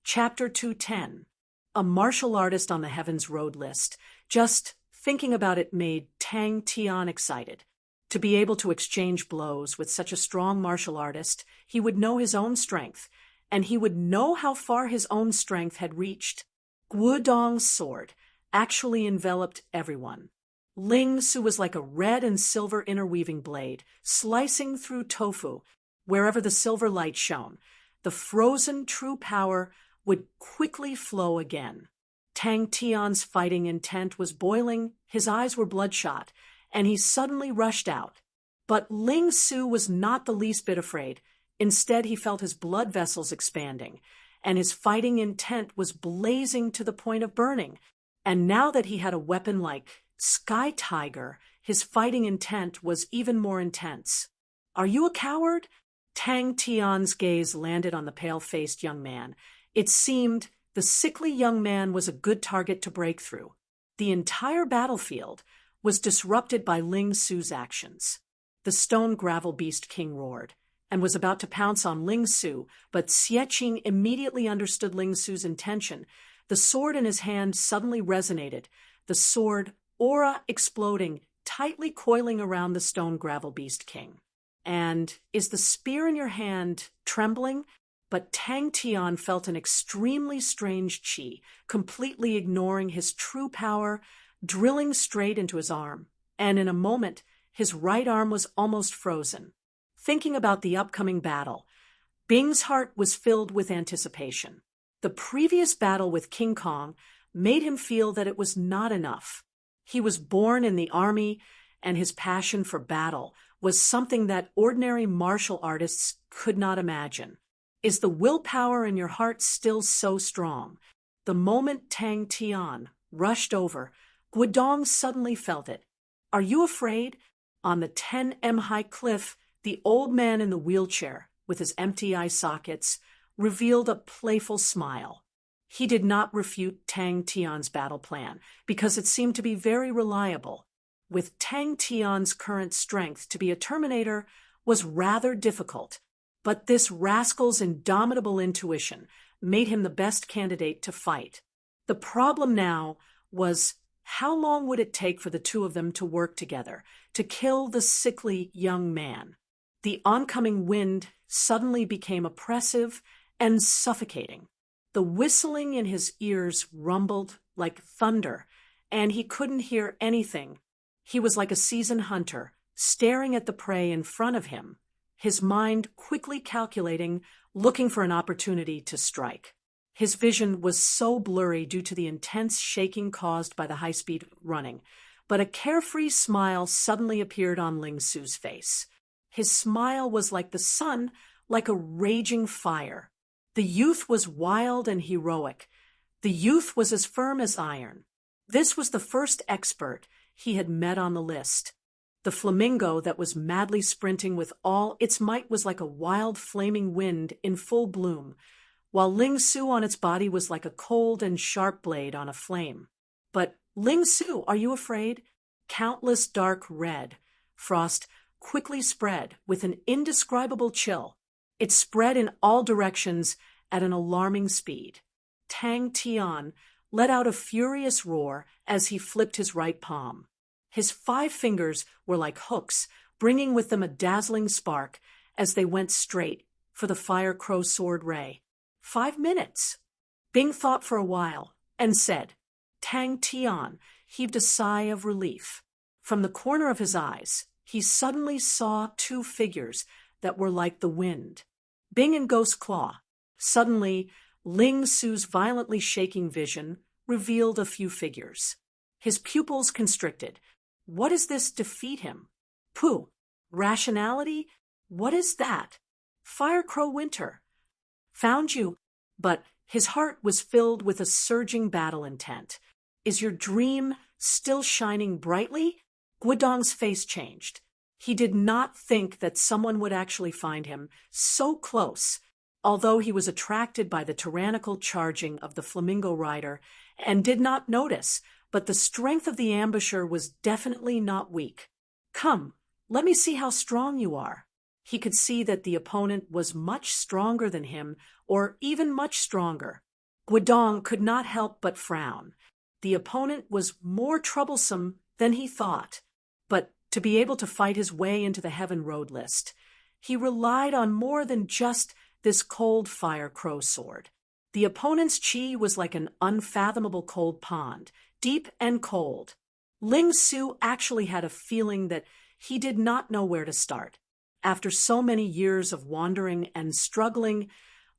Chapter 210. A martial artist on the Heaven's Road list. Just thinking about it made Tang Tian excited. To be able to exchange blows with such a strong martial artist, he would know his own strength, and he would know how far his own strength had reached. Guodong's sword actually enveloped everyone. Ling Su was like a red and silver interweaving blade, slicing through tofu, wherever the silver light shone. The frozen true power would quickly flow again. Tang Tian's fighting intent was boiling, his eyes were bloodshot, and he suddenly rushed out. But Ling Su was not the least bit afraid. Instead, he felt his blood vessels expanding, and his fighting intent was blazing to the point of burning. And now that he had a weapon like Sky Tiger, his fighting intent was even more intense. "Are you a coward?" Tang Tian's gaze landed on the pale-faced young man. It seemed the sickly young man was a good target to break through. The entire battlefield was disrupted by Ling Su's actions. The stone gravel beast king roared and was about to pounce on Ling Su, but Xie Qing immediately understood Ling Su's intention. The sword in his hand suddenly resonated, the sword aura exploding, tightly coiling around the stone gravel beast king. "And is the spear in your hand trembling?" But Tang Tian felt an extremely strange qi, completely ignoring his true power, drilling straight into his arm. And in a moment, his right arm was almost frozen. Thinking about the upcoming battle, Bing's heart was filled with anticipation. The previous battle with King Kong made him feel that it was not enough. He was born in the army, and his passion for battle was something that ordinary martial artists could not imagine. Is the willpower in your heart still so strong? The moment Tang Tian rushed over, Guodong suddenly felt it. "Are you afraid?" On the 10 m high cliff, the old man in the wheelchair, with his empty eye sockets, revealed a playful smile. He did not refute Tang Tian's battle plan, because it seemed to be very reliable. With Tang Tian's current strength, to be a Terminator was rather difficult. But this rascal's indomitable intuition made him the best candidate to fight. The problem now was, how long would it take for the two of them to work together, to kill the sickly young man? The oncoming wind suddenly became oppressive and suffocating. The whistling in his ears rumbled like thunder, and he couldn't hear anything. He was like a seasoned hunter, staring at the prey in front of him, his mind quickly calculating, looking for an opportunity to strike. His vision was so blurry due to the intense shaking caused by the high-speed running, but a carefree smile suddenly appeared on Ling Su's face. His smile was like the sun, like a raging fire. The youth was wild and heroic. The youth was as firm as iron. This was the first expert he had met on the list. The flamingo that was madly sprinting with all its might was like a wild flaming wind in full bloom, while Ling Su on its body was like a cold and sharp blade on a flame. "But, Ling Su, are you afraid?" Countless dark red frost quickly spread with an indescribable chill. It spread in all directions at an alarming speed. Tang Tian let out a furious roar as he flipped his right palm. His 5 fingers were like hooks, bringing with them a dazzling spark as they went straight for the fire crow sword ray. 5 minutes. Bing thought for a while and said. Tang Tian heaved a sigh of relief. From the corner of his eyes, he suddenly saw 2 figures that were like the wind. Bing and Ghost Claw. Suddenly, Ling Su's violently shaking vision revealed a few figures. His pupils constricted. What is this defeat him? Pooh! Rationality? What is that? Firecrow Winter. Found you. But his heart was filled with a surging battle intent. Is your dream still shining brightly? Guodong's face changed. He did not think that someone would actually find him so close, although he was attracted by the tyrannical charging of the flamingo rider and did not notice, but the strength of the ambusher was definitely not weak. Come, let me see how strong you are. He could see that the opponent was much stronger than him, or even much stronger. Guodong could not help but frown. The opponent was more troublesome than he thought, but to be able to fight his way into the Heaven Road list, he relied on more than just this cold fire crow sword. The opponent's chi was like an unfathomable cold pond, deep and cold. Ling Su actually had a feeling that he did not know where to start. After so many years of wandering and struggling,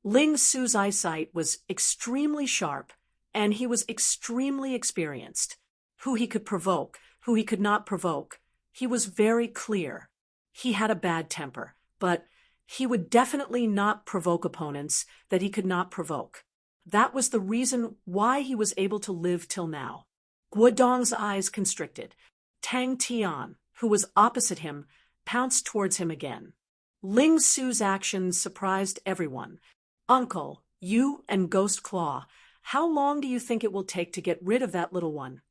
Ling Su's eyesight was extremely sharp, and he was extremely experienced. Who he could provoke, who he could not provoke. He was very clear. He had a bad temper, but he would definitely not provoke opponents that he could not provoke. That was the reason why he was able to live till now. Guodong's eyes constricted. Tang Tian, who was opposite him, pounced towards him again. Ling Su's actions surprised everyone. "Uncle, you and Ghost Claw, how long do you think it will take to get rid of that little one?"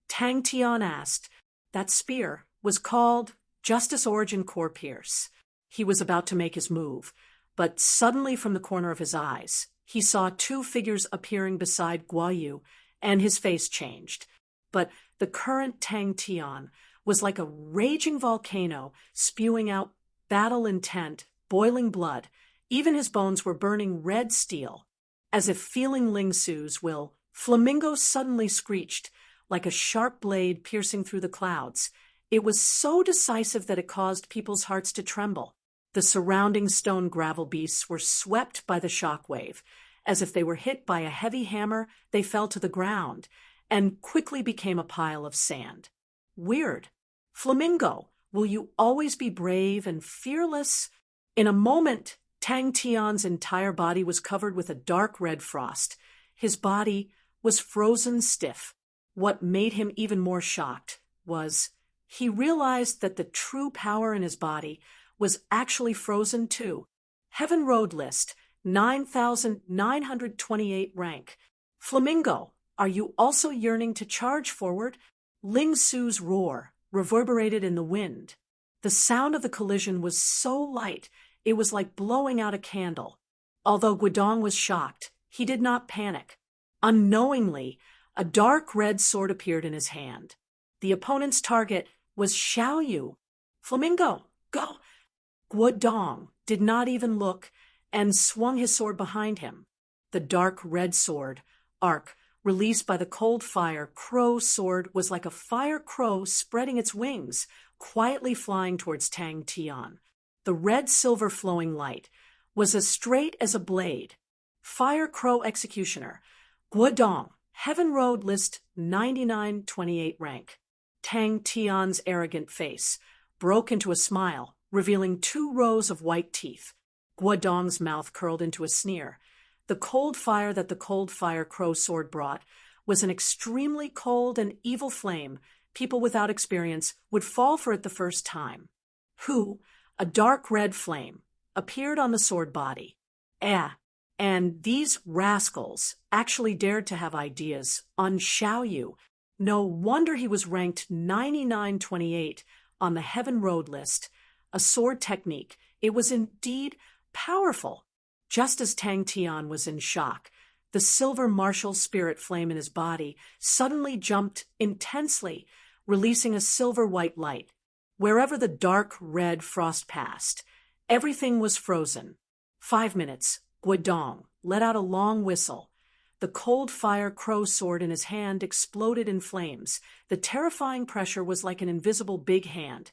Tang Tian asked. That spear was called Justice Origin Core Pierce. He was about to make his move, but suddenly from the corner of his eyes, he saw two figures appearing beside Guo Yu, and his face changed. But the current Tang Tian was like a raging volcano, spewing out battle intent, boiling blood. Even his bones were burning red steel. As if feeling Ling Su's will, Flamingo suddenly screeched, like a sharp blade piercing through the clouds. It was so decisive that it caused people's hearts to tremble. The surrounding stone gravel beasts were swept by the shock wave. As if they were hit by a heavy hammer, they fell to the ground and quickly became a pile of sand. Weird. Flamingo, will you always be brave and fearless? In a moment, Tang Tian's entire body was covered with a dark red frost. His body was frozen stiff. What made him even more shocked was he realized that the true power in his body was actually frozen too. Heaven Road list, 9,928 rank. Flamingo, are you also yearning to charge forward? Ling Su's roar reverberated in the wind. The sound of the collision was so light, it was like blowing out a candle. Although Guodong was shocked, he did not panic. Unknowingly, a dark red sword appeared in his hand. The opponent's target was Xiao Yu. Flamingo, go! Guodong did not even look and swung his sword behind him. The dark red sword, arc, released by the cold fire crow sword, was like a fire crow spreading its wings, quietly flying towards Tang Tian. The red-silver flowing light was as straight as a blade. Fire Crow Executioner. Guodong, Heaven Road list 9928 rank. Tang Tian's arrogant face broke into a smile, revealing 2 rows of white teeth. Guodong's mouth curled into a sneer. The cold fire that the cold fire crow sword brought was an extremely cold and evil flame. People without experience would fall for it the first time. Who, a dark red flame, appeared on the sword body. And these rascals actually dared to have ideas on Xiao Yu. No wonder he was ranked 9928 on the Heaven Road list. A sword technique. It was indeed powerful. Just as Tang Tian was in shock, the silver martial spirit flame in his body suddenly jumped intensely, releasing a silver-white light. Wherever the dark red frost passed, everything was frozen. 5 minutes, Guodong let out a long whistle. The cold fire crow sword in his hand exploded in flames. The terrifying pressure was like an invisible big hand,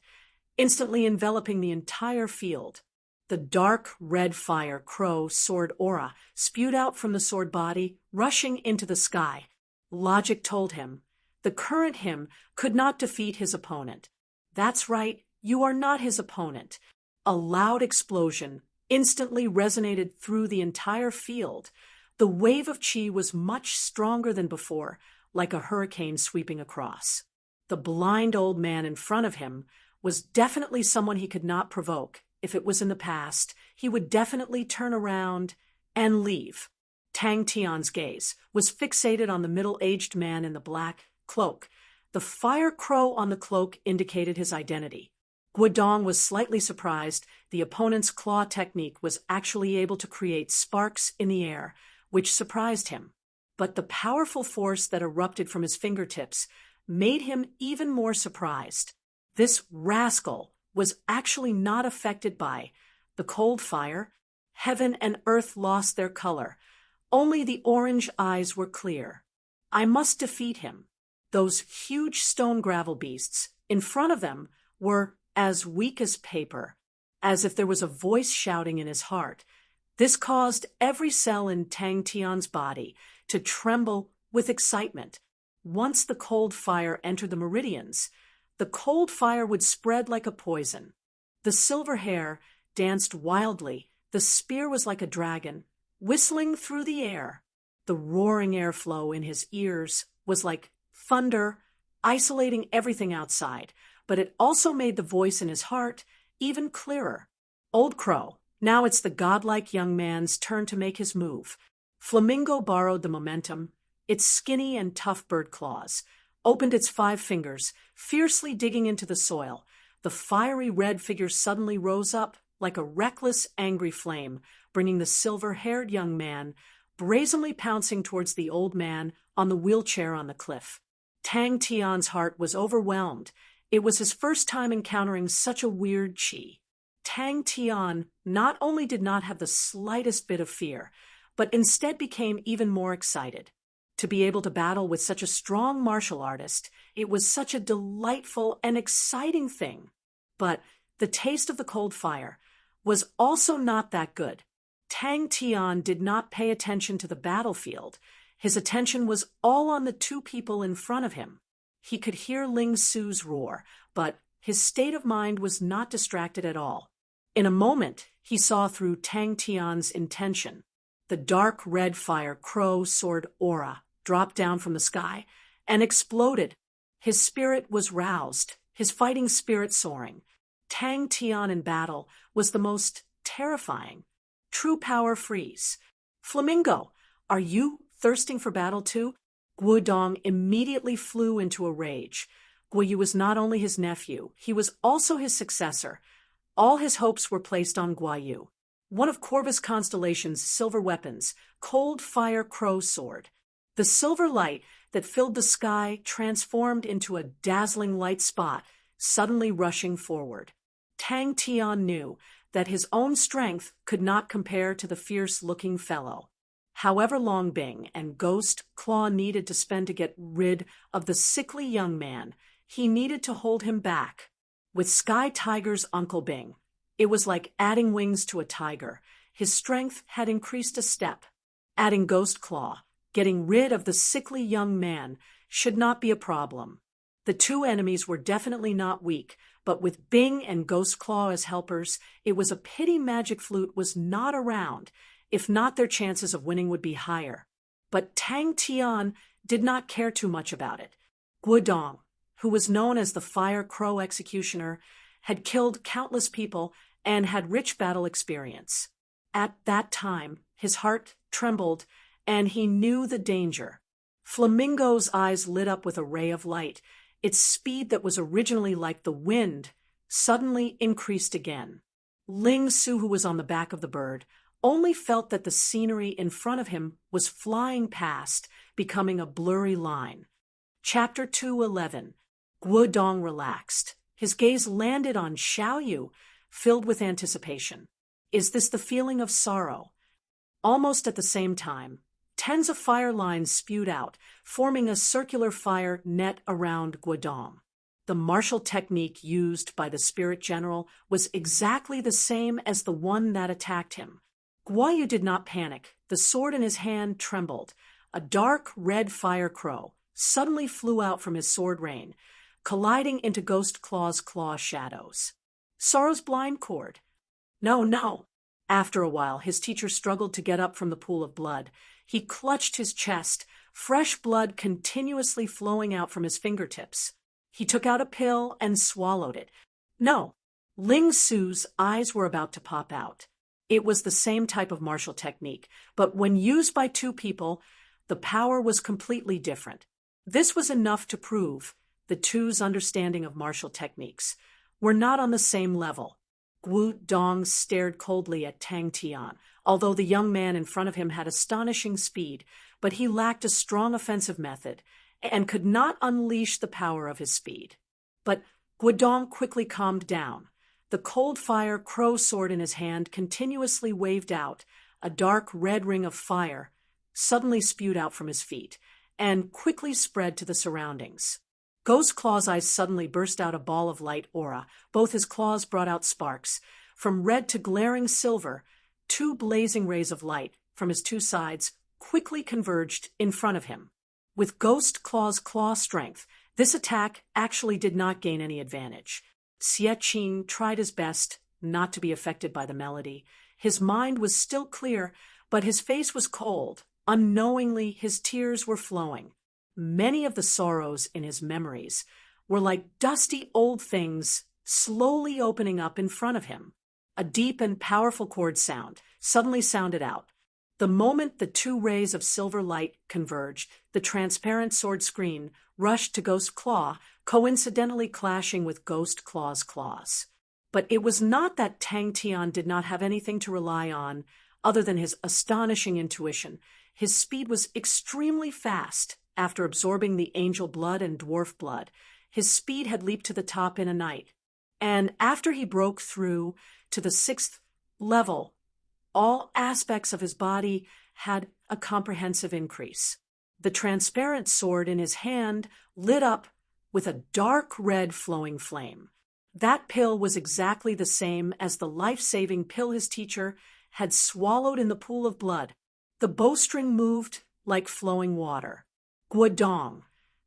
instantly enveloping the entire field. The dark red fire crow sword aura spewed out from the sword body, rushing into the sky. Logic told him the current him could not defeat his opponent. That's right, you are not his opponent. A loud explosion instantly resonated through the entire field. The wave of chi was much stronger than before, like a hurricane sweeping across. The blind old man in front of him was definitely someone he could not provoke. If it was in the past, he would definitely turn around and leave. Tang Tian's gaze was fixated on the middle-aged man in the black cloak. The fire crow on the cloak indicated his identity. Guodong was slightly surprised. The opponent's claw technique was actually able to create sparks in the air, which surprised him. but the powerful force that erupted from his fingertips made him even more surprised. This rascal was actually not affected by the cold fire. Heaven and earth lost their color. Only the orange eyes were clear. I must defeat him. Those huge stone gravel beasts in front of them were as weak as paper, as if there was a voice shouting in his heart. This caused every cell in Tang Tian's body to tremble with excitement. Once the cold fire entered the meridians, the cold fire would spread like a poison. The silver hair danced wildly. The spear was like a dragon, whistling through the air. The roaring airflow in his ears was like thunder, isolating everything outside, but it also made the voice in his heart even clearer. Old Crow, now it's the godlike young man's turn to make his move. Flamingo borrowed the momentum. Its skinny and tough bird claws opened its 5 fingers, fiercely digging into the soil. The fiery red figure suddenly rose up like a reckless, angry flame, bringing the silver-haired young man brazenly pouncing towards the old man on the wheelchair on the cliff. Tang Tian's heart was overwhelmed. It was his first time encountering such a weird chi. Tang Tian not only did not have the slightest bit of fear, but instead became even more excited. To be able to battle with such a strong martial artist, it was such a delightful and exciting thing. But the taste of the cold fire was also not that good. Tang Tian did not pay attention to the battlefield. His attention was all on the 2 people in front of him. He could hear Ling Su's roar, but his state of mind was not distracted at all. In a moment, he saw through Tang Tian's intention. The dark red fire crow sword aura dropped down from the sky and exploded. His spirit was roused, his fighting spirit soaring. Tang Tian in battle was the most terrifying. True power freeze. Flamingo, are you thirsting for battle too? Guo Dong immediately flew into a rage. Guo Yu was not only his nephew, he was also his successor. All his hopes were placed on Guo Yu. One of Corvus Constellation's silver weapons, Cold Fire Crow Sword. The silver light that filled the sky transformed into a dazzling light spot, suddenly rushing forward. Tang Tian knew that his own strength could not compare to the fierce-looking fellow. However long Bing and Ghost Claw needed to spend to get rid of the sickly young man, he needed to hold him back. With Sky Tiger's Uncle Bing, it was like adding wings to a tiger. His strength had increased a step. Adding Ghost Claw, getting rid of the sickly young man, should not be a problem. The 2 enemies were definitely not weak, but with Bing and Ghost Claw as helpers, it was a pity Magic Flute was not around. If not, their chances of winning would be higher. But Tang Tian did not care too much about it. Guo Dong, who was known as the Fire Crow Executioner, had killed countless people and had rich battle experience. At that time, his heart trembled, and he knew the danger. Flamingo's eyes lit up with a ray of light. Its speed that was originally like the wind suddenly increased again. Ling Su, who was on the back of the bird, only felt that the scenery in front of him was flying past, becoming a blurry line. Chapter 2:11. Guo Dong relaxed. His gaze landed on Xiao Yu, filled with anticipation. Is this the feeling of sorrow? Almost at the same time, tens of fire lines spewed out, forming a circular fire net around Guo Dong. The martial technique used by the spirit general was exactly the same as the one that attacked him. Guo Yu did not panic. The sword in his hand trembled. A dark red fire crow suddenly flew out from his sword rain, colliding into Ghost Claw's claw shadows. Sorrow's blind cord. No, no. After a while, his teacher struggled to get up from the pool of blood. He clutched his chest, fresh blood continuously flowing out from his fingertips. He took out a pill and swallowed it. No. Ling Su's eyes were about to pop out. It was the same type of martial technique, but when used by 2 people, the power was completely different. This was enough to prove the 2's understanding of martial techniques were not on the same level. Guo Dong stared coldly at Tang Tian, although the young man in front of him had astonishing speed. but he lacked a strong offensive method and could not unleash the power of his speed. But Guodong quickly calmed down. The cold-fire crow sword in his hand continuously waved out. A dark red ring of fire suddenly spewed out from his feet and quickly spread to the surroundings. Ghost Claw's eyes suddenly burst out a ball of light aura. Both his claws brought out sparks. From red to glaring silver, two blazing rays of light from his two sides quickly converged in front of him. With Ghost Claw's claw strength, this attack actually did not gain any advantage. Xie Qing tried his best not to be affected by the melody. His mind was still clear, but his face was cold. Unknowingly, his tears were flowing. Many of the sorrows in his memories were like dusty old things slowly opening up in front of him. A deep and powerful chord sound suddenly sounded out. The moment the two rays of silver light converged, the transparent sword screen rushed to Ghost Claw, coincidentally clashing with Ghost Claw's claws. But it was not that Tang Tian did not have anything to rely on other than his astonishing intuition. His speed was extremely fast. After absorbing the angel blood and dwarf blood, his speed had leaped to the top in a night. And after he broke through to the 6th level, all aspects of his body had a comprehensive increase. The transparent sword in his hand lit up with a dark red flowing flame. That pill was exactly the same as the life-saving pill his teacher had swallowed in the pool of blood. The bowstring moved like flowing water. Guodong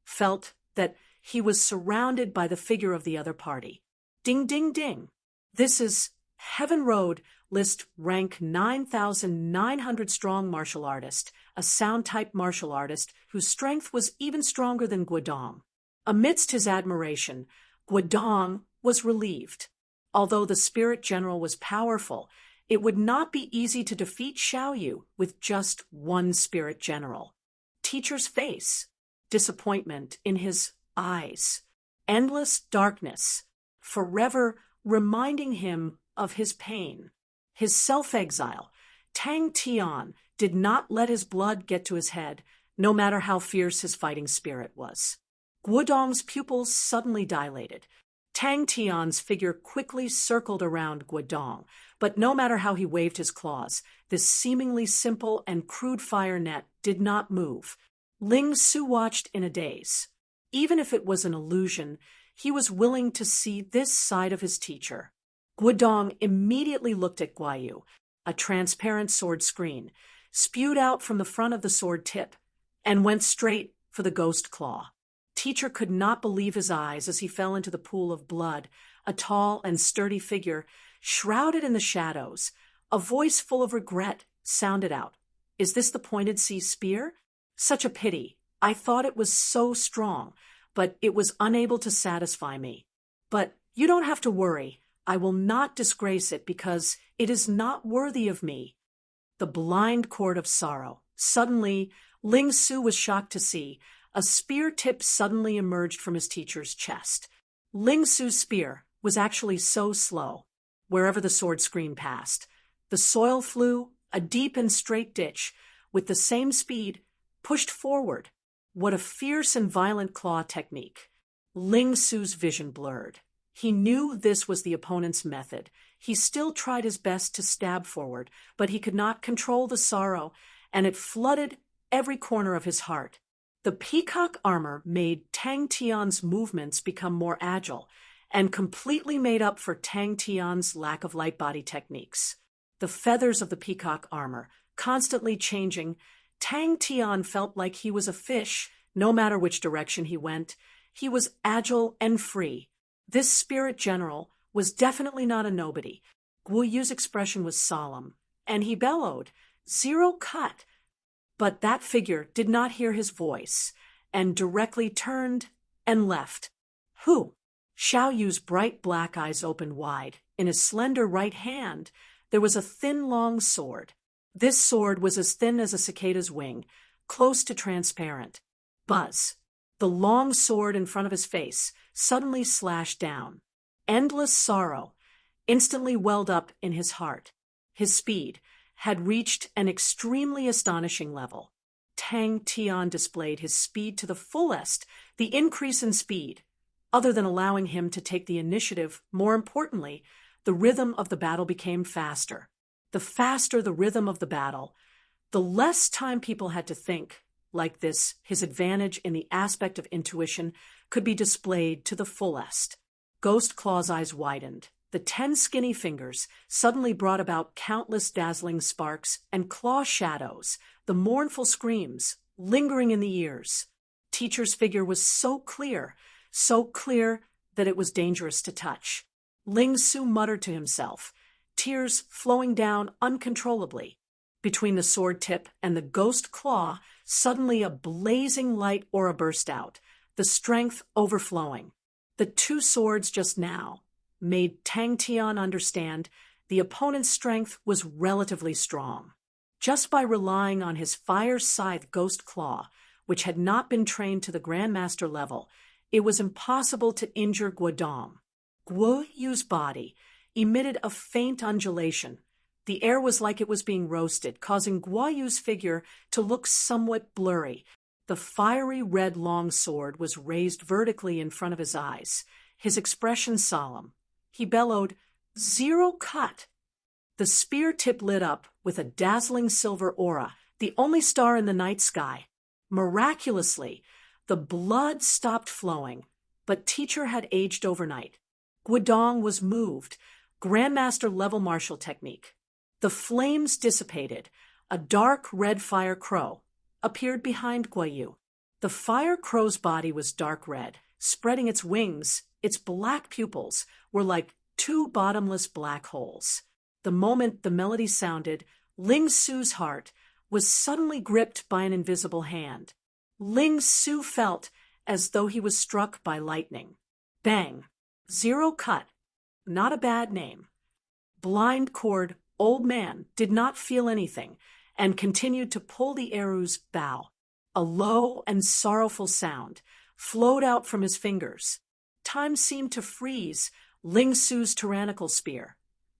felt that he was surrounded by the figure of the other party. Ding, ding, ding. This is Heaven Road list rank 9,900 strong martial artist, a sound-type martial artist whose strength was even stronger than Guodong. Amidst his admiration, Guodong was relieved. Although the spirit general was powerful, it would not be easy to defeat Xiaoyu with just one spirit general. Teacher's face, disappointment in his eyes, endless darkness, forever reminding him of his pain, his self-exile. Tang Tian did not let his blood get to his head, no matter how fierce his fighting spirit was. Guodong's pupils suddenly dilated. Tang Tian's figure quickly circled around Guodong, but no matter how he waved his claws, this seemingly simple and crude fire net did not move. Ling Su watched in a daze. Even if it was an illusion, he was willing to see this side of his teacher. Guodong immediately looked at Guayu. A transparent sword screen spewed out from the front of the sword tip and went straight for the Ghost Claw. Teacher could not believe his eyes as he fell into the pool of blood, a tall and sturdy figure shrouded in the shadows. A voice full of regret sounded out. "Is this the pointed sea spear? Such a pity. I thought it was so strong, but it was unable to satisfy me. But you don't have to worry. I will not disgrace it because it is not worthy of me." The blind cord of sorrow. Suddenly, Ling Su was shocked to see a spear tip suddenly emerged from his teacher's chest. Ling Su's spear was actually so slow. Wherever the sword screen passed, the soil flew, a deep and straight ditch, with the same speed, pushed forward. What a fierce and violent claw technique. Ling Su's vision blurred. He knew this was the opponent's method. He still tried his best to stab forward, but he could not control the sorrow, and it flooded every corner of his heart. The peacock armor made Tang Tian's movements become more agile and completely made up for Tang Tian's lack of light body techniques. The feathers of the peacock armor constantly changing, Tang Tian felt like he was a fish, no matter which direction he went. He was agile and free. This spirit general was definitely not a nobody. Guo Yu's expression was solemn, and he bellowed, "Zero cut!" But that figure did not hear his voice, and directly turned and left. Who? Xiaoyu's bright black eyes opened wide. In his slender right hand, there was a thin, long sword. This sword was as thin as a cicada's wing, close to transparent. Buzz! The long sword in front of his face suddenly slashed down. Endless sorrow instantly welled up in his heart. His speed had reached an extremely astonishing level. Tang Tian displayed his speed to the fullest, the increase in speed, other than allowing him to take the initiative, more importantly, the rhythm of the battle became faster. The faster the rhythm of the battle, the less time people had to think. Like this, his advantage in the aspect of intuition could be displayed to the fullest. Ghost Claw's eyes widened. The 10 skinny fingers suddenly brought about countless dazzling sparks and claw shadows, the mournful screams lingering in the ears. Teacher's figure was so clear that it was dangerous to touch. Ling Su muttered to himself, tears flowing down uncontrollably. Between the sword tip and the ghost claw, suddenly a blazing light aura burst out, the strength overflowing. The two swords just now made Tang Tian understand the opponent's strength was relatively strong. Just by relying on his fire scythe ghost claw, which had not been trained to the Grandmaster level, it was impossible to injure Guodong. Guo Yu's body emitted a faint undulation. The air was like it was being roasted, causing Guo Yu's figure to look somewhat blurry. The fiery red long sword was raised vertically in front of his eyes, his expression solemn. He bellowed, "Zero cut!" The spear tip lit up with a dazzling silver aura, the only star in the night sky. Miraculously, the blood stopped flowing, but Teacher had aged overnight. Guodong was moved, Grandmaster level martial technique. The flames dissipated. A dark red fire crow appeared behind Guo Yu. The fire crow's body was dark red, spreading its wings. Its black pupils were like two bottomless black holes. The moment the melody sounded, Ling Su's heart was suddenly gripped by an invisible hand. Ling Su felt as though he was struck by lightning. Bang! Zero cut. Not a bad name. Blind Cord Old Man did not feel anything and continued to pull the arrow's bow. A low and sorrowful sound flowed out from his fingers. Time seemed to freeze. Ling Su's tyrannical spear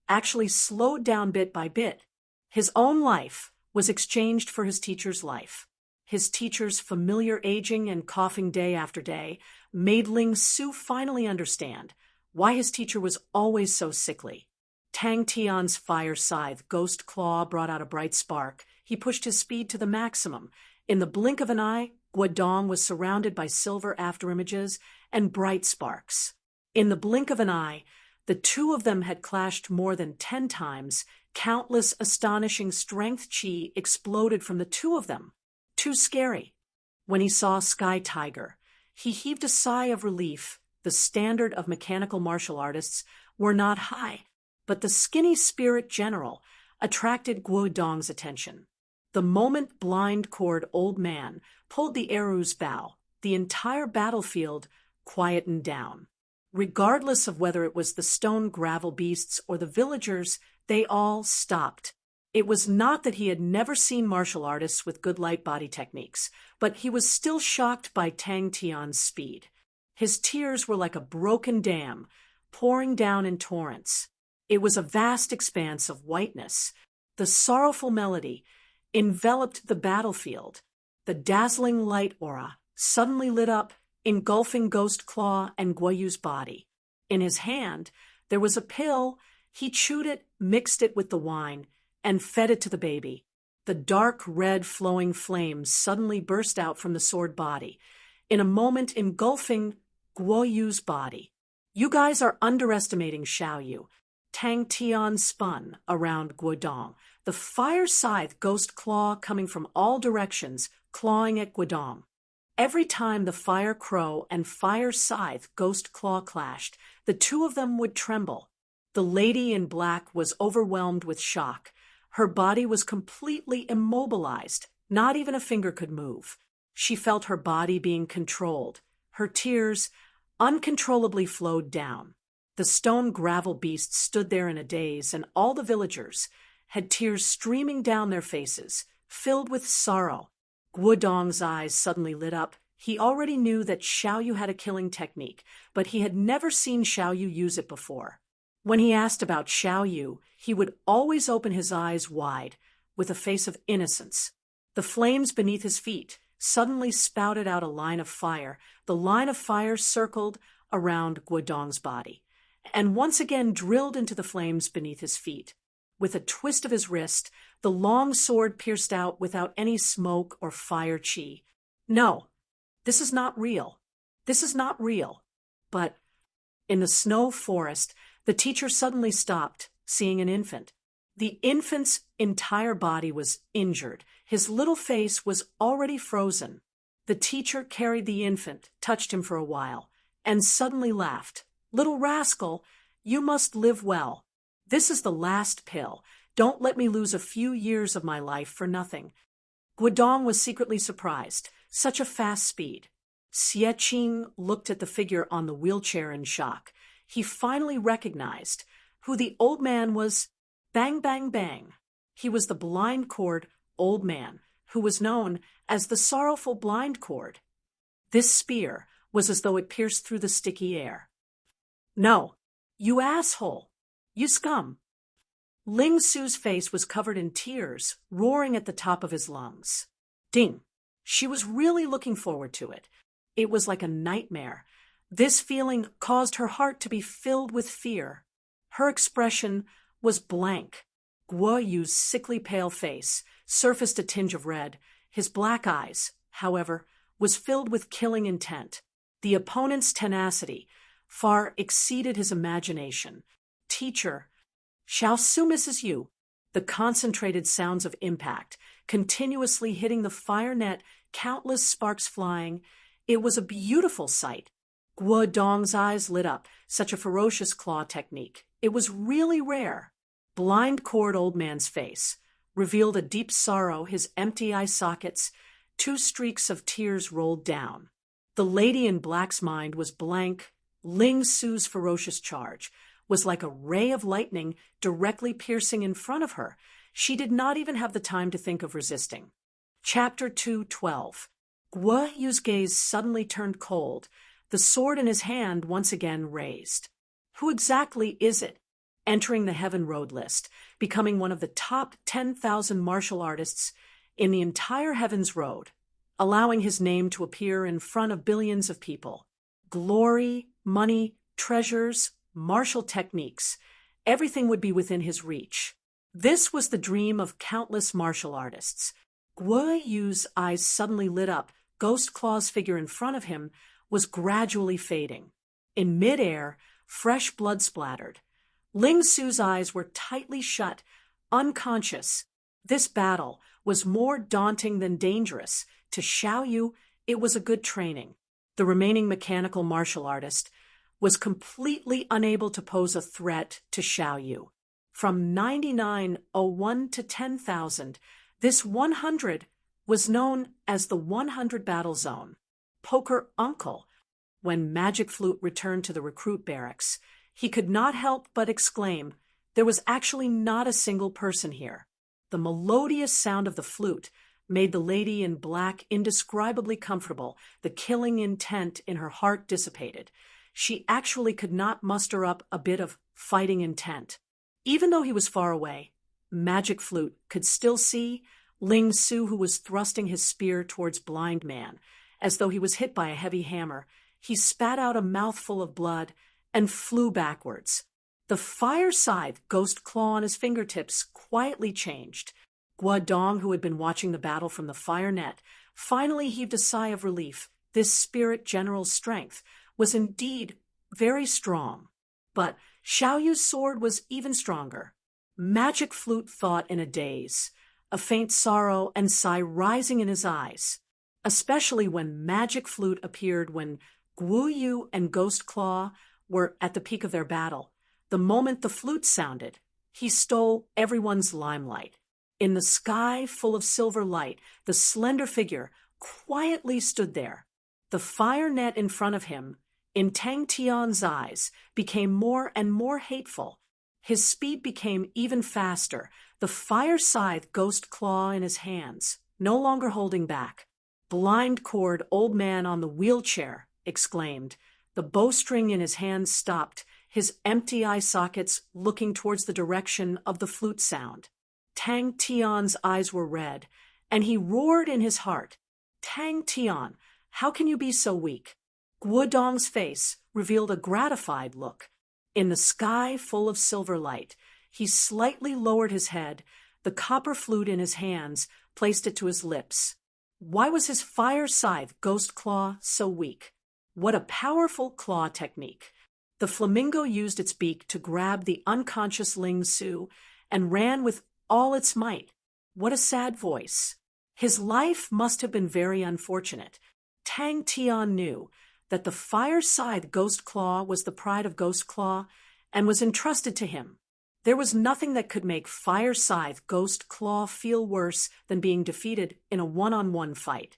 actually slowed down bit by bit. His own life was exchanged for his teacher's life. His teacher's familiar aging and coughing day after day made Ling Su finally understand why his teacher was always so sickly. Tang Tian's fire scythe ghost claw brought out a bright spark. He pushed his speed to the maximum. In the blink of an eye, Guodong was surrounded by silver afterimages and bright sparks. In the blink of an eye, the two of them had clashed more than 10 times. Countless astonishing strength chi exploded from the two of them. Too scary. When he saw Sky Tiger, he heaved a sigh of relief. The standard of mechanical martial artists were not high, but the skinny spirit general attracted Guodong's attention. The moment Blind Cord Old Man pulled the arrow's bow, the entire battlefield quietened down. Regardless of whether it was the stone gravel beasts or the villagers, they all stopped. It was not that he had never seen martial artists with good light body techniques, but he was still shocked by Tang Tian's speed. His tears were like a broken dam, pouring down in torrents. It was a vast expanse of whiteness. The sorrowful melody enveloped the battlefield. The dazzling light aura suddenly lit up, engulfing Ghost Claw and Guo Yu's body. In his hand, there was a pill. He chewed it, mixed it with the wine, and fed it to the baby. The dark red flowing flames suddenly burst out from the sword body, in a moment engulfing Guo Yu's body. "You guys are underestimating Xiao Yu." Tang Tian spun around Guodong, the fire scythe ghost claw coming from all directions, clawing at Guodong. Every time the fire crow and fire scythe ghost claw clashed, the two of them would tremble. The lady in black was overwhelmed with shock. Her body was completely immobilized. Not even a finger could move. She felt her body being controlled. Her tears uncontrollably flowed down. The stone gravel beasts stood there in a daze, and all the villagers had tears streaming down their faces, filled with sorrow. Guodong's eyes suddenly lit up. He already knew that Xiao Yu had a killing technique, but he had never seen Xiao Yu use it before. When he asked about Xiao Yu, he would always open his eyes wide, with a face of innocence. The flames beneath his feet suddenly spouted out a line of fire. The line of fire circled around Guodong's body, and once again drilled into the flames beneath his feet. With a twist of his wrist, the long sword pierced out without any smoke or fire chi. No, this is not real. This is not real. But in the snow forest, the teacher suddenly stopped, seeing an infant. The infant's entire body was injured. His little face was already frozen. The teacher carried the infant, touched him for a while, and suddenly laughed. "Little rascal, you must live well. This is the last pill. Don't let me lose a few years of my life for nothing." Guodong was secretly surprised. Such a fast speed. Xie Qing looked at the figure on the wheelchair in shock. He finally recognized who the old man was. Bang, bang, bang. He was the blind cord old man, who was known as the sorrowful blind cord. This spear was as though it pierced through the sticky air. "No, you asshole! You scum!" Ling Su's face was covered in tears, roaring at the top of his lungs. Ding! She was really looking forward to it. It was like a nightmare. This feeling caused her heart to be filled with fear. Her expression was blank. Guo Yu's sickly pale face surfaced a tinge of red. His black eyes, however, was filled with killing intent. The opponent's tenacity far exceeded his imagination. "Teacher, Xiao Su misses you." The concentrated sounds of impact, continuously hitting the fire net, countless sparks flying. It was a beautiful sight. Guo Dong's eyes lit up. Such a ferocious claw technique. It was really rare. Blind cord old man's face revealed a deep sorrow. His empty eye sockets, 2 streaks of tears rolled down. The lady in black's mind was blank. Ling Su's ferocious charge was like a ray of lightning directly piercing in front of her. She did not even have the time to think of resisting. Chapter 2:12. Guo Yu's gaze suddenly turned cold, the sword in his hand once again raised. Who exactly is it? Entering the Heaven Road list, becoming one of the top 10,000 martial artists in the entire Heaven's Road, allowing his name to appear in front of billions of people. Glory, money, treasures, martial techniques, everything would be within his reach. This was the dream of countless martial artists. Guo Yu's eyes suddenly lit up. Ghost Claw's figure in front of him was gradually fading. In midair, fresh blood splattered. Ling Su's eyes were tightly shut, unconscious. This battle was more daunting than dangerous. To Xiao Yu, it was a good training. The remaining mechanical martial artist was completely unable to pose a threat to Xiao Yu. From 9901 to 10,000, this 100 was known as the 100 Battle Zone. Poker Uncle, when Magic Flute returned to the recruit barracks, he could not help but exclaim, there was actually not a single person here. The melodious sound of the flute made the lady in black indescribably comfortable. The killing intent in her heart dissipated. She actually could not muster up a bit of fighting intent. Even though he was far away, Magic Flute could still see Ling Su, who was thrusting his spear towards Blind Man, as though he was hit by a heavy hammer. He spat out a mouthful of blood and flew backwards. The fire scythe Ghost Claw on his fingertips quietly changed. Guodong, who had been watching the battle from the fire net, finally heaved a sigh of relief. This spirit general's strength was indeed very strong. But Xiao Yu's sword was even stronger. Magic Flute thought in a daze, a faint sorrow and sigh rising in his eyes, especially when Magic Flute appeared when Guo Yu and Ghost Claw were at the peak of their battle. The moment the flute sounded, he stole everyone's limelight. In the sky full of silver light, the slender figure quietly stood there. The fire net in front of him, in Tang Tian's eyes, became more and more hateful. His speed became even faster, the fire scythe Ghost Claw in his hands, no longer holding back. Blind cord old man on the wheelchair exclaimed. The bowstring in his hand stopped, his empty eye sockets looking towards the direction of the flute sound. Tang Tian's eyes were red, and he roared in his heart, "Tang Tian, how can you be so weak?" Guodong's face revealed a gratified look. In the sky full of silver light, he slightly lowered his head, the copper flute in his hands, placed it to his lips. Why was his fire scythe ghost claw so weak? What a powerful claw technique! The flamingo used its beak to grab the unconscious Ling Su and ran with all its might. What a sad voice! His life must have been very unfortunate. Tang Tian knew that the fire scythe Ghost Claw was the pride of Ghost Claw and was entrusted to him. There was nothing that could make fire scythe Ghost Claw feel worse than being defeated in a one-on-one fight.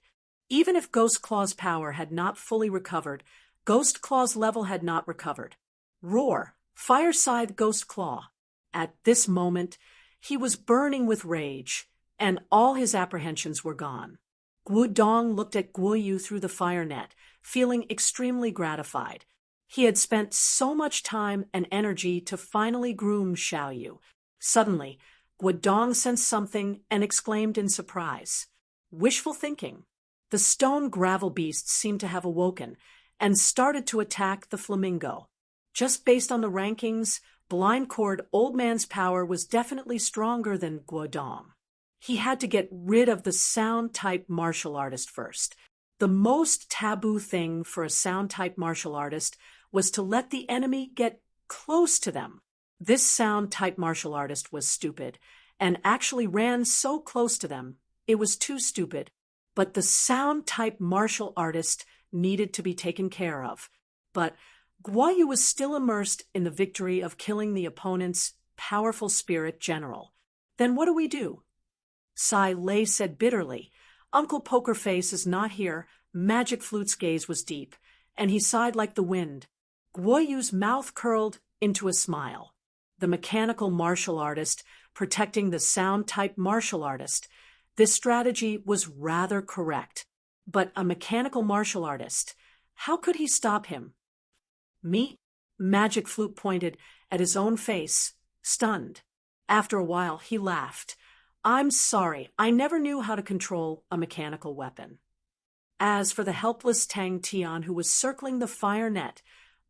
Even if Ghost Claw's power had not fully recovered, Ghost Claw's level had not recovered. Roar, fire scythe Ghost Claw. At this moment, he was burning with rage, and all his apprehensions were gone. Guodong looked at Guoyu through the fire net, feeling extremely gratified. He had spent so much time and energy to finally groom Xiaoyu. Suddenly, Guodong sensed something and exclaimed in surprise. Wishful thinking. The stone gravel beasts seemed to have awoken and started to attack the flamingo. Just based on the rankings, Blind Cord Old Man's power was definitely stronger than Guodong. He had to get rid of the sound-type martial artist first. The most taboo thing for a sound-type martial artist was to let the enemy get close to them. This sound-type martial artist was stupid, and actually ran so close to them, it was too stupid. But the sound-type martial artist needed to be taken care of. But Guoyu was still immersed in the victory of killing the opponent's powerful spirit general. Then what do we do? Sai Lei said bitterly, "Uncle Pokerface is not here." Magic Flute's gaze was deep, and he sighed like the wind. Guoyu's mouth curled into a smile. The mechanical martial artist protecting the sound-type martial artist. This strategy was rather correct. But a mechanical martial artist, how could he stop him? Me? Magic Flute pointed at his own face, stunned. After a while, he laughed. "I'm sorry, I never knew how to control a mechanical weapon." As for the helpless Tang Tian who was circling the fire net,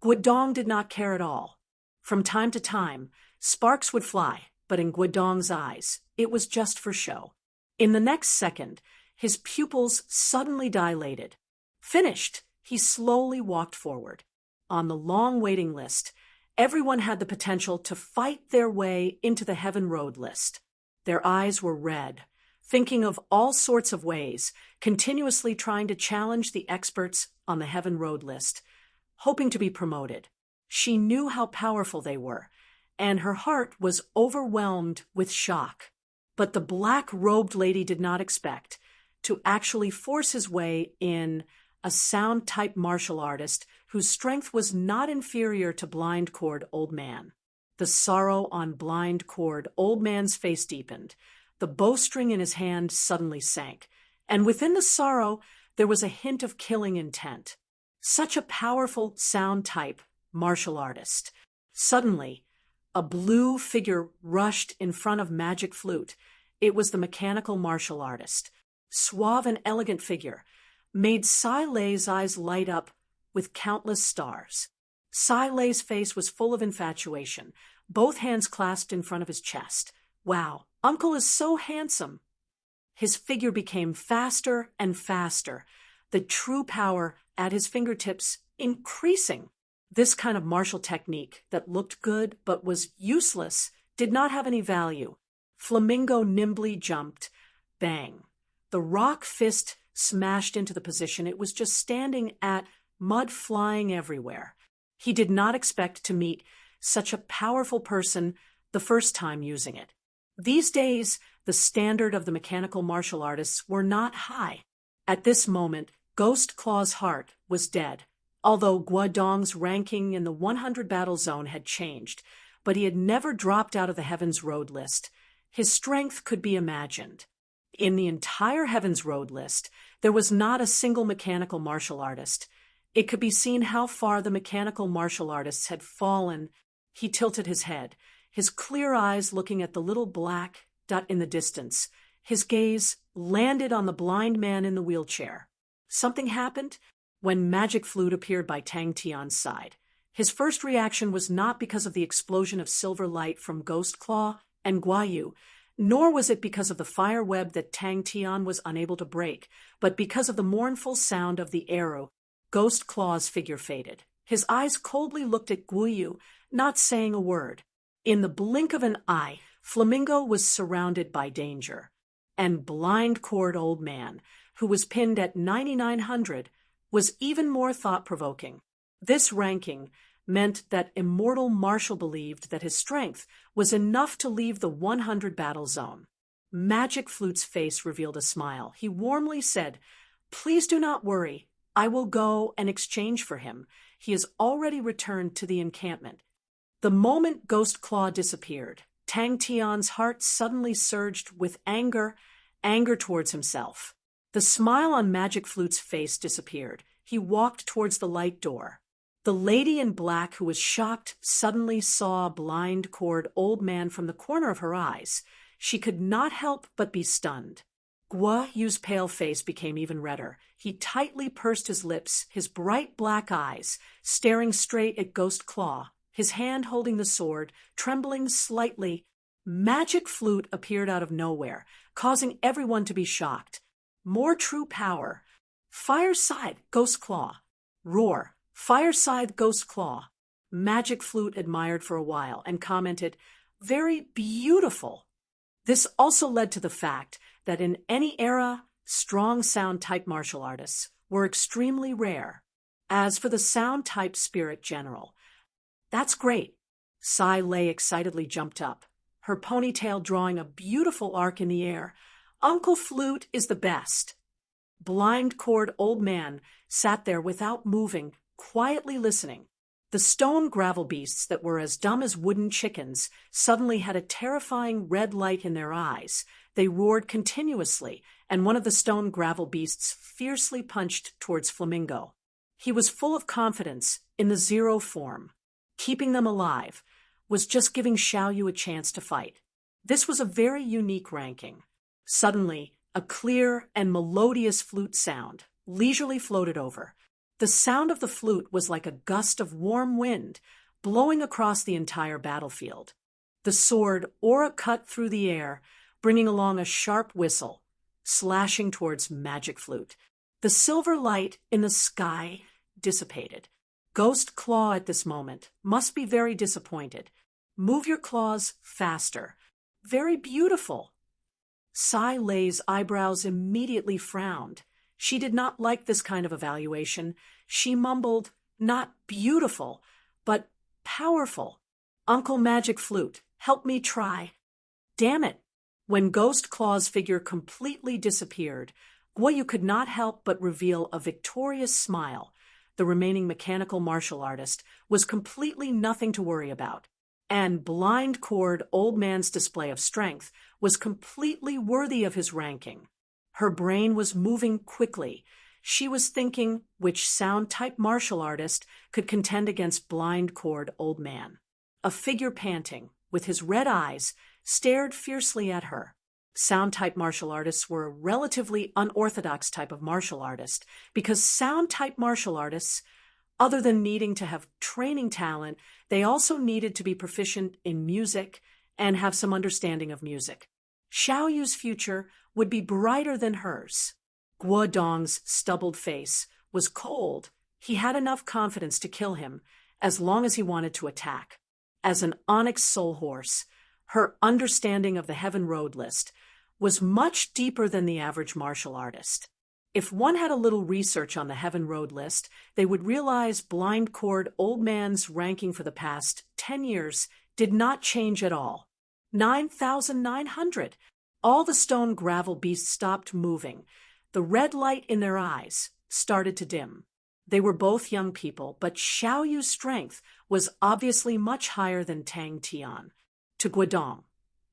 Guodong did not care at all. From time to time, sparks would fly, but in Guodong's eyes, it was just for show. In the next second, his pupils suddenly dilated. Finished, he slowly walked forward. On the long waiting list, everyone had the potential to fight their way into the Heaven Road list. Their eyes were red, thinking of all sorts of ways, continuously trying to challenge the experts on the Heaven Road list, hoping to be promoted. She knew how powerful they were, and her heart was overwhelmed with shock. But the black-robed lady did not expect to actually force his way in a sound-type martial artist whose strength was not inferior to Blind Cord Old Man. The sorrow on Blind Cord Old Man's face deepened. The bowstring in his hand suddenly sank, and within the sorrow there was a hint of killing intent. Such a powerful sound-type martial artist. Suddenly, a blue figure rushed in front of Magic Flute. It was the mechanical martial artist. Suave and elegant figure made Sai Lei's eyes light up with countless stars. Sai Lei's face was full of infatuation, both hands clasped in front of his chest. "Wow, Uncle is so handsome." His figure became faster and faster, the true power at his fingertips increasing. This kind of martial technique that looked good but was useless did not have any value. Flamingo nimbly jumped. Bang. The rock fist smashed into the position it was just standing at, mud flying everywhere. He did not expect to meet such a powerful person the first time using it. These days, the standard of the mechanical martial artists were not high. At this moment, Ghost Claw's heart was dead. Although Guodong's ranking in the 100 battle zone had changed, but he had never dropped out of the Heaven's Road list. His strength could be imagined. In the entire Heaven's Road list, there was not a single mechanical martial artist. It could be seen how far the mechanical martial artists had fallen. He tilted his head, his clear eyes looking at the little black dot in the distance. His gaze landed on the blind man in the wheelchair. Something happened when Magic Flute appeared by Tang Tian's side. His first reaction was not because of the explosion of silver light from Ghost Claw and Guayu, nor was it because of the fire web that Tang Tian was unable to break, but because of the mournful sound of the arrow. Ghost Claw's figure faded. His eyes coldly looked at Guayu, not saying a word. In the blink of an eye, Flamingo was surrounded by danger. And Blind Cord Old Man, who was pinned at 9,900, was even more thought-provoking. This ranking meant that Immortal Marshall believed that his strength was enough to leave the 100 battle zone. Magic Flute's face revealed a smile. He warmly said, "Please do not worry. I will go and exchange for him. He has already returned to the encampment." The moment Ghost Claw disappeared, Tang Tian's heart suddenly surged with anger towards himself. The smile on Magic Flute's face disappeared. He walked towards the light door. The lady in black, who was shocked, suddenly saw Blind Cord Old Man from the corner of her eyes. She could not help but be stunned. Guayu's pale face became even redder. He tightly pursed his lips, his bright black eyes staring straight at Ghost Claw, his hand holding the sword, trembling slightly. Magic Flute appeared out of nowhere, causing everyone to be shocked. More true power. Fireside, Ghost Claw. Roar. Fireside, Ghost Claw. Magic Flute admired for a while and commented, "Very beautiful." This also led to the fact that in any era, strong sound-type martial artists were extremely rare. As for the sound-type spirit general, that's great. Sai Lei excitedly jumped up, her ponytail drawing a beautiful arc in the air. "Uncle Flute is the best." Blind Cord Old Man sat there without moving, quietly listening. The stone gravel beasts that were as dumb as wooden chickens suddenly had a terrifying red light in their eyes. They roared continuously, and one of the stone gravel beasts fiercely punched towards Flamingo. He was full of confidence in the zero form. Keeping them alive was just giving Xiaoyu a chance to fight. This was a very unique ranking. Suddenly, a clear and melodious flute sound leisurely floated over. The sound of the flute was like a gust of warm wind blowing across the entire battlefield. The sword aura cut through the air, bringing along a sharp whistle, slashing towards Magic Flute. The silver light in the sky dissipated. Ghost Claw at this moment must be very disappointed. "Move your claws faster." "Very beautiful." Sai Lei's eyebrows immediately frowned. She did not like this kind of evaluation. She mumbled, "Not beautiful, but powerful. Uncle Magic Flute, help me try." Damn it! When Ghost Claw's figure completely disappeared, Guayu could not help but reveal a victorious smile. The remaining mechanical martial artist was completely nothing to worry about. And Blind Cord Old Man's display of strength was completely worthy of his ranking. Her brain was moving quickly. She was thinking which sound-type martial artist could contend against Blind Cord Old Man. A figure panting, with his red eyes, stared fiercely at her. Sound-type martial artists were a relatively unorthodox type of martial artist, because sound-type martial artists, other than needing to have training talent, they also needed to be proficient in music and have some understanding of music. Xiaoyu's future would be brighter than hers. Guodong's stubbled face was cold. He had enough confidence to kill him as long as he wanted to attack. As an Onyx Soul Horse, her understanding of the Heaven Road list was much deeper than the average martial artist. If one had a little research on the Heaven Road list, they would realize Blind Cord Old Man's ranking for the past 10 years did not change at all. 9,900. All the stone gravel beasts stopped moving. The red light in their eyes started to dim. They were both young people, but Xiaoyu's strength was obviously much higher than Tang Tian. To Guodong,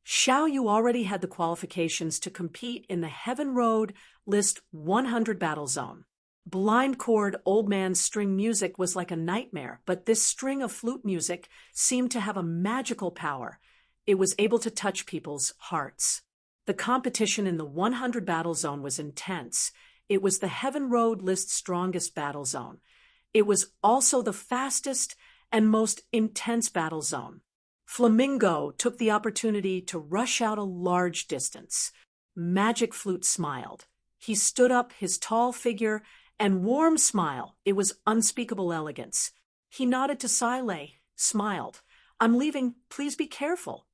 Xiaoyu already had the qualifications to compete in the Heaven Road List 100 battle zone. Blind Cord Old Man's string music was like a nightmare, but this string of flute music seemed to have a magical power. It was able to touch people's hearts. The competition in the 100 battle zone was intense. It was the Heaven Road list's strongest battle zone. It was also the fastest and most intense battle zone. Flamingo took the opportunity to rush out a large distance. Magic Flute smiled. He stood up, his tall figure and warm smile. It was unspeakable elegance. He nodded to Silay, smiled. "I'm leaving, please be careful."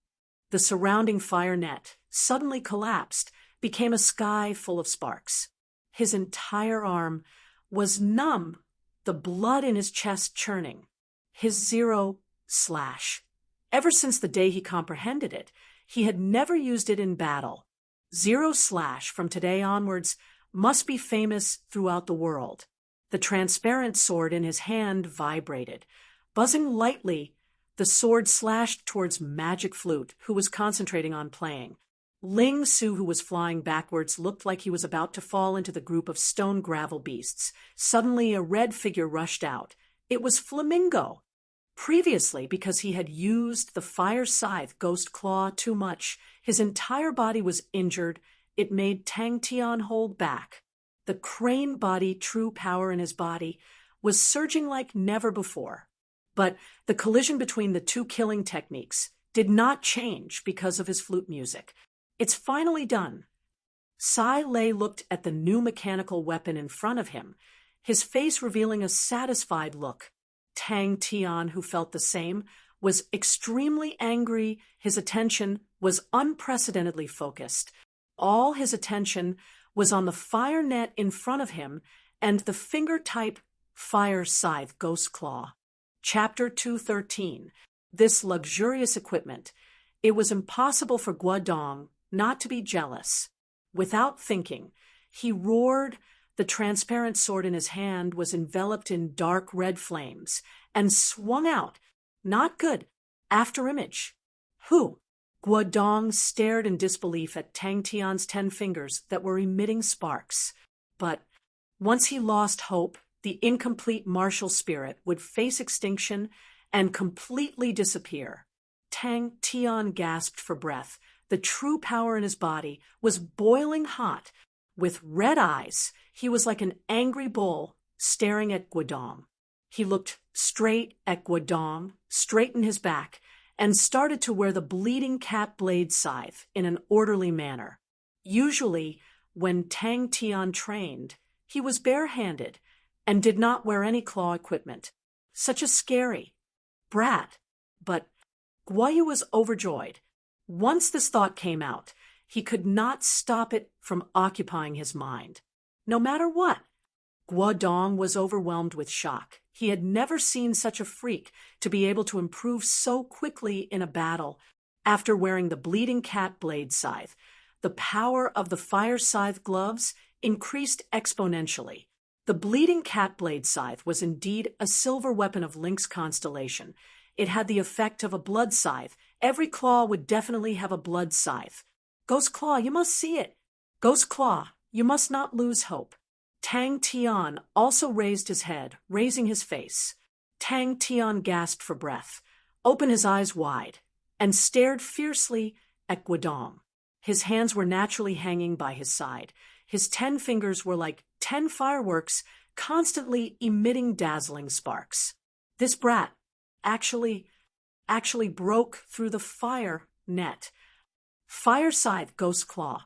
The surrounding fire net suddenly collapsed, became a sky full of sparks. His entire arm was numb, the blood in his chest churning. His zero slash. Ever since the day he comprehended it, he had never used it in battle. Zero slash, from today onwards, must be famous throughout the world. The transparent sword in his hand vibrated. Buzzing lightly, the sword slashed towards Magic Flute, who was concentrating on playing. Ling Su, who was flying backwards, looked like he was about to fall into the group of stone gravel beasts. Suddenly, a red figure rushed out. It was Flamingo. Previously, because he had used the fire scythe Ghost Claw too much, his entire body was injured. It made Tang Tian hold back. The crane body true power in his body was surging like never before. But the collision between the two killing techniques did not change because of his flute music. "It's finally done." Silay looked at the new mechanical weapon in front of him, his face revealing a satisfied look. Tang Tian, who felt the same, was extremely angry. His attention was unprecedentedly focused. All his attention was on the fire net in front of him and the finger-type fire scythe Ghost Claw. Chapter 213. This luxurious equipment. It was impossible for Guodong not to be jealous. Without thinking, he roared. The transparent sword in his hand was enveloped in dark red flames and swung out. Not good. After image. Who? Guodong stared in disbelief at Tang Tian's 10 fingers that were emitting sparks. But once he lost hope, the incomplete martial spirit would face extinction and completely disappear. Tang Tian gasped for breath. The true power in his body was boiling hot. With red eyes, he was like an angry bull staring at Guodong. He looked straight at Guodong, straightened his back, and started to wear the bleeding cat blade scythe in an orderly manner. Usually, when Tang Tian trained, he was barehanded and did not wear any claw equipment. Such a scary brat. But Guoyu was overjoyed. Once this thought came out, he could not stop it from occupying his mind. No matter what, Guodong was overwhelmed with shock. He had never seen such a freak to be able to improve so quickly in a battle. After wearing the bleeding cat blade scythe, the power of the fire scythe gloves increased exponentially. The bleeding cat blade scythe was indeed a silver weapon of Lynx constellation. It had the effect of a blood scythe. Every claw would definitely have a blood scythe. Ghost Claw, you must see it. Ghost Claw, you must not lose hope. Tang Tian also raised his head, raising his face. Tang Tian gasped for breath, opened his eyes wide, and stared fiercely at Guodong. His hands were naturally hanging by his side. His 10 fingers were like 10 fireworks, constantly emitting dazzling sparks. This brat actually broke through the fire net. Fire scythe Ghost Claw.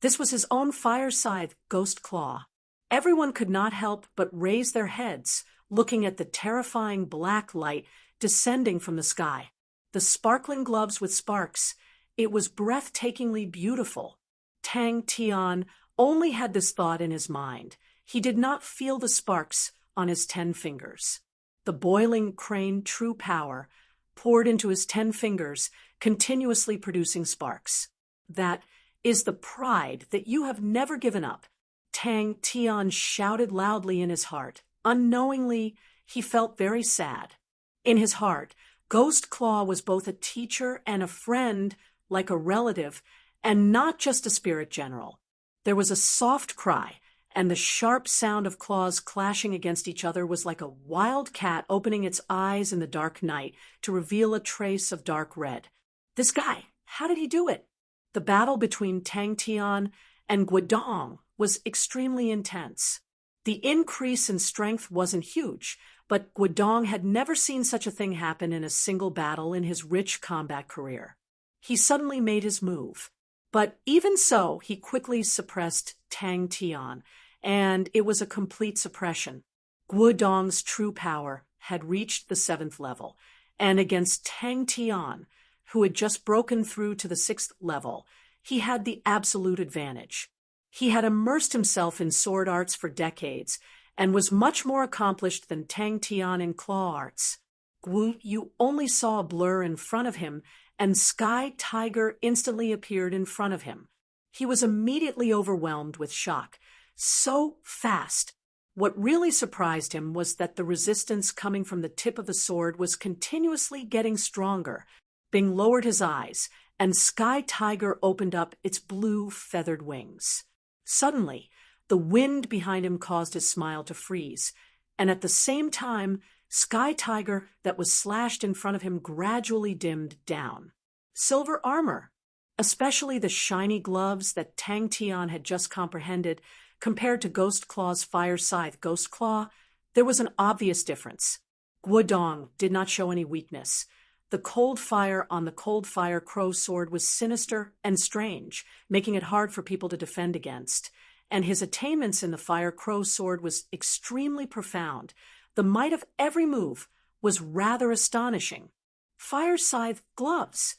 This was his own fire scythe Ghost Claw. Everyone could not help but raise their heads, looking at the terrifying black light descending from the sky. The sparkling gloves with sparks. It was breathtakingly beautiful. Tang Tian only had this thought in his mind. He did not feel the sparks on his 10 fingers. The boiling crane true power poured into his 10 fingers, continuously producing sparks. That is the pride that you have never given up. Tang Tian shouted loudly in his heart. Unknowingly, he felt very sad. In his heart, Ghost Claw was both a teacher and a friend, like a relative, and not just a spirit general. There was a soft cry, and the sharp sound of claws clashing against each other was like a wild cat opening its eyes in the dark night to reveal a trace of dark red. This guy, how did he do it? The battle between Tang Tian and Guodong was extremely intense. The increase in strength wasn't huge, but Guodong had never seen such a thing happen in a single battle in his rich combat career. He suddenly made his move. But even so, he quickly suppressed Tang Tian, and it was a complete suppression. Guodong's true power had reached the 7th level, and against Tang Tian, who had just broken through to the 6th level, he had the absolute advantage. He had immersed himself in sword arts for decades, and was much more accomplished than Tang Tian in claw arts. Guo Yu only saw a blur in front of him, and Sky Tiger instantly appeared in front of him. He was immediately overwhelmed with shock. So fast! What really surprised him was that the resistance coming from the tip of the sword was continuously getting stronger. Bing lowered his eyes, and Sky Tiger opened up its blue feathered wings. Suddenly, the wind behind him caused his smile to freeze, and at the same time, Sky Tiger that was slashed in front of him gradually dimmed down. Silver armor, especially the shiny gloves that Tang Tian had just comprehended, compared to Ghost Claw's fire scythe Ghost Claw, there was an obvious difference. Guodong did not show any weakness. The cold fire on the cold fire crow sword was sinister and strange, making it hard for people to defend against. And his attainments in the fire crow sword was extremely profound. The might of every move was rather astonishing. Fire scythe gloves.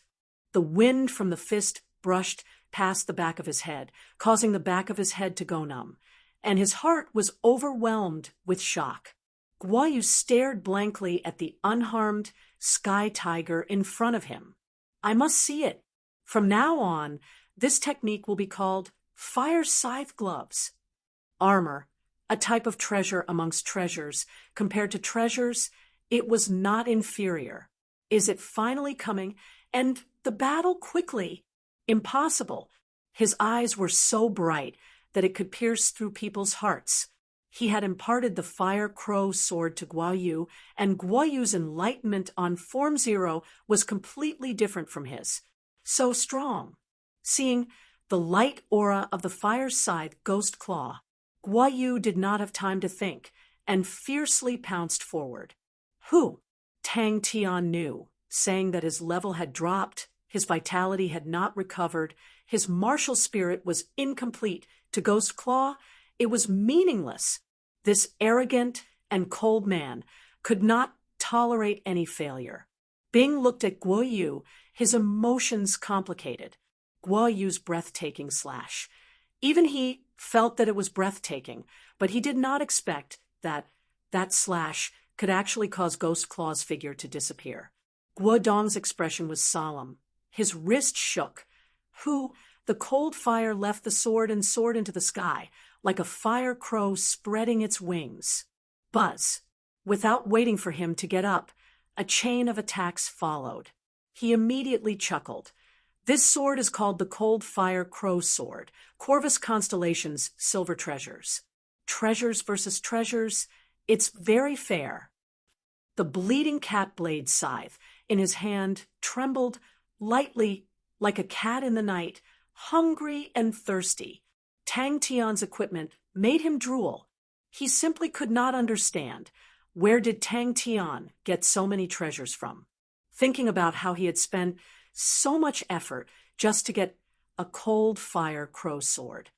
The wind from the fist brushed past the back of his head, causing the back of his head to go numb, and his heart was overwhelmed with shock. Guo Yu stared blankly at the unharmed Sky Tiger in front of him. I must see it. From now on, this technique will be called Fire Scythe Gloves. Armor, a type of treasure amongst treasures. Compared to treasures, it was not inferior. Is it finally coming? And the battle quickly. Impossible. His eyes were so bright that it could pierce through people's hearts. He had imparted the fire crow sword to Guo Yu, and Guo Yu's enlightenment on Form Zero was completely different from his. So strong. Seeing the light aura of the fire scythe Ghost Claw, Guo Yu did not have time to think, and fiercely pounced forward. Who? Tang Tian knew, saying that his level had dropped, his vitality had not recovered, his martial spirit was incomplete. To Ghost Claw, it was meaningless. This arrogant and cold man could not tolerate any failure. Bing looked at Guo Yu, his emotions complicated. Guo Yu's breathtaking slash. Even he felt that it was breathtaking, but he did not expect that slash could actually cause Ghost Claw's figure to disappear. Guodong's expression was solemn. His wrist shook. The cold fire left the sword and soared into the sky, like a fire crow spreading its wings. Buzz. Without waiting for him to get up, a chain of attacks followed. He immediately chuckled. This sword is called the Cold Fire Crow Sword, Corvus Constellation's Silver Treasures. Treasures versus treasures, it's very fair. The bleeding cat blade scythe in his hand trembled lightly like a cat in the night, hungry and thirsty. Tang Tian's equipment made him drool. He simply could not understand. Where did Tang Tian get so many treasures from? Thinking about how he had spent so much effort just to get a cold fire crow sword.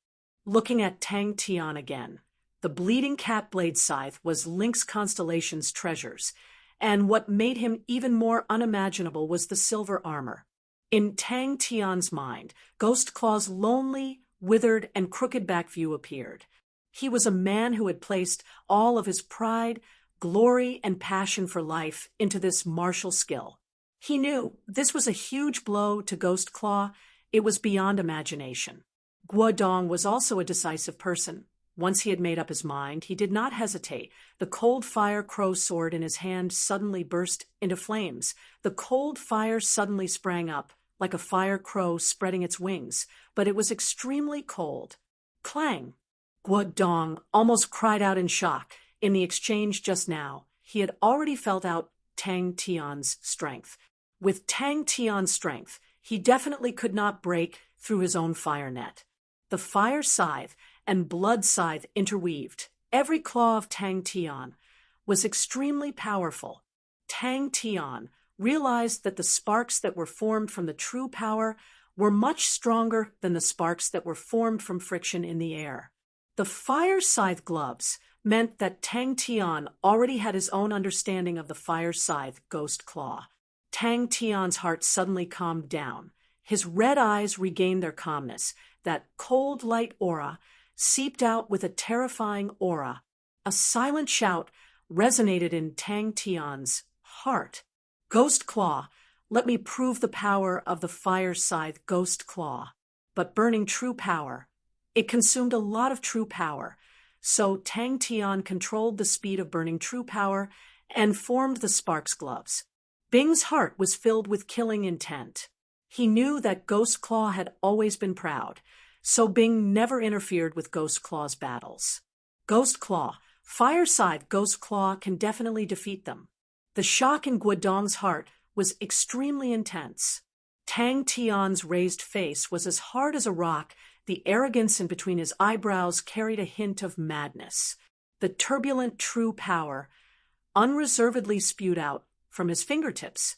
Looking at Tang Tian again, the bleeding cat blade scythe was Lynx Constellation's treasures, and what made him even more unimaginable was the silver armor. In Tang Tian's mind, Ghost Claw's lonely, withered, and crooked back view appeared. He was a man who had placed all of his pride, glory, and passion for life into this martial skill. He knew this was a huge blow to Ghost Claw. It was beyond imagination. Guodong was also a decisive person. Once he had made up his mind, he did not hesitate. The cold fire crow sword in his hand suddenly burst into flames. The cold fire suddenly sprang up, like a fire crow spreading its wings, but it was extremely cold. Clang! Guodong almost cried out in shock. In the exchange just now, he had already felt out Tang Tian's strength. With Tang Tian's strength, he definitely could not break through his own fire net. The fire scythe and blood scythe interweaved. Every claw of Tang Tian was extremely powerful. Tang Tian realized that the sparks that were formed from the true power were much stronger than the sparks that were formed from friction in the air. The fire scythe gloves meant that Tang Tian already had his own understanding of the fire scythe ghost claw. Tang Tian's heart suddenly calmed down. His red eyes regained their calmness. That cold light aura seeped out with a terrifying aura. A silent shout resonated in Tang Tian's heart. Ghost claw, let me prove the power of the fire scythe ghost claw. But burning true power, it consumed a lot of true power. So Tang Tian controlled the speed of burning true power and formed the sparks gloves. Bing's heart was filled with killing intent. He knew that Ghost Claw had always been proud, so Bing never interfered with Ghost Claw's battles. Ghost Claw, fire scythe Ghost Claw can definitely defeat them. The shock in Guodong's heart was extremely intense. Tang Tian's raised face was as hard as a rock. The arrogance in between his eyebrows carried a hint of madness. The turbulent true power unreservedly spewed out from his fingertips.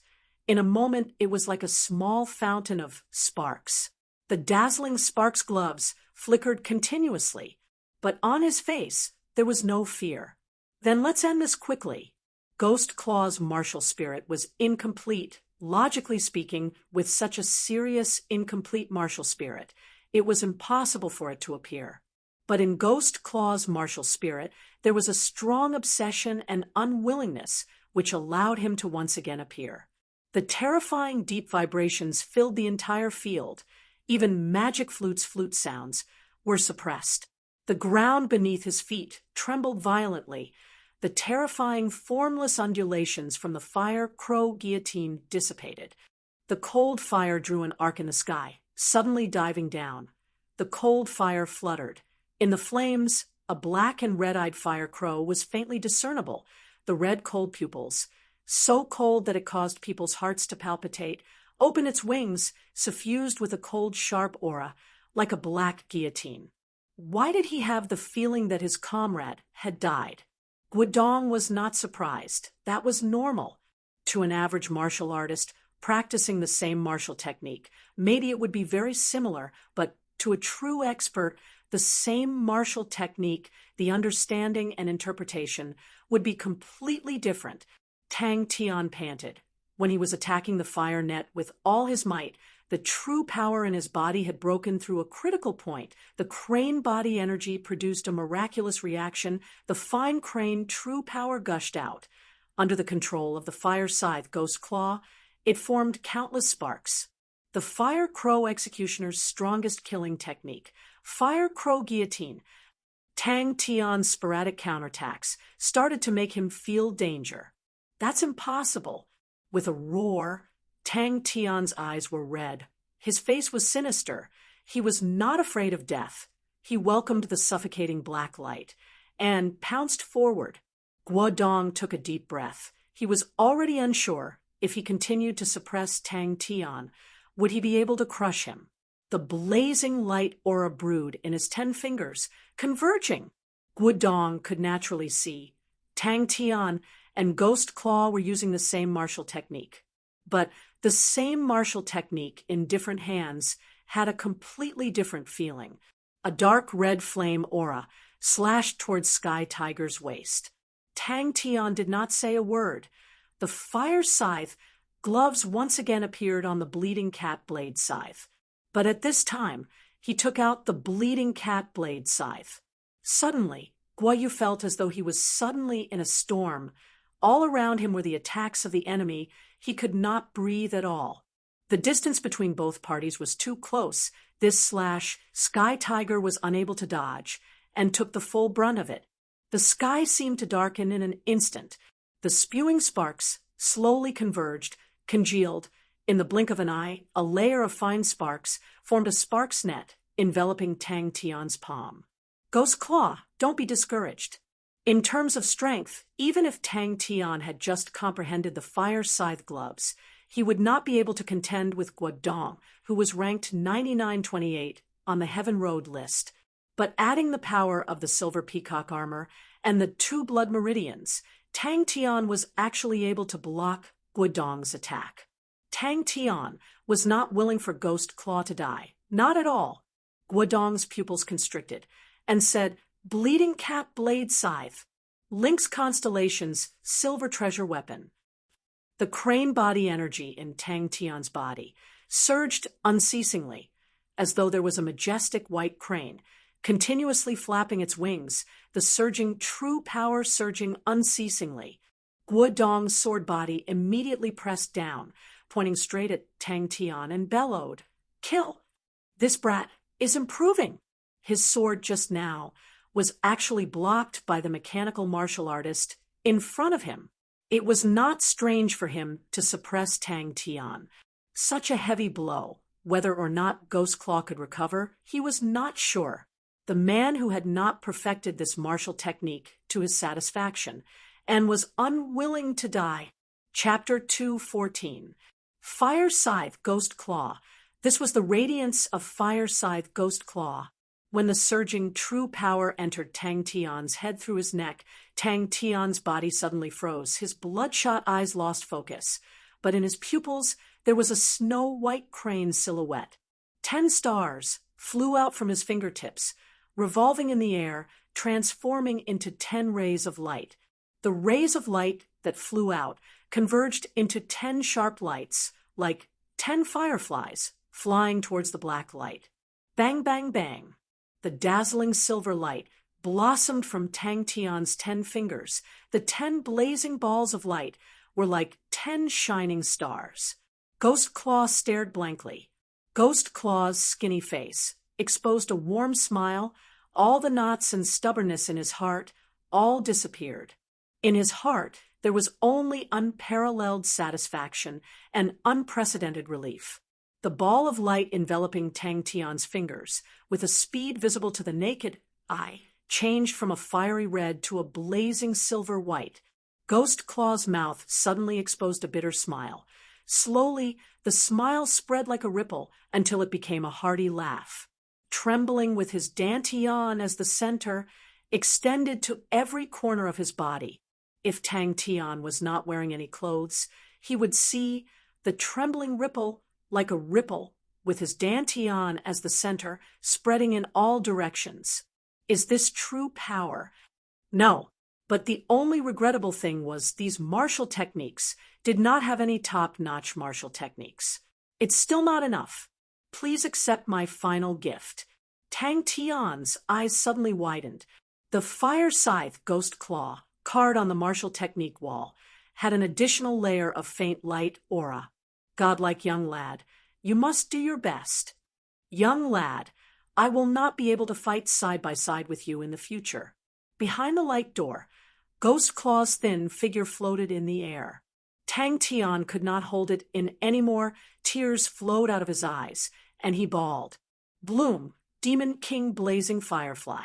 In a moment, it was like a small fountain of sparks. The dazzling sparks gloves flickered continuously, but on his face, there was no fear. Then let's end this quickly. Ghost Claw's martial spirit was incomplete. Logically speaking, with such a serious, incomplete martial spirit, it was impossible for it to appear. But in Ghost Claw's martial spirit, there was a strong obsession and unwillingness which allowed him to once again appear. The terrifying deep vibrations filled the entire field. Even Magic Flute's flute sounds were suppressed. The ground beneath his feet trembled violently. The terrifying formless undulations from the fire crow guillotine dissipated. The cold fire drew an arc in the sky, suddenly diving down. The cold fire fluttered. In the flames, a black and red-eyed fire crow was faintly discernible, the red cold pupils, so cold that it caused people's hearts to palpitate, open its wings, suffused with a cold, sharp aura, like a black guillotine. Why did he have the feeling that his comrade had died? Guodong was not surprised. That was normal. To an average martial artist practicing the same martial technique, maybe it would be very similar, but to a true expert, the same martial technique, the understanding and interpretation, would be completely different. Tang Tian panted. When he was attacking the fire net with all his might, the true power in his body had broken through a critical point. The crane body energy produced a miraculous reaction. The fine crane true power gushed out. Under the control of the fire scythe Ghost Claw, it formed countless sparks. The fire crow executioner's strongest killing technique, fire crow guillotine. Tang Tian's sporadic counterattacks started to make him feel danger. That's impossible. With a roar, Tang Tian's eyes were red. His face was sinister. He was not afraid of death. He welcomed the suffocating black light and pounced forward. Guodong took a deep breath. He was already unsure if he continued to suppress Tang Tian, would he be able to crush him? The blazing light aura brewed in his 10 fingers, converging. Guodong could naturally see Tang Tian and Ghost Claw were using the same martial technique. But the same martial technique in different hands had a completely different feeling. A dark red flame aura slashed towards Sky Tiger's waist. Tang Tian did not say a word. The fire scythe gloves once again appeared on the bleeding cat blade scythe. But at this time, he took out the bleeding cat blade scythe. Suddenly, Guoyu felt as though he was suddenly in a storm. All around him were the attacks of the enemy. He could not breathe at all. The distance between both parties was too close. This slash, Sky Tiger was unable to dodge, and took the full brunt of it. The sky seemed to darken in an instant. The spewing sparks slowly converged, congealed. In the blink of an eye, a layer of fine sparks formed a sparks net enveloping Tang Tian's palm. Ghost Claw, don't be discouraged. In terms of strength, even if Tang Tian had just comprehended the fire scythe gloves, he would not be able to contend with Guodong, who was ranked 9928 on the Heaven Road list. But adding the power of the Silver Peacock armor and the 2 blood meridians, Tang Tian was actually able to block Guodong's attack. Tang Tian was not willing for Ghost Claw to die. Not at all. Guodong's pupils constricted and said, "Bleeding Cap Blade Scythe, Lynx Constellation's silver treasure weapon." The crane body energy in Tang Tian's body surged unceasingly, as though there was a majestic white crane, continuously flapping its wings, the surging true power surging unceasingly. Guodong's sword body immediately pressed down, pointing straight at Tang Tian, and bellowed, "Kill! This brat is improving." His sword just now was actually blocked by the mechanical martial artist in front of him. It was not strange for him to suppress Tang Tian. Such a heavy blow, whether or not Ghost Claw could recover, he was not sure. The man who had not perfected this martial technique to his satisfaction and was unwilling to die. Chapter 2:14. Fire Scythe Ghost Claw. This was the radiance of Fire Scythe Ghost Claw. When the surging true power entered Tang Tian's head through his neck, Tang Tian's body suddenly froze. His bloodshot eyes lost focus, but in his pupils there was a snow-white crane silhouette. 10 stars flew out from his fingertips, revolving in the air, transforming into 10 rays of light. The rays of light that flew out converged into 10 sharp lights, like 10 fireflies flying towards the black light. Bang, bang, bang. The dazzling silver light blossomed from Tang Tian's 10 fingers. The 10 blazing balls of light were like 10 shining stars. Ghost Claw stared blankly. Ghost Claw's skinny face exposed a warm smile. All the knots and stubbornness in his heart all disappeared. In his heart, there was only unparalleled satisfaction and unprecedented relief. The ball of light enveloping Tang Tian's fingers, with a speed visible to the naked eye, changed from a fiery red to a blazing silver white. Ghost Claw's mouth suddenly exposed a bitter smile. Slowly, the smile spread like a ripple until it became a hearty laugh. Trembling with his dantian as the center, extended to every corner of his body. If Tang Tian was not wearing any clothes, he would see the trembling ripple like a ripple, with his dantian as the center, spreading in all directions. Is this true power? No, but the only regrettable thing was these martial techniques did not have any top-notch martial techniques. It's still not enough. Please accept my final gift. Tang Tian's eyes suddenly widened. The Fire Scythe Ghost Claw, card on the martial technique wall, had an additional layer of faint light aura. Godlike young lad, you must do your best. Young lad, I will not be able to fight side by side with you in the future. Behind the light door, Ghost Claw's thin figure floated in the air. Tang Tian could not hold it in anymore. Tears flowed out of his eyes, and he bawled. Bloom, Demon King Blazing Firefly.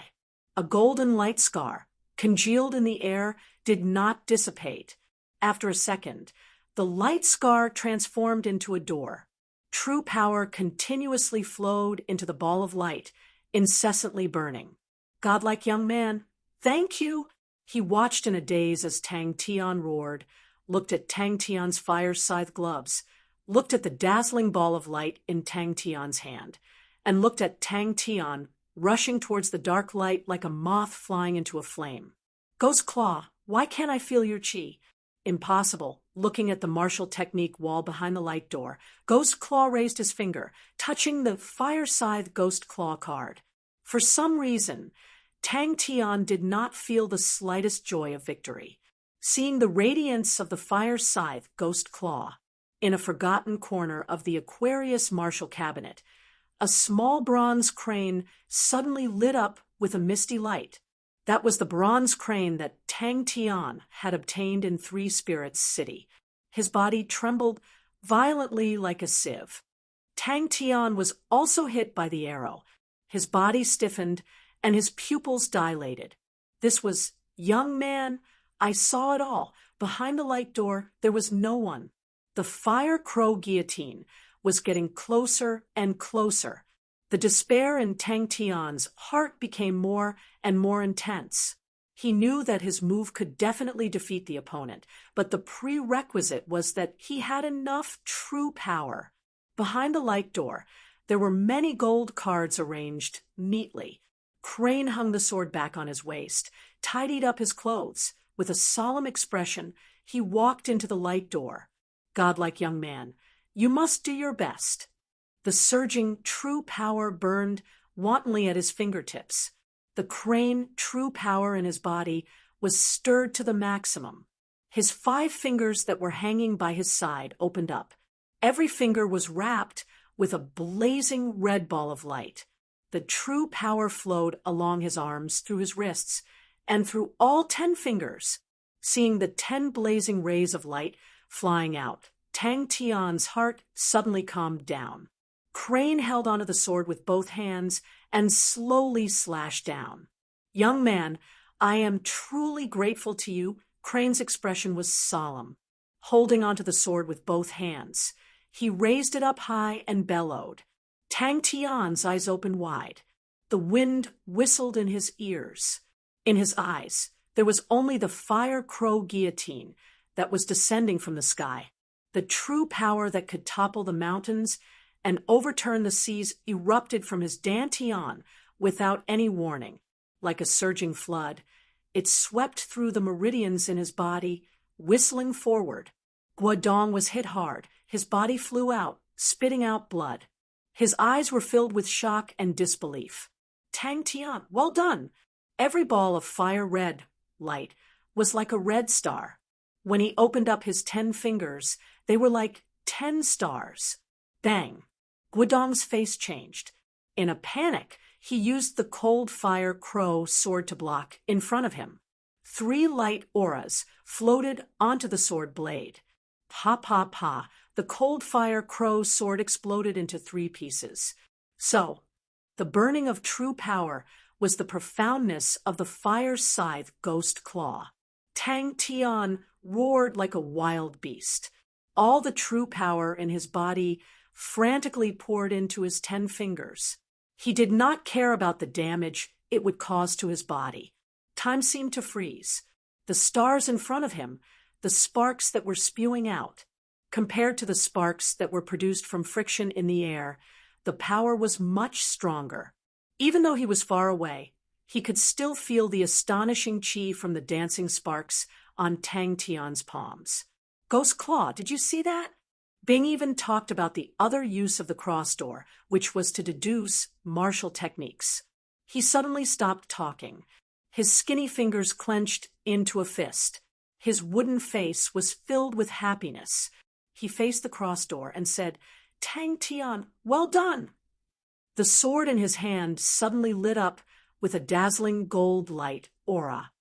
A golden light scar, congealed in the air, did not dissipate. After a second, the light scar transformed into a door. True power continuously flowed into the ball of light, incessantly burning. Godlike young man, thank you! He watched in a daze as Tang Tian roared, looked at Tang Tian's fire scythe gloves, looked at the dazzling ball of light in Tang Tian's hand, and looked at Tang Tian rushing towards the dark light like a moth flying into a flame. Ghost Claw, why can't I feel your chi? Impossible. Looking at the martial technique wall behind the light door, Ghost Claw raised his finger, touching the Fire Scythe Ghost Claw card. For some reason, Tang Tian did not feel the slightest joy of victory. Seeing the radiance of the Fire Scythe Ghost Claw in a forgotten corner of the Aquarius martial cabinet, a small bronze crane suddenly lit up with a misty light. That was the bronze crane that Tang Tian had obtained in Three Spirits City. His body trembled violently like a sieve. Tang Tian was also hit by the arrow. His body stiffened and his pupils dilated. This was, young man, I saw it all. Behind the light door, there was no one. The fire crow guillotine was getting closer and closer. The despair in Tang Tian's heart became more and more intense. He knew that his move could definitely defeat the opponent, but the prerequisite was that he had enough true power. Behind the light door, there were many gold cards arranged neatly. Crane hung the sword back on his waist, tidied up his clothes. With a solemn expression, he walked into the light door. Godlike young man, you must do your best. The surging true power burned wantonly at his fingertips. The Crane true power in his body was stirred to the maximum. His 5 fingers that were hanging by his side opened up. Every finger was wrapped with a blazing red ball of light. The true power flowed along his arms, through his wrists, and through all 10 fingers. Seeing the 10 blazing rays of light flying out, Tang Tian's heart suddenly calmed down. Crane held onto the sword with both hands and slowly slashed down. Young man, I am truly grateful to you. Crane's expression was solemn. Holding onto the sword with both hands, he raised it up high and bellowed. Tang Tian's eyes opened wide. The wind whistled in his ears. In his eyes, there was only the fire crow guillotine that was descending from the sky. The true power that could topple the mountains and overturn the seas erupted from his dantian without any warning. Like a surging flood, it swept through the meridians in his body, whistling forward. Guodong was hit hard. His body flew out, spitting out blood. His eyes were filled with shock and disbelief. Tang Tian, well done! Every ball of fire red light was like a red star. When he opened up his 10 fingers, they were like 10 stars. Bang! Guodong's face changed. In a panic, he used the cold fire crow sword to block in front of him. 3 light auras floated onto the sword blade. Pa pa pa, the cold fire crow sword exploded into 3 pieces. So, the burning of true power was the profoundness of the fire scythe ghost claw. Tang Tian roared like a wild beast. All the true power in his body frantically poured into his 10 fingers. He did not care about the damage it would cause to his body. Time seemed to freeze. The stars in front of him, the sparks that were spewing out, compared to the sparks that were produced from friction in the air, the power was much stronger. Even though he was far away, he could still feel the astonishing chi from the dancing sparks on Tang Tian's palms. Ghost Claw, did you see that? Bing even talked about the other use of the cross door, which was to deduce martial techniques. He suddenly stopped talking. His skinny fingers clenched into a fist. His wooden face was filled with happiness. He faced the cross door and said, Tang Tian, well done! The sword in his hand suddenly lit up with a dazzling gold light aura.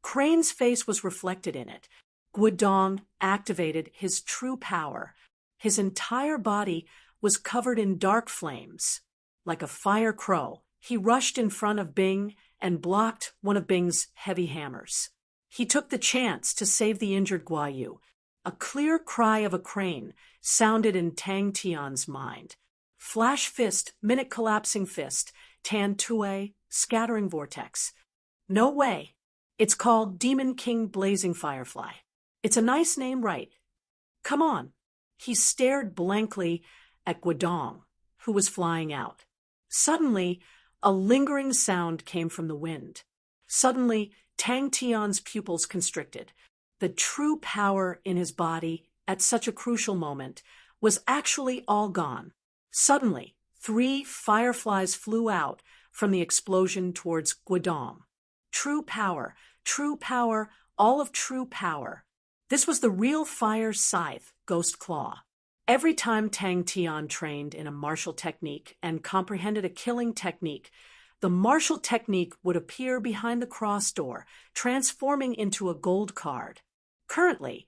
Crane's face was reflected in it. Guodong activated his true power. His entire body was covered in dark flames. Like a fire crow, he rushed in front of Bing and blocked one of Bing's heavy hammers. He took the chance to save the injured Guo Yu. A clear cry of a crane sounded in Tang Tian's mind. Flash fist, minute collapsing fist, Tan Tue, scattering vortex. No way. It's called Demon King Blazing Firefly. It's a nice name, right? Come on. He stared blankly at Guodong, who was flying out. Suddenly, a lingering sound came from the wind. Suddenly, Tang Tian's pupils constricted. The true power in his body, at such a crucial moment, was actually all gone. Suddenly, 3 fireflies flew out from the explosion towards Guodong. True power, all of true power. This was the real fire scythe, Ghost Claw. Every time Tang Tian trained in a martial technique and comprehended a killing technique, the martial technique would appear behind the cross door, transforming into a gold card. Currently,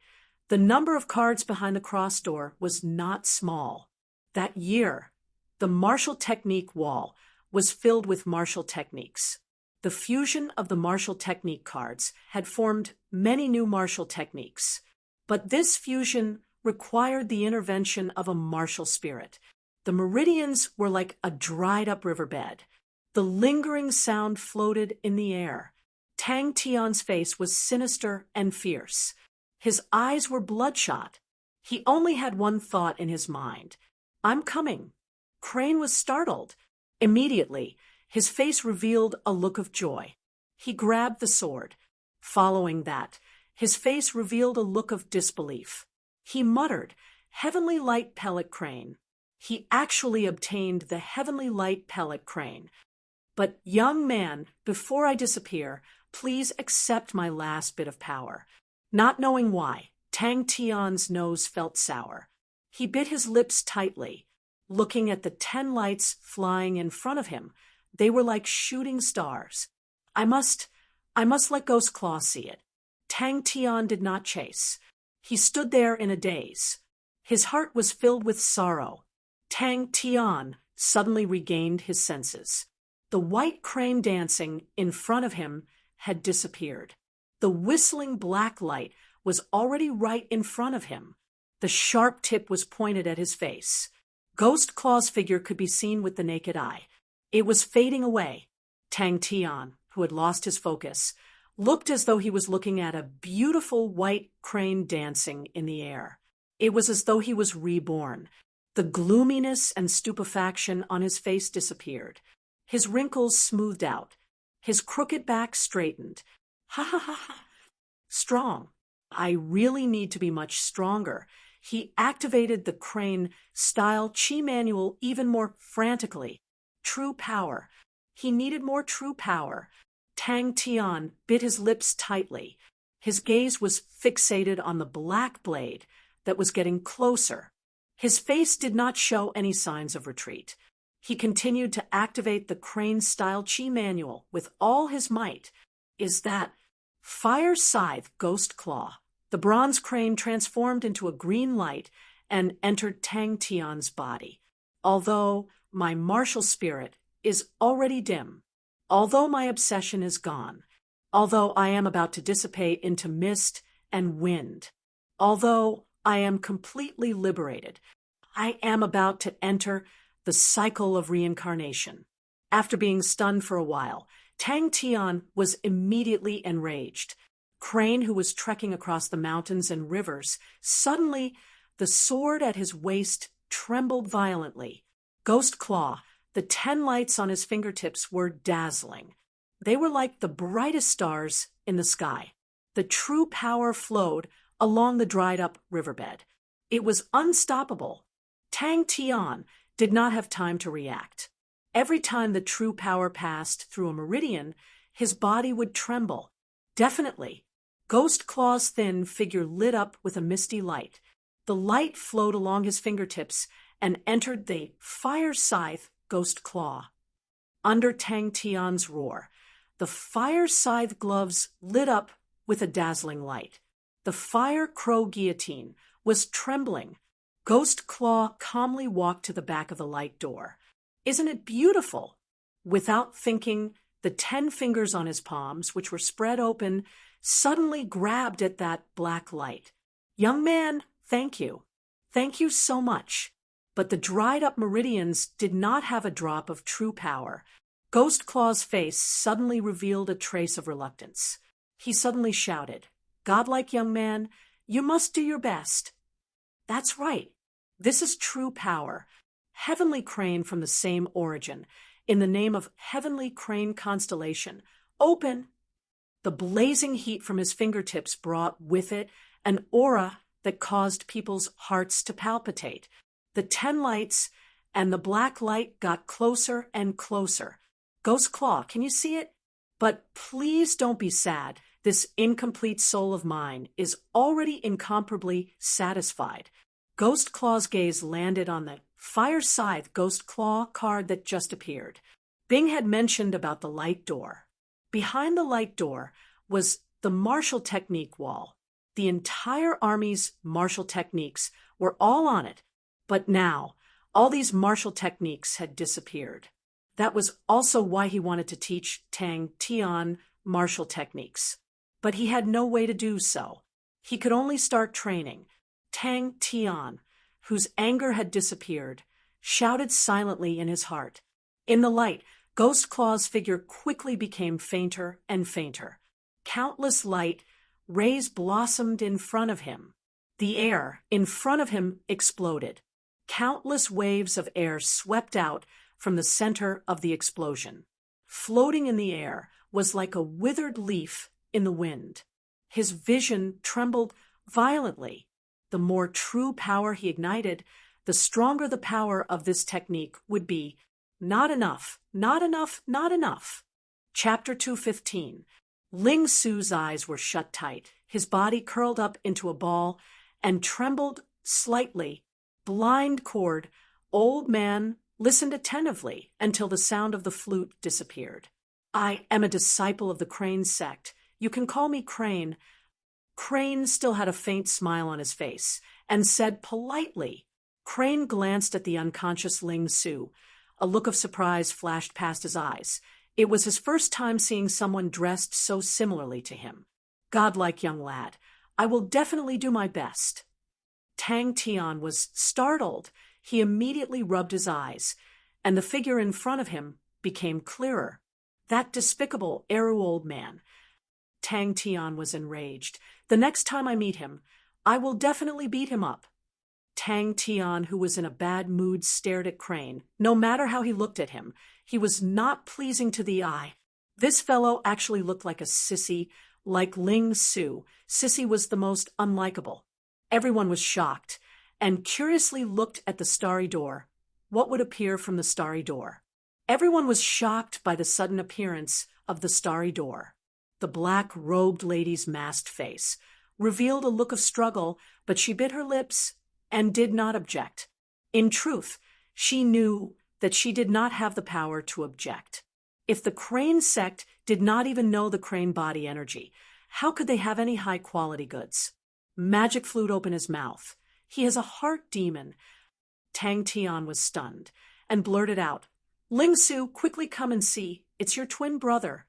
the number of cards behind the cross door was not small. That year, the martial technique wall was filled with martial techniques. The fusion of the martial technique cards had formed many new martial techniques, but this fusion required the intervention of a martial spirit. The meridians were like a dried-up riverbed. The lingering sound floated in the air. Tang Tian's face was sinister and fierce. His eyes were bloodshot. He only had one thought in his mind. "I'm coming." Crane was startled. Immediately, his face revealed a look of joy. He grabbed the sword. Following that, his face revealed a look of disbelief. He muttered, "Heavenly Light Pellet Crane." He actually obtained the Heavenly Light Pellet Crane. "But, young man, before I disappear, please accept my last bit of power." Not knowing why, Tang Tian's nose felt sour. He bit his lips tightly. Looking at the 10 lights flying in front of him, they were like shooting stars. I must let Ghost Claw see it." Tang Tian did not chase. He stood there in a daze. His heart was filled with sorrow. Tang Tian suddenly regained his senses. The white crane dancing in front of him had disappeared. The whistling black light was already right in front of him. The sharp tip was pointed at his face. Ghost Claw's figure could be seen with the naked eye. It was fading away. Tang Tian, who had lost his focus, looked as though he was looking at a beautiful white crane dancing in the air. It was as though he was reborn. The gloominess and stupefaction on his face disappeared. His wrinkles smoothed out. His crooked back straightened. "Ha ha ha ha. Strong. I really need to be much stronger." He activated the crane-style chi manual even more frantically. True power. He needed more true power. Tang Tian bit his lips tightly. His gaze was fixated on the black blade that was getting closer. His face did not show any signs of retreat. He continued to activate the crane-style chi manual with all his might. Is that Fire Scythe Ghost Claw? The bronze crane transformed into a green light and entered Tang Tian's body. Although my martial spirit is already dim, although my obsession is gone, although I am about to dissipate into mist and wind, although I am completely liberated, I am about to enter the cycle of reincarnation. After being stunned for a while, Tang Tian was immediately enraged. Crane, who was trekking across the mountains and rivers, suddenly the sword at his waist trembled violently. Ghost Claw, the 10 lights on his fingertips were dazzling. They were like the brightest stars in the sky. The true power flowed along the dried-up riverbed. It was unstoppable. Tang Tian did not have time to react. Every time the true power passed through a meridian, his body would tremble. Definitely. Ghost Claw's thin figure lit up with a misty light. The light flowed along his fingertips and entered the Fire Scythe Ghost Claw. Under Tang Tian's roar, the Fire Scythe gloves lit up with a dazzling light. The Fire Crow guillotine was trembling. Ghost Claw calmly walked to the back of the light door. Isn't it beautiful? Without thinking, the 10 fingers on his palms, which were spread open, suddenly grabbed at that black light. "Young man, thank you. Thank you so much." But the dried-up meridians did not have a drop of true power. Ghost Claw's face suddenly revealed a trace of reluctance. He suddenly shouted, "Godlike young man, you must do your best." That's right. This is true power. Heavenly Crane from the same origin, in the name of Heavenly Crane Constellation. Open! The blazing heat from his fingertips brought with it an aura that caused people's hearts to palpitate. The 10 lights and the black light got closer and closer. Ghost Claw, can you see it? But please don't be sad. This incomplete soul of mine is already incomparably satisfied. Ghost Claw's gaze landed on the Fire Scythe Ghost Claw card that just appeared. Bing had mentioned about the light door. Behind the light door was the martial technique wall. The entire army's martial techniques were all on it, but now all these martial techniques had disappeared. That was also why he wanted to teach Tang Tian martial techniques. But he had no way to do so. He could only start training. Tang Tian, whose anger had disappeared, shouted silently in his heart. In the light, Ghost Claw's figure quickly became fainter and fainter. Countless light rays blossomed in front of him. The air in front of him exploded. Countless waves of air swept out from the center of the explosion. Floating in the air was like a withered leaf in the wind. His vision trembled violently. The more true power he ignited, the stronger the power of this technique would be. Not enough, not enough, not enough. Chapter 215. Ling Su's eyes were shut tight. His body curled up into a ball and trembled slightly. Blind cord, old man listened attentively until the sound of the flute disappeared. I am a disciple of the Crane sect. You can call me Crane. Crane still had a faint smile on his face and said politely. Crane glanced at the unconscious Ling Su. A look of surprise flashed past his eyes. It was his first time seeing someone dressed so similarly to him. Godlike young lad, I will definitely do my best. Tang Tian was startled. He immediately rubbed his eyes, and the figure in front of him became clearer. That despicable Eru old man. Tang Tian was enraged. The next time I meet him, I will definitely beat him up. Tang Tian, who was in a bad mood, stared at Crane. No matter how he looked at him, he was not pleasing to the eye. This fellow actually looked like a sissy, like Ling Su. Sissy was the most unlikable. Everyone was shocked and curiously looked at the starry door. What would appear from the starry door? Everyone was shocked by the sudden appearance of the starry door. The black-robed lady's masked face revealed a look of struggle, but she bit her lips and did not object. In truth, she knew that she did not have the power to object. If the Crane sect did not even know the Crane body energy, how could they have any high-quality goods? Magic Flute opened his mouth. He is a heart demon. Tang Tian was stunned and blurted out, Ling Su, quickly come and see. It's your twin brother.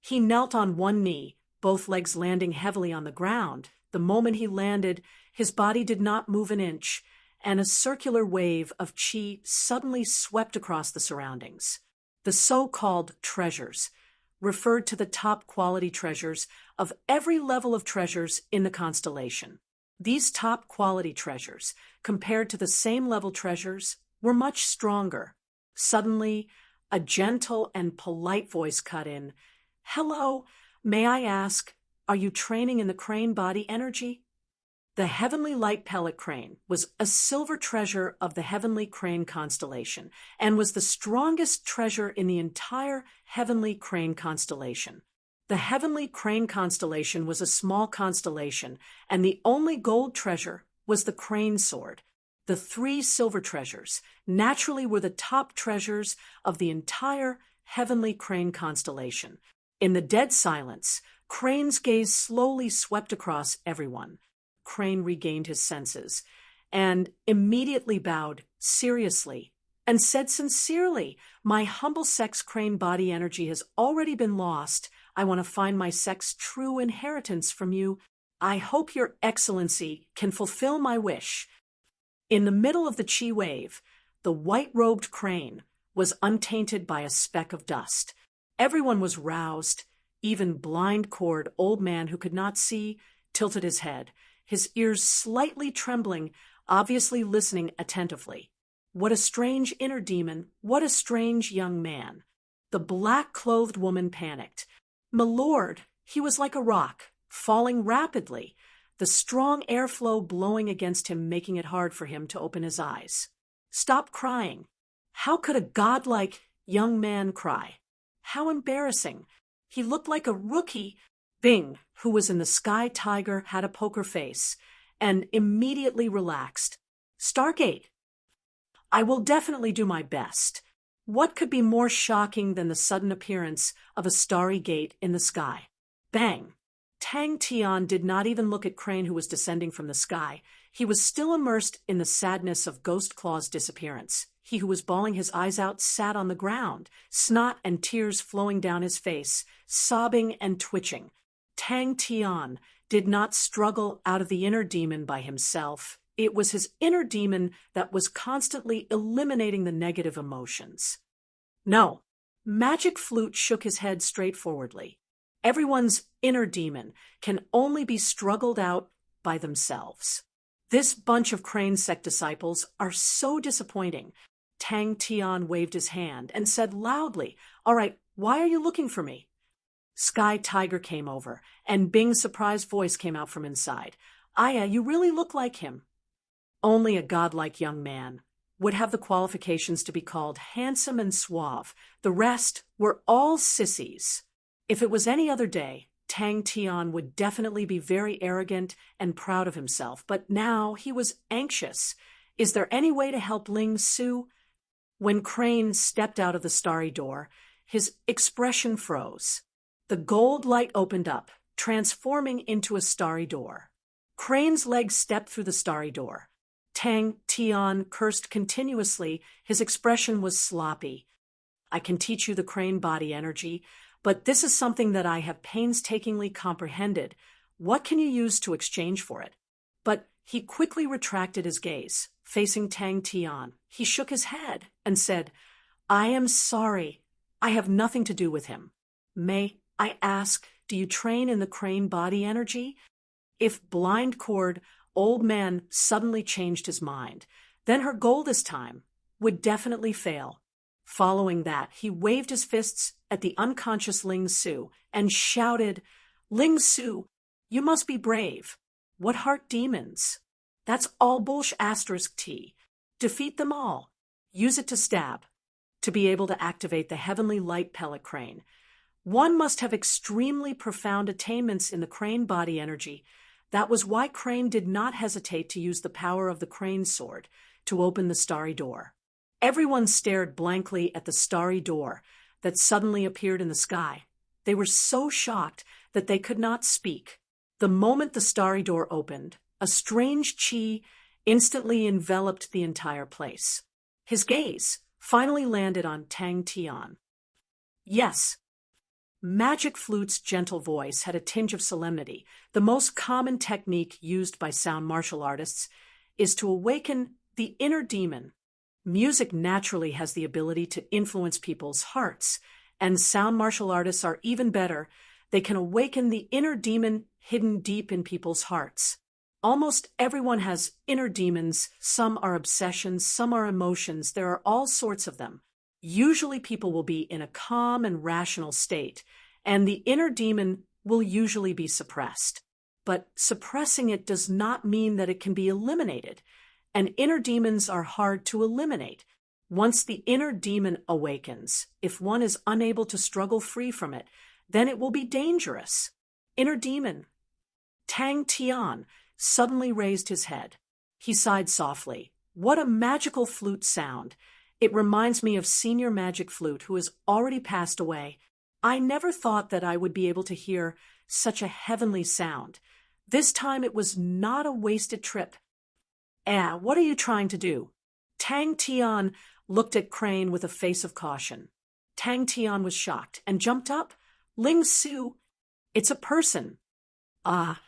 He knelt on one knee, both legs landing heavily on the ground. The moment he landed, his body did not move an inch, and a circular wave of qi suddenly swept across the surroundings. The so-called treasures referred to the top-quality treasures of every level of treasures in the constellation. These top-quality treasures, compared to the same-level treasures, were much stronger. Suddenly, a gentle and polite voice cut in. Hello, may I ask, are you training in the Crane body energy? The Heavenly Light Pellet Crane was a silver treasure of the Heavenly Crane constellation and was the strongest treasure in the entire Heavenly Crane constellation. The Heavenly Crane constellation was a small constellation, and the only gold treasure was the Crane sword. The 3 silver treasures naturally were the top treasures of the entire Heavenly Crane constellation. In the dead silence, Crane's gaze slowly swept across everyone. Crane regained his senses and immediately bowed seriously and said sincerely, my humble sex Crane body energy has already been lost. I want to find my sex true inheritance from you. I hope your excellency can fulfill my wish. In the middle of the chi wave, the white-robed Crane was untainted by a speck of dust. Everyone was roused. Even blind cord old man who could not see tilted his head, his ears slightly trembling, obviously listening attentively. What a strange inner demon, what a strange young man. The black-clothed woman panicked. My lord, he was like a rock, falling rapidly, the strong airflow blowing against him, making it hard for him to open his eyes. Stop crying. How could a godlike young man cry? How embarrassing. He looked like a rookie. Bing, who was in the Sky Tiger, had a poker face and immediately relaxed. Stargate. I will definitely do my best. What could be more shocking than the sudden appearance of a starry gate in the sky? Bang! Tang Tian did not even look at Crane, who was descending from the sky. He was still immersed in the sadness of Ghost Claw's disappearance. He who was bawling his eyes out sat on the ground, snot and tears flowing down his face, sobbing and twitching. Tang Tian did not struggle out of the inner demon by himself. It was his inner demon that was constantly eliminating the negative emotions. No, Magic Flute shook his head straightforwardly. Everyone's inner demon can only be struggled out by themselves. This bunch of Crane sect disciples are so disappointing. Tang Tian waved his hand and said loudly, "All right, why are you looking for me?" Sky Tiger came over, and Bing's surprised voice came out from inside. "Aya, you really look like him." Only a godlike young man would have the qualifications to be called handsome and suave. The rest were all sissies. If it was any other day, Tang Tian would definitely be very arrogant and proud of himself, but now he was anxious. Is there any way to help Ling Su? When Crane stepped out of the starry door, his expression froze. The gold light opened up, transforming into a starry door. Crane's legs stepped through the starry door. Tang Tian cursed continuously. His expression was sloppy. "I can teach you the Crane body energy, but this is something that I have painstakingly comprehended. What can you use to exchange for it?" But he quickly retracted his gaze, facing Tang Tian. He shook his head and said, "I am sorry. I have nothing to do with him. May I ask, do you train in the Crane body energy?" If Blind Cord Old Man suddenly changed his mind, then her goldest time would definitely fail. Following that, he waved his fists at the unconscious Ling Su and shouted, "Ling Su, you must be brave. What heart demons? That's all bullsh T. Defeat them all. Use it to stab. To be able to activate the heavenly light pellet Crane, one must have extremely profound attainments in the Crane body energy. That was why Crane did not hesitate to use the power of the Crane sword to open the starry door. Everyone stared blankly at the starry door that suddenly appeared in the sky. They were so shocked that they could not speak. The moment the starry door opened, a strange chi instantly enveloped the entire place. His gaze finally landed on Tang Tian. "Yes." Magic Flute's gentle voice had a tinge of solemnity. The most common technique used by sound martial artists is to awaken the inner demon. Music naturally has the ability to influence people's hearts, and sound martial artists are even better. They can awaken the inner demon hidden deep in people's hearts. Almost everyone has inner demons. Some are obsessions, some are emotions. There are all sorts of them. Usually people will be in a calm and rational state, and the inner demon will usually be suppressed. But suppressing it does not mean that it can be eliminated, and inner demons are hard to eliminate. Once the inner demon awakens, if one is unable to struggle free from it, then it will be dangerous. Inner demon. Tang Tian suddenly raised his head. He sighed softly. What a magical flute sound! It reminds me of Senior Magic Flute, who has already passed away. I never thought that I would be able to hear such a heavenly sound. This time it was not a wasted trip. What are you trying to do?" Tang Tian looked at Crane with a face of caution. Tang Tian was shocked and jumped up. "Ling Su, it's a person." "Ah,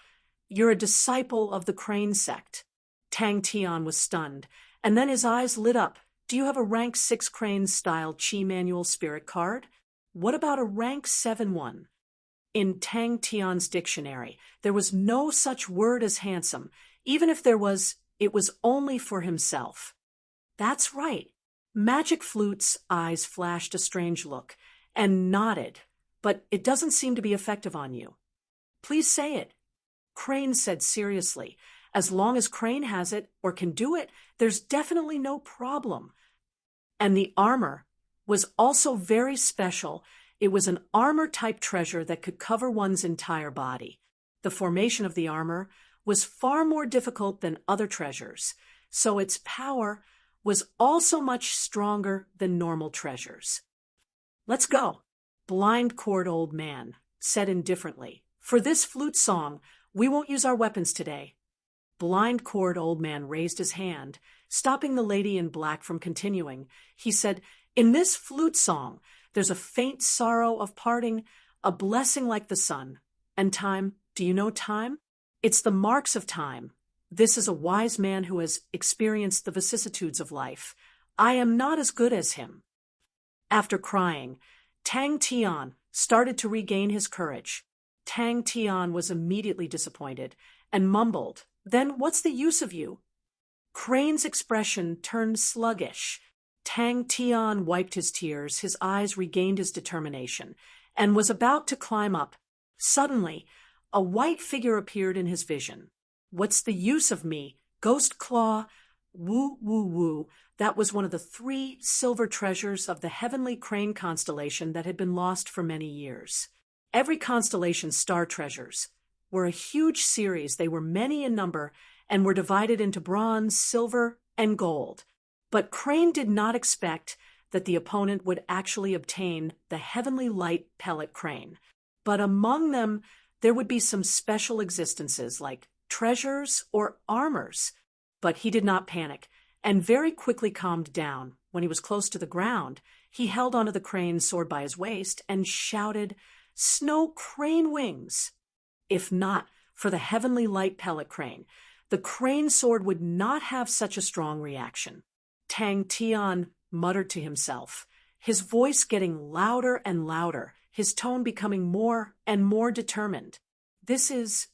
you're a disciple of the Crane sect." Tang Tian was stunned, and then his eyes lit up. "Do you have a rank 6 Crane-style Chi Manual Spirit card? What about a rank 7 one?" In Tang Tian's dictionary, there was no such word as handsome. Even if there was, it was only for himself. "That's right." Magic Flute's eyes flashed a strange look and nodded. "But it doesn't seem to be effective on you." "Please say it." Crane said seriously. "As long as Crane has it or can do it, there's definitely no problem." And the armor was also very special. It was an armor-type treasure that could cover one's entire body. The formation of the armor was far more difficult than other treasures, so its power was also much stronger than normal treasures. "Let's go," Blind Cord Old Man said indifferently. "For this flute song, we won't use our weapons today." Blind Cord Old Man raised his hand, stopping the lady in black from continuing. He said, "In this flute song, there's a faint sorrow of parting, a blessing like the sun. And time, do you know time?" It's the marks of time. This is a wise man who has experienced the vicissitudes of life. I am not as good as him." After crying, Tang Tian started to regain his courage. Tang Tian was immediately disappointed and mumbled, "Then what's the use of you?" Crane's expression turned sluggish. Tang Tian wiped his tears, his eyes regained his determination, and was about to climb up. Suddenly, a white figure appeared in his vision. "What's the use of me? Ghost Claw, woo, woo, woo." That was one of the 3 silver treasures of the heavenly crane constellation that had been lost for many years. Every constellation's star treasures were a huge series. They were many in number and were divided into bronze, silver, and gold. But Crane did not expect that the opponent would actually obtain the heavenly light pellet crane. But among them, there would be some special existences like treasures or armors. But he did not panic and very quickly calmed down. When he was close to the ground, he held onto the crane's sword by his waist and shouted, "Snow crane wings!" If not for the heavenly light pellet crane, the crane sword would not have such a strong reaction. Tang Tian muttered to himself, his voice getting louder and louder, his tone becoming more and more determined. "This is—"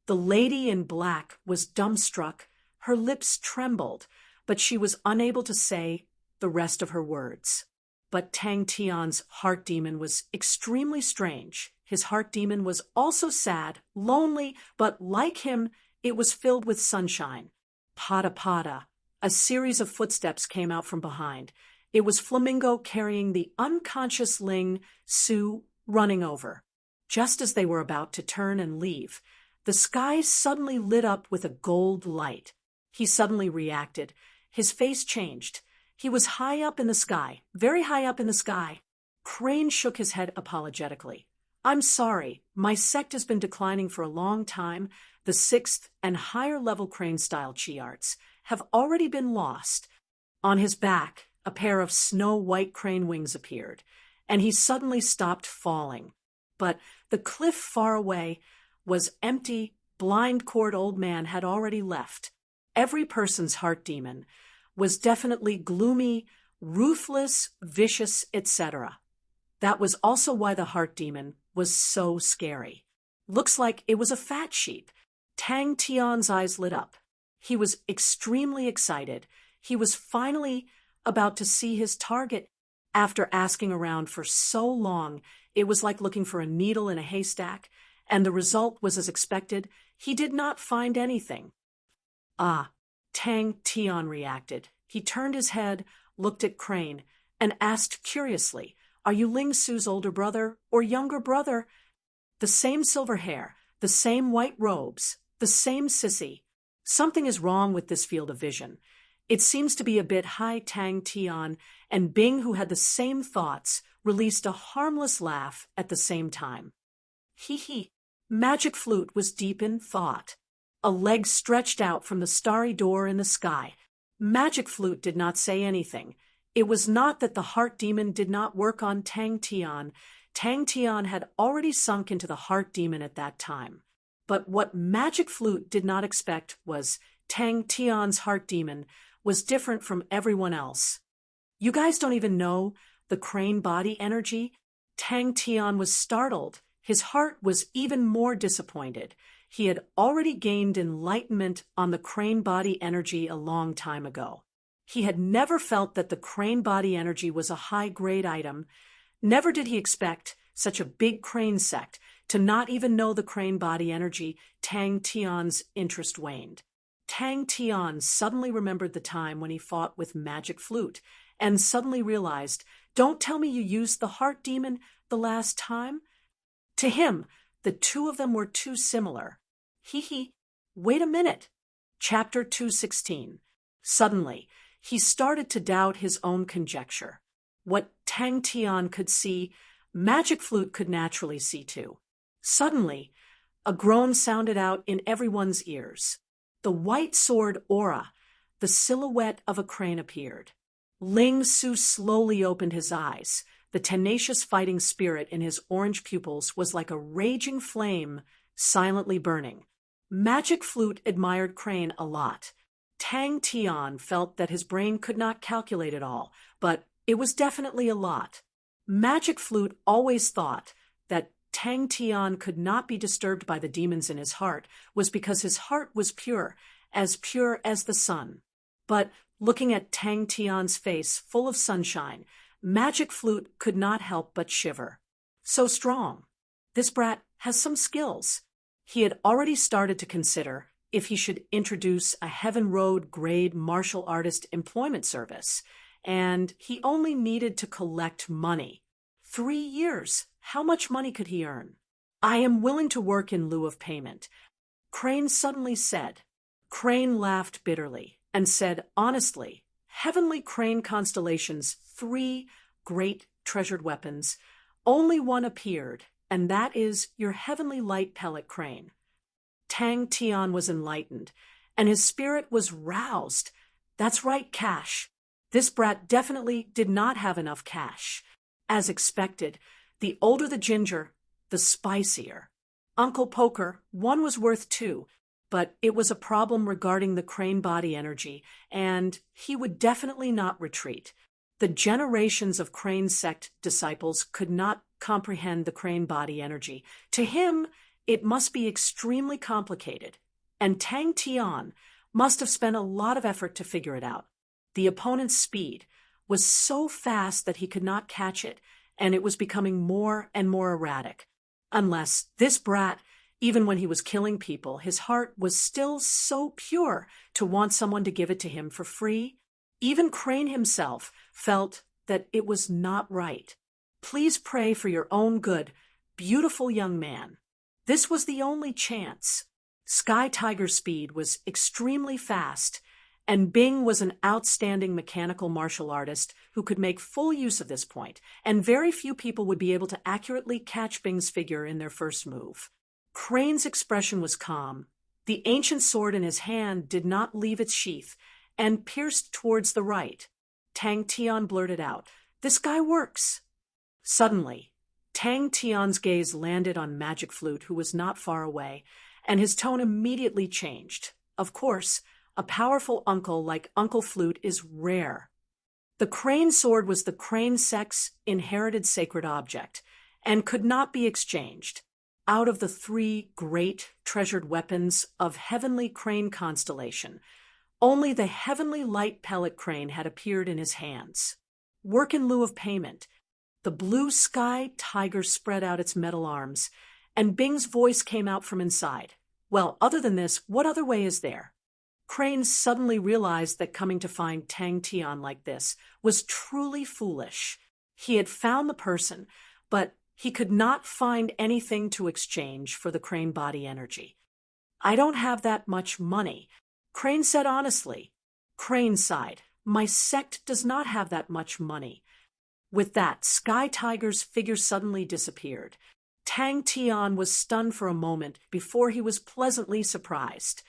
The lady in black was dumbstruck, her lips trembled, but she was unable to say the rest of her words. But Tang Tian's heart demon was extremely strange. His heart demon was also sad, lonely, but like him, it was filled with sunshine. Pada pada. A series of footsteps came out from behind. It was Flamingo carrying the unconscious Ling Su running over. Just as they were about to turn and leave, the sky suddenly lit up with a gold light. He suddenly reacted. His face changed. He was high up in the sky, very high up in the sky. Crane shook his head apologetically. "I'm sorry, my sect has been declining for a long time. The 6th and higher level crane-style chi arts have already been lost." On his back, a pair of snow-white crane wings appeared, and he suddenly stopped falling. But the cliff far away was empty. Blind Court Old Man had already left. Every person's heart demon was definitely gloomy, ruthless, vicious, etc. That was also why the heart demon was so scary. Looks like it was a fat sheep. Tang Tian's eyes lit up. He was extremely excited. He was finally about to see his target. After asking around for so long, it was like looking for a needle in a haystack, and the result was as expected. He did not find anything. "Ah," Tang Tian reacted. He turned his head, looked at Crane, and asked curiously, "Are you Ling Su's older brother or younger brother?" The same silver hair, the same white robes, the same sissy. Something is wrong with this field of vision. It seems to be a bit high. Tang Tian and Bing, who had the same thoughts, released a harmless laugh at the same time. Hee hee. Magic Flute was deep in thought. A leg stretched out from the starry door in the sky. Magic Flute did not say anything. It was not that the heart demon did not work on Tang Tian. Tang Tian had already sunk into the heart demon at that time. But what Magic Flute did not expect was Tang Tian's heart demon was different from everyone else. "You guys don't even know the crane body energy?" Tang Tian was startled. His heart was even more disappointed. He had already gained enlightenment on the crane body energy a long time ago. He had never felt that the crane body energy was a high-grade item. Never did he expect such a big crane sect to not even know the crane body energy. Tang Tian's interest waned. Tang Tian suddenly remembered the time when he fought with Magic Flute and suddenly realized, "Don't tell me you used the heart demon the last time?" To him, the two of them were too similar. Hee hee. Wait a minute. Chapter 216. Suddenly, he started to doubt his own conjecture. What Tang Tian could see, Magic Flute could naturally see too. Suddenly, a groan sounded out in everyone's ears. The white sword aura, the silhouette of a crane, appeared. Ling Su slowly opened his eyes. The tenacious fighting spirit in his orange pupils was like a raging flame, silently burning. Magic Flute admired Crane a lot. Tang Tian felt that his brain could not calculate it all, but it was definitely a lot. Magic Flute always thought that Tang Tian could not be disturbed by the demons in his heart was because his heart was pure as the sun. But looking at Tang Tian's face full of sunshine, Magic Flute could not help but shiver. So strong. This brat has some skills. He had already started to consider if he should introduce a Heaven Road grade martial artist employment service, and he only needed to collect money. 3 years. How much money could he earn? I am willing to work in lieu of payment, Crane suddenly said. Crane laughed bitterly and said honestly, Heavenly Crane Constellation's 3 great treasured weapons, only one appeared, and that is your heavenly light pellet crane. Tang Tian was enlightened, and his spirit was roused. That's right, cash. This brat definitely did not have enough cash. As expected, the older the ginger, the spicier. Uncle Poker, one was worth 2, but it was a problem regarding the crane body energy, and he would definitely not retreat. The generations of Crane sect disciples could not comprehend the crane body energy. To him, it must be extremely complicated, and Tang Tian must have spent a lot of effort to figure it out. The opponent's speed was so fast that he could not catch it, and it was becoming more and more erratic. Unless this brat, even when he was killing people, his heart was still so pure to want someone to give it to him for free. Even Crane himself felt that it was not right. Please pray for your own good, beautiful young man. This was the only chance. Sky Tiger's speed was extremely fast, and Bing was an outstanding mechanical martial artist who could make full use of this point, and very few people would be able to accurately catch Bing's figure in their first move. Crane's expression was calm. The ancient sword in his hand did not leave its sheath, and pierced towards the right. Tang Tian blurted out, "This guy works." Suddenly, Tang Tian's gaze landed on Magic Flute, who was not far away, and his tone immediately changed. Of course, a powerful uncle like Uncle Flute is rare. The crane sword was the crane sect's inherited sacred object, and could not be exchanged. Out of the 3 great treasured weapons of Heavenly Crane Constellation, only the Heavenly Light Pellet Crane had appeared in his hands. Work in lieu of payment. The blue Sky Tiger spread out its metal arms, and Bing's voice came out from inside. Well, other than this, what other way is there? Crane suddenly realized that coming to find Tang Tian like this was truly foolish. He had found the person, but he could not find anything to exchange for the crane body energy. I don't have that much money, Crane said honestly. Crane sighed. My sect does not have that much money. With that, Sky Tiger's figure suddenly disappeared. Tang Tian was stunned for a moment before he was pleasantly surprised.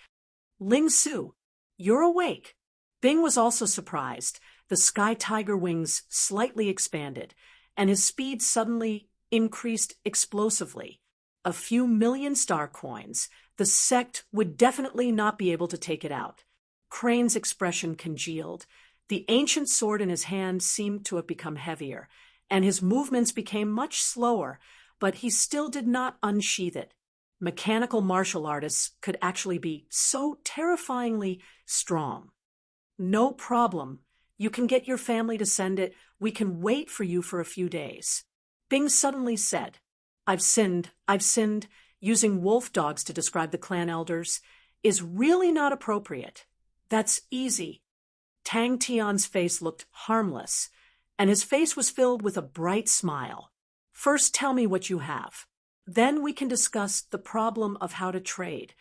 Ling Su, you're awake. Bing was also surprised. The Sky Tiger wings slightly expanded, and his speed suddenly increased explosively. A few million star coins. The sect would definitely not be able to take it out. Crane's expression congealed. The ancient sword in his hand seemed to have become heavier, and his movements became much slower, but he still did not unsheath it. Mechanical martial artists could actually be so terrifyingly strong. No problem. You can get your family to send it. We can wait for you for a few days. Bing suddenly said, I've sinned. Using wolf dogs to describe the clan elders is really not appropriate. That's easy. Tang Tian's face looked harmless, and his face was filled with a bright smile. First tell me what you have. Then we can discuss the problem of how to trade.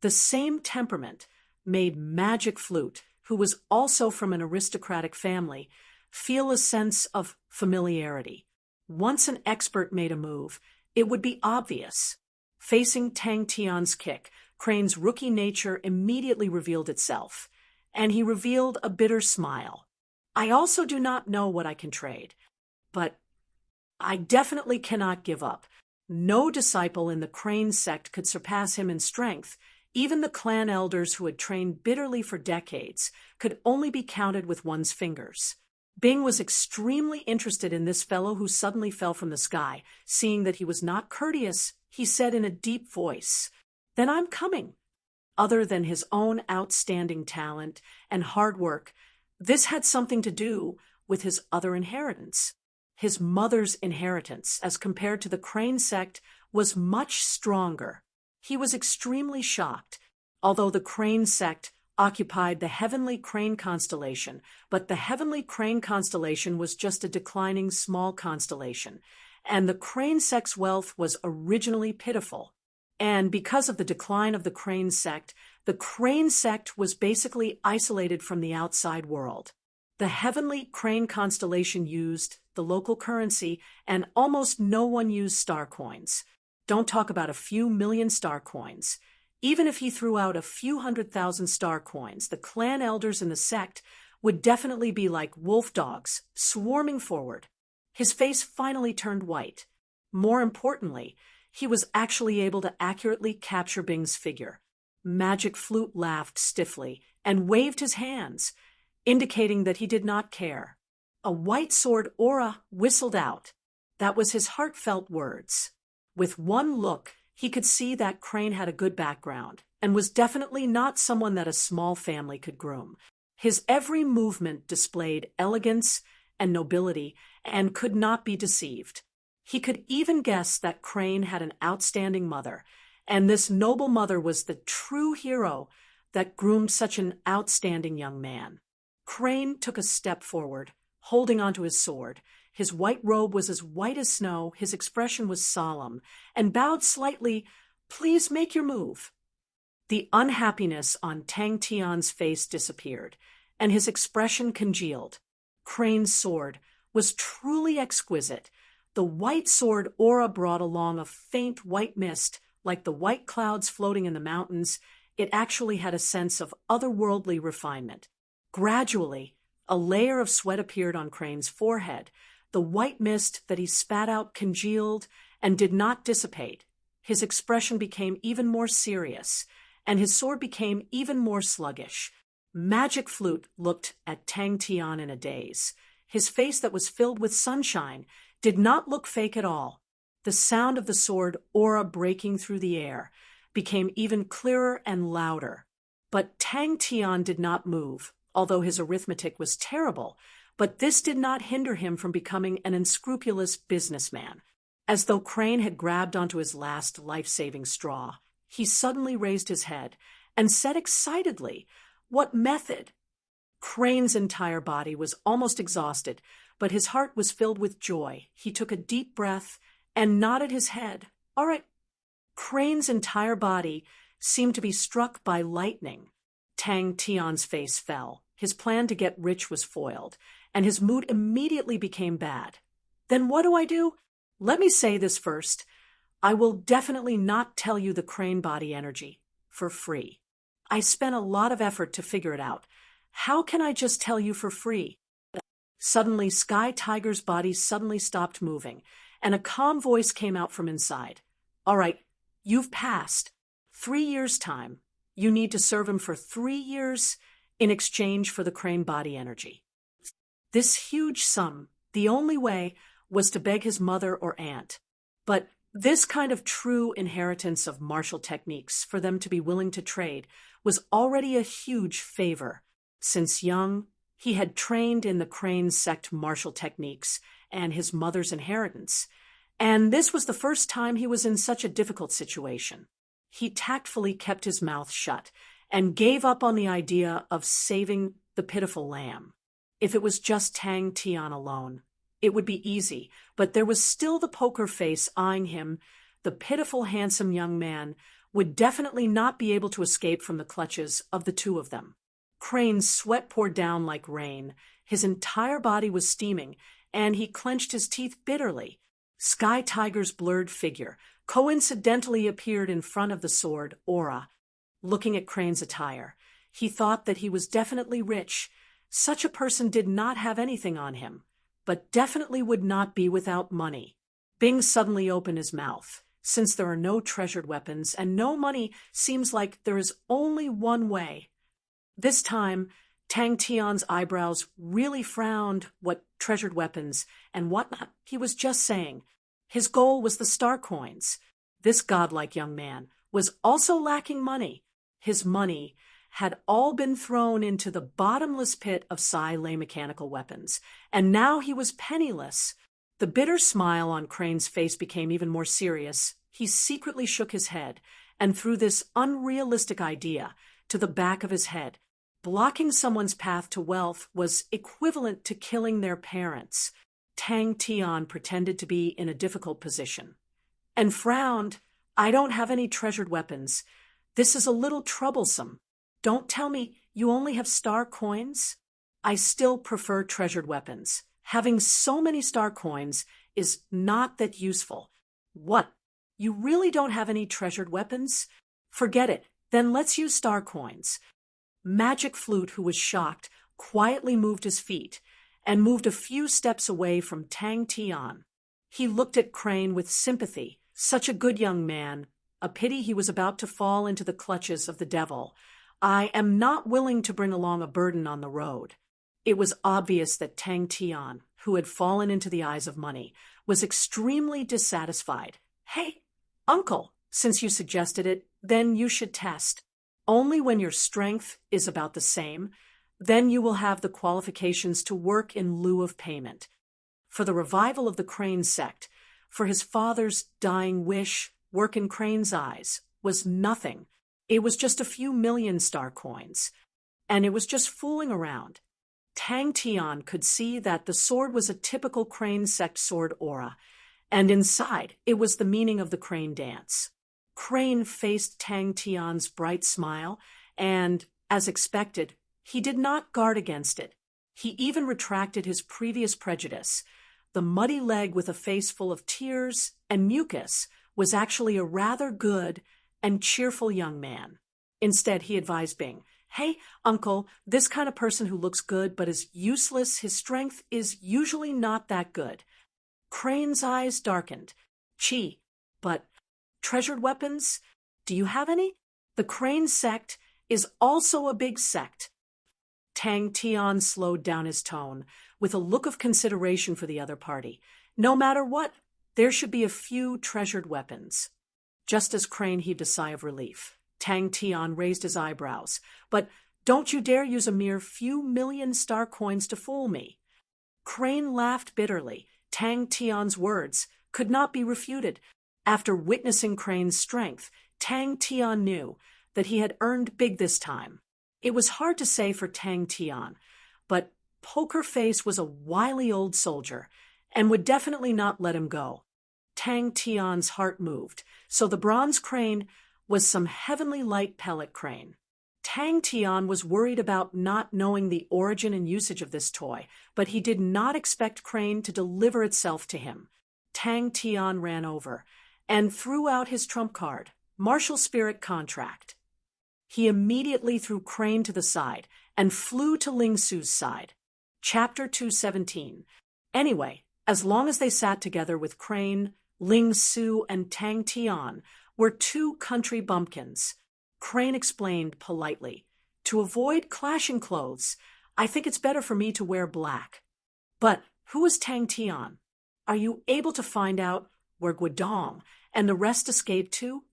The same temperament made Magic Flute, who was also from an aristocratic family, feel a sense of familiarity. Once an expert made a move, it would be obvious. Facing Tang Tian's kick, Crane's rookie nature immediately revealed itself, and he revealed a bitter smile. I also do not know what I can trade, but I definitely cannot give up. No disciple in the Crane sect could surpass him in strength. Even the clan elders who had trained bitterly for decades could only be counted with one's fingers. Bing was extremely interested in this fellow who suddenly fell from the sky. Seeing that he was not courteous, he said in a deep voice, "Then I'm coming." Other than his own outstanding talent and hard work, this had something to do with his other inheritance. His mother's inheritance, as compared to the Crane sect, was much stronger. He was extremely shocked. Although the Crane sect occupied the heavenly Crane constellation, but the heavenly Crane constellation was just a declining small constellation, and the Crane sect's wealth was originally pitiful. And because of the decline of the Crane sect was basically isolated from the outside world. The heavenly Crane constellation used the local currency, and almost no one used star coins. Don't talk about a few million star coins. Even if he threw out a few 100,000 star coins, the clan elders in the sect would definitely be like wolf dogs, swarming forward. His face finally turned white. More importantly, he was actually able to accurately capture Bing's figure. Magic Flute laughed stiffly and waved his hands, indicating that he did not care. A white sword aura whistled out. That was his heartfelt words. With one look, he could see that Crane had a good background and was definitely not someone that a small family could groom. His every movement displayed elegance and nobility and could not be deceived. He could even guess that Crane had an outstanding mother, and this noble mother was the true hero that groomed such an outstanding young man. Crane took a step forward, holding onto his sword. His white robe was as white as snow, his expression was solemn, and bowed slightly. "Please make your move." The unhappiness on Tang Tian's face disappeared, and his expression congealed. Crane's sword was truly exquisite. The white sword aura brought along a faint white mist, like the white clouds floating in the mountains. It actually had a sense of otherworldly refinement. Gradually, a layer of sweat appeared on Crane's forehead. The white mist that he spat out congealed and did not dissipate. His expression became even more serious, and his sword became even more sluggish. Magic Flute looked at Tang Tian in a daze. His face that was filled with sunshine did not look fake at all. The sound of the sword aura breaking through the air became even clearer and louder. But Tang Tian did not move, although his arithmetic was terrible, but this did not hinder him from becoming an unscrupulous businessman. As though Crane had grabbed onto his last life-saving straw, he suddenly raised his head and said excitedly, "What method?" Crane's entire body was almost exhausted, but his heart was filled with joy. He took a deep breath and nodded his head. "All right." Crane's entire body seemed to be struck by lightning. Tang Tian's face fell. His plan to get rich was foiled, and his mood immediately became bad. "Then what do I do? Let me say this first. I will definitely not tell you the Crane body energy for free. I spent a lot of effort to figure it out. How can I just tell you for free?" Suddenly, Sky Tiger's body suddenly stopped moving, and a calm voice came out from inside. "All right, you've passed 3 years' time. You need to serve him for 3 years in exchange for the Crane body energy." This huge sum, the only way, was to beg his mother or aunt. But this kind of true inheritance of martial techniques for them to be willing to trade was already a huge favor. Since young, he had trained in the Crane sect martial techniques and his mother's inheritance, and this was the first time he was in such a difficult situation. He tactfully kept his mouth shut and gave up on the idea of saving the pitiful lamb. If it was just Tang Tian alone, it would be easy, but there was still the poker face eyeing him. The pitiful, handsome young man would definitely not be able to escape from the clutches of the two of them. Crane's sweat poured down like rain. His entire body was steaming, and he clenched his teeth bitterly. Sky Tiger's blurred figure coincidentally appeared in front of the sword aura. Looking at Crane's attire, he thought that he was definitely rich. Such a person did not have anything on him, but definitely would not be without money. Bing suddenly opened his mouth. Since there are no treasured weapons and no money, seems like there is only one way. This time, Tang Tian's eyebrows really frowned. What treasured weapons and whatnot, he was just saying. His goal was the star coins. This godlike young man was also lacking money. His money had all been thrown into the bottomless pit of Sai Lei mechanical weapons, and now he was penniless. The bitter smile on Crane's face became even more serious. He secretly shook his head and threw this unrealistic idea to the back of his head. Blocking someone's path to wealth was equivalent to killing their parents. Tang Tian pretended to be in a difficult position and frowned. I don't have any treasured weapons. This is a little troublesome. Don't tell me you only have star coins? I still prefer treasured weapons. Having so many star coins is not that useful. What? You really don't have any treasured weapons? Forget it. Then let's use star coins. Magic Flute, who was shocked, quietly moved his feet and moved a few steps away from Tang Tian. He looked at Crane with sympathy. Such a good young man. A pity he was about to fall into the clutches of the devil. I am not willing to bring along a burden on the road. It was obvious that Tang Tian, who had fallen into the eyes of money, was extremely dissatisfied. Hey, uncle, since you suggested it, then you should test. Only when your strength is about the same, then you will have the qualifications to work in lieu of payment. For the revival of the Crane sect, for his father's dying wish, work in Crane's eyes was nothing. It was just a few million star coins, and it was just fooling around. Tang Tian could see that the sword was a typical Crane sect sword aura, and inside it was the meaning of the Crane dance. Crane faced Tang Tian's bright smile, and, as expected, he did not guard against it. He even retracted his previous prejudice. The muddy leg with a face full of tears and mucus was actually a rather good and cheerful young man. Instead, he advised Bing, Hey, uncle, this kind of person who looks good but is useless, his strength is usually not that good. Crane's eyes darkened. Chi, but treasured weapons? Do you have any? The Crane sect is also a big sect. Tang Tian slowed down his tone, with a look of consideration for the other party. No matter what, there should be a few treasured weapons. Just as Crane heaved a sigh of relief, Tang Tian raised his eyebrows. But don't you dare use a mere few million star coins to fool me. Crane laughed bitterly. Tang Tian's words could not be refuted. After witnessing Crane's strength, Tang Tian knew that he had earned big this time. It was hard to say for Tang Tian, but Poker Face was a wily old soldier and would definitely not let him go. Tang Tian's heart moved, so the bronze crane was some heavenly light pellet crane. Tang Tian was worried about not knowing the origin and usage of this toy, but he did not expect Crane to deliver itself to him. Tang Tian ran over and threw out his trump card, Martial Spirit Contract. He immediately threw Crane to the side and flew to Ling Su's side. Chapter 217. Anyway, as long as they sat together with Crane, Ling Su, and Tang Tian were two country bumpkins. Crane explained politely, To avoid clashing clothes, I think it's better for me to wear black. But who is Tang Tian? Are you able to find out where Guodong and the rest escaped to?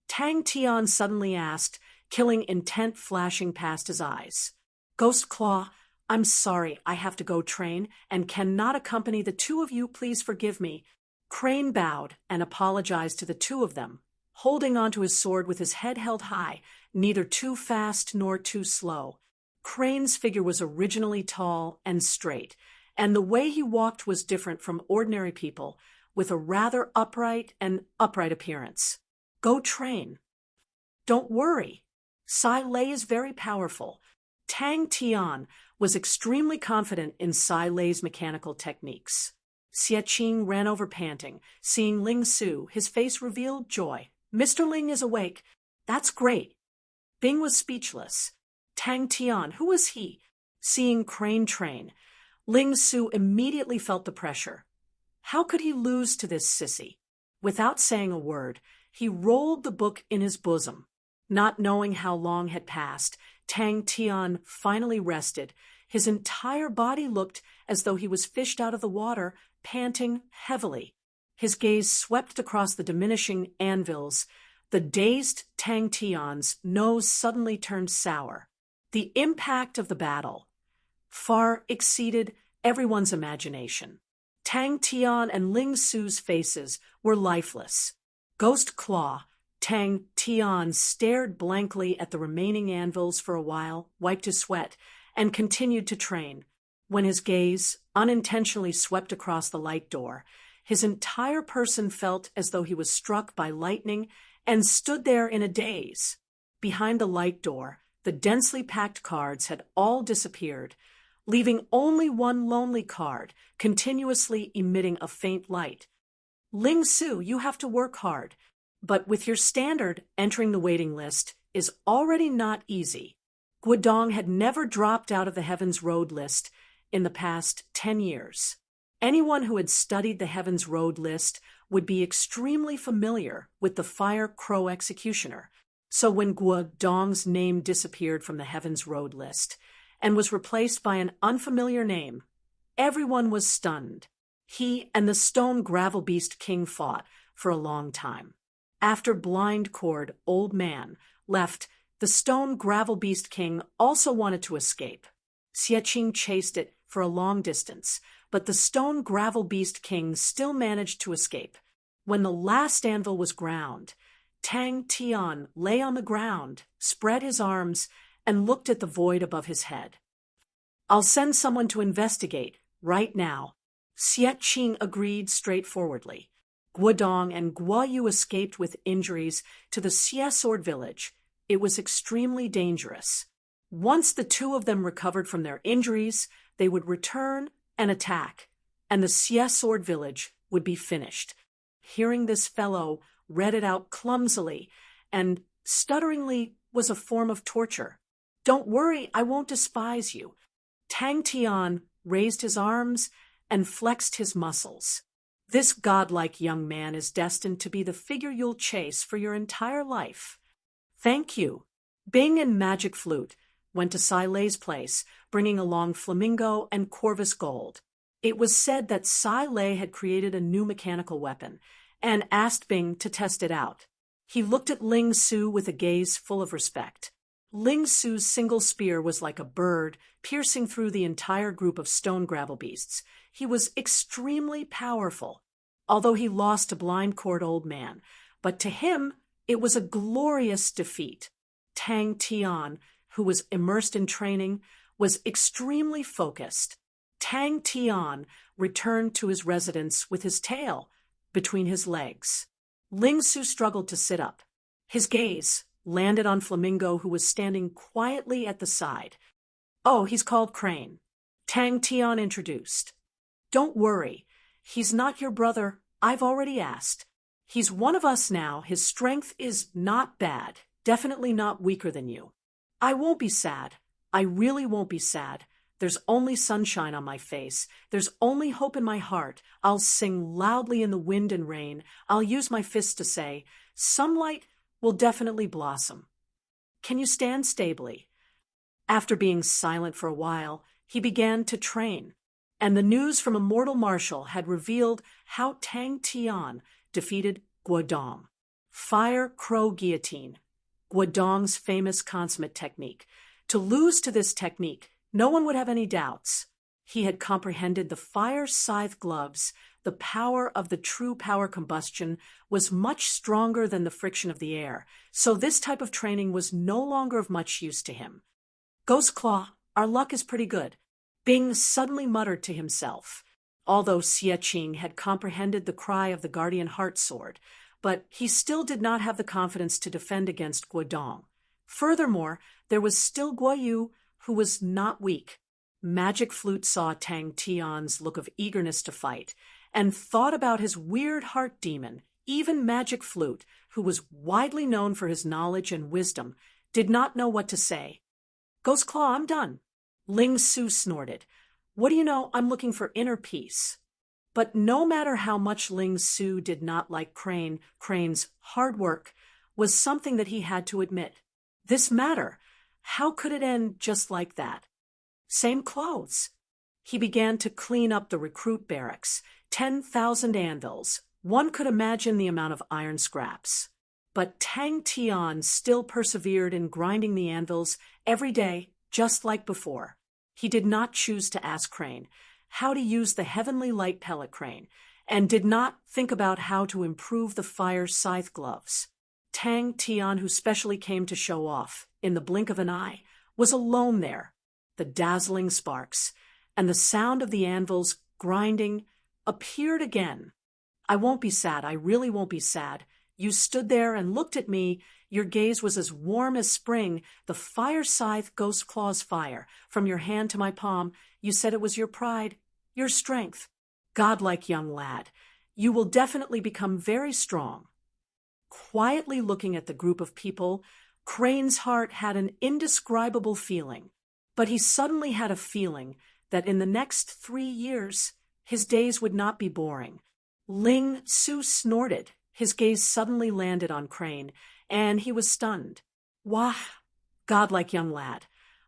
Tang Tian suddenly asked, killing intent flashing past his eyes. Ghost Claw, I'm sorry I have to go train and cannot accompany the two of you. Please forgive me. Crane bowed and apologized to the two of them, holding onto his sword with his head held high, neither too fast nor too slow. Crane's figure was originally tall and straight, and the way he walked was different from ordinary people, with a rather upright appearance. Go train. Don't worry. Sai Lei is very powerful. Tang Tian was extremely confident in Sai Lei's mechanical techniques. Xie Qing ran over panting. Seeing Ling Su, his face revealed joy. Mr. Ling is awake. That's great. Bing was speechless. Tang Tian, who was he? Seeing Crane train, Ling Su immediately felt the pressure. How could he lose to this sissy? Without saying a word, he rolled the book in his bosom. Not knowing how long had passed, Tang Tian finally rested. His entire body looked as though he was fished out of the water, panting heavily. His gaze swept across the diminishing anvils. The dazed Tang Tian's nose suddenly turned sour. The impact of the battle far exceeded everyone's imagination. Tang Tian and Ling Su's faces were lifeless. Ghost Claw, Tang Tian stared blankly at the remaining anvils for a while, wiped his sweat, and continued to train. When his gaze unintentionally swept across the light door, his entire person felt as though he was struck by lightning and stood there in a daze. Behind the light door, the densely packed cards had all disappeared, leaving only one lonely card, continuously emitting a faint light. Ling Su, you have to work hard, but with your standard, entering the waiting list is already not easy. Guodong had never dropped out of the Heaven's Road list in the past 10 years. Anyone who had studied the Heaven's Road list would be extremely familiar with the Fire Crow Executioner. So when Guodong's name disappeared from the Heaven's Road list and was replaced by an unfamiliar name, everyone was stunned. He and the Stone Gravel Beast King fought for a long time. After Blind Cord Old Man left, the Stone Gravel Beast King also wanted to escape. Xie chased it for a long distance, but the Stone Gravel Beast King still managed to escape. When the last anvil was ground, Tang Tian lay on the ground, spread his arms, and looked at the void above his head. I'll send someone to investigate right now. Xie agreed straightforwardly. Guodong and Guo Yu escaped with injuries to the Xie Sword Village. It was extremely dangerous. Once the two of them recovered from their injuries, they would return and attack, and the Xie Sword Village would be finished. Hearing this fellow read it out clumsily and stutteringly was a form of torture. Don't worry, I won't despise you. Tang Tian raised his arms and flexed his muscles. This godlike young man is destined to be the figure you'll chase for your entire life. Thank you. Bing and Magic Flute went to Sai Lei's place, bringing along Flamingo and Corvus Gold. It was said that Sai Lei had created a new mechanical weapon and asked Bing to test it out. He looked at Ling Su with a gaze full of respect. Ling Su's single spear was like a bird, piercing through the entire group of stone gravel beasts. He was extremely powerful, although he lost to Blind Cord Old Man. But to him, it was a glorious defeat. Tang Tian, who was immersed in training, was extremely focused. Tang Tian returned to his residence with his tail between his legs. Ling Su struggled to sit up. His gaze landed on Flamingo, who was standing quietly at the side. Oh, he's called Crane. Tang Tian introduced. Don't worry. He's not your brother. I've already asked. He's one of us now. His strength is not bad. Definitely not weaker than you. I won't be sad. I really won't be sad. There's only sunshine on my face. There's only hope in my heart. I'll sing loudly in the wind and rain. I'll use my fists to say, sunlight will definitely blossom. Can you stand stably? After being silent for a while, he began to train, and the news from Immortal Marshal had revealed how Tang Tian defeated Guodong. Fire Crow Guillotine, Guodong's famous consummate technique. To lose to this technique, no one would have any doubts. He had comprehended the fire scythe gloves. The power of the true power combustion was much stronger than the friction of the air, so this type of training was no longer of much use to him. Ghost Claw, our luck is pretty good, Bing suddenly muttered to himself. Although Xie had comprehended the cry of the Guardian Heart Sword, but he still did not have the confidence to defend against Guodong. Furthermore, there was still Guo Yu, who was not weak. Magic Flute saw Tang Tian's look of eagerness to fight, and thought about his weird heart demon. Even Magic Flute, who was widely known for his knowledge and wisdom, did not know what to say. Ghost Claw, I'm done. Ling Su snorted. What do you know, I'm looking for inner peace. But no matter how much Ling Su did not like Crane's hard work was something that he had to admit. This matter, how could it end just like that? Same clothes. He began to clean up the recruit barracks. 10,000 anvils. One could imagine the amount of iron scraps. But Tang Tian still persevered in grinding the anvils every day, just like before. He did not choose to ask Crane how to use the heavenly light pellet crane, and did not think about how to improve the fire scythe gloves. Tang Tian, who specially came to show off, in the blink of an eye, was alone there. The dazzling sparks, and the sound of the anvils grinding appeared again. I won't be sad, I really won't be sad. You stood there and looked at me. Your gaze was as warm as spring. The fire scythe ghost claws fire. From your hand to my palm, you said it was your pride, your strength. Godlike young lad, you will definitely become very strong. Quietly looking at the group of people, Crane's heart had an indescribable feeling. But he suddenly had a feeling that in the next 3 years, his days would not be boring. Ling Su snorted. His gaze suddenly landed on Crane, and he was stunned. Wah! Godlike young lad.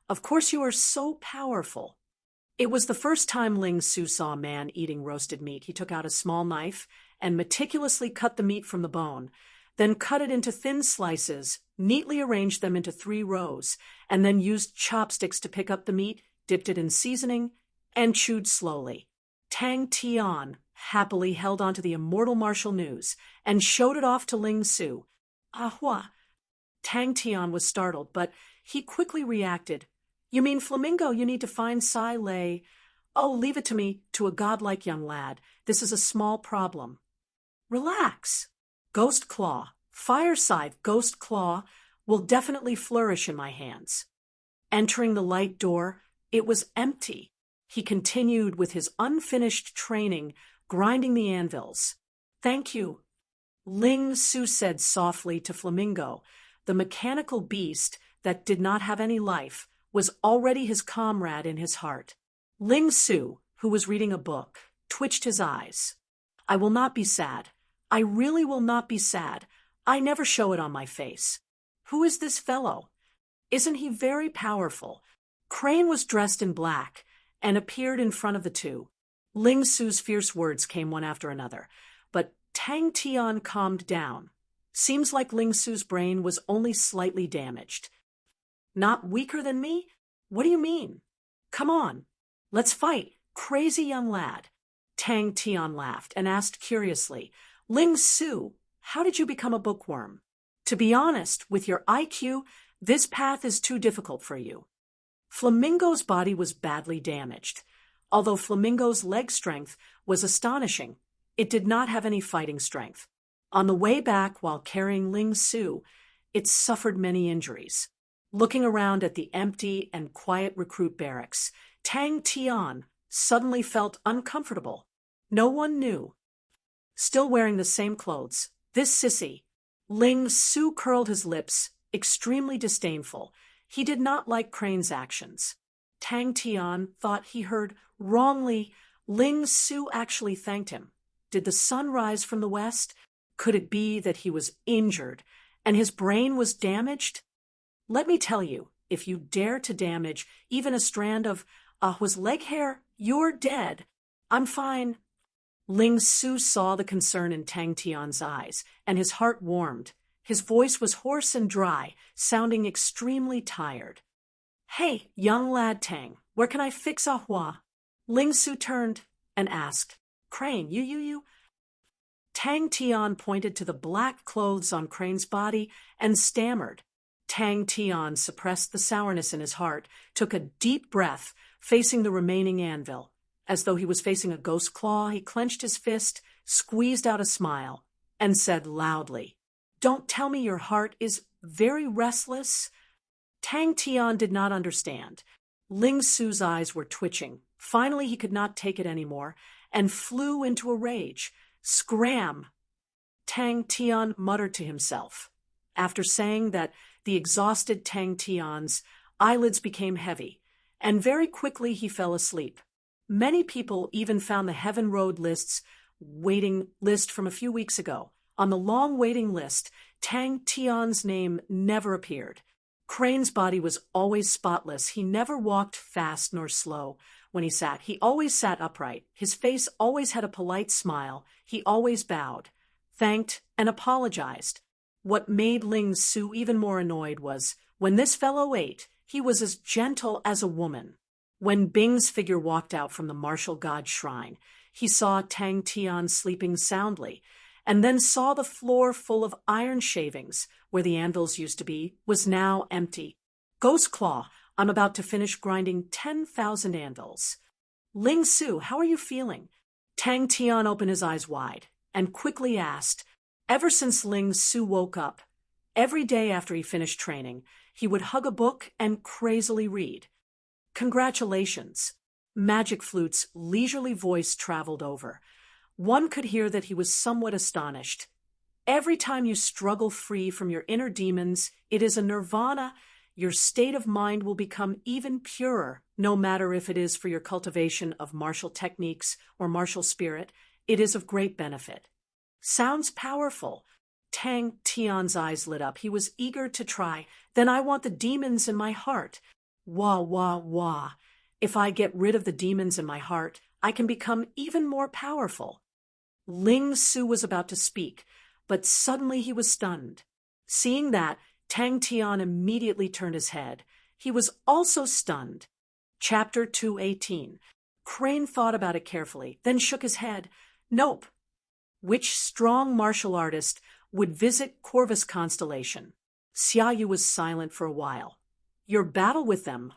Of course you are so powerful. It was the first time Ling Su saw a man eating roasted meat. He took out a small knife and meticulously cut the meat from the bone, then cut it into thin slices, neatly arranged them into 3 rows, and then used chopsticks to pick up the meat, dipped it in seasoning, and chewed slowly. Tang Tian happily held onto the immortal martial news and showed it off to Ling Su. Ahua! Tang Tian was startled, but he quickly reacted. You mean Flamingo, you need to find Sai Lei. Oh, leave it to me, to a godlike young lad. This is a small problem. Relax. Ghost Claw, Fire Scythe Ghost Claw, will definitely flourish in my hands. Entering the light door, it was empty. He continued with his unfinished training, grinding the anvils. Thank you. Ling Su said softly to Flamingo. The mechanical beast that did not have any life was already his comrade in his heart. Ling Su, who was reading a book, twitched his eyes. I will not be sad. I really will not be sad. I never show it on my face. Who is this fellow? Isn't he very powerful? Crane was dressed in black and appeared in front of the two. Ling Su's fierce words came one after another, but Tang Tian calmed down. Seems like Ling Su's brain was only slightly damaged. Not weaker than me? What do you mean? Come on, let's fight, crazy young lad. Tang Tian laughed and asked curiously, Ling Su, how did you become a bookworm? To be honest, with your IQ, this path is too difficult for you. Flamingo's body was badly damaged. Although Flamingo's leg strength was astonishing, it did not have any fighting strength. On the way back, while carrying Ling Su, it suffered many injuries. Looking around at the empty and quiet recruit barracks, Tang Tian suddenly felt uncomfortable. No one knew. Still wearing the same clothes, this sissy. Ling Su curled his lips, extremely disdainful. He did not like Crane's actions. Tang Tian thought he heard wrongly. Ling Su actually thanked him. Did the sun rise from the west? Could it be that he was injured and his brain was damaged? Let me tell you, if you dare to damage even a strand of Ahwa's leg hair, you're dead. I'm fine. Ling Su saw the concern in Tang Tian's eyes, and his heart warmed. His voice was hoarse and dry, sounding extremely tired. Hey, young lad Tang, where can I fix Ahwa? Ling Su turned and asked, Crane, you. Tang Tian pointed to the black clothes on Crane's body and stammered. Tang Tian suppressed the sourness in his heart, took a deep breath, facing the remaining anvil. As though he was facing a ghost claw, he clenched his fist, squeezed out a smile, and said loudly, Don't tell me your heart is very restless. Tang Tian did not understand. Ling Su's eyes were twitching. Finally, he could not take it anymore and flew into a rage. Scram! Tang Tian muttered to himself. After saying that, the exhausted Tang Tian's eyelids became heavy, and very quickly he fell asleep. Many people even found the Heaven Road list's waiting list from a few weeks ago. On the long waiting list, Tang Tian's name never appeared. Crane's body was always spotless. He never walked fast nor slow when he sat. He always sat upright. His face always had a polite smile. He always bowed, thanked, and apologized. What made Ling Su even more annoyed was, when this fellow ate, he was as gentle as a woman. When Bing's figure walked out from the martial god shrine, he saw Tang Tian sleeping soundly, and then saw the floor full of iron shavings, where the anvils used to be, was now empty. Ghost Claw, I'm about to finish grinding 10,000 anvils. Ling Su, how are you feeling? Tang Tian opened his eyes wide and quickly asked. Ever since Ling Su woke up, every day after he finished training, he would hug a book and crazily read. Congratulations. Magic Flute's leisurely voice traveled over. One could hear that he was somewhat astonished. Every time you struggle free from your inner demons, it is a nirvana. Your state of mind will become even purer, no matter if it is for your cultivation of martial techniques or martial spirit. It is of great benefit. Sounds powerful. Tang Tian's eyes lit up. He was eager to try. Then I want the demons in my heart. Wah, wah, wah. If I get rid of the demons in my heart, I can become even more powerful. Ling Su was about to speak, but suddenly he was stunned. Seeing that, Tang Tian immediately turned his head. He was also stunned. Chapter 218. Crane thought about it carefully, then shook his head. Nope. Which strong martial artist would visit Corvus constellation? Xiaoyu was silent for a while. Your battle with them.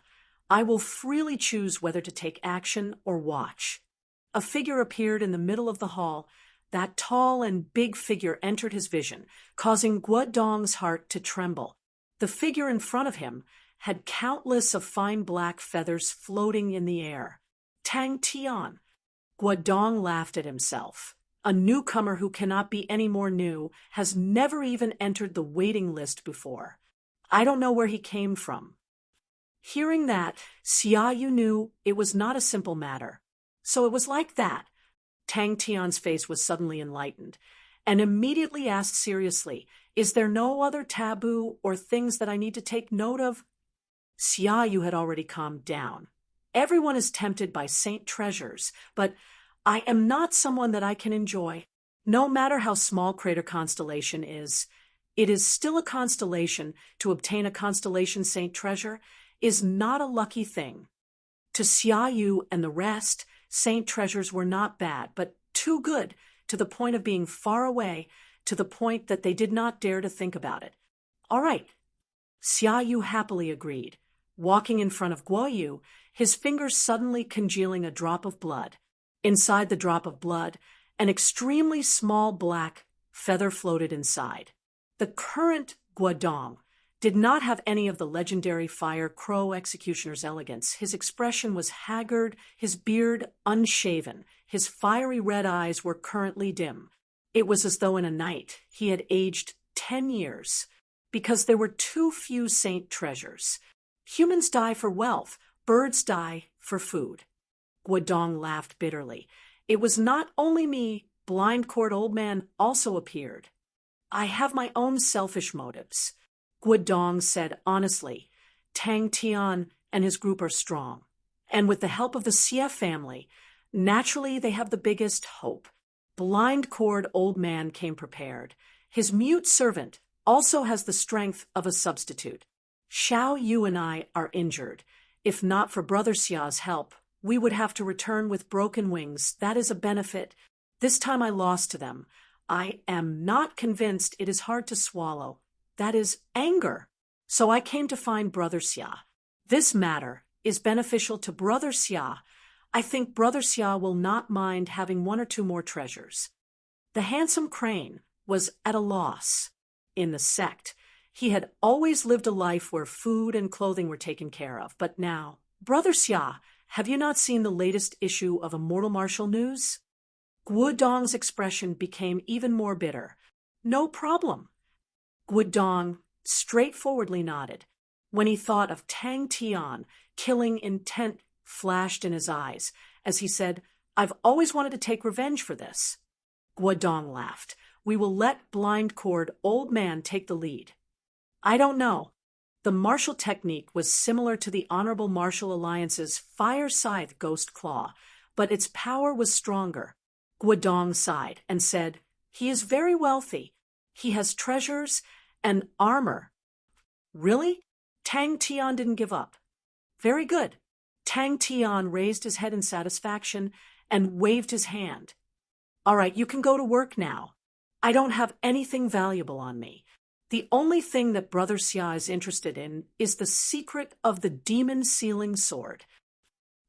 I will freely choose whether to take action or watch. A figure appeared in the middle of the hall. That tall and big figure entered his vision, causing Guodong's heart to tremble. The figure in front of him had countless of fine black feathers floating in the air. Tang Tian. Guodong laughed at himself. A newcomer who cannot be any more new has never even entered the waiting list before. I don't know where he came from. Hearing that, Xiaoyu knew it was not a simple matter. So it was like that. Tang Tian's face was suddenly enlightened, and immediately asked seriously, is there no other taboo or things that I need to take note of? Xiaoyu had already calmed down. Everyone is tempted by saint treasures, but I am not someone that I can enjoy. No matter how small Crater Constellation is, it is still a constellation. To obtain a constellation saint treasure is not a lucky thing. To Xiaoyu and the rest, saint treasures were not bad, but too good, to the point of being far away, to the point that they did not dare to think about it. All right. Xiaoyu happily agreed, walking in front of Guoyu, his fingers suddenly congealing a drop of blood. Inside the drop of blood, an extremely small black feather floated inside. The current Guodong did not have any of the legendary fire crow executioner's elegance. His expression was haggard, his beard unshaven, his fiery red eyes were currently dim. It was as though in a night he had aged 10 years, because there were too few saint treasures. Humans die for wealth, birds die for food. Guodong laughed bitterly. It was not only me, blind court old man also appeared. I have my own selfish motives. Guodong said honestly, Tang Tian and his group are strong, and with the help of the Xie family, naturally they have the biggest hope. Blind cord old man came prepared. His mute servant also has the strength of a substitute. Xiao Yu and I are injured. If not for Brother Xia's help, we would have to return with broken wings. That is a benefit. This time I lost to them. I am not convinced. It is hard to swallow. That is anger. So I came to find Brother Xia. This matter is beneficial to Brother Xia. I think Brother Xia will not mind having one or two more treasures. The handsome crane was at a loss. In the sect, he had always lived a life where food and clothing were taken care of. But now, Brother Xia, have you not seen the latest issue of Immortal Martial News? Guodong's expression became even more bitter. No problem. Guodong straightforwardly nodded. When he thought of Tang Tian, killing intent flashed in his eyes, as he said, "I've always wanted to take revenge for this." Guodong laughed. "We will let blind cord old man take the lead." "I don't know." The martial technique was similar to the Honorable Martial Alliance's Fire Scythe Ghost Claw, but its power was stronger. Guodong sighed and said, "He is very wealthy. He has treasures and armor." "Really?" Tang Tian didn't give up. "Very good." Tang Tian raised his head in satisfaction and waved his hand. "All right, you can go to work now. I don't have anything valuable on me. The only thing that Brother Xia is interested in is the secret of the demon sealing sword."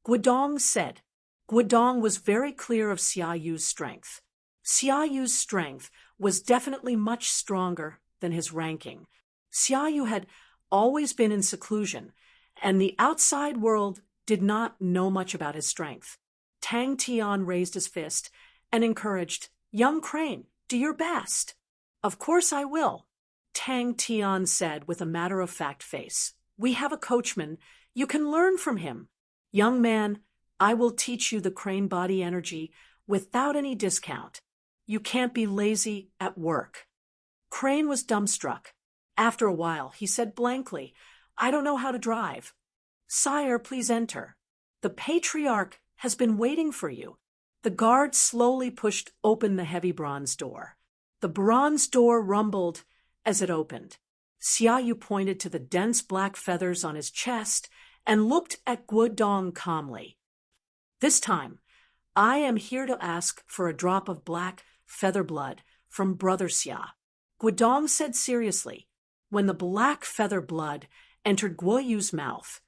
Guodong said. Guodong was very clear of Xia Yu's strength. Xia Yu's strength was definitely much stronger than his ranking. Xia Yu had always been in seclusion, and the outside world did not know much about his strength. Tang Tian raised his fist and encouraged, "Young Crane, do your best." "Of course I will," Tang Tian said with a matter-of-fact face. "We have a coachman. You can learn from him. Young man, I will teach you the crane body energy without any discount. You can't be lazy at work." Crane was dumbstruck. After a while, he said blankly, "I don't know how to drive." "Sire, please enter. The patriarch has been waiting for you." The guard slowly pushed open the heavy bronze door. The bronze door rumbled as it opened. Xia Yu pointed to the dense black feathers on his chest and looked at Guodong calmly. "This time, I am here to ask for a drop of black feather blood from Brother Xia." Guodong said seriously. When the black feather blood entered Guo Yu's mouth,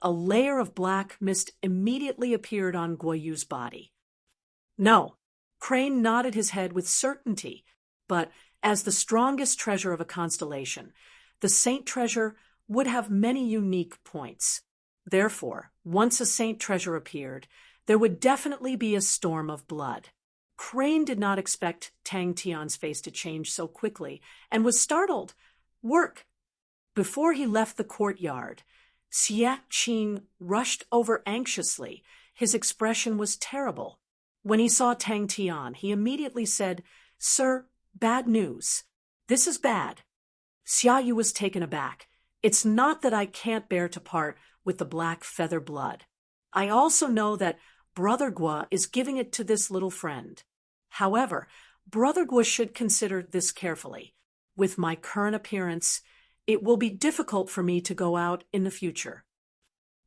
a layer of black mist immediately appeared on Guo Yu's body. "No." Crane nodded his head with certainty, but as the strongest treasure of a constellation, the saint treasure would have many unique points. Therefore, once a saint treasure appeared, there would definitely be a storm of blood. Crane did not expect Tang Tian's face to change so quickly and was startled. "Work!" Before he left the courtyard, Xie Qin rushed over anxiously. His expression was terrible. When he saw Tang Tian, he immediately said, "Sir, bad news. This is bad." Xia Yu was taken aback. "It's not that I can't bear to part with the black feather blood. I also know that Brother Guo is giving it to this little friend. However, Brother Guo should consider this carefully. With my current appearance, it will be difficult for me to go out in the future."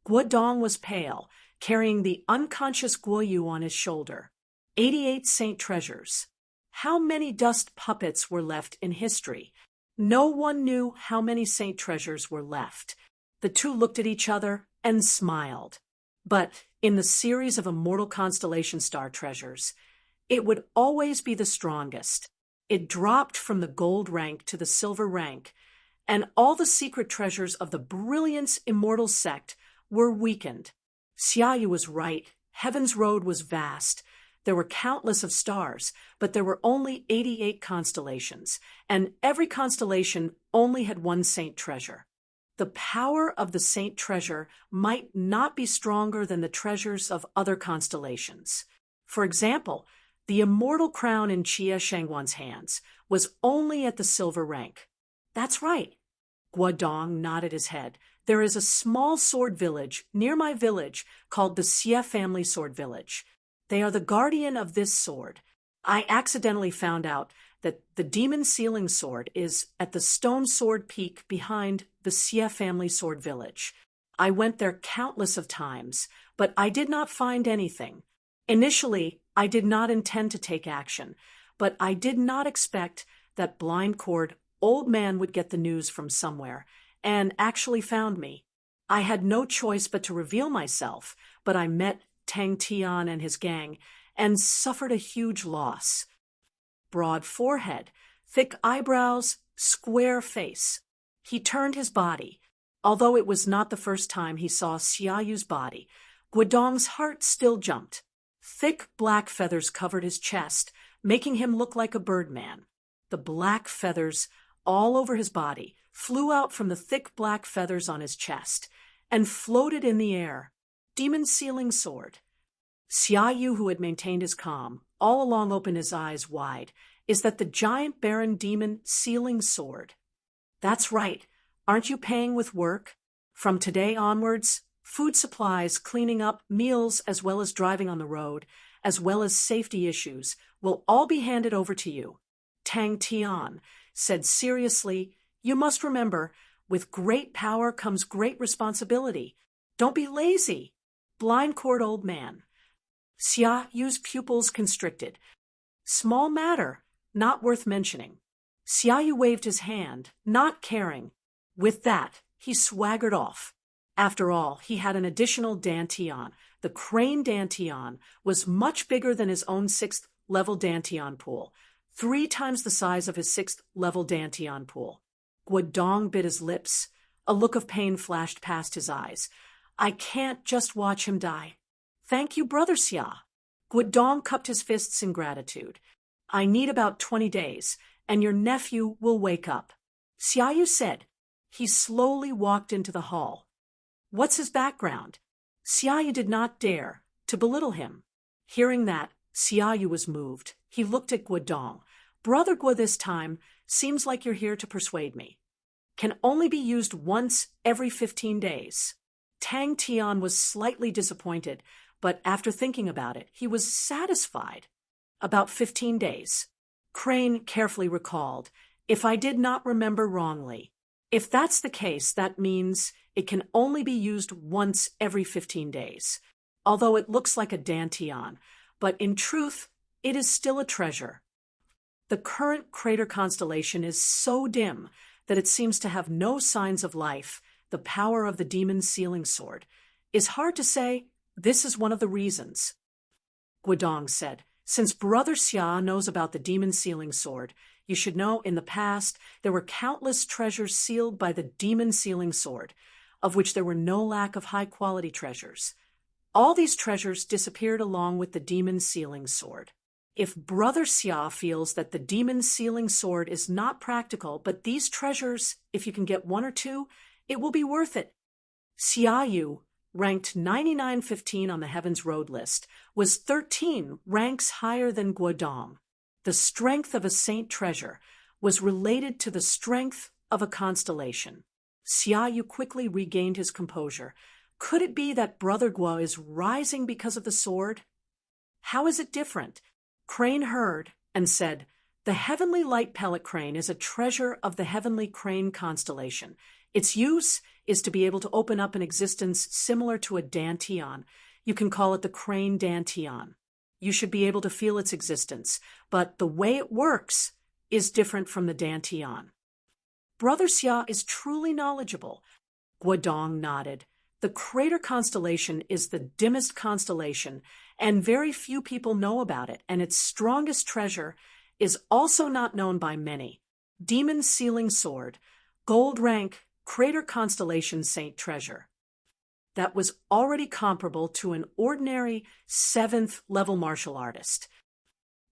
Guodong was pale, carrying the unconscious Guo Yu on his shoulder. 88 saint treasures. How many dust puppets were left in history? No one knew how many saint treasures were left. The two looked at each other and smiled. But in the series of immortal constellation star treasures, it would always be the strongest. It dropped from the gold rank to the silver rank, and all the secret treasures of the Brilliance Immortal sect were weakened. Xia Yu was right. Heaven's road was vast. There were countless of stars, but there were only 88 constellations, and every constellation only had one saint treasure. The power of the saint treasure might not be stronger than the treasures of other constellations. For example, the immortal crown in Chia Shangwan's hands was only at the silver rank. "That's right." Guodong nodded his head. "There is a small sword village near my village called the Xie family sword village. They are the guardian of this sword. I accidentally found out that the demon sealing sword is at the stone sword peak behind the Xie family sword village. I went there countless of times, but I did not find anything. Initially, I did not intend to take action, but I did not expect that blind cord old man would get the news from somewhere, and actually found me. I had no choice but to reveal myself, but I met Tang Tian and his gang, and suffered a huge loss. Broad forehead, thick eyebrows, square face. He turned his body. Although it was not the first time he saw Xia Yu's body, Guodong's heart still jumped. Thick black feathers covered his chest, making him look like a birdman. The black feathers all over his body flew out from the thick black feathers on his chest and floated in the air. Demon sealing sword. Xiaoyu, who had maintained his calm, all along opened his eyes wide. Is that the giant baron demon sealing sword? That's right. Aren't you paying with work? From today onwards, food supplies, cleaning up, meals, as well as driving on the road, as well as safety issues, will all be handed over to you. Tang Tian said seriously, you must remember, with great power comes great responsibility. Don't be lazy. Blind-cord old man. Xiaoyu's pupils constricted. Small matter, not worth mentioning. Xiaoyu waved his hand, not caring. With that, he swaggered off. After all, he had an additional dantian. The crane dantian was much bigger than his own 6th-level dantian pool, 3 times the size of his 6th-level dantian pool. Guodong bit his lips. A look of pain flashed past his eyes. I can't just watch him die. Thank you, Brother Xia. Guodong cupped his fists in gratitude. I need about 20 days, and your nephew will wake up. Xiaoyu said. He slowly walked into the hall. What's his background? Xiaoyu did not dare to belittle him. Hearing that, Xiaoyu was moved. He looked at Guodong. Brother Guo, this time, seems like you're here to persuade me. Can only be used once every 15 days. Tang Tian was slightly disappointed, but after thinking about it, he was satisfied. About 15 days. Crane carefully recalled, if I did not remember wrongly. If that's the case, that means it can only be used once every 15 days. Although it looks like a dantian, but in truth, it is still a treasure. The current crater constellation is so dim that it seems to have no signs of life. The power of the demon sealing sword is hard to say. This is one of the reasons. Guodong said, since Brother Xia knows about the demon sealing sword, you should know in the past there were countless treasures sealed by the demon sealing sword, of which there were no lack of high-quality treasures. All these treasures disappeared along with the demon sealing sword. If Brother Xia feels that the demon sealing sword is not practical, but these treasures, if you can get 1 or 2, it will be worth it. Xiaoyu, ranked 9915 on the Heaven's Road list, was 13 ranks higher than Guodong. The strength of a saint treasure was related to the strength of a constellation. Xiaoyu quickly regained his composure. Could it be that Brother Guo is rising because of the sword? How is it different? Crane heard and said, the heavenly light pellet crane is a treasure of the heavenly crane constellation. Its use is to be able to open up an existence similar to a dantian. You can call it the crane dantian. You should be able to feel its existence, but the way it works is different from the dantian. Brother Xia is truly knowledgeable. Guodong nodded. The crater constellation is the dimmest constellation, and very few people know about it, and its strongest treasure is also not known by many. Demon sealing sword, gold rank, crater constellation saint treasure. That was already comparable to an ordinary 7th-level martial artist.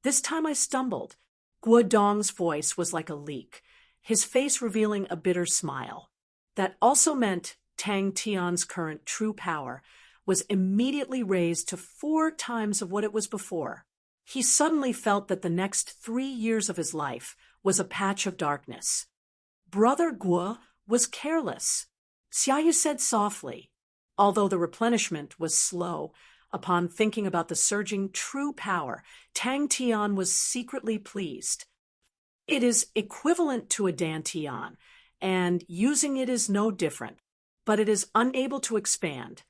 This time I stumbled. Guodong's voice was like a leak, his face revealing a bitter smile. That also meant Tang Tian's current true power was immediately raised to 4 times of what it was before. He suddenly felt that the next 3 years of his life was a patch of darkness. Brother Guo was careless. Xiaoyu said softly, although the replenishment was slow. Upon thinking about the surging true power, Tang Tian was secretly pleased. It is equivalent to a dantian, and using it is no different, but it is unable to expand.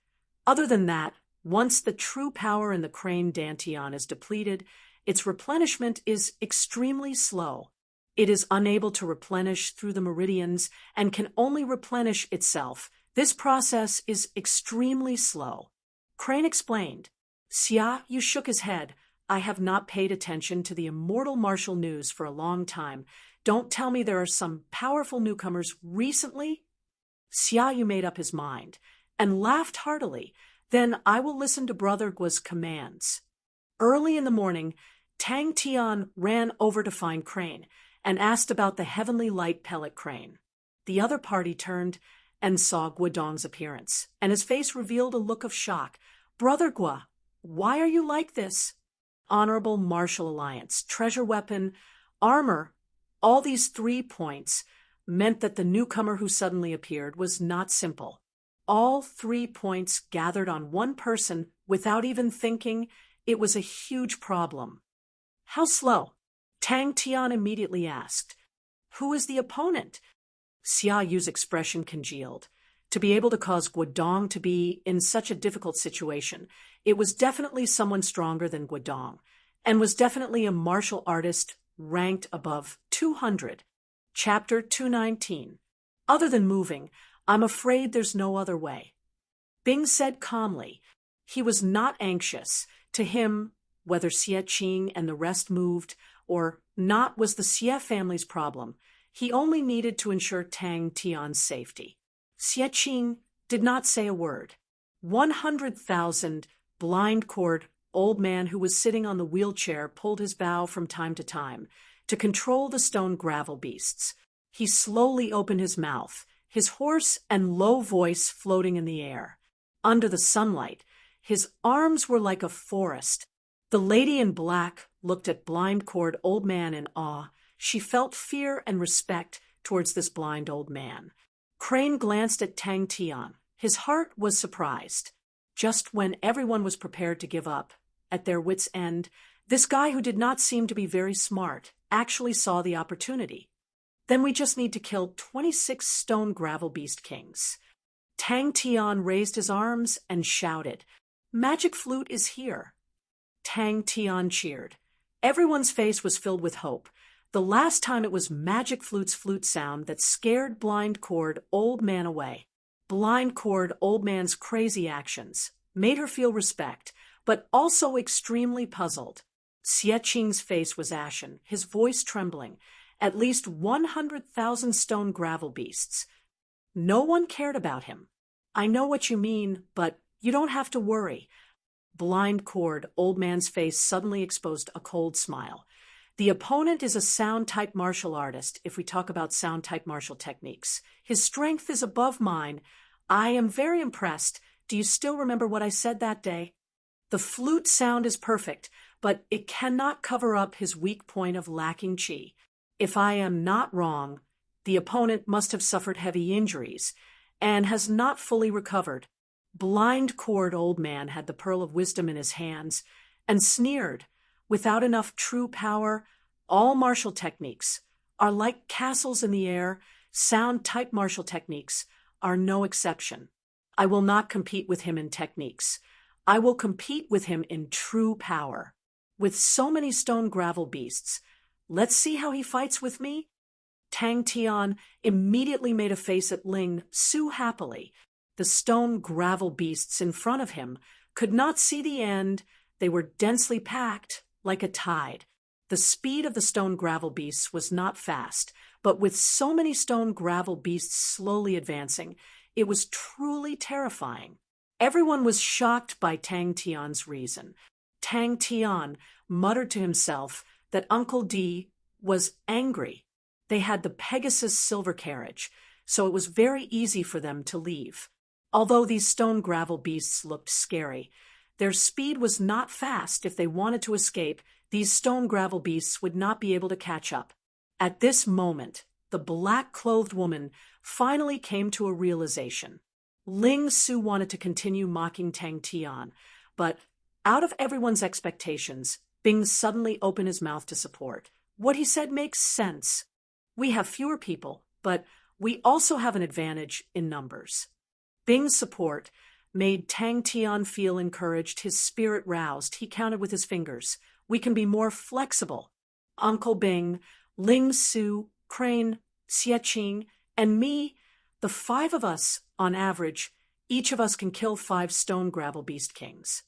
Other than that, once the true power in the crane dantian is depleted, its replenishment is extremely slow. It is unable to replenish through the meridians and can only replenish itself. This process is extremely slow. Crane explained. Xiaoyu shook his head. I have not paid attention to the immortal martial news for a long time. Don't tell me there are some powerful newcomers recently? Xiaoyu made up his mind and laughed heartily. Then I will listen to Brother Guo's commands. Early in the morning, Tang Tian ran over to find Crane and asked about the heavenly light pellet crane. The other party turned and saw Guodong's appearance, and his face revealed a look of shock. Brother Guo, Why are you like this? Honorable martial alliance, treasure weapon, armor, all these 3 points meant that the newcomer who suddenly appeared was not simple. All 3 points gathered on one person without even thinking. It was a huge problem. How slow? Tang Tian immediately asked. Who is the opponent? Xia Yu's expression congealed. To be able to cause Guodong to be in such a difficult situation, it was definitely someone stronger than Guodong, and was definitely a martial artist ranked above 200. Chapter 219. Other than moving, I'm afraid there's no other way. Bing said calmly. He was not anxious. To him, whether Xie Qing and the rest moved or not was the Xie family's problem. He only needed to ensure Tang Tian's safety. Xie Qing did not say a word. 100,000 blind cord old man who was sitting on the wheelchair pulled his bow from time to time to control the stone gravel beasts. He slowly opened his mouth, his hoarse and low voice floating in the air. Under the sunlight, his arms were like a forest. The lady in black looked at blind cord old man in awe. She felt fear and respect towards this blind old man. Crane glanced at Tang Tian. His heart was surprised. Just when everyone was prepared to give up, at their wits' end, this guy who did not seem to be very smart actually saw the opportunity. Then we just need to kill 26 stone gravel beast kings. Tang Tian raised his arms and shouted, Magic Flute is here. Tang Tian cheered. Everyone's face was filled with hope. The last time it was Magic Flute's flute sound that scared blind cord old man away. Blind cord old man's crazy actions made her feel respect, but also extremely puzzled. Xie Qing's face was ashen, his voice trembling. At least 100,000 stone gravel beasts. No one cared about him. I know what you mean, but you don't have to worry. Blind cord old man's face suddenly exposed a cold smile. The opponent is a sound-type martial artist, if we talk about sound-type martial techniques. His strength is above mine. I am very impressed. Do you still remember what I said that day? The flute sound is perfect, but it cannot cover up his weak point of lacking qi. If I am not wrong, the opponent must have suffered heavy injuries and has not fully recovered. Blind cord old man had the pearl of wisdom in his hands and sneered. Without enough true power, all martial techniques are like castles in the air. Sound-type martial techniques are no exception. I will not compete with him in techniques. I will compete with him in true power. With so many stone gravel beasts, let's see how he fights with me. Tang Tian immediately made a face at Ling Su happily. The stone gravel beasts in front of him could not see the end. They were densely packed like a tide. The speed of the stone gravel beasts was not fast, but with so many stone gravel beasts slowly advancing, it was truly terrifying. Everyone was shocked by Tang Tian's reason. Tang Tian muttered to himself that Uncle D was angry. They had the Pegasus silver carriage, so it was very easy for them to leave. Although these stone gravel beasts looked scary, their speed was not fast. If they wanted to escape, these stone gravel beasts would not be able to catch up. At this moment, the black-clothed woman finally came to a realization. Ling Su wanted to continue mocking Tang Tian, but out of everyone's expectations, Bing suddenly opened his mouth to support. What he said makes sense. We have fewer people, but we also have an advantage in numbers. Bing's support made Tang Tian feel encouraged, his spirit roused. He counted with his fingers. We can be more flexible. Uncle Bing, Ling Su, Crane, Xie Qing, and me, the 5 of us, on average, each of us can kill 5 stone gravel beast kings.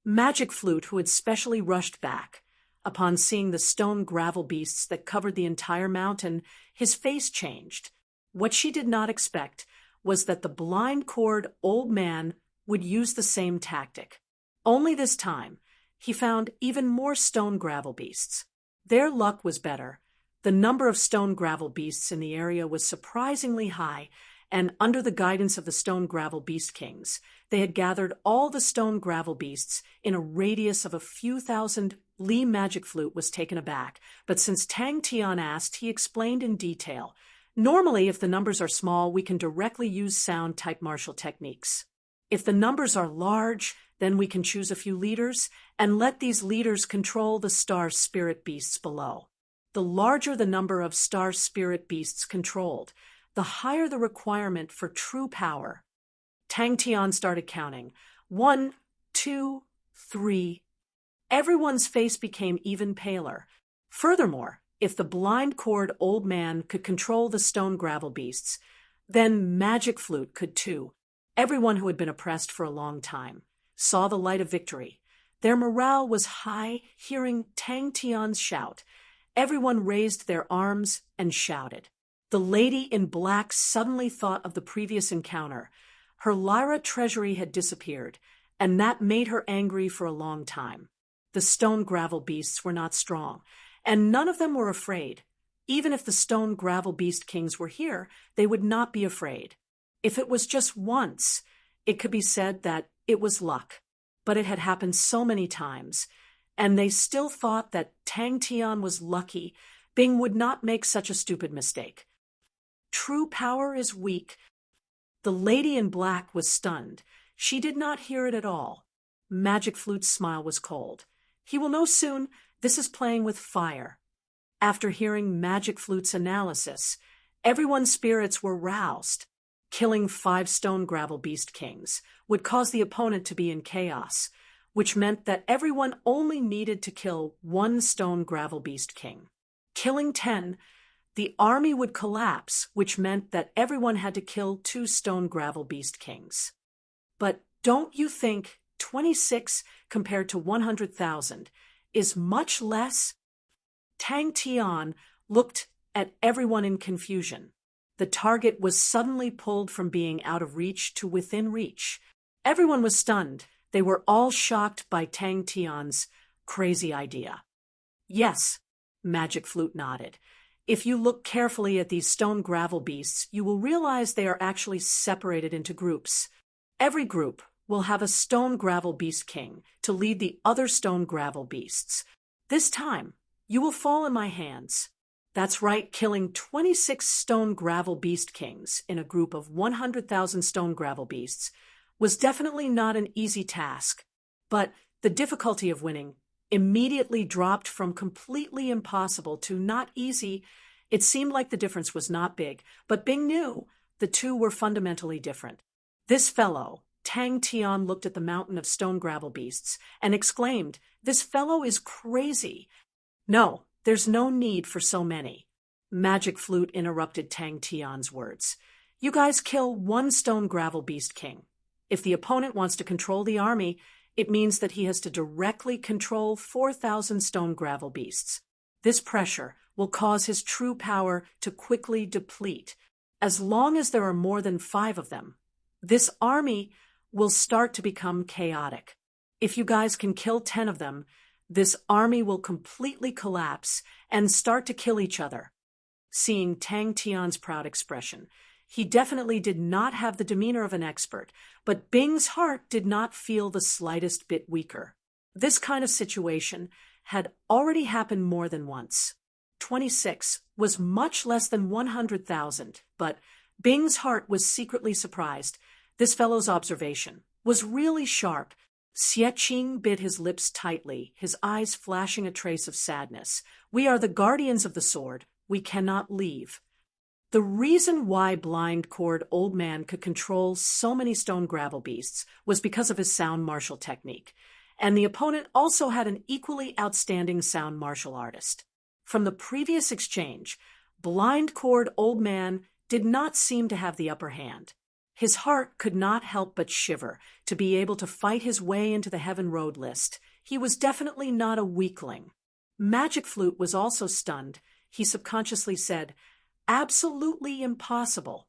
Magic Flute, who had specially rushed back, upon seeing the stone gravel beasts that covered the entire mountain, his face changed. What she did not expect was that the blind cord old man would use the same tactic. Only this time, he found even more stone gravel beasts. Their luck was better. The number of stone gravel beasts in the area was surprisingly high, and under the guidance of the stone gravel beast kings, they had gathered all the stone gravel beasts in a radius of a few thousand. Li Magic Flute was taken aback, but since Tang Tian asked, he explained in detail. Normally, if the numbers are small, we can directly use sound-type martial techniques. If the numbers are large, then we can choose a few leaders and let these leaders control the star spirit beasts below. The larger the number of star spirit beasts controlled, the higher the requirement for true power. Tang Tian started counting. 1, 2, 3. Everyone's face became even paler. Furthermore, if the blind-cord old man could control the stone gravel beasts, then Magic Flute could too. Everyone who had been oppressed for a long time saw the light of victory. Their morale was high, hearing Tang Tian's shout. Everyone raised their arms and shouted. The lady in black suddenly thought of the previous encounter. Her Lyra treasury had disappeared, and that made her angry for a long time. The stone gravel beasts were not strong, and none of them were afraid. Even if the stone gravel beast kings were here, they would not be afraid. If it was just once, it could be said that it was luck, but it had happened so many times, and they still thought that Tang Tian was lucky. Bing would not make such a stupid mistake. True power is weak. The lady in black was stunned. She did not hear it at all. Magic Flute's smile was cold. He will know soon. This is playing with fire. After hearing Magic Flute's analysis, everyone's spirits were roused. Killing 5 stone gravel beast kings would cause the opponent to be in chaos, which meant that everyone only needed to kill 1 stone gravel beast king. Killing 10, the army would collapse, which meant that everyone had to kill 2 stone gravel beast kings. But don't you think 26 compared to 100,000 is much less? Tang Tian looked at everyone in confusion. The target was suddenly pulled from being out of reach to within reach. Everyone was stunned. They were all shocked by Tang Tian's crazy idea. Yes, Magic Flute nodded. If you look carefully at these stone gravel beasts, you will realize they are actually separated into groups. Every group will have a stone gravel beast king to lead the other stone gravel beasts. This time, you will fall in my hands. That's right, killing 26 stone gravel beast kings in a group of 100,000 stone gravel beasts was definitely not an easy task, but the difficulty of winning immediately dropped from completely impossible to not easy. It seemed like the difference was not big, but Bing knew the two were fundamentally different. This fellow, Tang Tian, looked at the mountain of stone gravel beasts and exclaimed, "This fellow is crazy." "No, there's no need for so many." Magic Flute interrupted Tang Tian's words. "You guys kill 1 stone gravel beast king. If the opponent wants to control the army, it means that he has to directly control 4,000 stone gravel beasts. This pressure will cause his true power to quickly deplete. As long as there are more than 5 of them, this army will start to become chaotic. If you guys can kill 10 of them, this army will completely collapse and start to kill each other." Seeing Tang Tian's proud expression, he definitely did not have the demeanor of an expert, but Bing's heart did not feel the slightest bit weaker. This kind of situation had already happened more than once. 26 was much less than 100,000, but Bing's heart was secretly surprised. This fellow's observation was really sharp. Xie Qing bit his lips tightly, his eyes flashing a trace of sadness. "We are the guardians of the sword. We cannot leave." The reason why Blind Cord Old Man could control so many stone gravel beasts was because of his sound martial technique, and the opponent also had an equally outstanding sound martial artist. From the previous exchange, Blind Cord Old Man did not seem to have the upper hand. His heart could not help but shiver to be able to fight his way into the Heaven Road list. He was definitely not a weakling. Magic Flute was also stunned. He subconsciously said, "Absolutely impossible."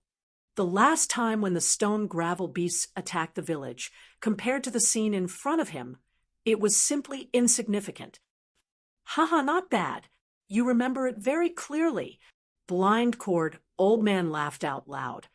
The last time when the stone gravel beasts attacked the village, compared to the scene in front of him, it was simply insignificant. "Haha, not bad. You remember it very clearly." Blind Cord Old Man laughed out loud.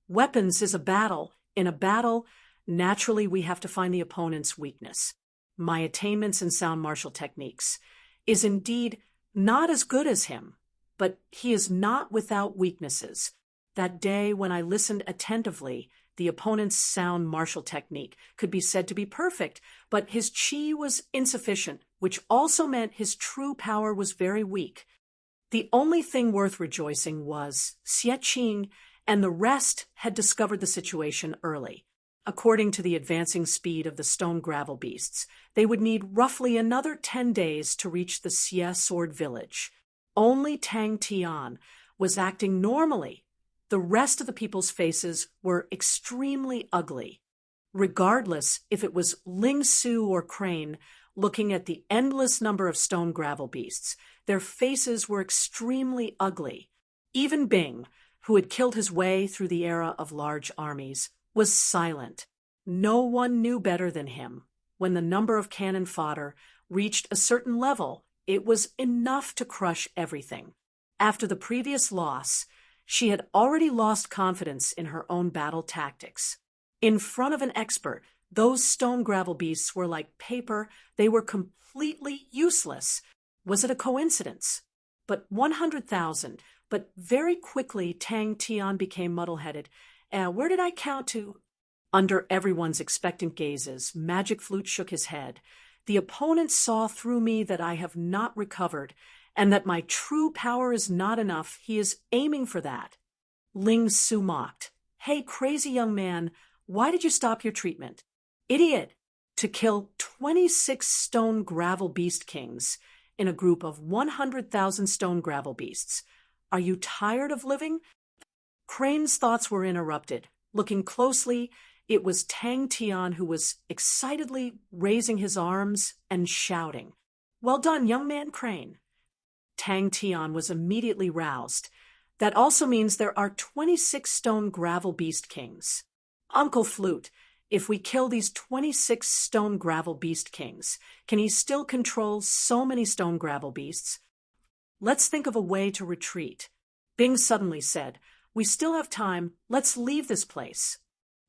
"Weapons is a battle. In a battle, Naturally, we have to find the opponent's weakness. My attainments in sound martial techniques is indeed not as good as him, but he is not without weaknesses. That day when I listened attentively, the opponent's sound martial technique could be said to be perfect, but his chi was insufficient, which also meant his true power was very weak. The only thing worth rejoicing was Xie Qing and the rest had discovered the situation early. According to the advancing speed of the stone gravel beasts, they would need roughly another 10 days to reach the Xie Sword Village. Only Tang Tian was acting normally. The rest of the people's faces were extremely ugly. Regardless if it was Ling Su or Crane, looking at the endless number of stone gravel beasts, their faces were extremely ugly. Even Bing, who had killed his way through the era of large armies, was silent. No one knew better than him. When the number of cannon fodder reached a certain level, it was enough to crush everything. After the previous loss, she had already lost confidence in her own battle tactics. In front of an expert, those stone gravel beasts were like paper. They were completely useless. Was it a coincidence? But 100,000. But very quickly, Tang Tian became muddle-headed. Where did I count to? Under everyone's expectant gazes, Magic Flute shook his head. The opponent saw through me that I have not recovered, and that my true power is not enough. He is aiming for that. Ling Su mocked. Hey, crazy young man, why did you stop your treatment? Idiot! To kill 26 stone gravel beast kings in a group of 100,000 stone gravel beasts. Are you tired of living? Crane's thoughts were interrupted. Looking closely, it was Tang Tian who was excitedly raising his arms and shouting. Well done, young man Crane. Tang Tian was immediately roused. That also means there are 26 stone gravel beast kings. Uncle Flute, if we kill these 26 stone gravel beast kings, can he still control so many stone gravel beasts? Let's think of a way to retreat. Bing suddenly said, we still have time, let's leave this place.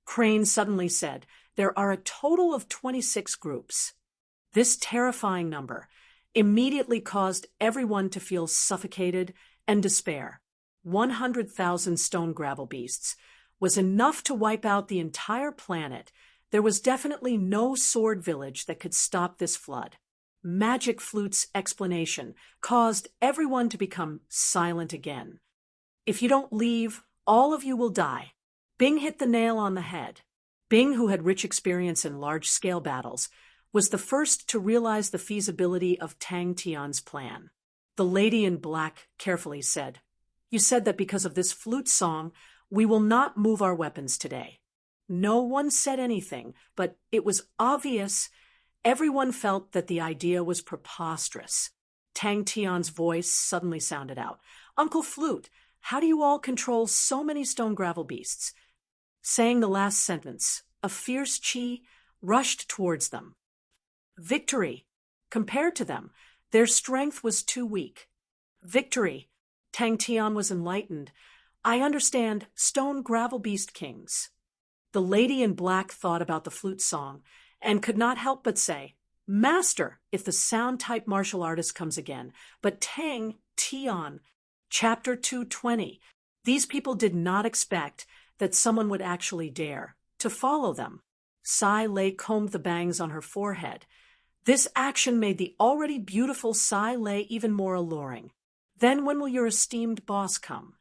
Crane suddenly said, there are a total of 26 groups. This terrifying number immediately caused everyone to feel suffocated and despair. 100,000 stone gravel beasts was enough to wipe out the entire planet. There was definitely no sword village that could stop this flood. Magic Flute's explanation caused everyone to become silent again. If you don't leave, all of you will die. Bing hit the nail on the head. Bing, who had rich experience in large-scale battles, was the first to realize the feasibility of Tang Tian's plan. The lady in black carefully said, you said that because of this flute song, we will not move our weapons today. No one said anything, but it was obvious. Everyone felt that the idea was preposterous. Tang Tian's voice suddenly sounded out. Uncle Flute, how do you all control so many stone gravel beasts? Saying the last sentence, a fierce chi rushed towards them. Victory! Compared to them, their strength was too weak. Victory! Tang Tian was enlightened. I understand stone gravel beast kings. The lady in black thought about the flute song and could not help but say, Master, if the sound-type martial artist comes again. But Tang Tian, Chapter 220, these people did not expect that someone would actually dare to follow them. Sai Lei combed the bangs on her forehead. This action made the already beautiful Sai Lei even more alluring. Then when will your esteemed boss come?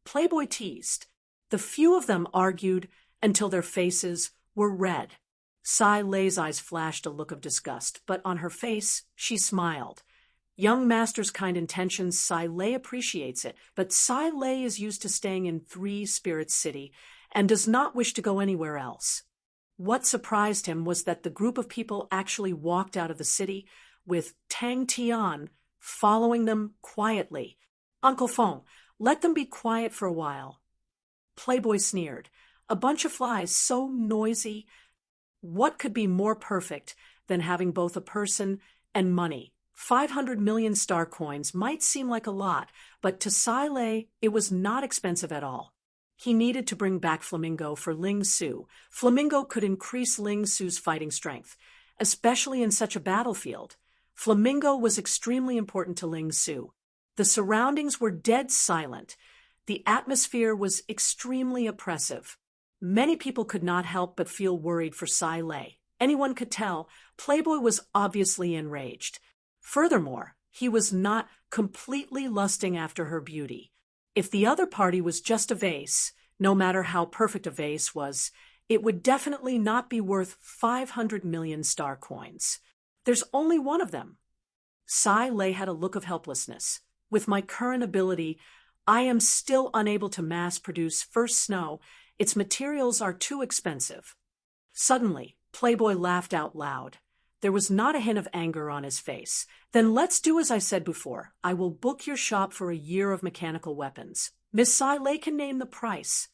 Playboy teased. The few of them argued until their faces were red. Sai Lei's eyes flashed a look of disgust, but on her face she smiled. Young master's kind intentions, Sai Lei appreciates it, but Sai Lei is used to staying in Three Spirits City and does not wish to go anywhere else. What surprised him was that the group of people actually walked out of the city with Tang Tian following them quietly. Uncle Feng, let them be quiet for a while. Playboy sneered. A bunch of flies, so noisy. What could be more perfect than having both a person and money? 500 million star coins might seem like a lot, but to Sai Lei, it was not expensive at all. He needed to bring back Flamingo for Ling Su. Flamingo could increase Ling Su's fighting strength, especially in such a battlefield. Flamingo was extremely important to Ling Su. The surroundings were dead silent. The atmosphere was extremely oppressive. Many people could not help but feel worried for Sai Lei. Anyone could tell Playboy was obviously enraged. Furthermore, he was not completely lusting after her beauty. If the other party was just a vase, no matter how perfect a vase was, it would definitely not be worth 500 million star coins. There's only one of them. Sai Lei had a look of helplessness. With my current ability, I am still unable to mass-produce First Snow. Its materials are too expensive. Suddenly, Playboy laughed out loud. There was not a hint of anger on his face. Then let's do as I said before. I will book your shop for a year of mechanical weapons. Miss Sai Lei can name the price.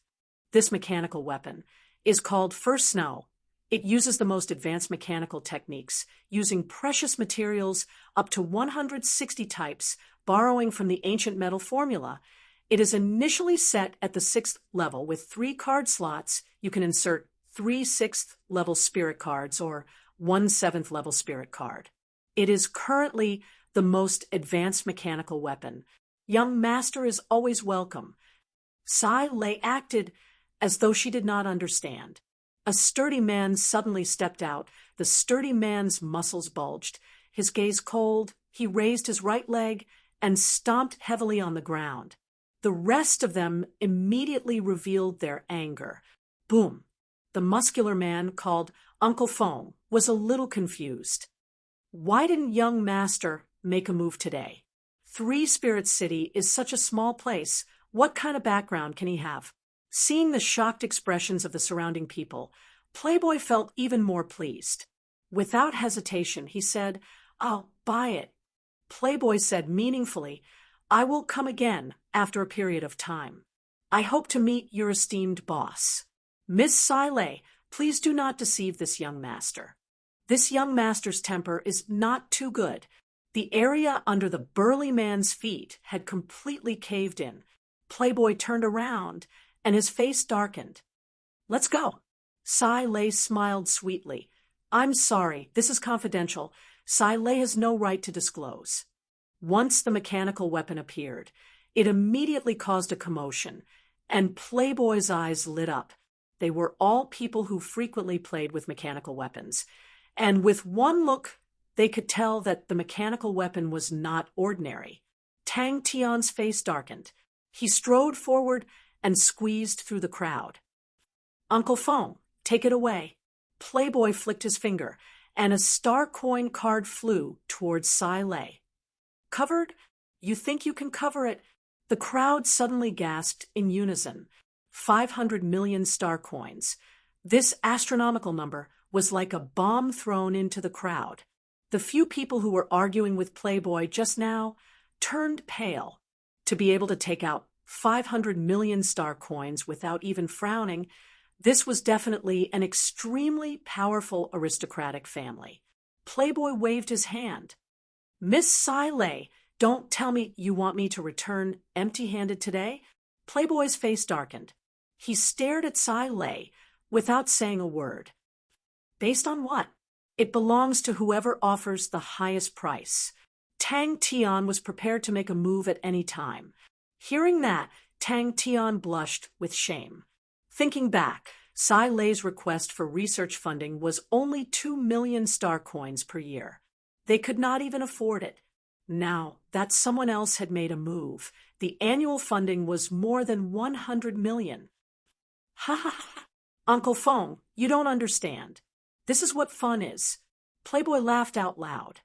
This mechanical weapon is called First Snow. It uses the most advanced mechanical techniques, using precious materials up to 160 types, borrowing from the ancient metal formula. It is initially set at the 6th level with 3 card slots. You can insert 3 6th level spirit cards or 1 7th level spirit card. It is currently the most advanced mechanical weapon. Young master is always welcome. Sai Lei acted as though she did not understand. A sturdy man suddenly stepped out. The sturdy man's muscles bulged. His gaze cold, he raised his right leg and stomped heavily on the ground. The rest of them immediately revealed their anger. Boom! The muscular man, called Uncle Fong, was a little confused. Why didn't young master make a move today? Three Spirit City is such a small place. What kind of background can he have? Seeing the shocked expressions of the surrounding people, Playboy felt even more pleased. Without hesitation, he said, "I'll buy it." Playboy said meaningfully, "I will come again after a period of time. I hope to meet your esteemed boss. Miss Sai Lei, please do not deceive this young master. This young master's temper is not too good." The area under the burly man's feet had completely caved in. Playboy turned around, and his face darkened. "Let's go." Sai Lei smiled sweetly. "I'm sorry, this is confidential. Sai Lei has no right to disclose." Once the mechanical weapon appeared, it immediately caused a commotion, and Playboy's eyes lit up. They were all people who frequently played with mechanical weapons, and with one look, they could tell that the mechanical weapon was not ordinary. Tang Tian's face darkened. He strode forward and squeezed through the crowd. "Uncle Fong, take it away." Playboy flicked his finger, and a star coin card flew towards Sai Lei. "Covered? You think you can cover it?" The crowd suddenly gasped in unison. 500 million star coins. This astronomical number was like a bomb thrown into the crowd. The few people who were arguing with Playboy just now turned pale. To be able to take out 500 million star coins without even frowning, this was definitely an extremely powerful aristocratic family. Playboy waved his hand. "Miss Sai Lei, don't tell me you want me to return empty-handed today?" Playboy's face darkened. He stared at Sai Lei without saying a word. "Based on what?" "It belongs to whoever offers the highest price." Tang Tian was prepared to make a move at any time. Hearing that, Tang Tian blushed with shame. Thinking back, Sai Lei's request for research funding was only 2 million star coins per year. They could not even afford it. Now that someone else had made a move, the annual funding was more than 100 million. "Ha ha ha! Uncle Fong, you don't understand. This is what fun is." Playboy laughed out loud.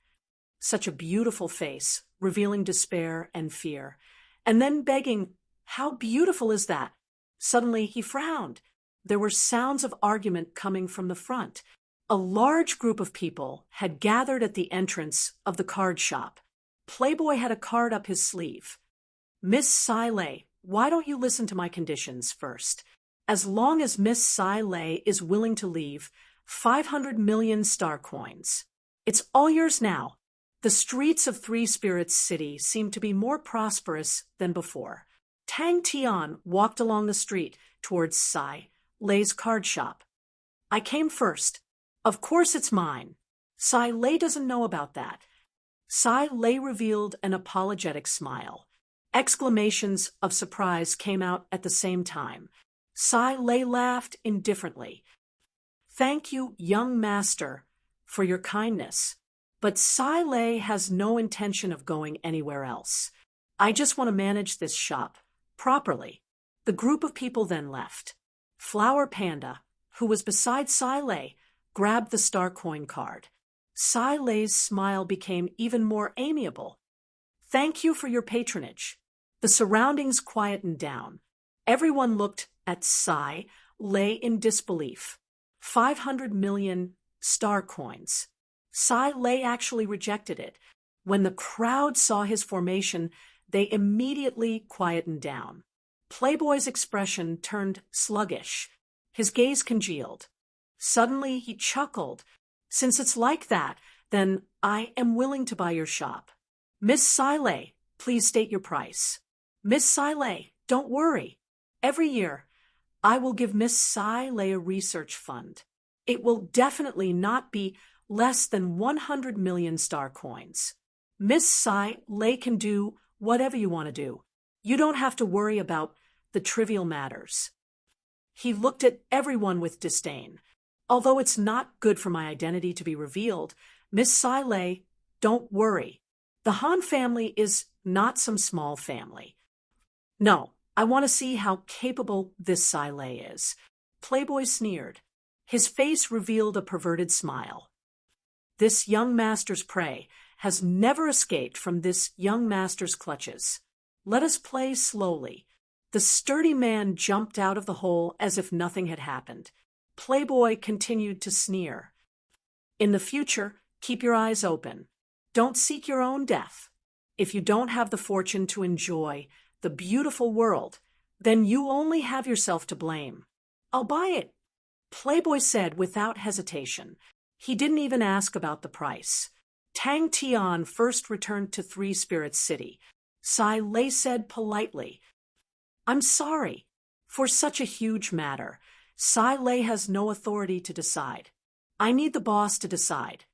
Such a beautiful face, revealing despair and fear, and then begging, "How beautiful is that?" Suddenly he frowned. There were sounds of argument coming from the front. A large group of people had gathered at the entrance of the card shop. Playboy had a card up his sleeve. "Miss Sai Lei, why don't you listen to my conditions first? As long as Miss Sai Lei is willing to leave 500 million star coins. It's all yours now." The streets of Three Spirits City seemed to be more prosperous than before. Tang Tian walked along the street, towards Sai Lei's card shop. I came first. Of course it's mine. Sai Lei doesn't know about that. Sai Lei revealed an apologetic smile. Exclamations of surprise came out at the same time. Sai Lei laughed indifferently. Thank you, young master, for your kindness. But Sai Lei has no intention of going anywhere else. I just want to manage this shop properly. The group of people then left. Flower Panda, who was beside Sai Lei, grabbed the star coin card. Sai Lei's smile became even more amiable. Thank you for your patronage. The surroundings quietened down. Everyone looked at Sai Lei in disbelief. 500 million star coins. Sai Lei actually rejected it. When the crowd saw his formation, they immediately quietened down. Playboy's expression turned sluggish. His gaze congealed. Suddenly he chuckled. Since it's like that, then I am willing to buy your shop. Miss Sai Lei, please state your price. Miss Sai Lei, don't worry. Every year, I will give Miss Sai Lei a research fund. It will definitely not be less than 100 million star coins. Miss Sai Lei can do whatever you want to do. You don't have to worry about the trivial matters. He looked at everyone with disdain. Although it's not good for my identity to be revealed, Miss Sai Lei, don't worry. The Han family is not some small family. No, I want to see how capable this Sai Lei is. Playboy sneered. His face revealed a perverted smile. This young master's prey has never escaped from this young master's clutches. Let us play slowly. The sturdy man jumped out of the hole as if nothing had happened. Playboy continued to sneer. In the future, keep your eyes open. Don't seek your own death. If you don't have the fortune to enjoy the beautiful world, then you only have yourself to blame. I'll buy it, Playboy said without hesitation. He didn't even ask about the price. Tang Tian first returned to Three Spirits City. Sai Lei said politely, I'm sorry. For such a huge matter, Sai Lei has no authority to decide. I need the boss to decide.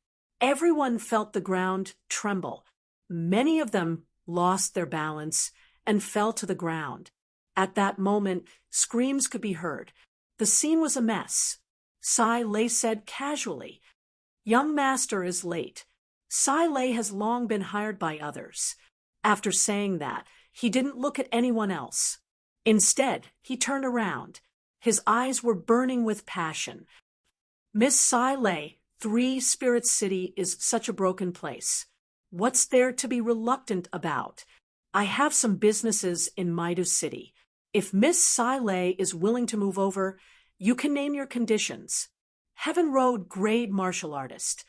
Everyone felt the ground tremble. Many of them lost their balance and fell to the ground. At that moment, screams could be heard. The scene was a mess. Sai Lei said casually, Young master is late. Sai Lei has long been hired by others. After saying that, he didn't look at anyone else. Instead, he turned around. His eyes were burning with passion. Miss Sai Lei, Three Spirits City is such a broken place. What's there to be reluctant about? I have some businesses in Maidu City. If Miss Sai Lei is willing to move over, you can name your conditions. Heaven Road grade martial artist.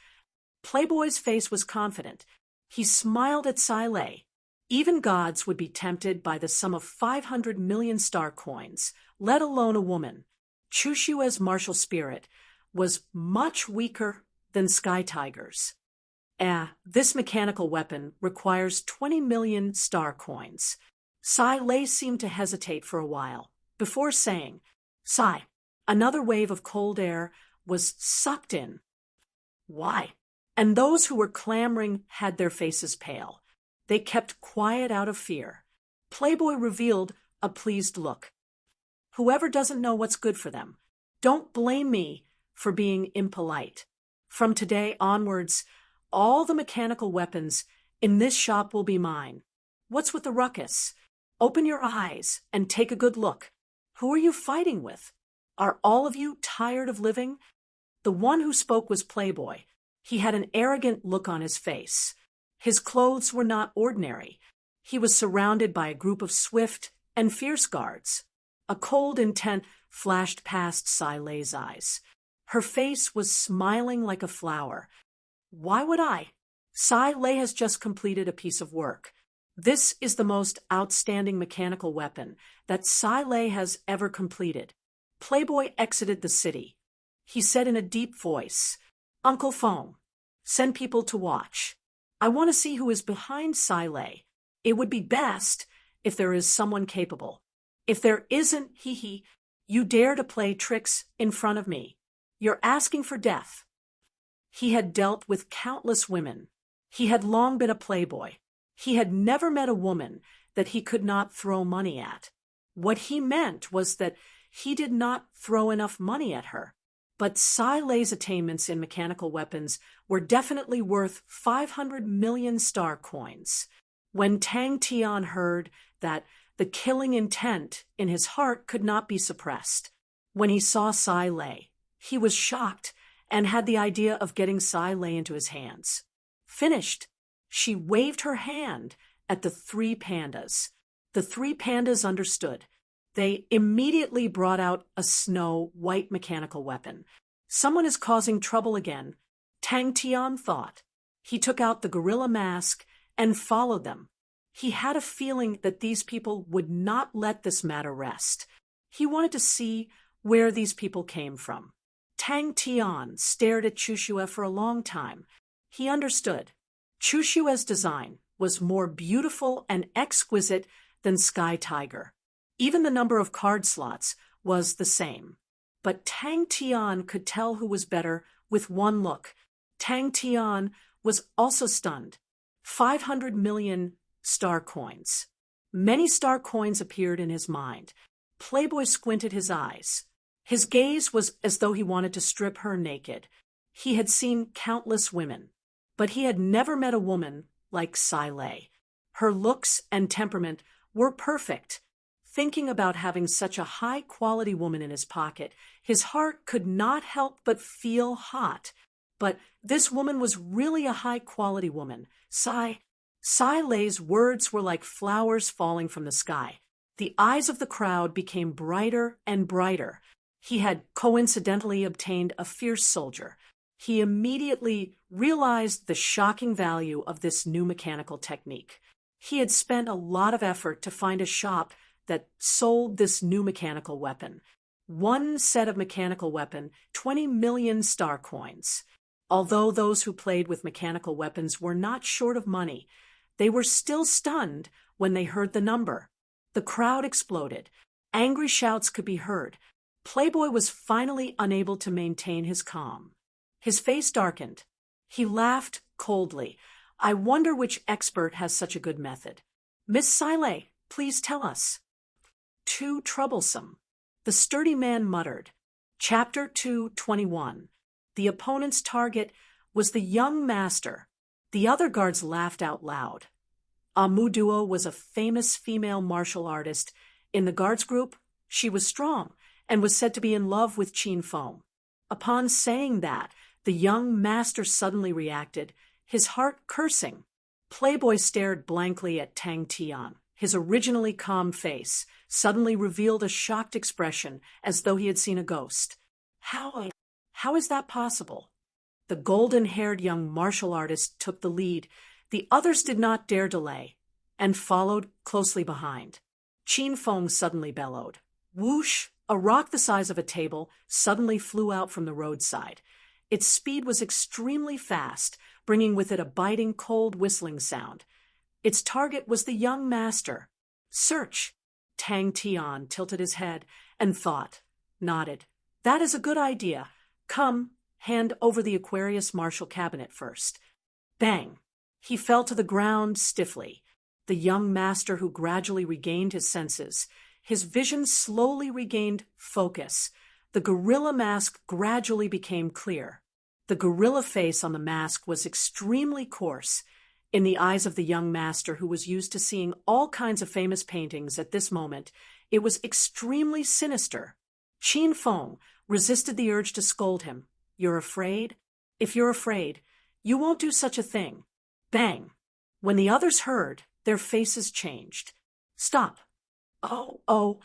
Playboy's face was confident. He smiled at Sai Lei. Even gods would be tempted by the sum of 500 million star coins, let alone a woman. Chushua's martial spirit was much weaker than Sky Tiger's. This mechanical weapon requires 20 million star coins. Sai Lei seemed to hesitate for a while, before saying, Sai. Another wave of cold air was sucked in. Why? And those who were clamoring had their faces pale. They kept quiet out of fear. Playboy revealed a pleased look. Whoever doesn't know what's good for them, don't blame me for being impolite. From today onwards, all the mechanical weapons in this shop will be mine. What's with the ruckus? Open your eyes and take a good look. Who are you fighting with? Are all of you tired of living? The one who spoke was Playboy. He had an arrogant look on his face. His clothes were not ordinary. He was surrounded by a group of swift and fierce guards. A cold intent flashed past Sai Lei's eyes. Her face was smiling like a flower. Why would I? Sai Lei has just completed a piece of work. This is the most outstanding mechanical weapon that Sai Lei has ever completed. Playboy exited the city. He said in a deep voice, Uncle Feng, send people to watch. I want to see who is behind Sai Lei. It would be best if there is someone capable. If there isn't, You dare to play tricks in front of me. You're asking for death. He had dealt with countless women. He had long been a playboy. He had never met a woman that he could not throw money at. What he meant was that he did not throw enough money at her. But Sai Lei's attainments in mechanical weapons were definitely worth 500 million star coins. When Tang Tian heard that, the killing intent in his heart could not be suppressed. When he saw Sai Lei, he was shocked and had the idea of getting Sai Lei into his hands. Finished. She waved her hand at the three pandas. The three pandas understood. They immediately brought out a snow-white mechanical weapon. Someone is causing trouble again, Tang Tian thought. He took out the gorilla mask and followed them. He had a feeling that these people would not let this matter rest. He wanted to see where these people came from. Tang Tian stared at Chushue for a long time. He understood. Chushue's design was more beautiful and exquisite than Sky Tiger. Even the number of card slots was the same. But Tang Tian could tell who was better with one look. Tang Tian was also stunned. 500 million star coins. Many star coins appeared in his mind. Playboy squinted his eyes. His gaze was as though he wanted to strip her naked. He had seen countless women, but he had never met a woman like Sai Lei. Her looks and temperament were perfect. Thinking about having such a high-quality woman in his pocket, his heart could not help but feel hot. But this woman was really a high-quality woman. Sai Lei's words were like flowers falling from the sky. The eyes of the crowd became brighter and brighter. He had coincidentally obtained a fierce soldier. He immediately realized the shocking value of this new mechanical technique. He had spent a lot of effort to find a shop that sold this new mechanical weapon. One set of mechanical weapon, 20 million star coins. Although those who played with mechanical weapons were not short of money, they were still stunned when they heard the number. The crowd exploded. Angry shouts could be heard. Playboy was finally unable to maintain his calm. His face darkened. He laughed coldly. I wonder which expert has such a good method. Miss Sai Lei, please tell us. Too troublesome. The sturdy man muttered. Chapter 221. The opponent's target was the young master. The other guards laughed out loud. Amuduo was a famous female martial artist. In the guards group, she was strong and was said to be in love with Qin Feng. Upon saying that, the young master suddenly reacted, his heart cursing. Playboy stared blankly at Tang Tian. His originally calm face suddenly revealed a shocked expression, as though he had seen a ghost. How is that possible? The golden-haired young martial artist took the lead. The others did not dare delay, and followed closely behind. Qin Feng suddenly bellowed. Whoosh! A rock the size of a table suddenly flew out from the roadside. Its speed was extremely fast, bringing with it a biting, cold whistling sound. Its target was the young master. Search! Tang Tian tilted his head and thought, nodded. That is a good idea. Come, hand over the Aquarius martial cabinet first. Bang! He fell to the ground stiffly. The young master, who gradually regained his senses, his vision slowly regained focus. The gorilla mask gradually became clear. The gorilla face on the mask was extremely coarse. In the eyes of the young master, who was used to seeing all kinds of famous paintings at this moment, it was extremely sinister. Qin Feng resisted the urge to scold him. You're afraid? If you're afraid, you won't do such a thing. Bang! When the others heard, their faces changed. Stop. Oh,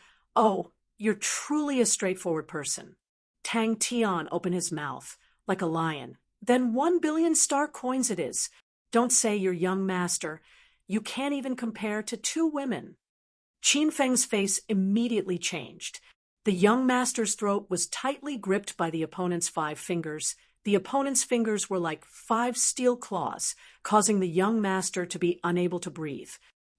you're truly a straightforward person. Tang Tian opened his mouth, like a lion. Then 1 billion star coins it is. Don't say your young master. You can't even compare to 2 women. Qin Feng's face immediately changed. The young master's throat was tightly gripped by the opponent's 5 fingers. The opponent's fingers were like 5 steel claws, causing the young master to be unable to breathe.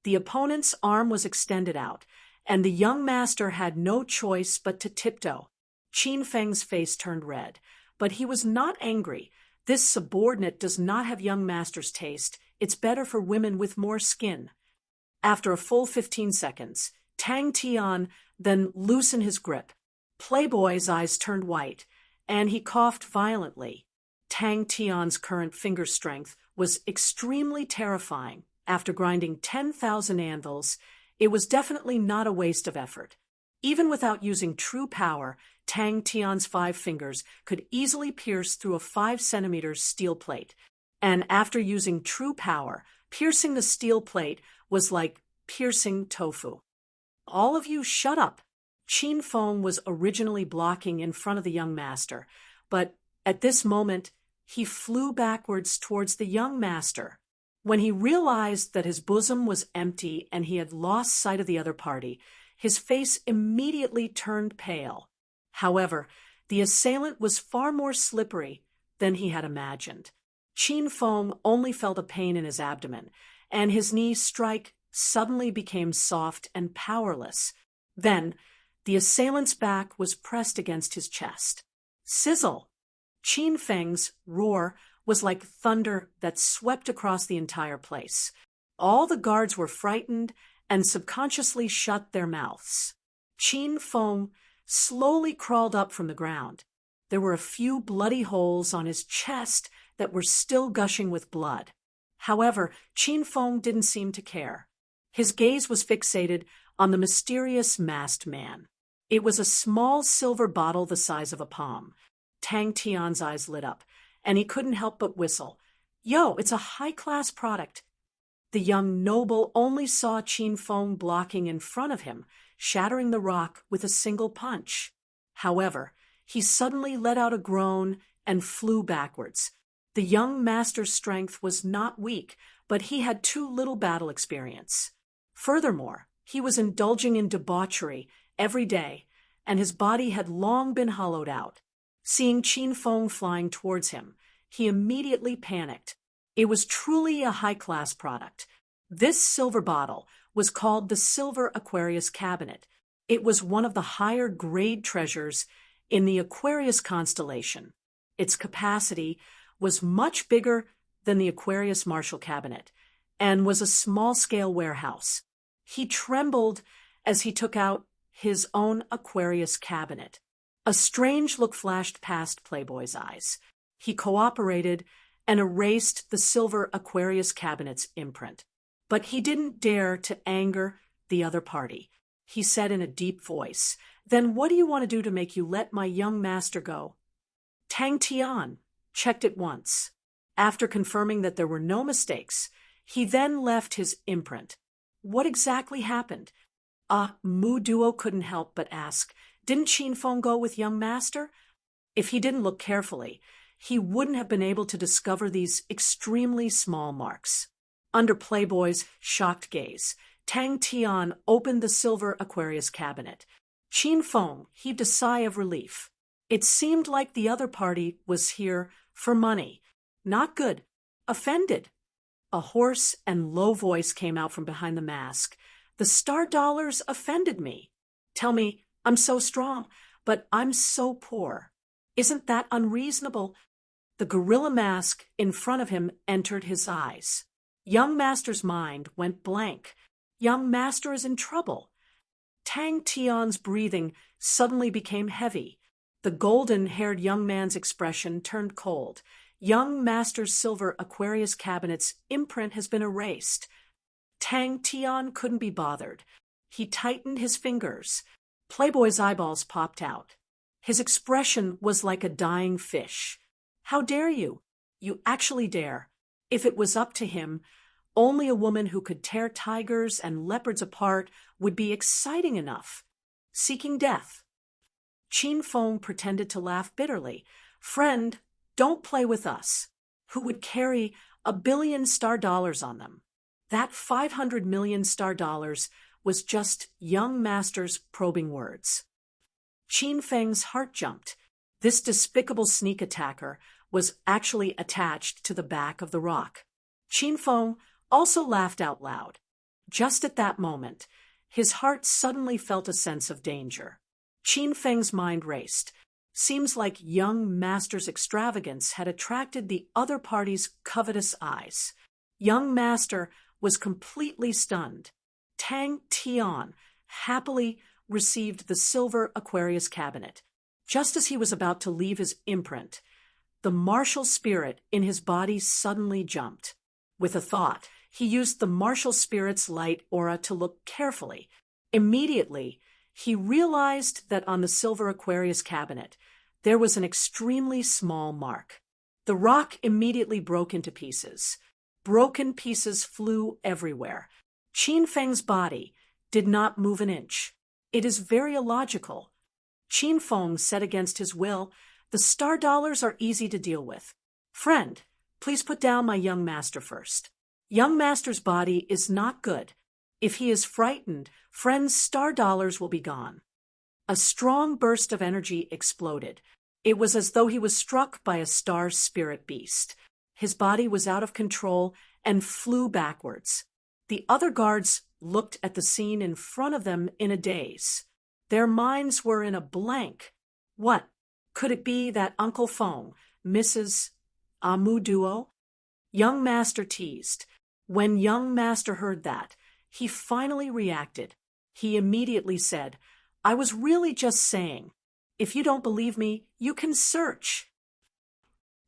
The opponent's arm was extended out, and the young master had no choice but to tiptoe. Qin Feng's face turned red, but he was not angry. This subordinate does not have young master's taste. It's better for women with more skin. After a full 15 seconds, Tang Tian then loosened his grip. Playboy's eyes turned white, and he coughed violently. Tang Tian's current finger strength was extremely terrifying. After grinding 10,000 anvils, it was definitely not a waste of effort. Even without using true power, Tang Tian's 5 fingers could easily pierce through a 5-centimeter steel plate. And after using true power, piercing the steel plate was like piercing tofu. All of you shut up. Qin Feng was originally blocking in front of the young master, but at this moment, he flew backwards towards the young master. When he realized that his bosom was empty and he had lost sight of the other party, his face immediately turned pale. However, the assailant was far more slippery than he had imagined. Qin Feng only felt a pain in his abdomen, and his knee strike suddenly became soft and powerless. Then, the assailant's back was pressed against his chest. Sizzle! Qin Feng's roar was like thunder that swept across the entire place. All the guards were frightened and subconsciously shut their mouths. Qin Feng slowly crawled up from the ground. There were a few bloody holes on his chest that were still gushing with blood. However, Qin Feng didn't seem to care. His gaze was fixated on the mysterious masked man. It was a small silver bottle the size of a palm. Tang Tian's eyes lit up, and he couldn't help but whistle. Yo, it's a high-class product. The young noble only saw Qin Feng blocking in front of him, shattering the rock with a single punch. However, he suddenly let out a groan and flew backwards. The young master's strength was not weak, but he had too little battle experience. Furthermore, he was indulging in debauchery every day, and his body had long been hollowed out. Seeing Qin Feng flying towards him, he immediately panicked. It was truly a high-class product. This silver bottle was called the Silver Aquarius Cabinet. It was one of the higher-grade treasures in the Aquarius constellation. Its capacity was much bigger than the Aquarius Marshall Cabinet and was a small-scale warehouse. He trembled as he took out his own Aquarius Cabinet. A strange look flashed past Playboy's eyes. He cooperated and erased the Silver Aquarius Cabinet's imprint. But he didn't dare to anger the other party. He said in a deep voice, "Then what do you want to do to make you let my young master go?" Tang Tian checked it once. After confirming that there were no mistakes, he then left his imprint. What exactly happened? Mu Duo couldn't help but ask, didn't Qin Feng go with young master? If he didn't look carefully, he wouldn't have been able to discover these extremely small marks. Under Playboy's shocked gaze, Tang Tian opened the Silver Aquarius Cabinet. Qin Feng heaved a sigh of relief. It seemed like the other party was here for money. Not good. Offended. A hoarse and low voice came out from behind the mask. The star dollars offended me. Tell me, I'm so strong, but I'm so poor. Isn't that unreasonable? The gorilla mask in front of him entered his eyes. Young master's mind went blank. Young master is in trouble. Tang Tian's breathing suddenly became heavy. The golden-haired young man's expression turned cold. Young master's Silver Aquarius Cabinet's imprint has been erased. Tang Tian couldn't be bothered. He tightened his fingers. Playboy's eyeballs popped out. His expression was like a dying fish. How dare you? You actually dare. If it was up to him, only a woman who could tear tigers and leopards apart would be exciting enough. Seeking death. Qin Feng pretended to laugh bitterly. Friend, don't play with us. Who would carry 1 billion star dollars on them? That 500 million star dollars was just young master's probing words. Qin Feng's heart jumped. This despicable sneak attacker was actually attached to the back of the rock. Qin Feng also laughed out loud. Just at that moment, His heart suddenly felt a sense of danger. Qin Feng's mind raced. Seems like young master's extravagance had attracted the other party's covetous eyes. Young master was completely stunned. Tang Tian happily received the silver Aquarius cabinet. Just as he was about to leave his imprint, the martial spirit in his body suddenly jumped. With a thought, he used the martial spirit's light aura to look carefully. Immediately, he realized that on the silver Aquarius cabinet, there was an extremely small mark. The rock immediately broke into pieces. Broken pieces flew everywhere. Qin Feng's body did not move an inch. It is very illogical. Qin Feng said against his will, "The star dollars are easy to deal with. Friend, please put down my young master first. Young master's body is not good. If he is frightened, friend's star dollars will be gone." A strong burst of energy exploded. It was as though he was struck by a star spirit beast. His body was out of control and flew backwards. The other guards looked at the scene in front of them in a daze. Their minds were in a blank. What? Could it be that Uncle Feng, Mrs. Duo? Young master teased. When young master heard that, he finally reacted. He immediately said, "I was really just saying. If you don't believe me, you can search."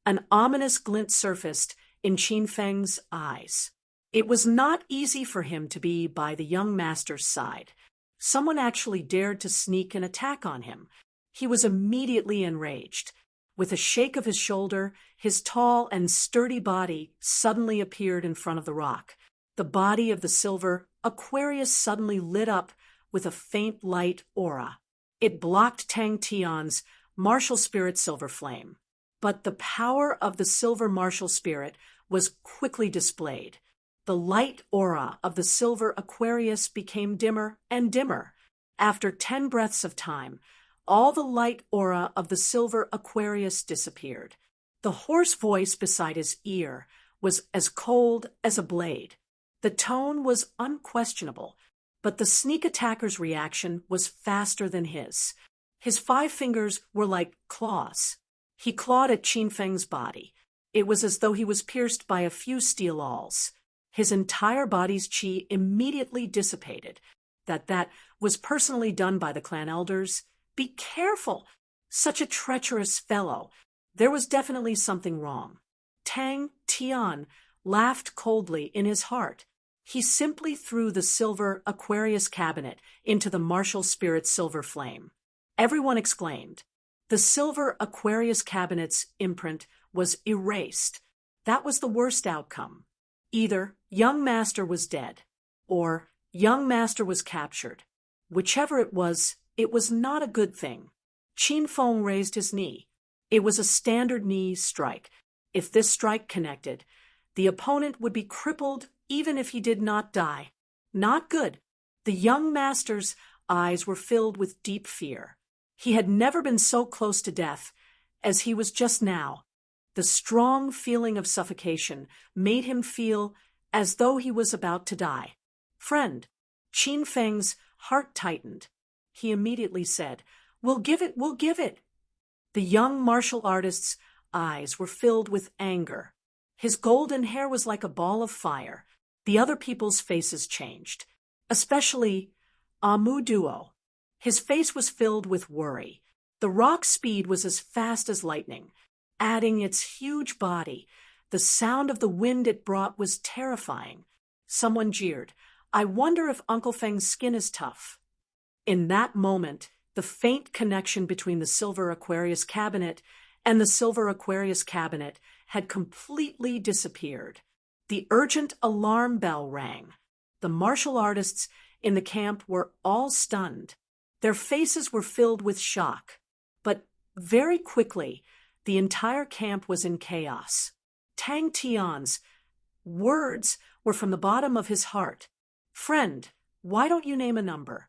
An ominous glint surfaced in Qin Feng's eyes. It was not easy for him to be by the young master's side. Someone actually dared to sneak an attack on him. He was immediately enraged. With a shake of his shoulder, his tall and sturdy body suddenly appeared in front of the rock. The body of the silver Aquarius suddenly lit up with a faint light aura. It blocked Tang Tian's martial spirit silver flame. But the power of the silver martial spirit was quickly displayed. The light aura of the silver Aquarius became dimmer and dimmer. After 10 breaths of time, all the light aura of the silver Aquarius disappeared. The hoarse voice beside his ear was as cold as a blade. The tone was unquestionable, but the sneak attacker's reaction was faster than his. His 5 fingers were like claws. He clawed at Qin Feng's body. It was as though he was pierced by a few steel awls. His entire body's qi immediately dissipated. That was personally done by the clan elders. Be careful! Such a treacherous fellow. There was definitely something wrong. Tang Tian laughed coldly in his heart. He simply threw the silver Aquarius cabinet into the martial spirit's silver flame. Everyone exclaimed. The silver Aquarius cabinet's imprint was erased. That was the worst outcome. Either young master was dead, or young master was captured. Whichever it was not a good thing. Qin Feng raised his knee. It was a standard knee strike. If this strike connected, the opponent would be crippled even if he did not die. Not good. The young master's eyes were filled with deep fear. He had never been so close to death as he was just now. The strong feeling of suffocation made him feel as though he was about to die. Friend, Qin Feng's heart tightened. He immediately said, we'll give it. The young martial artist's eyes were filled with anger. His golden hair was like a ball of fire. The other people's faces changed, especially Duo. His face was filled with worry. The rock's speed was as fast as lightning. Adding its huge body, the sound of the wind it brought was terrifying. Someone jeered, I wonder if Uncle Feng's skin is tough. In that moment, the faint connection between the silver Aquarius cabinet and the silver Aquarius cabinet had completely disappeared. The urgent alarm bell rang. The martial artists in the camp were all stunned. Their faces were filled with shock. But very quickly, the entire camp was in chaos. Tang Tian's words were from the bottom of his heart. Friend, why don't you name a number?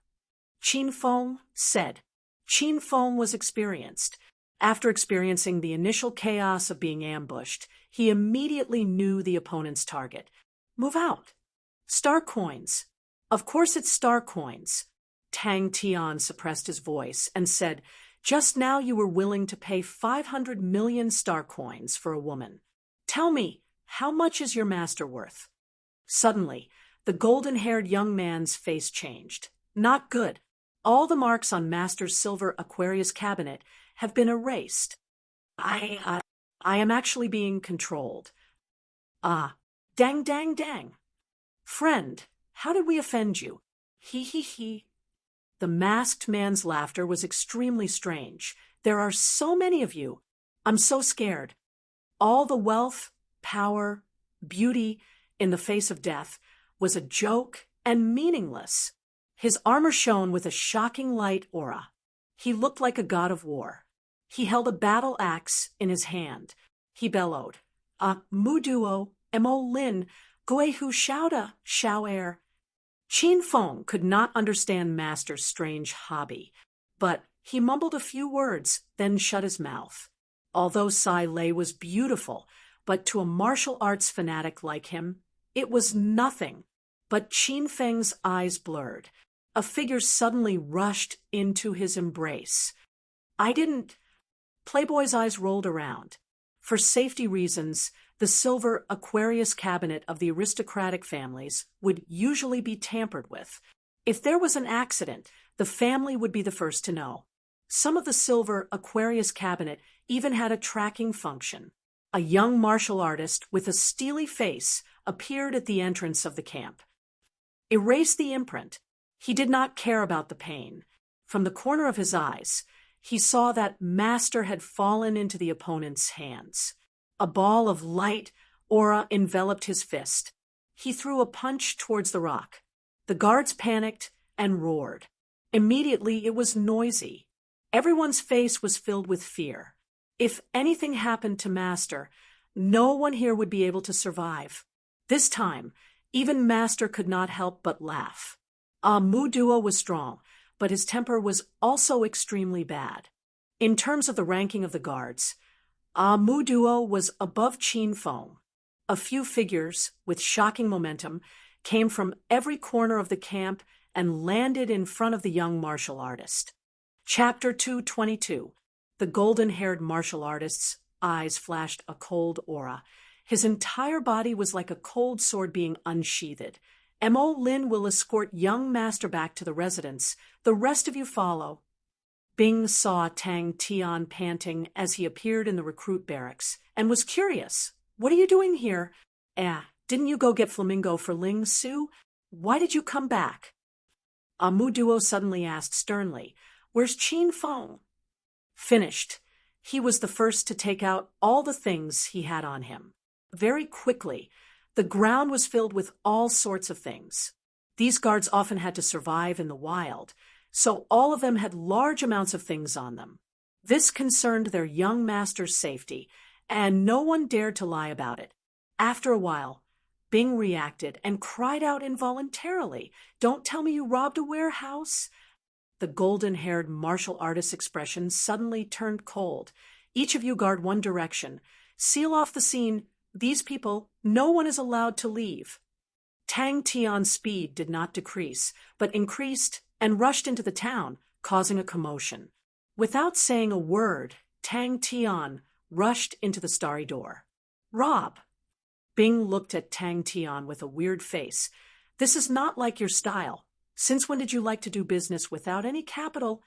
Qin Feng said. Qin Feng was experienced. After experiencing the initial chaos of being ambushed, he immediately knew the opponent's target. Move out. Star coins. Of course it's star coins. Tang Tian suppressed his voice and said, just now you were willing to pay 500 million star coins for a woman. Tell me, how much is your master worth? Suddenly, the golden-haired young man's face changed. Not good. All the marks on Master's silver Aquarius cabinet have been erased. I am actually being controlled. Ah, dang, dang, dang. Friend, how did we offend you? He. The masked man's laughter was extremely strange. There are so many of you. I'm so scared. All the wealth, power, beauty in the face of death was a joke and meaningless. His armor shone with a shocking light aura. He looked like a god of war. He held a battle axe in his hand. He bellowed, Mu duo, mo lin, gui hu xiaoda, xiao er. Qin Feng could not understand Master's strange hobby, but he mumbled a few words, then shut his mouth. Although Sai Lei was beautiful, but to a martial arts fanatic like him, it was nothing. But Qin Feng's eyes blurred. A figure suddenly rushed into his embrace. I didn't. Playboy's eyes rolled around. For safety reasons, the silver Aquarius cabinet of the aristocratic families would usually be tampered with. If there was an accident, the family would be the first to know. Some of the silver Aquarius cabinet even had a tracking function. A young martial artist with a steely face appeared at the entrance of the camp. Erase the imprint. He did not care about the pain. From the corner of his eyes, he saw that Master had fallen into the opponent's hands. A ball of light aura enveloped his fist. He threw a punch towards the rock. The guards panicked and roared. Immediately it was noisy. Everyone's face was filled with fear. If anything happened to Master, no one here would be able to survive. This time, even Master could not help but laugh. Mu Duo was strong, but his temper was also extremely bad. In terms of the ranking of the guards, Mu Duo was above Qin Feng. A few figures, with shocking momentum, came from every corner of the camp and landed in front of the young martial artist. Chapter 222. The golden-haired martial artist's eyes flashed a cold aura. His entire body was like a cold sword being unsheathed. Mo Lin will escort young Master back to the residence. The rest of you follow. Bing saw Tang Tian panting as he appeared in the recruit barracks and was curious. What are you doing here? Didn't you go get flamingo for Ling Su? Why did you come back? Mu Duo suddenly asked sternly, Where's Qin Feng? Finished. He was the first to take out all the things he had on him. Very quickly, the ground was filled with all sorts of things. These guards often had to survive in the wild, so all of them had large amounts of things on them. This concerned their young master's safety, and no one dared to lie about it. After a while, Bing reacted and cried out involuntarily, Don't tell me you robbed a warehouse. The golden-haired martial artist's expression suddenly turned cold. Each of you guard one direction. Seal off the scene. These people, no one is allowed to leave. Tang Tian's speed did not decrease, but increased and rushed into the town, causing a commotion. Without saying a word, Tang Tian rushed into the starry door. Rob! Bing looked at Tang Tian with a weird face. This is not like your style. Since when did you like to do business without any capital?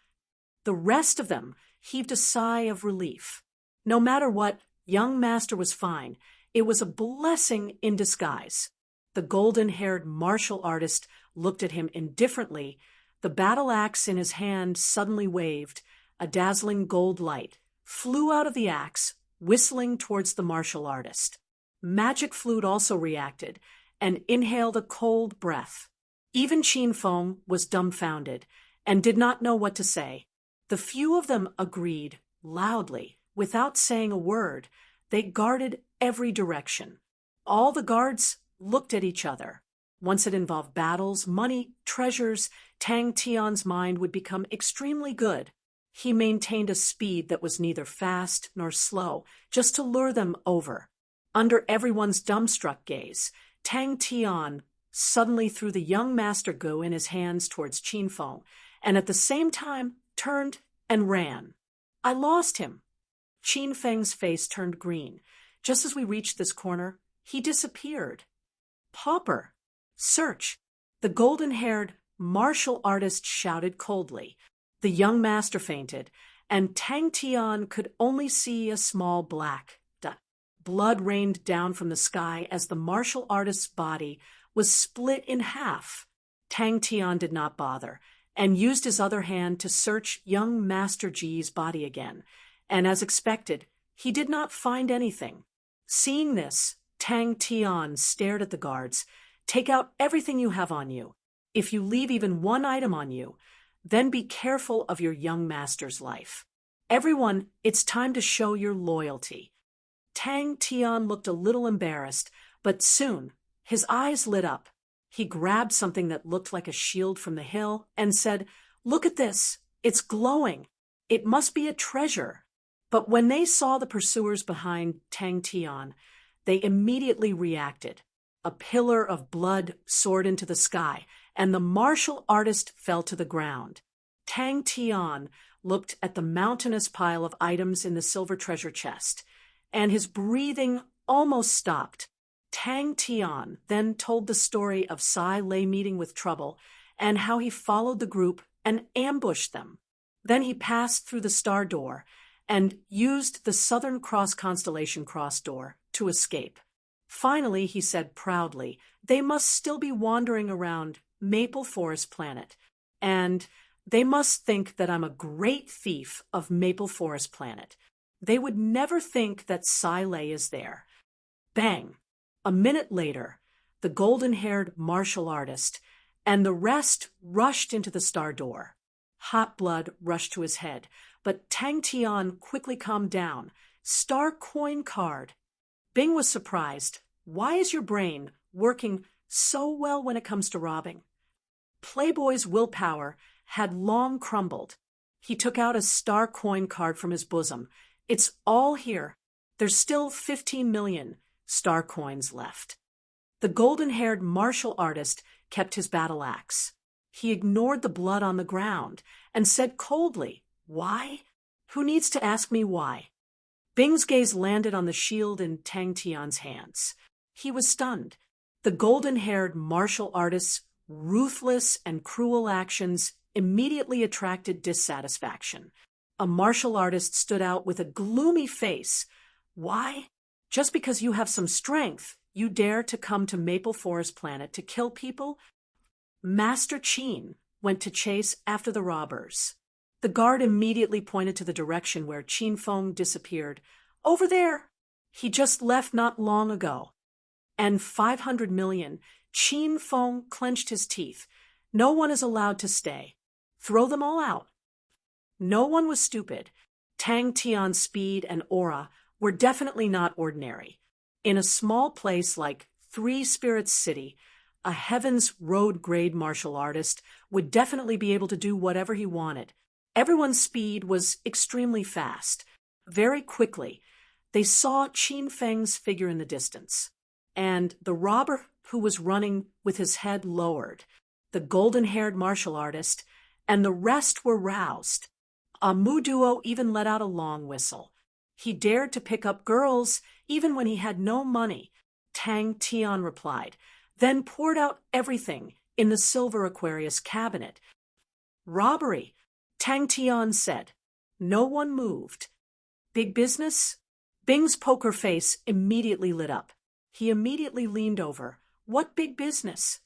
The rest of them heaved a sigh of relief. No matter what, young Master was fine. It was a blessing in disguise. The golden-haired martial artist looked at him indifferently. The battle axe in his hand suddenly waved. A dazzling gold light flew out of the axe, whistling towards the martial artist. Magic Flute also reacted and inhaled a cold breath. Even Qin Feng was dumbfounded and did not know what to say. The few of them agreed loudly, without saying a word. They guarded every direction. All the guards looked at each other. Once it involved battles, money, treasures, Tang Tian's mind would become extremely good. He maintained a speed that was neither fast nor slow, just to lure them over. Under everyone's dumbstruck gaze, Tang Tian suddenly threw the young master Gu in his hands towards Qin Feng, and at the same time turned and ran. I lost him. Qin Feng's face turned green. Just as we reached this corner, he disappeared. Pauper! Search! The golden-haired martial artist shouted coldly. The young master fainted, and Tang Tian could only see a small black dot. Blood rained down from the sky as the martial artist's body was split in half. Tang Tian did not bother, and used his other hand to search young Master Ji's body again, and as expected, he did not find anything. Seeing this, Tang Tian stared at the guards. Take out everything you have on you. If you leave even one item on you, then be careful of your young master's life. Everyone, it's time to show your loyalty. Tang Tian looked a little embarrassed, but soon his eyes lit up. He grabbed something that looked like a shield from the hill and said, "Look at this. It's glowing. It must be a treasure." But when they saw the pursuers behind Tang Tian, they immediately reacted. A pillar of blood soared into the sky, and the martial artist fell to the ground. Tang Tian looked at the mountainous pile of items in the silver treasure chest, and his breathing almost stopped. Tang Tian then told the story of Sai Lei meeting with trouble and how he followed the group and ambushed them. Then he passed through the star door and used the Southern Cross constellation cross door to escape. Finally, he said proudly, "They must still be wandering around Maple Forest Planet, and they must think that I'm a great thief of Maple Forest Planet. They would never think that Sai Lei is there." Bang! A minute later, the golden-haired martial artist and the rest rushed into the star door. Hot blood rushed to his head, but Tang Tian quickly calmed down. "Star coin card." Bing was surprised. "Why is your brain working so well when it comes to robbing?" Playboy's willpower had long crumbled. He took out a star coin card from his bosom. "It's all here. There's still 15 million star coins left." The golden-haired martial artist kept his battle axe. He ignored the blood on the ground and said coldly, "Why? Who needs to ask me why?" Bing's gaze landed on the shield in Tang Tian's hands. He was stunned. The golden-haired martial artist's ruthless and cruel actions immediately attracted dissatisfaction. A martial artist stood out with a gloomy face. "Why? Just because you have some strength, you dare to come to Maple Forest Planet to kill people?" Master Qin went to chase after the robbers. The guard immediately pointed to the direction where Qin Feng disappeared. "Over there! He just left not long ago." And 500 million, Qin Feng clenched his teeth. "No one is allowed to stay. Throw them all out." No one was stupid. Tang Tian's speed and aura were definitely not ordinary. In a small place like Three Spirits City, a Heaven's Road-grade martial artist would definitely be able to do whatever he wanted. Everyone's speed was extremely fast. Very quickly, they saw Qin Feng's figure in the distance, and the robber who was running with his head lowered, the golden-haired martial artist, and the rest were roused. A Muduo even let out a long whistle. He dared to pick up girls even when he had no money. Tang Tian replied, then poured out everything in the silver Aquarius cabinet. "Robbery," Tang Tian said. No one moved. "Big business?" Bing's poker face immediately lit up. He immediately leaned over. "What big business?"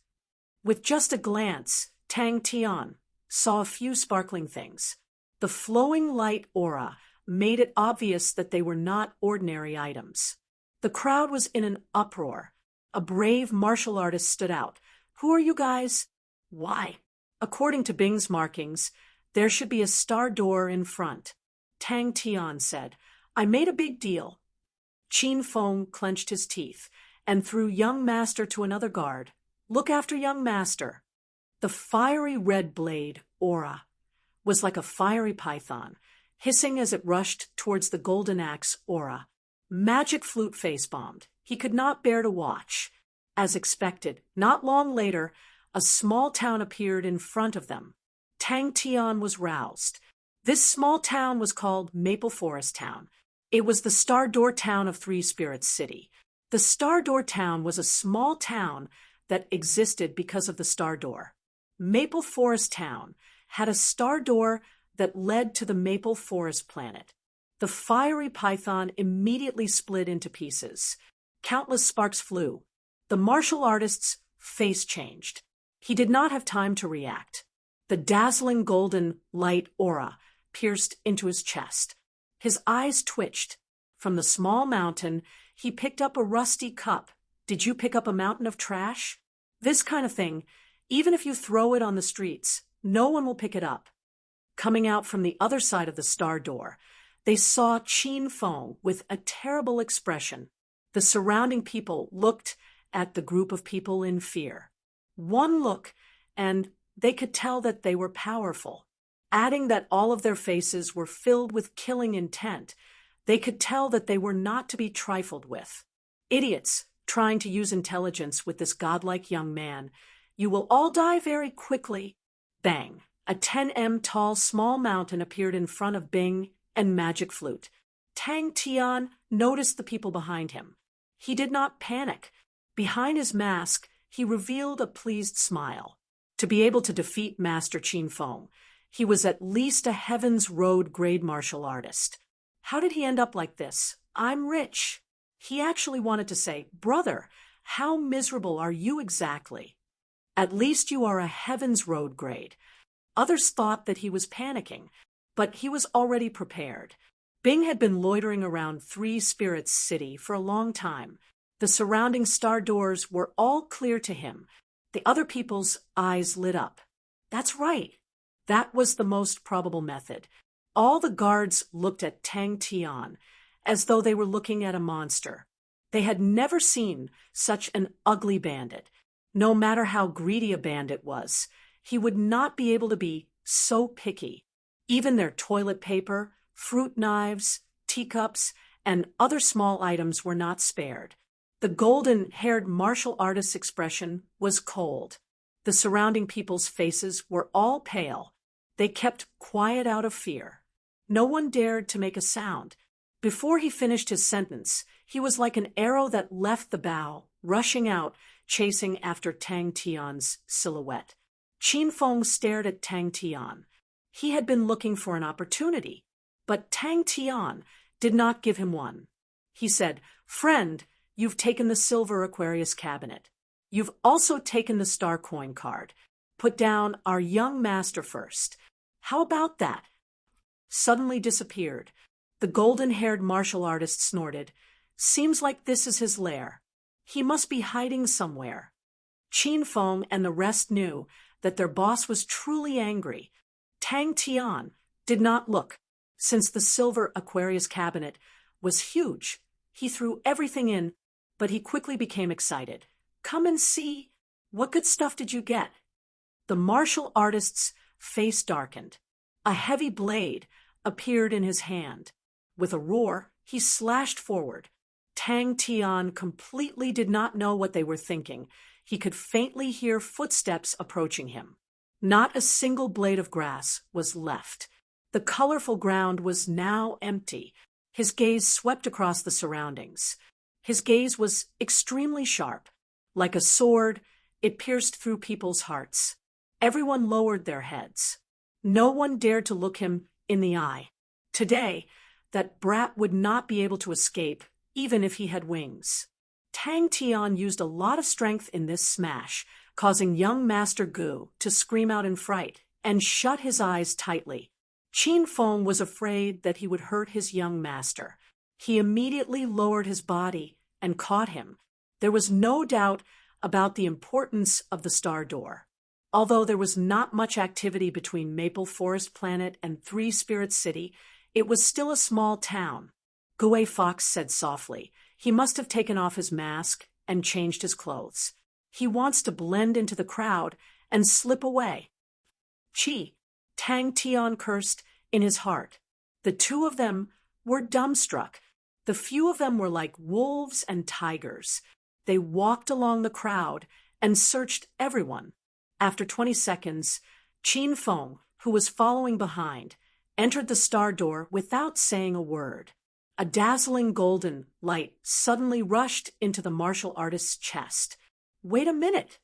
With just a glance, Tang Tian saw a few sparkling things. The flowing light aura made it obvious that they were not ordinary items. The crowd was in an uproar. A brave martial artist stood out. "Who are you guys?" "Why?" "According to Bing's markings, there should be a star door in front." Tang Tian said, "I made a big deal." Qin Feng clenched his teeth and threw young master to another guard. "Look after young master." The fiery red blade, aura, was like a fiery python, hissing as it rushed towards the golden axe, aura. Magic Flute face-bombed. He could not bear to watch. As expected, not long later, a small town appeared in front of them. Tang Tian was roused. This small town was called Maple Forest Town. It was the Star Door town of Three Spirits City. The Star Door town was a small town that existed because of the Star Door. Maple Forest Town had a star door that led to the Maple Forest planet. The fiery python immediately split into pieces. Countless sparks flew. The martial artist's face changed. He did not have time to react. The dazzling golden light aura pierced into his chest. His eyes twitched. From the small mountain, he picked up a rusty cup. Did you pick up a mountain of trash? This kind of thing, even if you throw it on the streets, no one will pick it up. Coming out from the other side of the star door, they saw Qin Feng with a terrible expression. The surrounding people looked at the group of people in fear. One look, and they could tell that they were powerful. Adding that all of their faces were filled with killing intent, they could tell that they were not to be trifled with. Idiots trying to use intelligence with this godlike young man. You will all die very quickly. Bang! A 10 m tall small mountain appeared in front of Bing and Magic Flute. Tang Tian noticed the people behind him. He did not panic. Behind his mask, he revealed a pleased smile. To be able to defeat Master Qin Feng, he was at least a Heaven's Road grade martial artist. How did he end up like this? I'm rich. He actually wanted to say, brother, how miserable are you exactly? At least you are a Heaven's Road grade. Others thought that he was panicking, but he was already prepared. Bing had been loitering around Three Spirits City for a long time. The surrounding star doors were all clear to him. The other people's eyes lit up. That's right. That was the most probable method. All the guards looked at Tang Tian as though they were looking at a monster. They had never seen such an ugly bandit. No matter how greedy a bandit was, he would not be able to be so picky. Even their toilet paper, fruit knives, teacups, and other small items were not spared. The golden-haired martial artist's expression was cold. The surrounding people's faces were all pale. They kept quiet out of fear. No one dared to make a sound. Before he finished his sentence, he was like an arrow that left the bow, rushing out, chasing after Tang Tian's silhouette. Qin Feng stared at Tang Tian. He had been looking for an opportunity, but Tang Tian did not give him one. He said, "Friend, you've taken the silver Aquarius cabinet. You've also taken the star coin card. Put down our young master first. How about that?" Suddenly disappeared. The golden-haired martial artist snorted. Seems like this is his lair. He must be hiding somewhere. Qin Feng and the rest knew that their boss was truly angry. Tang Tian did not look. Since the silver Aquarius cabinet was huge, he threw everything in, but he quickly became excited. "Come and see. What good stuff did you get?" The martial artist's face darkened. A heavy blade appeared in his hand. With a roar, he slashed forward. Tang Tian completely did not know what they were thinking. He could faintly hear footsteps approaching him. Not a single blade of grass was left. The colorful ground was now empty. His gaze swept across the surroundings. His gaze was extremely sharp. Like a sword, it pierced through people's hearts. Everyone lowered their heads. No one dared to look him in the eye. Today, that brat would not be able to escape, even if he had wings. Tang Tian used a lot of strength in this smash, causing young Master Gu to scream out in fright and shut his eyes tightly. Qin Feng was afraid that he would hurt his young master. He immediately lowered his body and caught him. There was no doubt about the importance of the Star Door. Although there was not much activity between Maple Forest Planet and Three Spirits City, it was still a small town. Gue Fox said softly. He must have taken off his mask and changed his clothes. He wants to blend into the crowd and slip away. "Chi," Tang Tian cursed in his heart. The two of them were dumbstruck. The few of them were like wolves and tigers. They walked along the crowd and searched everyone. After 20 seconds, Qin Feng, who was following behind, entered the star door without saying a word. A dazzling golden light suddenly rushed into the martial artist's chest. Wait a minute!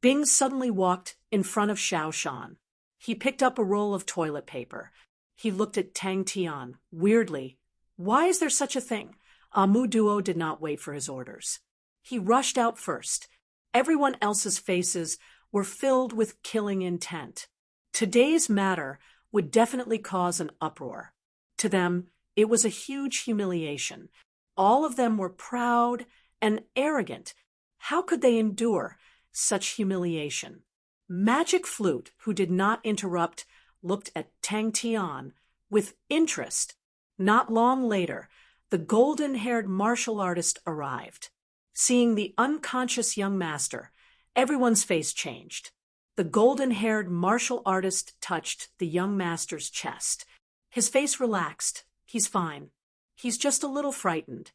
Bing suddenly walked in front of Xiao Shan. He picked up a roll of toilet paper. He looked at Tang Tian, weirdly. Why is there such a thing? Mu Duo did not wait for his orders. He rushed out first. Everyone else's faces were filled with killing intent. Today's matter would definitely cause an uproar. To them, it was a huge humiliation. All of them were proud and arrogant. How could they endure such humiliation? Magic Flute, who did not interrupt, looked at Tang Tian with interest. Not long later, the golden-haired martial artist arrived. Seeing the unconscious young master, everyone's face changed. The golden-haired martial artist touched the young master's chest. His face relaxed. He's fine. He's just a little frightened.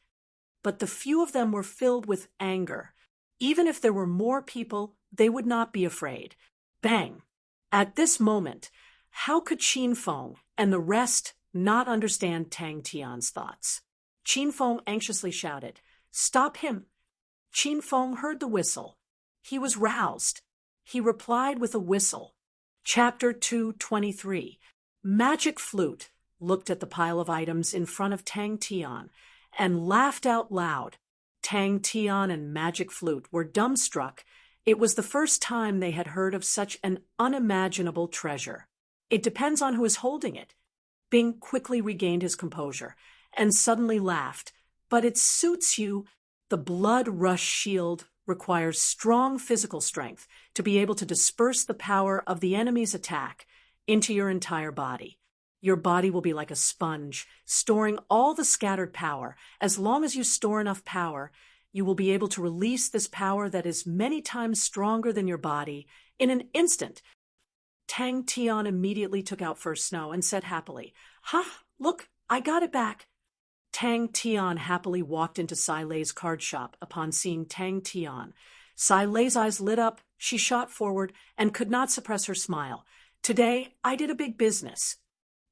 But the few of them were filled with anger. Even if there were more people, they would not be afraid. Bang! At this moment, how could Qin Feng and the rest not understand Tang Tian's thoughts? Qin Feng anxiously shouted, "Stop him!" Qin Feng heard the whistle. He was roused. He replied with a whistle. Chapter 223. Magic Flute looked at the pile of items in front of Tang Tian and laughed out loud. Tang Tian and Magic Flute were dumbstruck. It was the first time they had heard of such an unimaginable treasure. It depends on who is holding it. Bing quickly regained his composure and suddenly laughed. But it suits you. The blood rush shield requires strong physical strength to be able to disperse the power of the enemy's attack into your entire body. Your body will be like a sponge, storing all the scattered power. As long as you store enough power, you will be able to release this power that is many times stronger than your body in an instant. Tang Tian immediately took out First Snow and said happily, "Ha! Look, I got it back." Tang Tian happily walked into Sai Lei's card shop upon seeing Tang Tian. Sai Lei's eyes lit up, she shot forward, and could not suppress her smile. "Today, I did a big business."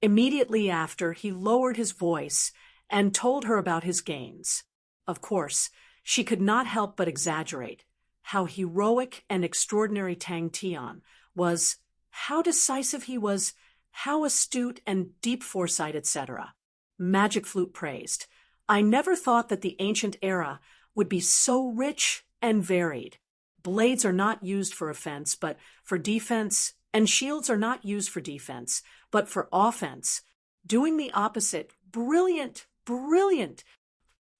Immediately after, he lowered his voice and told her about his gains. Of course, she could not help but exaggerate. How heroic and extraordinary Tang Tian was, how decisive he was, how astute and deep foresight, etc. Magic Flute praised, "I never thought that the ancient era would be so rich and varied. Blades are not used for offense, but for defense, and shields are not used for defense, but for offense. Doing the opposite, brilliant, brilliant."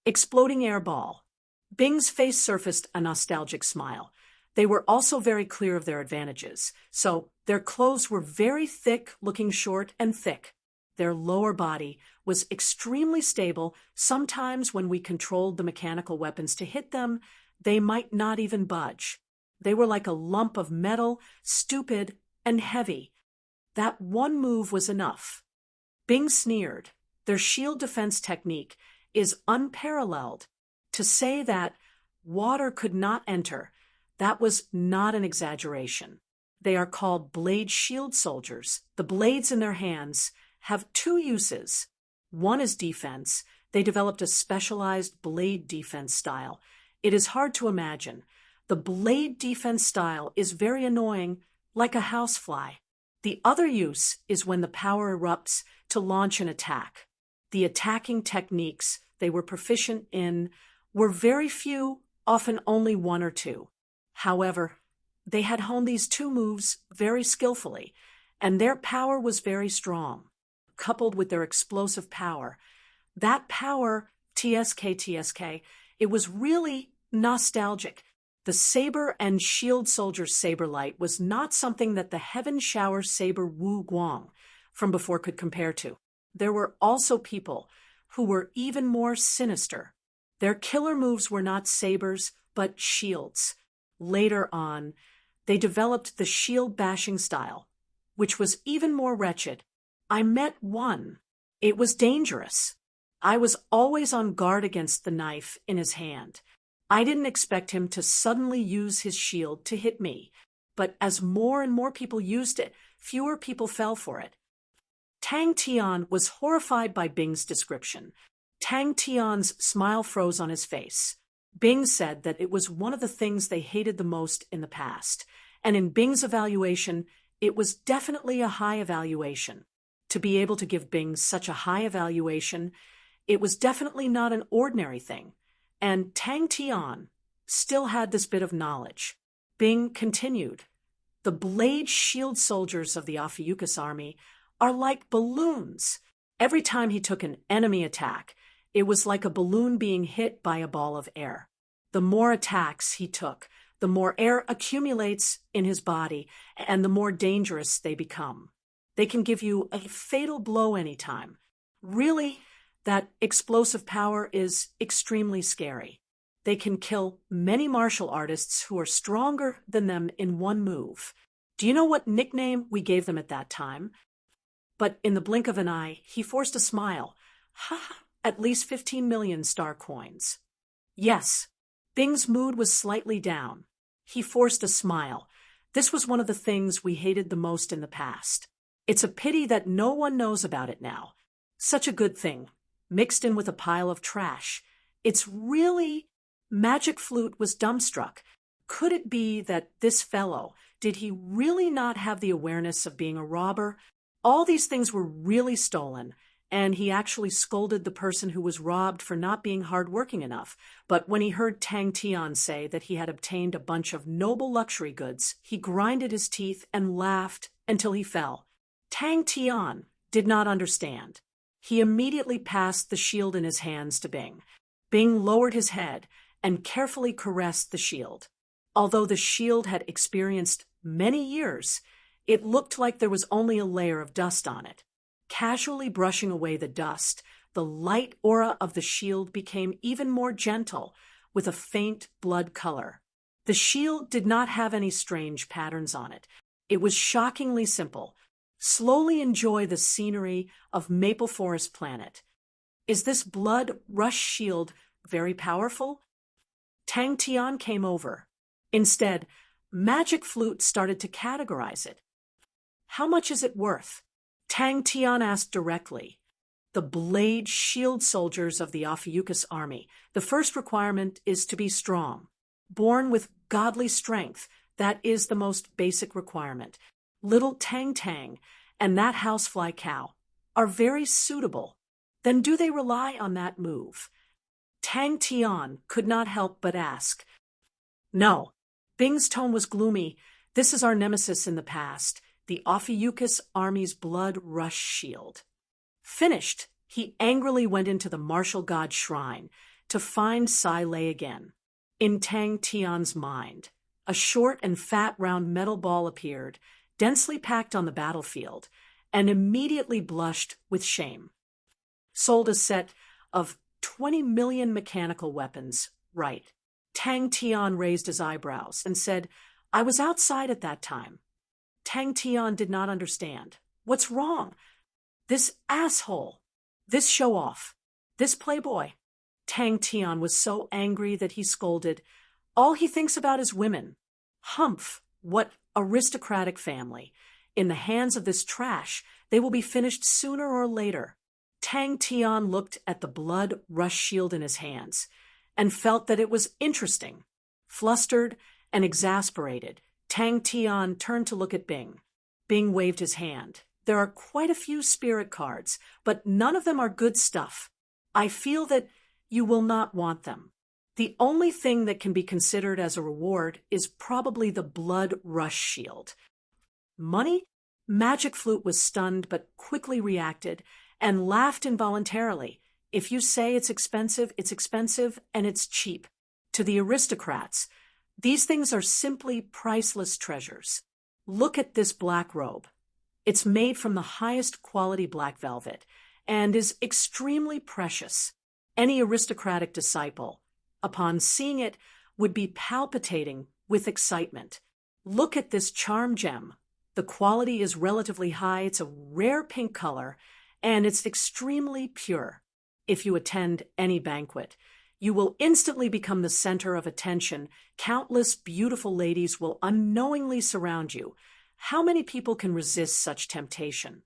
Exploding air ball. Bing's face surfaced a nostalgic smile. They were also very clear of their advantages. So their clothes were very thick, looking short and thick. Their lower body was extremely stable. Sometimes when we controlled the mechanical weapons to hit them, they might not even budge. They were like a lump of metal, stupid and heavy. That one move was enough. Bing sneered. Their shield defense technique is unparalleled. To say that water could not enter, that was not an exaggeration. They are called blade shield soldiers. The blades in their hands have two uses. One is defense. They developed a specialized blade defense style. It is hard to imagine. The blade defense style is very annoying, like a housefly. The other use is when the power erupts to launch an attack. The attacking techniques they were proficient in were very few, often only one or two. However, they had honed these two moves very skillfully, and their power was very strong. Coupled with their explosive power, that power, TSK, it was really nostalgic. The saber and shield soldier's saber light was not something that the heaven shower saber Wu Guang from before could compare to. There were also people who were even more sinister. Their killer moves were not sabers, but shields. Later on, they developed the shield bashing style, which was even more wretched. I met one. It was dangerous. I was always on guard against the knife in his hand. I didn't expect him to suddenly use his shield to hit me, but as more and more people used it, fewer people fell for it. Tang Tian was horrified by Bing's description. Tang Tian's smile froze on his face. Bing said that it was one of the things they hated the most in the past, and in Bing's evaluation, it was definitely a high evaluation. To be able to give Bing such a high evaluation, it was definitely not an ordinary thing, and Tang Tian still had this bit of knowledge. Bing continued, "The blade shield soldiers of the Ophiuchus army are like balloons. Every time he took an enemy attack, it was like a balloon being hit by a ball of air. The more attacks he took, the more air accumulates in his body, and the more dangerous they become. They can give you a fatal blow anytime. Really, that explosive power is extremely scary. They can kill many martial artists who are stronger than them in one move. Do you know what nickname we gave them at that time?" But in the blink of an eye, he forced a smile. "Ha! At least 15 million star coins." Yes, Bing's mood was slightly down. He forced a smile. This was one of the things we hated the most in the past. It's a pity that no one knows about it now. Such a good thing, mixed in with a pile of trash. It's really... Magic Flute was dumbstruck. Could it be that this fellow, did he really not have the awareness of being a robber? All these things were really stolen, and he actually scolded the person who was robbed for not being hardworking enough. But when he heard Tang Tian say that he had obtained a bunch of noble luxury goods, he grinded his teeth and laughed until he fell. Tang Tian did not understand. He immediately passed the shield in his hands to Bing. Bing lowered his head and carefully caressed the shield. Although the shield had experienced many years, it looked like there was only a layer of dust on it. Casually brushing away the dust, the light aura of the shield became even more gentle, with a faint blood color. The shield did not have any strange patterns on it. It was shockingly simple. Slowly enjoy the scenery of Maple Forest Planet. Is this blood rush shield very powerful? Tang Tian came over. Instead, Magic Flute started to categorize it. How much is it worth? Tang Tian asked directly. The blade shield soldiers of the Ophiuchus army. The first requirement is to be strong. Born with godly strength, that is the most basic requirement. Little Tang Tang and that housefly cow are very suitable. Then do they rely on that move? Tang Tian could not help but ask. No. Bing's tone was gloomy. This is our nemesis in the past, the Ophiuchus army's blood rush shield. Finished, he angrily went into the martial god shrine to find Sai Lei again. In Tang Tian's mind, a short and fat round metal ball appeared, densely packed on the battlefield, and immediately blushed with shame. Sold a set of 20 million mechanical weapons, right? Tang Tian raised his eyebrows and said, "I was outside at that time." Tang Tian did not understand. What's wrong? This asshole. This show-off. This playboy. Tang Tian was so angry that he scolded. All he thinks about is women. Humph, what aristocratic family. In the hands of this trash, they will be finished sooner or later. Tang Tian looked at the blood rush shield in his hands and felt that it was interesting. Flustered and exasperated, Tang Tian turned to look at Bing. Bing waved his hand. There are quite a few spirit cards, but none of them are good stuff. I feel that you will not want them. The only thing that can be considered as a reward is probably the blood rush shield. Money? Magic Flute was stunned but quickly reacted and laughed involuntarily. If you say it's expensive, and it's cheap. To the aristocrats, these things are simply priceless treasures. Look at this black robe. It's made from the highest quality black velvet and is extremely precious. Any aristocratic disciple, upon seeing it, would be palpitating with excitement. Look at this charm gem. The quality is relatively high, it's a rare pink color, and it's extremely pure. If you attend any banquet, You will instantly become the center of attention. Countless beautiful ladies will unknowingly surround you. How many people can resist such temptation?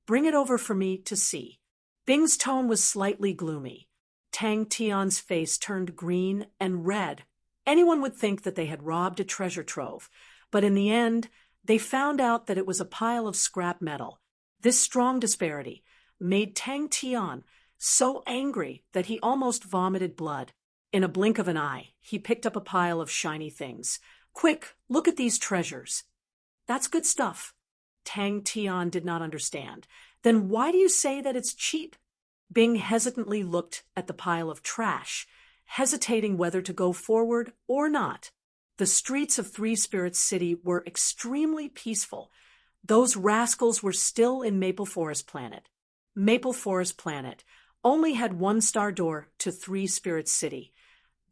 Bring it over for me to see. Bing's tone was slightly gloomy. Tang Tian's face turned green and red. Anyone would think that they had robbed a treasure trove, but in the end, they found out that it was a pile of scrap metal. This strong disparity made Tang Tian so angry that he almost vomited blood. In a blink of an eye, he picked up a pile of shiny things. Quick, look at these treasures. That's good stuff. Tang Tian did not understand. Then why do you say that it's cheap? Bing hesitantly looked at the pile of trash, hesitating whether to go forward or not. The streets of Three Spirits City were extremely peaceful. Those rascals were still in Maple Forest Planet. Maple Forest Planet only had one star door to Three Spirits City.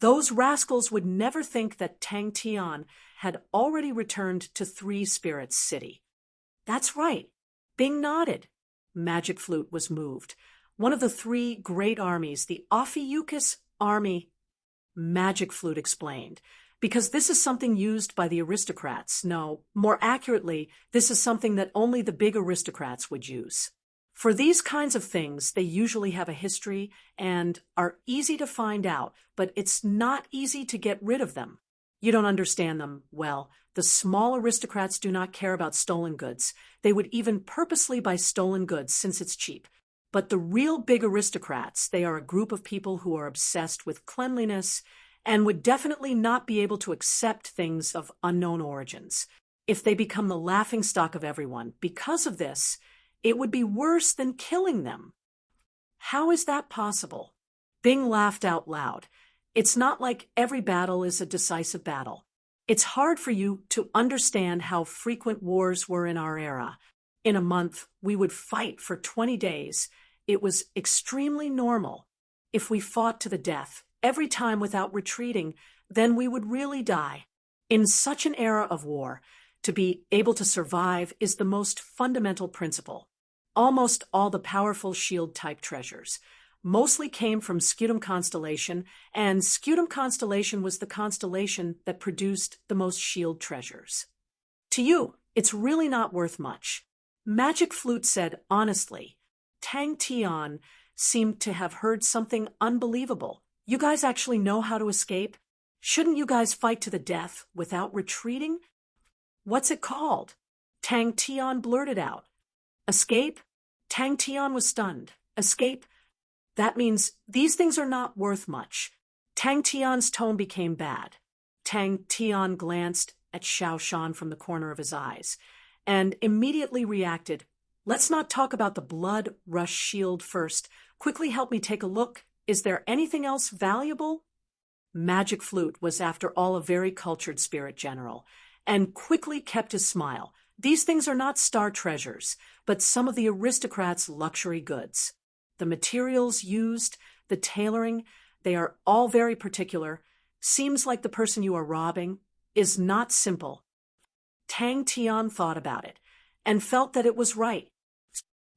Those rascals would never think that Tang Tian had already returned to Three Spirits City. That's right. Bing nodded. Magic Flute was moved. One of the three great armies, the Ophiuchus army, Magic Flute explained, because this is something used by the aristocrats. No, more accurately, this is something that only the big aristocrats would use. For these kinds of things, they usually have a history and are easy to find out, but it's not easy to get rid of them. You don't understand them well. The small aristocrats do not care about stolen goods. They would even purposely buy stolen goods since it's cheap. But the real big aristocrats, they are a group of people who are obsessed with cleanliness and would definitely not be able to accept things of unknown origins. If they become the laughingstock of everyone because of this, it would be worse than killing them. How is that possible? Bing laughed out loud. It's not like every battle is a decisive battle. It's hard for you to understand how frequent wars were in our era. In a month, we would fight for 20 days. It was extremely normal. If we fought to the death every time without retreating, then we would really die. In such an era of war, to be able to survive is the most fundamental principle. Almost all the powerful shield-type treasures mostly came from Scutum constellation, and Scutum constellation was the constellation that produced the most shield treasures. To you, it's really not worth much. Magic Flute said honestly. Tang Tian seemed to have heard something unbelievable. You guys actually know how to escape? Shouldn't you guys fight to the death without retreating? What's it called? Tang Tian blurted out. Escape? Tang Tian was stunned. Escape? That means these things are not worth much. Tang Tian's tone became bad. Tang Tian glanced at Xiao Shan from the corner of his eyes and immediately reacted. Let's not talk about the blood rush shield first. Quickly help me take a look. Is there anything else valuable? Magic Flute was after all a very cultured spirit general and quickly kept his smile. These things are not star treasures, but some of the aristocrats' luxury goods. The materials used, the tailoring, they are all very particular. Seems like the person you are robbing is not simple. Tang Tian thought about it and felt that it was right.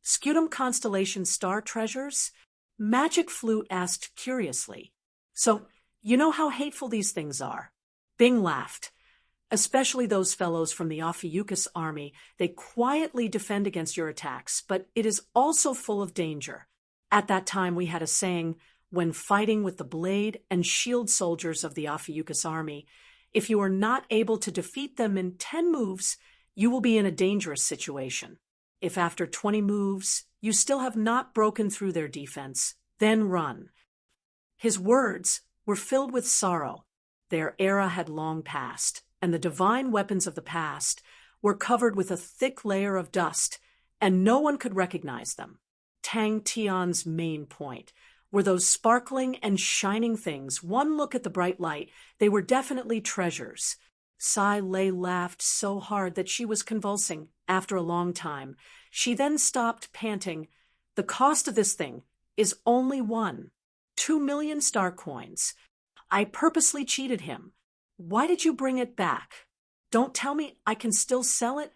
Scutum constellation star treasures? Magic Flute asked curiously. So, you know how hateful these things are? Bing laughed. Especially those fellows from the Ophiuchus army, they quietly defend against your attacks, but it is also full of danger. At that time we had a saying, when fighting with the blade and shield soldiers of the Ophiuchus army, if you are not able to defeat them in 10 moves, you will be in a dangerous situation. If after 20 moves you still have not broken through their defense, then run. His words were filled with sorrow. Their era had long passed, and the divine weapons of the past were covered with a thick layer of dust, and no one could recognize them. Tang Tian's main point were those sparkling and shining things. One look at the bright light, they were definitely treasures. Sai Lei laughed so hard that she was convulsing. After a long time, she then stopped, panting. The cost of this thing is only 2 million star coins. I purposely cheated him. Why did you bring it back? Don't tell me I can still sell it?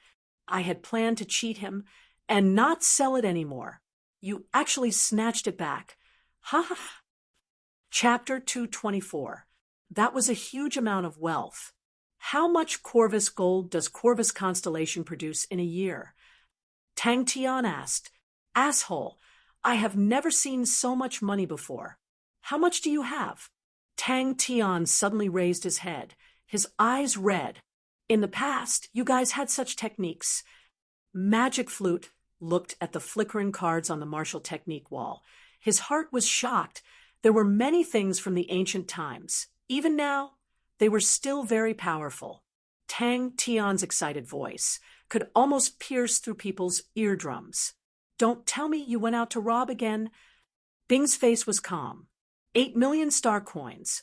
I had planned to cheat him and not sell it anymore. You actually snatched it back. Ha ha. Chapter 224. That was a huge amount of wealth. How much Corvus gold does Corvus constellation produce in a year? Tang Tian asked. Asshole, I have never seen so much money before. How much do you have? Tang Tian suddenly raised his head, his eyes red. In the past, you guys had such techniques. Magic Flute looked at the flickering cards on the martial technique wall. His heart was shocked. There were many things from the ancient times. Even now, they were still very powerful. Tang Tian's excited voice could almost pierce through people's eardrums. Don't tell me you went out to rob again. Bing's face was calm. 8 million star coins.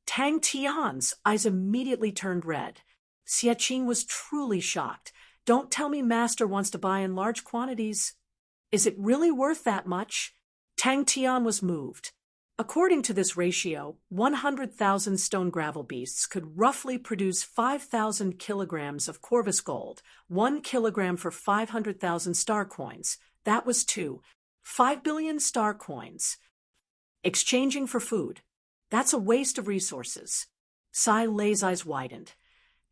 Tang Tian's eyes immediately turned red. Xie Qing was truly shocked. Don't tell me Master wants to buy in large quantities. Is it really worth that much? Tang Tian was moved. According to this ratio, 100,000 stone gravel beasts could roughly produce 5,000 kilograms of Corvus gold, 1 kilogram for 500,000 star coins. That was 5 billion star coins. Exchanging for food. That's a waste of resources. Sai Lei's eyes widened.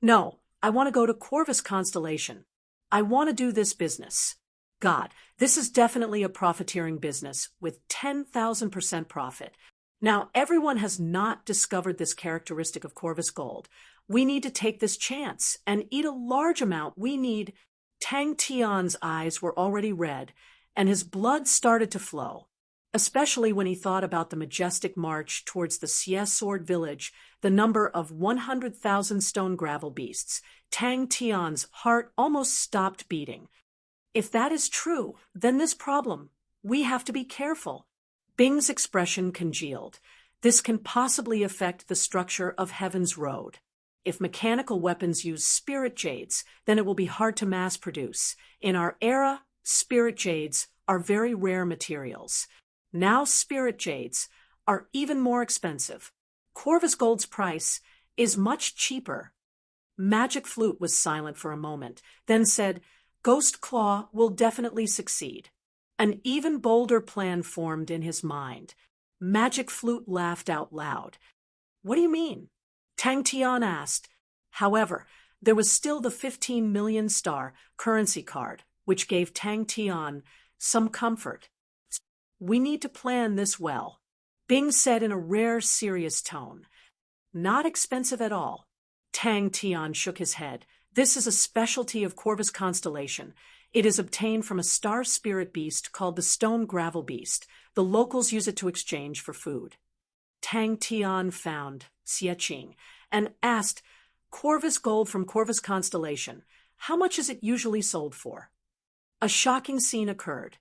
No, I want to go to Corvus constellation. I want to do this business. God, this is definitely a profiteering business with 10,000% profit. Now, everyone has not discovered this characteristic of Corvus gold. We need to take this chance and eat a large amount. We need. Tang Tian's eyes were already red, and his blood started to flow, especially when he thought about the majestic march towards the Xie Sword village, the number of 100,000 stone gravel beasts. Tang Tian's heart almost stopped beating. If that is true, then this problem, we have to be careful. Bing's expression congealed. This can possibly affect the structure of Heaven's Road. If mechanical weapons use spirit jades, then it will be hard to mass produce. In our era, spirit jades are very rare materials. Now spirit jades are even more expensive. Corvus gold's price is much cheaper. Magic Flute was silent for a moment, then said, Ghost Claw will definitely succeed. An even bolder plan formed in his mind. Magic Flute laughed out loud. What do you mean? Tang Tian asked. However, there was still the 15 million star currency card, which gave Tang Tian some comfort. We need to plan this well, Bing said in a rare, serious tone. Not expensive at all. Tang Tian shook his head. This is a specialty of Corvus constellation. It is obtained from a star spirit beast called the stone gravel beast. The locals use it to exchange for food. Tang Tian found Xie Qing and asked, Corvus gold from Corvus constellation, how much is it usually sold for? A shocking scene occurred.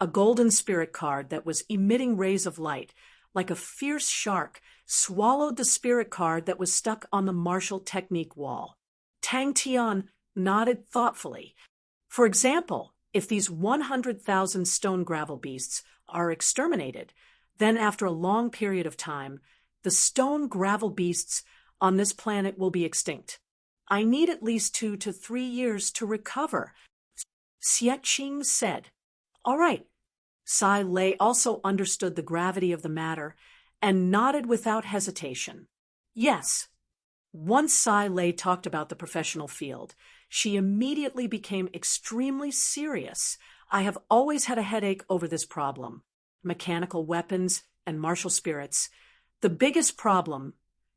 A golden spirit card that was emitting rays of light, like a fierce shark, swallowed the spirit card that was stuck on the martial technique wall. Tang Tian nodded thoughtfully. For example, if these 100,000 stone gravel beasts are exterminated, then after a long period of time, the stone gravel beasts on this planet will be extinct. I need at least 2 to 3 years to recover, Xie Qing said. All right. Sai Lei also understood the gravity of the matter and nodded without hesitation. Yes. Once Sai Lei talked about the professional field, she immediately became extremely serious. I have always had a headache over this problem. Mechanical weapons and martial spirits. The biggest problem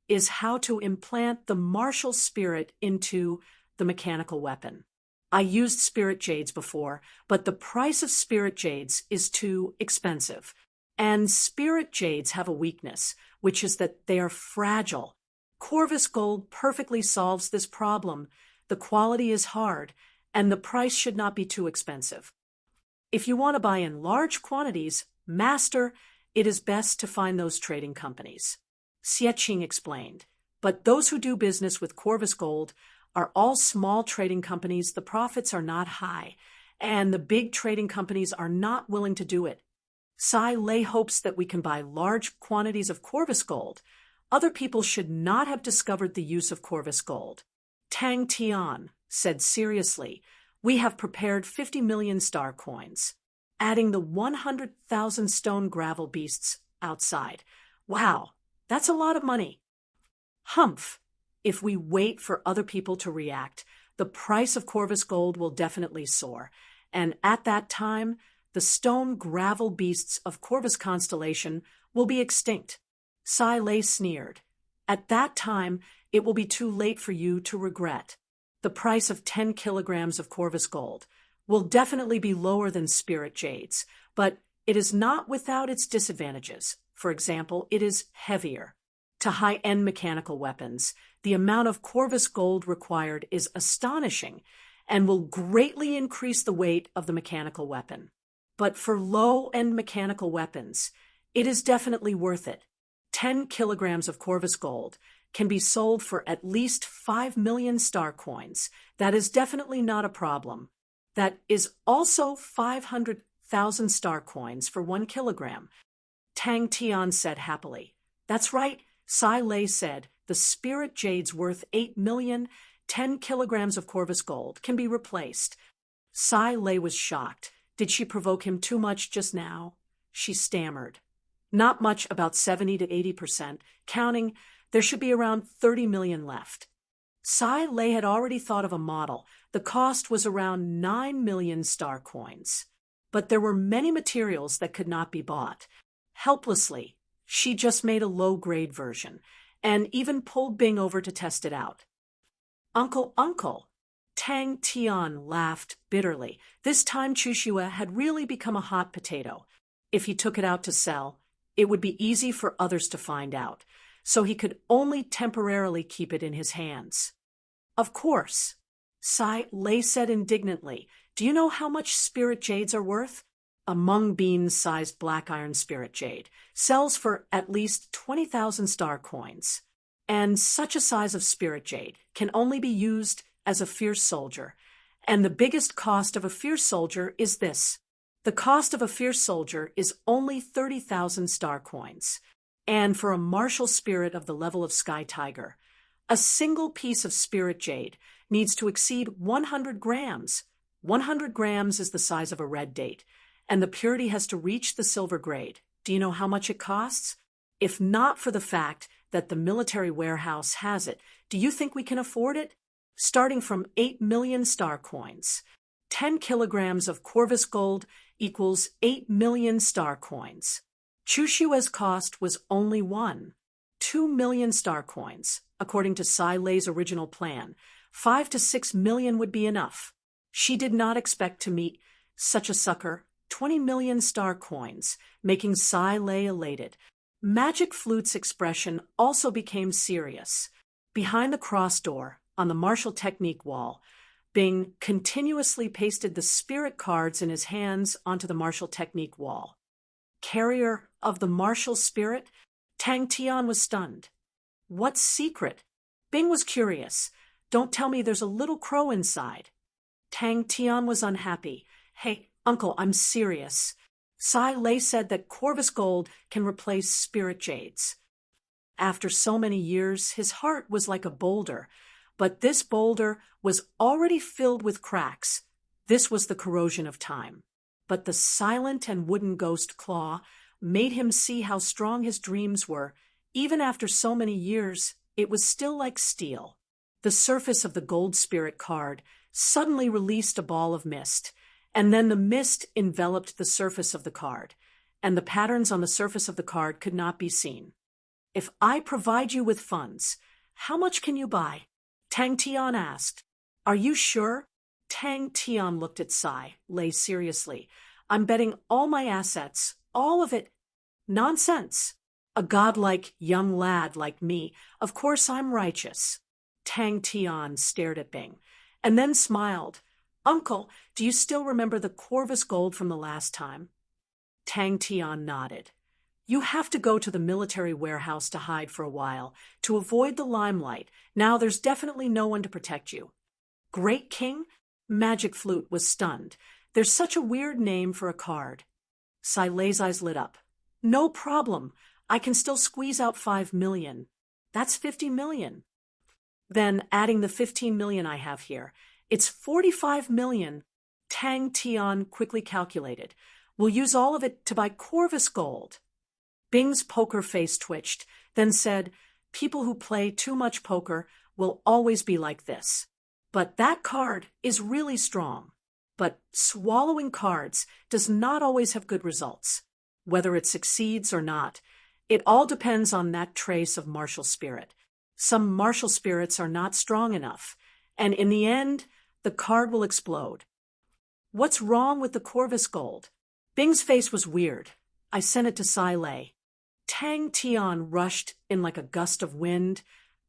is how to implant the martial spirit into the mechanical weapon. I used spirit jades before, but the price of spirit jades is too expensive. And spirit jades have a weakness, which is that they are fragile. Corvus gold perfectly solves this problem. The quality is hard, and the price should not be too expensive. If you want to buy in large quantities, Master, it is best to find those trading companies. Xie Qing explained. But those who do business with Corvus gold are all small trading companies. The profits are not high, and the big trading companies are not willing to do it. Sai Lei hopes that we can buy large quantities of Corvus gold. Other people should not have discovered the use of Corvus gold. Tang Tian said seriously, we have prepared 50 million star coins, adding the 100,000 stone gravel beasts outside. Wow, That's a lot of money. Humph. If we wait for other people to react, the price of Corvus gold will definitely soar. And at that time, the stone gravel beasts of Corvus constellation will be extinct. Sai Lei sneered. At that time, it will be too late for you to regret. The price of 10 kilograms of Corvus gold will definitely be lower than spirit jades, but it is not without its disadvantages. For example, it is heavier. To high-end mechanical weapons, the amount of Corvus gold required is astonishing and will greatly increase the weight of the mechanical weapon. But for low-end mechanical weapons, it is definitely worth it. 10 kilograms of Corvus gold can be sold for at least 5 million star coins. That is definitely not a problem. That is also 500,000 star coins for 1 kilogram. Tang Tian said happily. That's right, Sai Lei said. The spirit jade's worth 8 million. 10 kilograms of Corvus gold can be replaced. Sai Lei was shocked. Did she provoke him too much just now? She stammered. Not much, about 70 to 80%. Counting, there should be around 30 million left. Sai Lei had already thought of a model. The cost was around 9 million star coins. But there were many materials that could not be bought. Helplessly, she just made a low-grade version, and even pulled Bing over to test it out. Uncle! Tang Tian laughed bitterly. This time Chushua had really become a hot potato. If he took it out to sell, it would be easy for others to find out, so he could only temporarily keep it in his hands. Of course, Sai Lei said indignantly. Do you know how much spirit jades are worth? A mung bean-sized black iron spirit jade sells for at least 20,000 star coins. And such a size of spirit jade can only be used as a fierce soldier. And the biggest cost of a fierce soldier is this. The cost of a fierce soldier is only 30,000 star coins. And for a martial spirit of the level of Sky Tiger, a single piece of spirit jade needs to exceed 100 grams. 100 grams is the size of a red date, and the purity has to reach the silver grade. Do you know how much it costs? If not for the fact that the military warehouse has it, do you think we can afford it? Starting from 8 million star coins. 10 kilograms of Corvus gold equals 8 million star coins. Chushua's cost was only 2 million star coins. According to Sai Lei's original plan, 5 to 6 million would be enough. She did not expect to meet such a sucker. 20 million star coins, making Sai Lei elated. Magic Flute's expression also became serious. Behind the cross door, on the martial technique wall, Bing continuously pasted the spirit cards in his hands onto the martial technique wall. Carrier of the martial spirit? Tang Tian was stunned. What secret? Bing was curious. Don't tell me there's a little crow inside. Tang Tian was unhappy. Hey, Uncle, I'm serious. Sai Lei said that Corvus gold can replace spirit jades. After so many years, his heart was like a boulder, but this boulder was already filled with cracks. This was the corrosion of time. But the silent and wooden ghost claw made him see how strong his dreams were. Even after so many years, it was still like steel. The surface of the gold spirit card suddenly released a ball of mist, and then the mist enveloped the surface of the card, and the patterns on the surface of the card could not be seen. If I provide you with funds, how much can you buy? Tang Tian asked. Are you sure? Tang Tian looked at Sai Lei seriously. I'm betting all my assets, all of it. Nonsense. A godlike young lad like me, of course I'm righteous. Tang Tian stared at Bing, and then smiled. Uncle, do you still remember the Corvus gold from the last time? Tang Tian nodded. You have to go to the military warehouse to hide for a while, to avoid the limelight. Now there's definitely no one to protect you. Great King? Magic Flute was stunned. There's such a weird name for a card. Sai Lei's eyes lit up. No problem. I can still squeeze out 5 million. That's 50 million. Then, adding the 15 million I have here, it's 45 million. Tang Tian quickly calculated. We'll use all of it to buy Corvus gold. Bing's poker face twitched. then said, "People who play too much poker will always be like this. But that card is really strong." But swallowing cards does not always have good results. Whether it succeeds or not, it all depends on that trace of martial spirit. Some martial spirits are not strong enough, and in the end, the card will explode. What's wrong with the Corvus Gold? Bing's face was weird. I sent it to Sai Lei. Tang Tian rushed in like a gust of wind.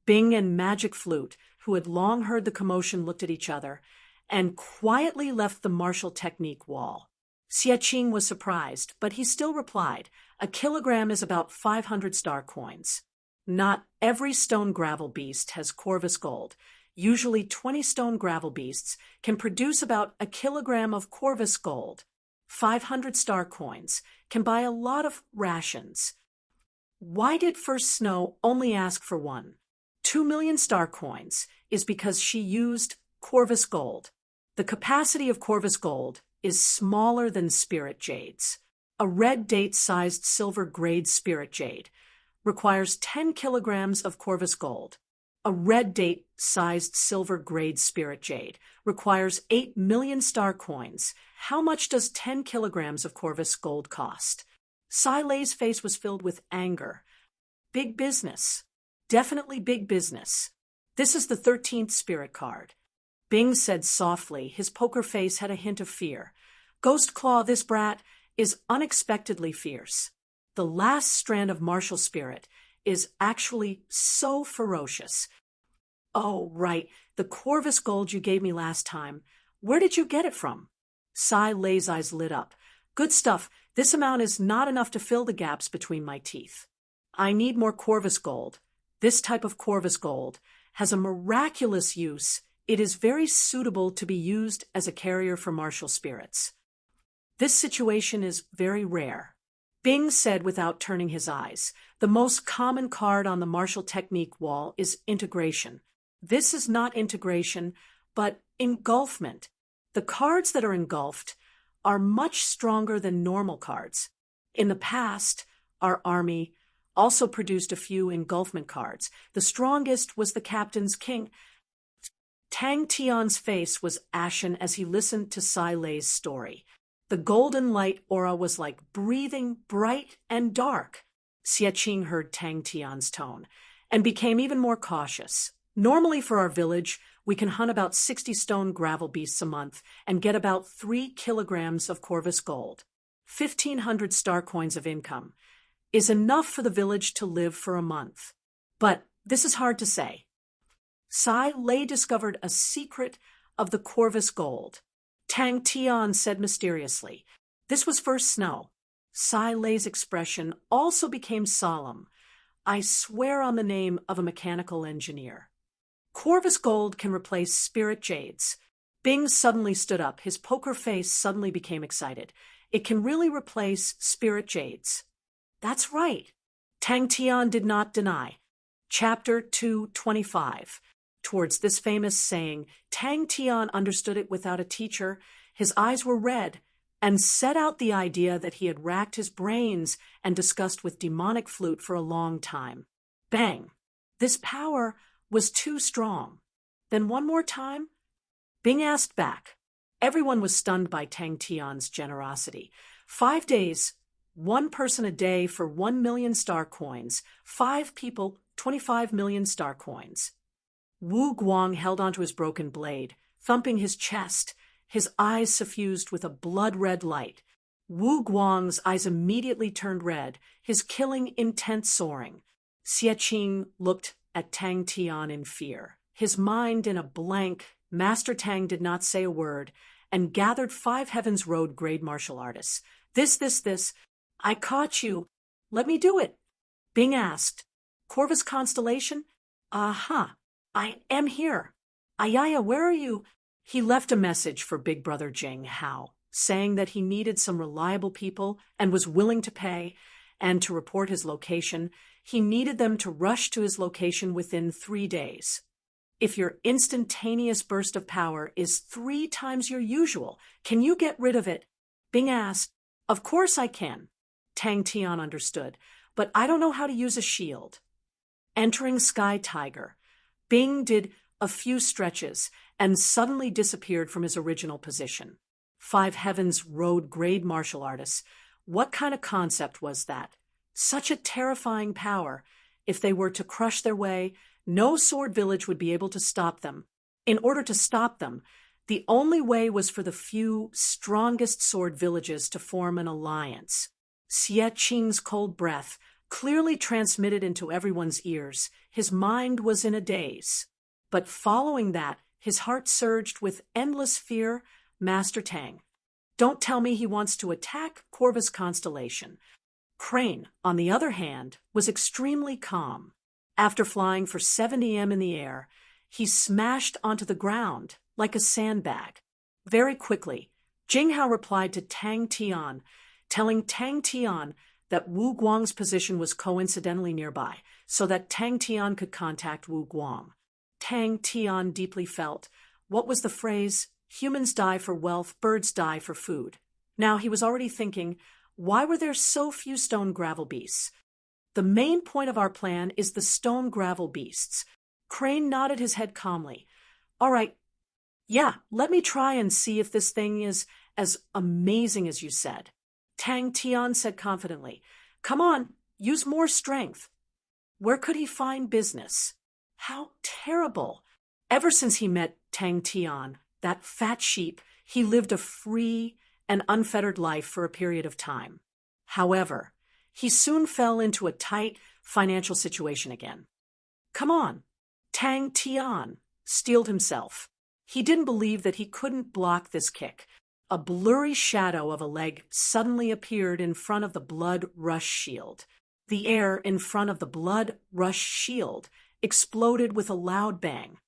Bing and Magic Flute, who had long heard the commotion, looked at each other and quietly left the martial technique wall. Xie was surprised, but he still replied, "A kilogram is about 500 star coins. Not every stone gravel beast has Corvus Gold. Usually 20 stone gravel beasts can produce about a kilogram of Corvus Gold. 500 star coins can buy a lot of rations." Why did First Snow only ask for one? 2 million star coins is because she used Corvus Gold. The capacity of Corvus Gold is smaller than spirit jades. A red date-sized silver-grade spirit jade requires 10 kilograms of Corvus Gold. A red date-sized silver-grade spirit jade requires 8 million star coins. How much does 10 kilograms of Corvus Gold cost? Sai Lei's face was filled with anger. Big business. Definitely big business. This is the 13th spirit card. Bing said softly. His poker face had a hint of fear. "Ghost Claw, this brat is unexpectedly fierce. The last strand of martial spirit is actually so ferocious." "Oh, right, the Corvus Gold you gave me last time. Where did you get it from?" Sai Lei's eyes lit up. "Good stuff. This amount is not enough to fill the gaps between my teeth. I need more Corvus Gold. This type of Corvus Gold has a miraculous use. It is very suitable to be used as a carrier for martial spirits. This situation is very rare." Bing said without turning his eyes. "The most common card on the martial technique wall is integration. This is not integration, but engulfment. The cards that are engulfed are much stronger than normal cards. In the past, our army also produced a few engulfment cards. The strongest was the Captain's King." Tang Tian's face was ashen as he listened to Sai Lei's story. The golden light aura was like breathing, bright and dark. Xie heard Tang Tian's tone and became even more cautious. "Normally for our village, we can hunt about 60 stone gravel beasts a month and get about 3 kilograms of Corvus Gold. 1,500 star coins of income is enough for the village to live for a month. But this is hard to say." Sai Lei discovered a secret of the Corvus Gold. Tang Tian said mysteriously. This was First Snow. Sai Lei's expression also became solemn. "I swear on the name of a mechanical engineer. Corvus Gold can replace spirit jades." Bing suddenly stood up. His poker face suddenly became excited. "It can really replace spirit jades." "That's right." Tang Tian did not deny. Chapter 225. Towards this famous saying, Tang Tian understood it without a teacher. His eyes were red and set out the idea that he had racked his brains and discussed with Demonic Flute for a long time. Bang! This power was too strong. "Then one more time?" Bing asked back. Everyone was stunned by Tang Tian's generosity. 5 days, 1 person a day for 1 million star coins. 5 people, 25 million star coins. Wu Guang held onto his broken blade, thumping his chest, his eyes suffused with a blood-red light. Wu Guang's eyes immediately turned red, his killing intent soaring. Xie looked at Tang Tian in fear. His mind in a blank, Master Tang did not say a word and gathered 5 Heavens Road grade martial artists. This. "I caught you. Let me do it." Bing asked. "Corvus Constellation?" "Aha. I am here." "Ayaya, where are you?" He left a message for Big Brother Jing Hao, saying that he needed some reliable people and was willing to pay, and to report his location. He needed them to rush to his location within 3 days. "If your instantaneous burst of power is 3 times your usual, can you get rid of it?" Bing asked. "Of course I can." Tang Tian understood, "but I don't know how to use a shield." Entering Sky Tiger, Bing did a few stretches and suddenly disappeared from his original position. Five Heavens Road grade martial artists. What kind of concept was that? Such a terrifying power. If they were to crush their way, no sword village would be able to stop them. In order to stop them, the only way was for the few strongest sword villages to form an alliance. Xie Qing's cold breath clearly transmitted into everyone's ears. His mind was in a daze. But following that, his heart surged with endless fear. Master Tang, don't tell me he wants to attack Corvus Constellation. Crane, on the other hand, was extremely calm. After flying for 70 m in the air, he smashed onto the ground like a sandbag. Very quickly, Jinghao replied to Tang Tian, telling Tang Tian that Wu Guang's position was coincidentally nearby, so that Tang Tian could contact Wu Guang. Tang Tian deeply felt, what was the phrase, humans die for wealth, birds die for food. Now he was already thinking, why were there so few stone gravel beasts? The main point of our plan is the stone gravel beasts. Crane nodded his head calmly. All right, yeah, let me try and see if this thing is as amazing as you said. Tang Tian said confidently, come on, use more strength. Where could he find business? How terrible. Ever since he met Tang Tian, that fat sheep, he lived a free and unfettered life for a period of time. However, he soon fell into a tight financial situation again. Come on. Tang Tian steeled himself. He didn't believe that he couldn't block this kick. A blurry shadow of a leg suddenly appeared in front of the blood rush shield. The air in front of the blood rush shield exploded with a loud bang.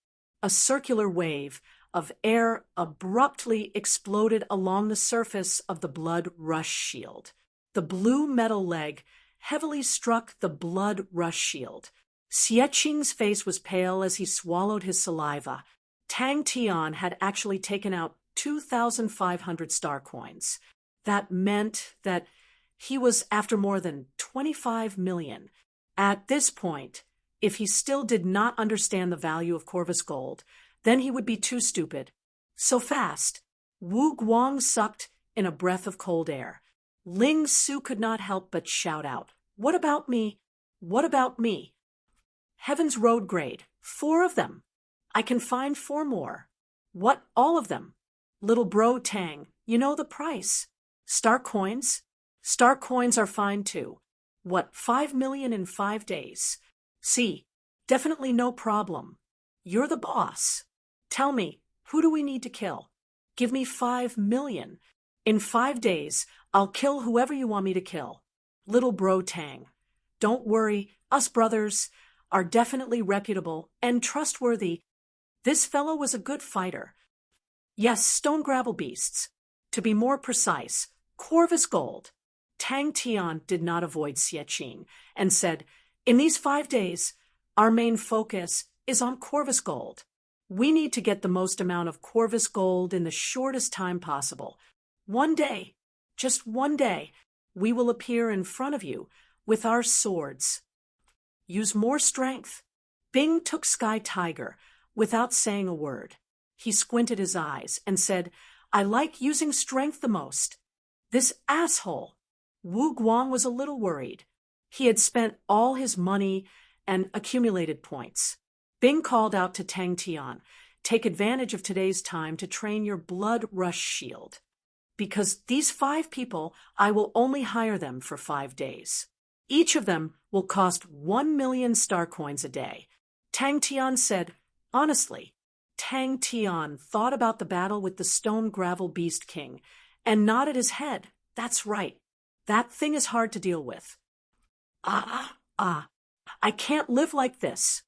A circular wave of air abruptly exploded along the surface of the blood rush shield. The blue metal leg heavily struck the blood rush shield. Xie Qing's face was pale as he swallowed his saliva. Tang Tian had actually taken out 2,500 star coins. That meant that he was after more than 25 million. At this point, if he still did not understand the value of Corvus gold, then he would be too stupid. So fast, Wu Guang sucked in a breath of cold air. Ling Su could not help but shout out, what about me? What about me? Heaven's Road grade, 4 of them. I can find 4 more. What, all of them? Little bro Tang, you know the price. Star coins? Star coins are fine too. What, 5 million in 5 days? See, definitely no problem. You're the boss. Tell me, who do we need to kill? Give me 5 million. In 5 days, I'll kill whoever you want me to kill. Little bro Tang. Don't worry, us brothers are definitely reputable and trustworthy. This fellow was a good fighter. Yes, stone gravel beasts. To be more precise, Corvus gold. Tang Tian did not avoid Xie Qing and said, in these 5 days, our main focus is on Corvus gold. We need to get the most amount of Corvus gold in the shortest time possible. One day, just one day, we will appear in front of you with our swords. Use more strength. Bing took Sky Tiger without saying a word. He squinted his eyes and said, I like using strength the most. This asshole. Wu Guang was a little worried. He had spent all his money and accumulated points. Bing called out to Tang Tian, take advantage of today's time to train your blood rush shield. Because these 5 people, I will only hire them for 5 days. Each of them will cost 1 million star coins a day. Tang Tian said, honestly. Tang Tian thought about the battle with the stone gravel beast king and nodded his head. That's right. That thing is hard to deal with. I can't live like this.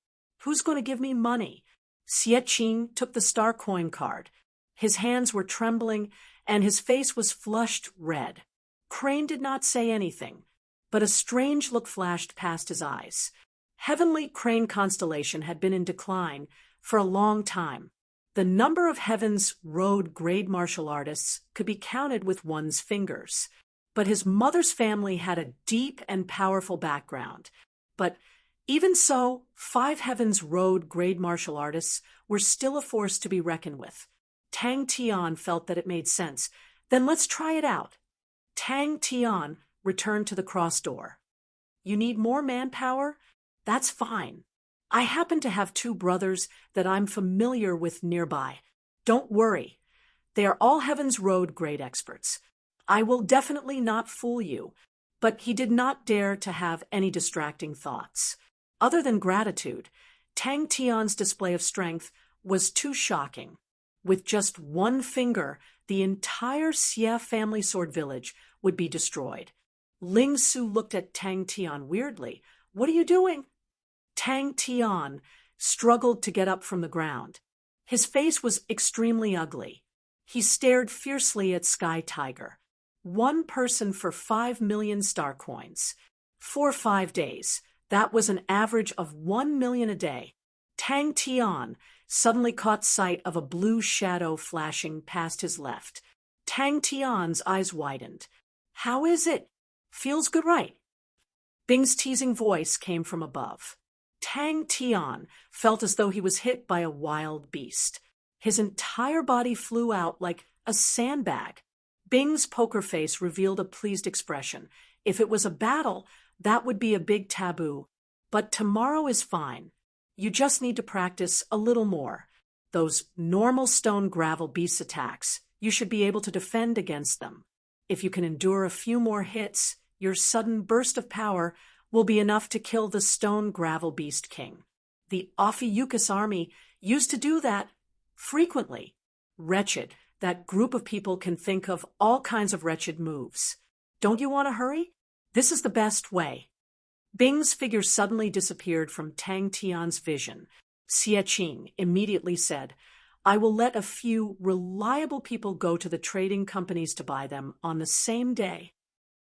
Who's going to give me money? Xie Qing took the star coin card. His hands were trembling and his face was flushed red. Crane did not say anything, but a strange look flashed past his eyes. Heavenly Crane constellation had been in decline for a long time. The number of Heaven's Road grade martial artists could be counted with one's fingers. But his mother's family had a deep and powerful background. But Even so, Five Heavens Road grade martial artists were still a force to be reckoned with. Tang Tian felt that it made sense. Then let's try it out. Tang Tian returned to the cross door. You need more manpower? That's fine. I happen to have two brothers that I'm familiar with nearby. Don't worry. They are all Heaven's Road grade experts. I will definitely not fool you. But he did not dare to have any distracting thoughts. Other than gratitude, Tang Tian's display of strength was too shocking. With just one finger, the entire Xie family sword village would be destroyed. Ling Su looked at Tang Tian weirdly. What are you doing? Tang Tian struggled to get up from the ground. His face was extremely ugly. He stared fiercely at Sky Tiger. 1 person for 5 million star coins. For 5 days, that was an average of 1 million a day. Tang Tian suddenly caught sight of a blue shadow flashing past his left. Tang Tian's eyes widened. How is it? Feels good, right? Bing's teasing voice came from above. Tang Tian felt as though he was hit by a wild beast. His entire body flew out like a sandbag. Bing's poker face revealed a pleased expression. If it was a battle, that would be a big taboo. But tomorrow is fine. You just need to practice a little more. Those normal stone gravel beast attacks, you should be able to defend against them. If you can endure a few more hits, your sudden burst of power will be enough to kill the stone gravel beast king. The Ophiuchus army used to do that frequently. Wretched. That group of people can think of all kinds of wretched moves. Don't you want to hurry? This is the best way. Bing's figure suddenly disappeared from Tang Tian's vision. Xie Qing immediately said, I will let a few reliable people go to the trading companies to buy them on the same day.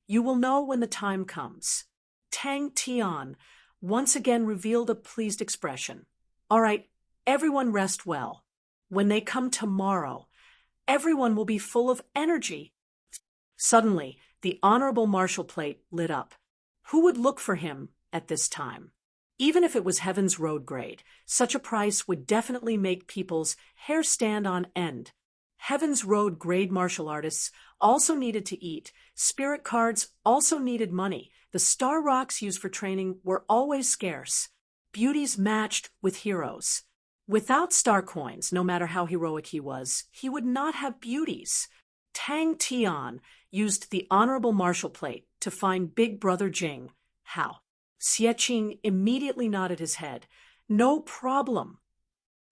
You will know when the time comes. Tang Tian once again revealed a pleased expression. All right, everyone rest well. When they come tomorrow, everyone will be full of energy. Suddenly, the honorable marshal plate lit up. Who would look for him at this time? Even if it was Heaven's Road grade, such a price would definitely make people's hair stand on end. Heaven's Road grade martial artists also needed to eat. Spirit cards also needed money. The star rocks used for training were always scarce. Beauties matched with heroes. Without star coins, no matter how heroic he was, he would not have beauties. Tang Tian used the honorable marshal plate to find Big Brother Jing. How? Xie Qing immediately nodded his head. No problem.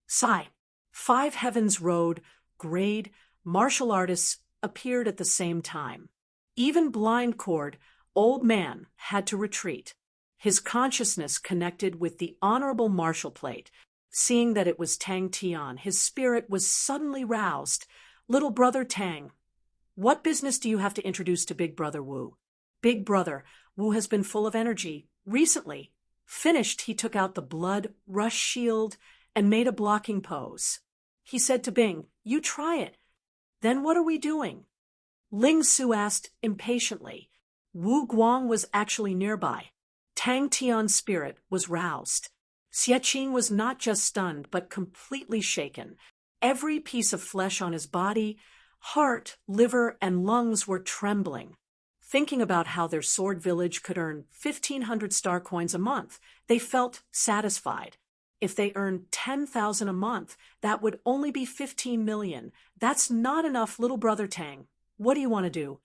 Sigh. 5 Heavens Road grade martial artists appeared at the same time. Even Blind Cord, old man, had to retreat. His consciousness connected with the honorable martial plate. Seeing that it was Tang Tian, his spirit was suddenly roused. Little brother Tang, what business do you have to introduce to Big Brother Wu? Big Brother Wu has been full of energy. Recently, finished, he took out the blood rush shield and made a blocking pose. He said to Bing, you try it. Then what are we doing? Ling Su asked impatiently. Wu Guang was actually nearby. Tang Tian's spirit was roused. Xie Qing was not just stunned, but completely shaken. Every piece of flesh on his body, heart, liver, and lungs were trembling. Thinking about how their sword village could earn 1,500 star coins a month, they felt satisfied. If they earned 10,000 a month, that would only be 15 million. That's not enough, little brother Tang. What do you want to do?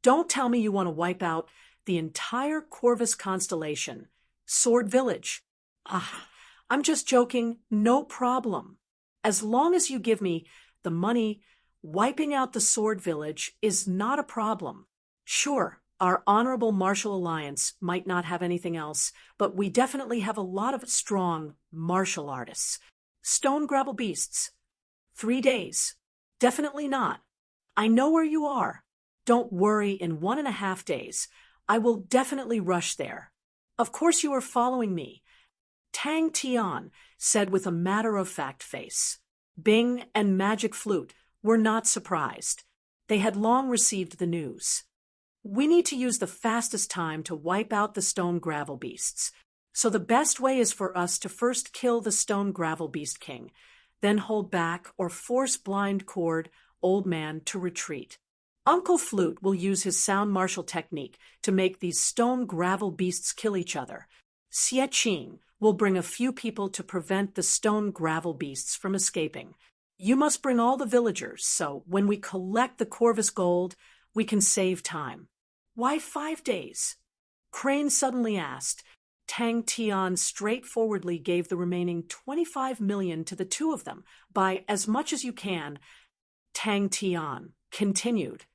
Don't tell me you want to wipe out the entire Corvus constellation. Sword village. I'm just joking. No problem. As long as you give me the money, wiping out the sword village is not a problem. Sure, our honorable martial alliance might not have anything else, but we definitely have a lot of strong martial artists. Stone gravel beasts. 3 days. Definitely not. I know where you are. Don't worry, in 1.5 days, I will definitely rush there. Of course you are following me. Tang Tian said with a matter-of-fact face. Bing and Magic Flute were not surprised. They had long received the news. We need to use the fastest time to wipe out the stone gravel beasts. So the best way is for us to first kill the stone gravel beast king, then hold back or force blind cord old man to retreat. Uncle Flute will use his sound martial technique to make these stone gravel beasts kill each other. Xie will bring a few people to prevent the stone gravel beasts from escaping. You must bring all the villagers, so when we collect the Corvus gold, we can save time. Why 5 days? Crane suddenly asked. Tang Tian straightforwardly gave the remaining 25 million to the two of them. Buy as much as you can. Tang Tian continued.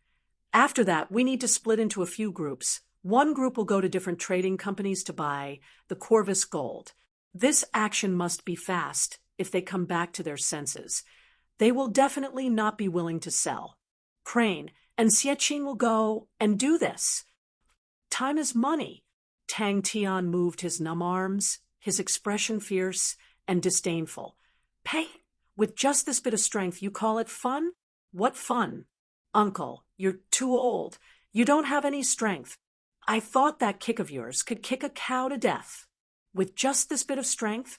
After that, we need to split into a few groups. One group will go to different trading companies to buy the Corvus gold. This action must be fast if they come back to their senses. They will definitely not be willing to sell. Crane and Xie will go and do this. Time is money. Tang Tian moved his numb arms, his expression fierce and disdainful. Pay, with just this bit of strength, you call it fun? What fun? Uncle, you're too old. You don't have any strength. I thought that kick of yours could kick a cow to death. With just this bit of strength?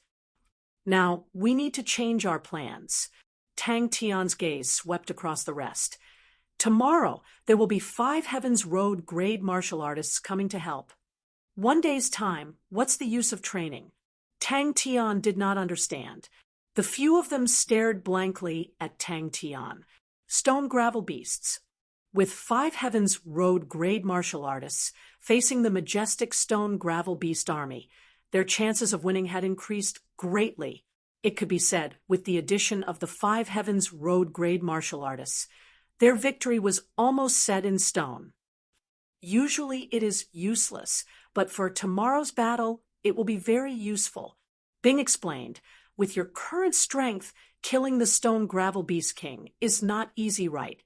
Now, we need to change our plans. Tang Tian's gaze swept across the rest. Tomorrow, there will be 5 Heaven's Road grade martial artists coming to help. 1 day's time, what's the use of training? Tang Tian did not understand. The few of them stared blankly at Tang Tian. Stone gravel beasts. With 5 Heaven's Road grade martial artists facing the majestic stone gravel beast army, their chances of winning had increased greatly. It could be said, with the addition of the 5 Heaven's Road grade martial artists, their victory was almost set in stone. Usually it is useless, but for tomorrow's battle, it will be very useful. Bing explained, with your current strength, killing the stone gravel beast king is not easy, right?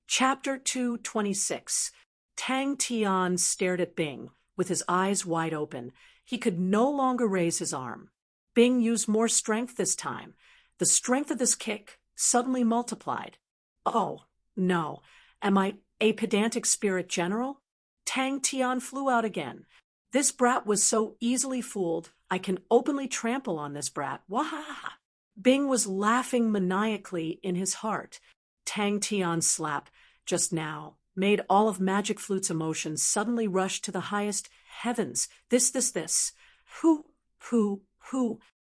Chapter 226. Tang Tian stared at Bing, with his eyes wide open. He could no longer raise his arm. Bing used more strength this time. The strength of this kick suddenly multiplied. Oh, no. Am I a pedantic spirit general? Tang Tian flew out again. This brat was so easily fooled, I can openly trample on this brat. Wahaha! Bing was laughing maniacally in his heart. Tang Tian's slap, just now, made all of Magic Flute's emotions suddenly rush to the highest heavens. This. Who?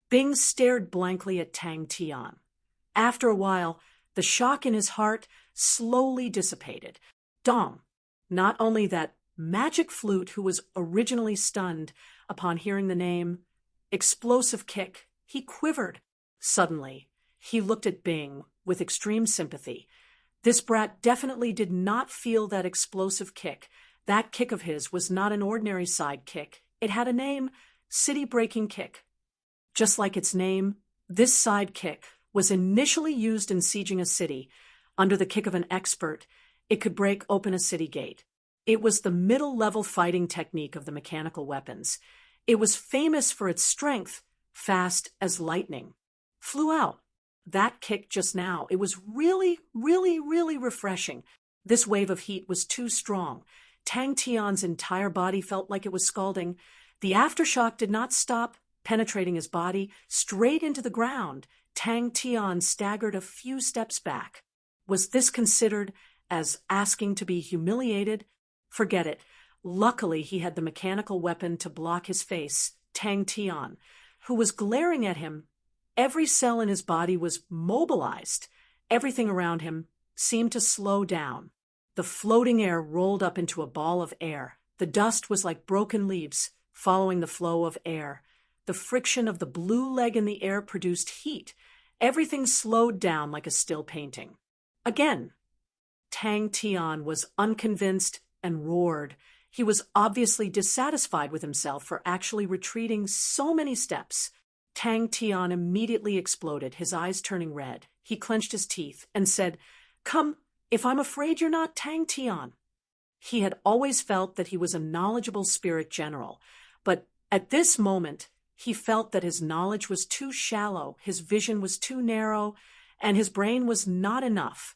Bing stared blankly at Tang Tian. After a while, the shock in his heart slowly dissipated. Dong! Not only that, Magic Flute, who was originally stunned upon hearing the name Explosive Kick, he quivered. Suddenly, he looked at Bing with extreme sympathy. This brat definitely did not feel that explosive kick. That kick of his was not an ordinary side kick. It had a name, City-Breaking Kick. Just like its name, this side kick was initially used in sieging a city. Under the kick of an expert, it could break open a city gate. It was the middle-level fighting technique of the mechanical weapons. It was famous for its strength, fast as lightning. Flew out. That kick just now, it was really refreshing. This wave of heat was too strong. Tang Tian's entire body felt like it was scalding. The aftershock did not stop, penetrating his body straight into the ground. Tang Tian staggered a few steps back. Was this considered as asking to be humiliated? Forget it. Luckily, he had the mechanical weapon to block his face, Tang Tian, who was glaring at him. Every cell in his body was mobilized. Everything around him seemed to slow down. The floating air rolled up into a ball of air. The dust was like broken leaves, following the flow of air. The friction of the blue leg in the air produced heat. Everything slowed down like a still painting. Again, Tang Tian was unconvinced and roared. He was obviously dissatisfied with himself for actually retreating so many steps. Tang Tian immediately exploded, his eyes turning red. He clenched his teeth and said, "Come, if I'm afraid you're not Tang Tian." He had always felt that he was a knowledgeable spirit general, but at this moment, he felt that his knowledge was too shallow, his vision was too narrow, and his brain was not enough.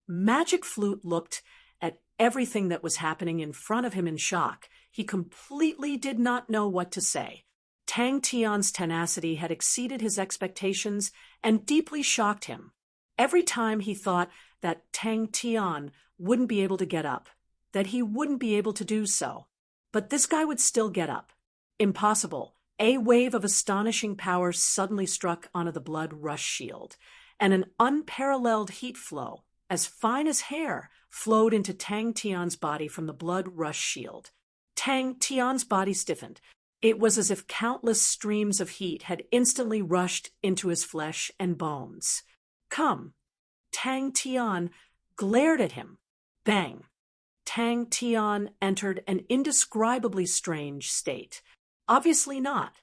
Magic Flute looked at everything that was happening in front of him in shock. He completely did not know what to say. Tang Tian's tenacity had exceeded his expectations and deeply shocked him. Every time he thought that Tang Tian wouldn't be able to get up, that he wouldn't be able to do so. But this guy would still get up. Impossible. A wave of astonishing power suddenly struck onto the blood rush shield, and an unparalleled heat flow, as fine as hair, flowed into Tang Tian's body from the blood rush shield. Tang Tian's body stiffened. It was as if countless streams of heat had instantly rushed into his flesh and bones. Come. Tang Tian glared at him. Bang. Tang Tian entered an indescribably strange state. Obviously not.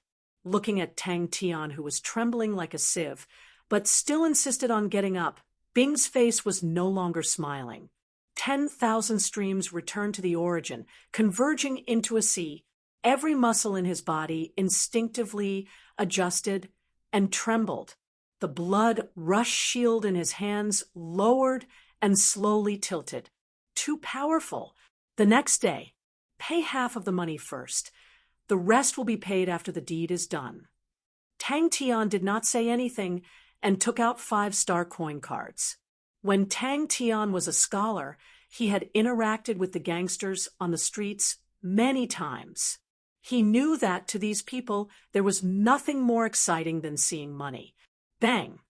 Looking at Tang Tian, who was trembling like a sieve, but still insisted on getting up, Bing's face was no longer smiling. 10,000 streams returned to the origin, converging into a sea. Every muscle in his body instinctively adjusted and trembled. The blood rush shield in his hands lowered and slowly tilted. Too powerful. The next day, pay half of the money first. The rest will be paid after the deed is done. Tang Tian did not say anything and took out 5-star coin cards. When Tang Tian was a scholar, he had interacted with the gangsters on the streets many times. He knew that to these people there was nothing more exciting than seeing money. Bang!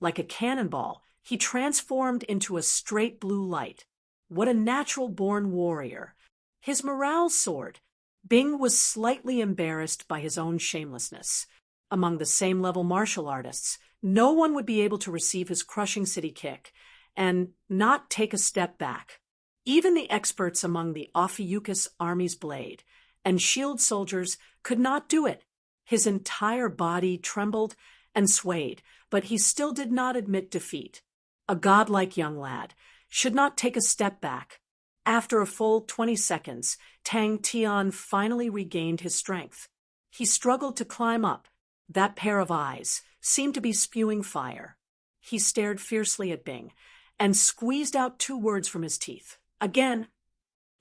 Like a cannonball, he transformed into a straight blue light. What a natural-born warrior. His morale soared. Bing was slightly embarrassed by his own shamelessness. Among the same-level martial artists, no one would be able to receive his crushing city kick and not take a step back. Even the experts among the Ophiuchus army's blade and shield soldiers could not do it. His entire body trembled and swayed, but he still did not admit defeat. A godlike young lad should not take a step back. After a full 20 seconds, Tang Tian finally regained his strength. He struggled to climb up. That pair of eyes seemed to be spewing fire. He stared fiercely at Bing and squeezed out 2 words from his teeth. Again.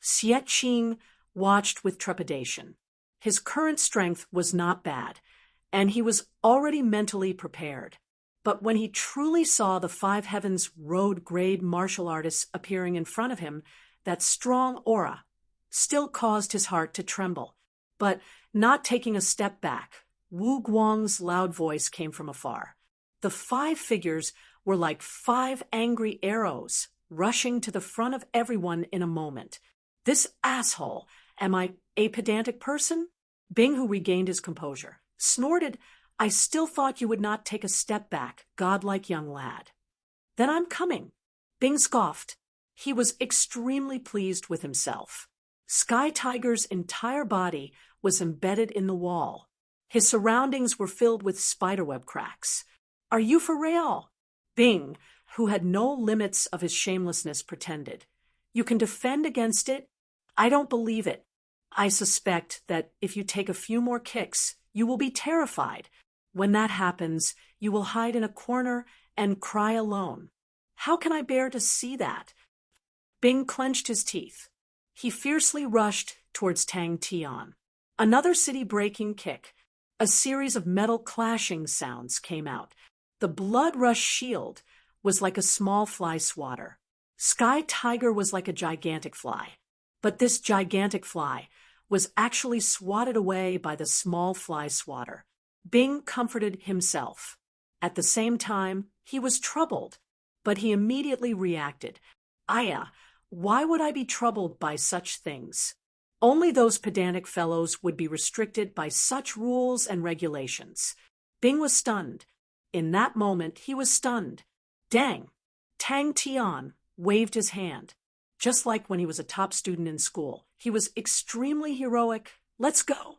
Xie Qing watched with trepidation. His current strength was not bad, and he was already mentally prepared. But when he truly saw the 5 Heavens road-grade martial artists appearing in front of him, that strong aura still caused his heart to tremble. But not taking a step back, Wu Guang's loud voice came from afar. The 5 figures were like 5 angry arrows, rushing to the front of everyone in a moment. This asshole, am I a pedantic person? Bing, who regained his composure, snorted, I still thought you would not take a step back, godlike young lad. Then I'm coming. Bing scoffed. He was extremely pleased with himself. Sky Tiger's entire body was embedded in the wall. His surroundings were filled with spiderweb cracks. Are you for real? Bing, who had no limits of his shamelessness, pretended. You can defend against it? I don't believe it. I suspect that if you take a few more kicks, you will be terrified. When that happens, you will hide in a corner and cry alone. How can I bear to see that? Bing clenched his teeth. He fiercely rushed towards Tang Tian. Another city-breaking kick. A series of metal clashing sounds came out. The blood rush shield was like a small fly swatter. Sky Tiger was like a gigantic fly. But this gigantic fly was actually swatted away by the small fly swatter. Bing comforted himself. At the same time, he was troubled, but he immediately reacted. Aya, why would I be troubled by such things? Only those pedantic fellows would be restricted by such rules and regulations. Bing was stunned. In that moment, he was stunned. Dang! Tang Tian waved his hand. Just like when he was a top student in school. He was extremely heroic. Let's go.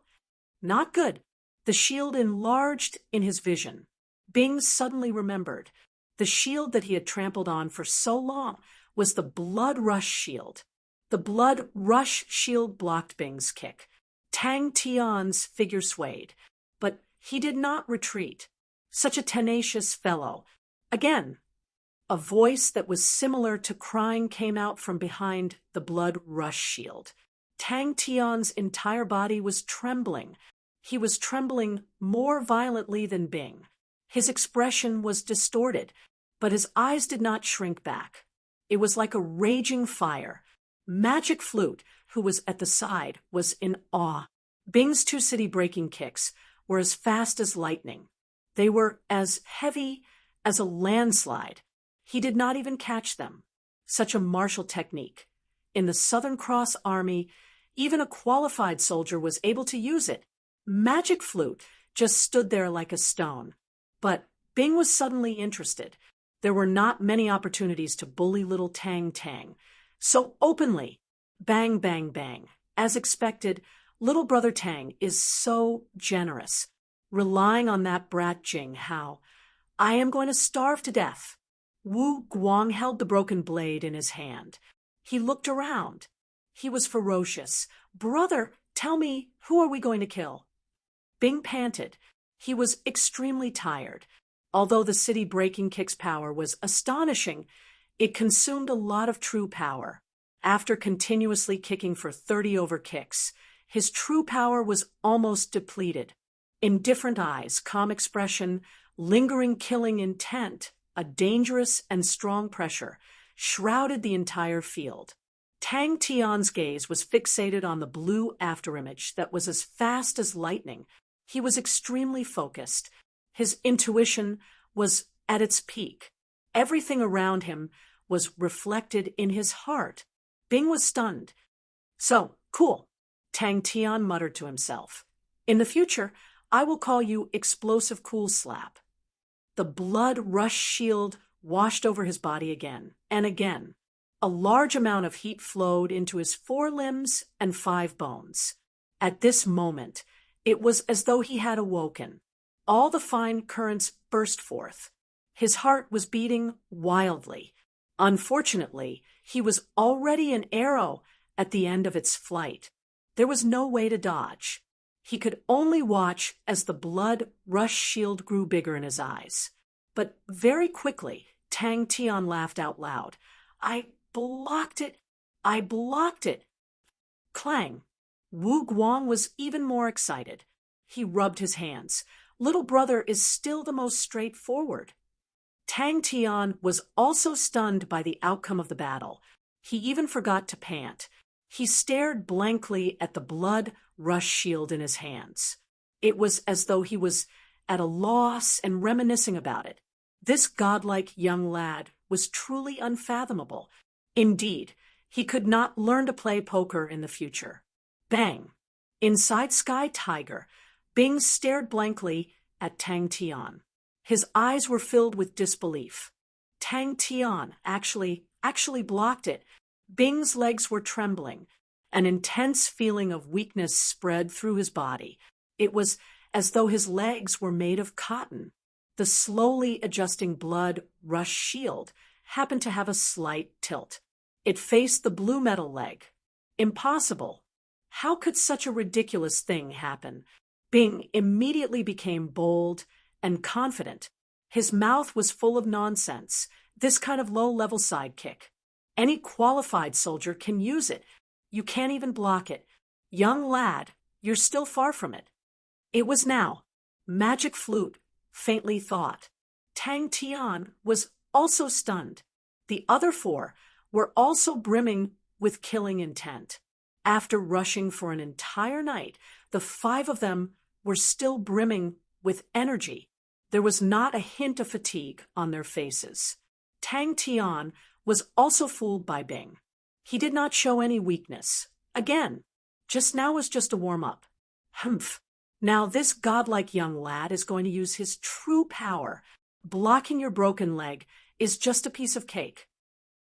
Not good. The shield enlarged in his vision. Bing suddenly remembered. The shield that he had trampled on for so long was the blood rush shield. The blood rush shield blocked Bing's kick. Tang Tian's figure swayed, but he did not retreat. Such a tenacious fellow. Again, a voice that was similar to crying came out from behind the blood rush shield. Tang Tian's entire body was trembling. He was trembling more violently than Bing. His expression was distorted, but his eyes did not shrink back. It was like a raging fire. Magic Flute, who was at the side, was in awe. Bing's two city-breaking kicks were as fast as lightning. They were as heavy as a landslide. He did not even catch them. Such a martial technique. In the Southern Cross Army, even a qualified soldier was able to use it. Magic Flute just stood there like a stone. But Bing was suddenly interested. There were not many opportunities to bully little Tang Tang. So openly, bang, bang, bang. As expected, little brother Tang is so generous, relying on that brat Jing Hao. I am going to starve to death. Wu Guang held the broken blade in his hand. He looked around. He was ferocious. Brother, tell me, who are we going to kill? Bing panted. He was extremely tired. Although the city-breaking kick's power was astonishing, it consumed a lot of true power. After continuously kicking for 30 over kicks, his true power was almost depleted. Indifferent eyes, calm expression, lingering killing intent, a dangerous and strong pressure, shrouded the entire field. Tang Tian's gaze was fixated on the blue afterimage that was as fast as lightning. He was extremely focused. His intuition was at its peak. Everything around him was reflected in his heart. Bing was stunned. So, cool, Tang Tian muttered to himself. In the future, I will call you Explosive Cool Slap. The blood rush shield washed over his body again and again. A large amount of heat flowed into his 4 limbs and 5 bones. At this moment, it was as though he had awoken. All the fine currents burst forth. His heart was beating wildly. Unfortunately, he was already an arrow at the end of its flight. There was no way to dodge. He could only watch as the blood rush shield grew bigger in his eyes. But very quickly, Tang Tian laughed out loud. I blocked it. I blocked it. Clang. Wu Guang was even more excited. He rubbed his hands. Little brother is still the most straightforward. Tang Tian was also stunned by the outcome of the battle. He even forgot to pant. He stared blankly at the blood rush shield in his hands. It was as though he was at a loss and reminiscing about it. This godlike young lad was truly unfathomable. Indeed, he could not learn to play poker in the future. Bang! Inside Sky Tiger, Bing stared blankly at Tang Tian. His eyes were filled with disbelief. Tang Tian actually blocked it. Bing's legs were trembling. An intense feeling of weakness spread through his body. It was as though his legs were made of cotton. The slowly adjusting blood rush shield happened to have a slight tilt. It faced the blue metal leg. Impossible. How could such a ridiculous thing happen? Bing immediately became bold and confident. His mouth was full of nonsense, this kind of low-level sidekick. Any qualified soldier can use it. You can't even block it. Young lad, you're still far from it. It was now. Magic Flute faintly thought. Tang Tian was also stunned. The other 4 were also brimming with killing intent. After rushing for an entire night, the 5 of them were still brimming with energy. There was not a hint of fatigue on their faces. Tang Tian was also fooled by Bing. He did not show any weakness. Again, just now was just a warm-up. Humph. Now this godlike young lad is going to use his true power. Blocking your broken leg is just a piece of cake.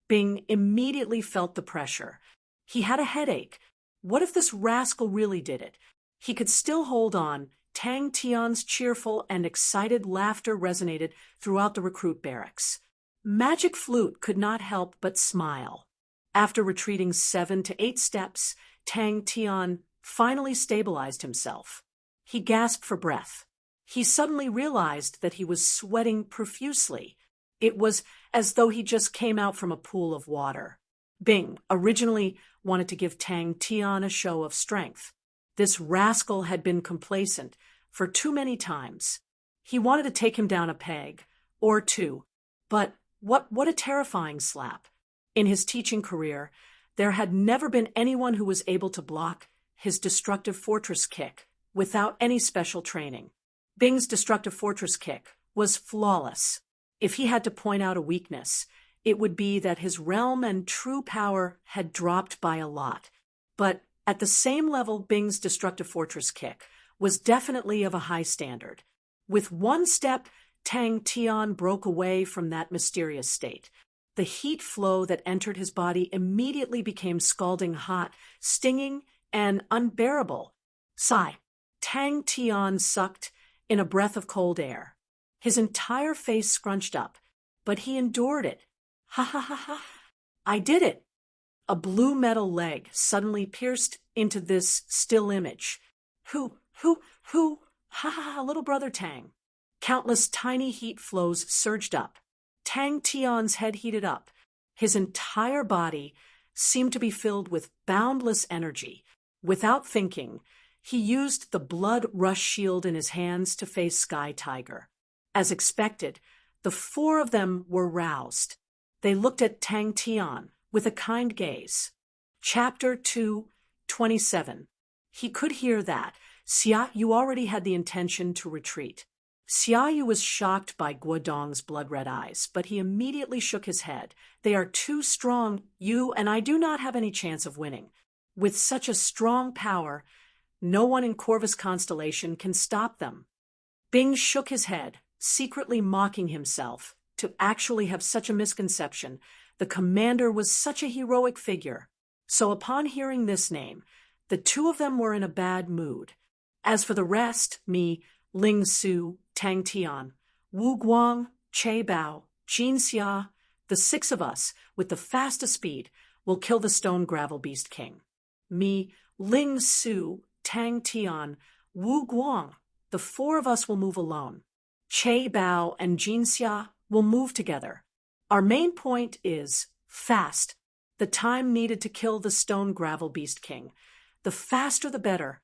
Bing immediately felt the pressure. He had a headache. What if this rascal really did it? He could still hold on. Tang Tian's cheerful and excited laughter resonated throughout the recruit barracks. Magic Flute could not help but smile. After retreating 7 to 8 steps, Tang Tian finally stabilized himself. He gasped for breath. He suddenly realized that he was sweating profusely. It was as though he just came out from a pool of water. Bing originally wanted to give Tang Tian a show of strength. This rascal had been complacent for too many times. He wanted to take him down a peg, or two. But what a terrifying slap. In his teaching career, there had never been anyone who was able to block his destructive fortress kick without any special training. Bing's destructive fortress kick was flawless. If he had to point out a weakness, it would be that his realm and true power had dropped by a lot. But at the same level, Bing's destructive fortress kick was definitely of a high standard. With one step, Tang Tian broke away from that mysterious state. The heat flow that entered his body immediately became scalding hot, stinging, and unbearable. Sigh. Tang Tian sucked in a breath of cold air. His entire face scrunched up, but he endured it. Ha ha ha ha. I did it. A blue metal leg suddenly pierced into this still image. Who, ha ha ha, little brother Tang. Countless tiny heat flows surged up. Tang Tian's head heated up. His entire body seemed to be filled with boundless energy. Without thinking, he used the blood rush shield in his hands to face Sky Tiger. As expected, the four of them were roused. They looked at Tang Tian with a kind gaze. Chapter 2:27. He could hear that. Xia Yu already had the intention to retreat. Xia Yu was shocked by Guodong's blood-red eyes, but he immediately shook his head. They are too strong, Yu, and I do not have any chance of winning. With such a strong power, no one in Corvus Constellation can stop them. Bing shook his head, secretly mocking himself to actually have such a misconception. The commander was such a heroic figure. So upon hearing this name, the two of them were in a bad mood. As for the rest, me, Ling Su, Tang Tian, Wu Guang, Che Bao, Jin Xia, the six of us, with the fastest speed, will kill the stone gravel beast king. Me, Ling Su, Tang Tian, Wu Guang, the four of us will move alone. Che Bao and Jin Xia will move together. Our main point is fast. The time needed to kill the stone gravel beast king. The faster the better.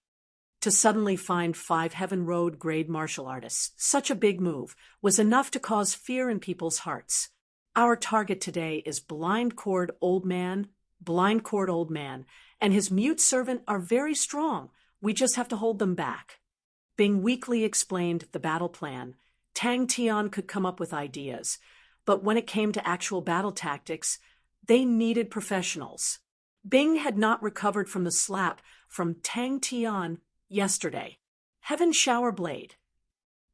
To suddenly find 5 Heaven Road grade martial artists, such a big move, was enough to cause fear in people's hearts. Our target today is Blind Cord Old Man, and his mute servant are very strong. We just have to hold them back. Bing weakly explained the battle plan. Tang Tian could come up with ideas, but when it came to actual battle tactics, they needed professionals. Bing had not recovered from the slap from Tang Tian yesterday. Heaven Shower Blade.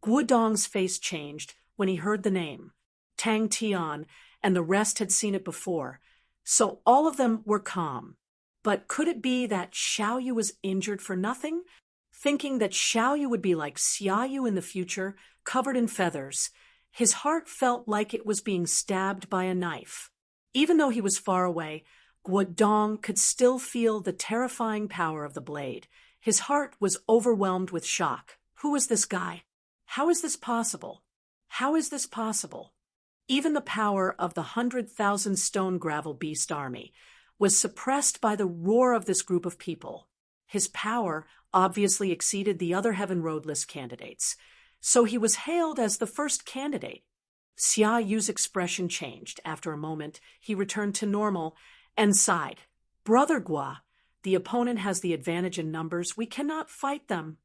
Guodong's face changed when he heard the name. Tang Tian and the rest had seen it before, so all of them were calm. But could it be that Xiao Yu was injured for nothing? Thinking that Xiao Yu would be like Xia Yu in the future, covered in feathers, his heart felt like it was being stabbed by a knife. Even though he was far away, Guodong could still feel the terrifying power of the blade. His heart was overwhelmed with shock. Who was this guy? How is this possible? How is this possible? Even the power of the 100,000 stone gravel beast army was suppressed by the roar of this group of people. His power obviously exceeded the other Heaven Road list candidates, so he was hailed as the first candidate. Xia Yu's expression changed. After a moment, he returned to normal and sighed. Brother Gua, the opponent has the advantage in numbers. We cannot fight them.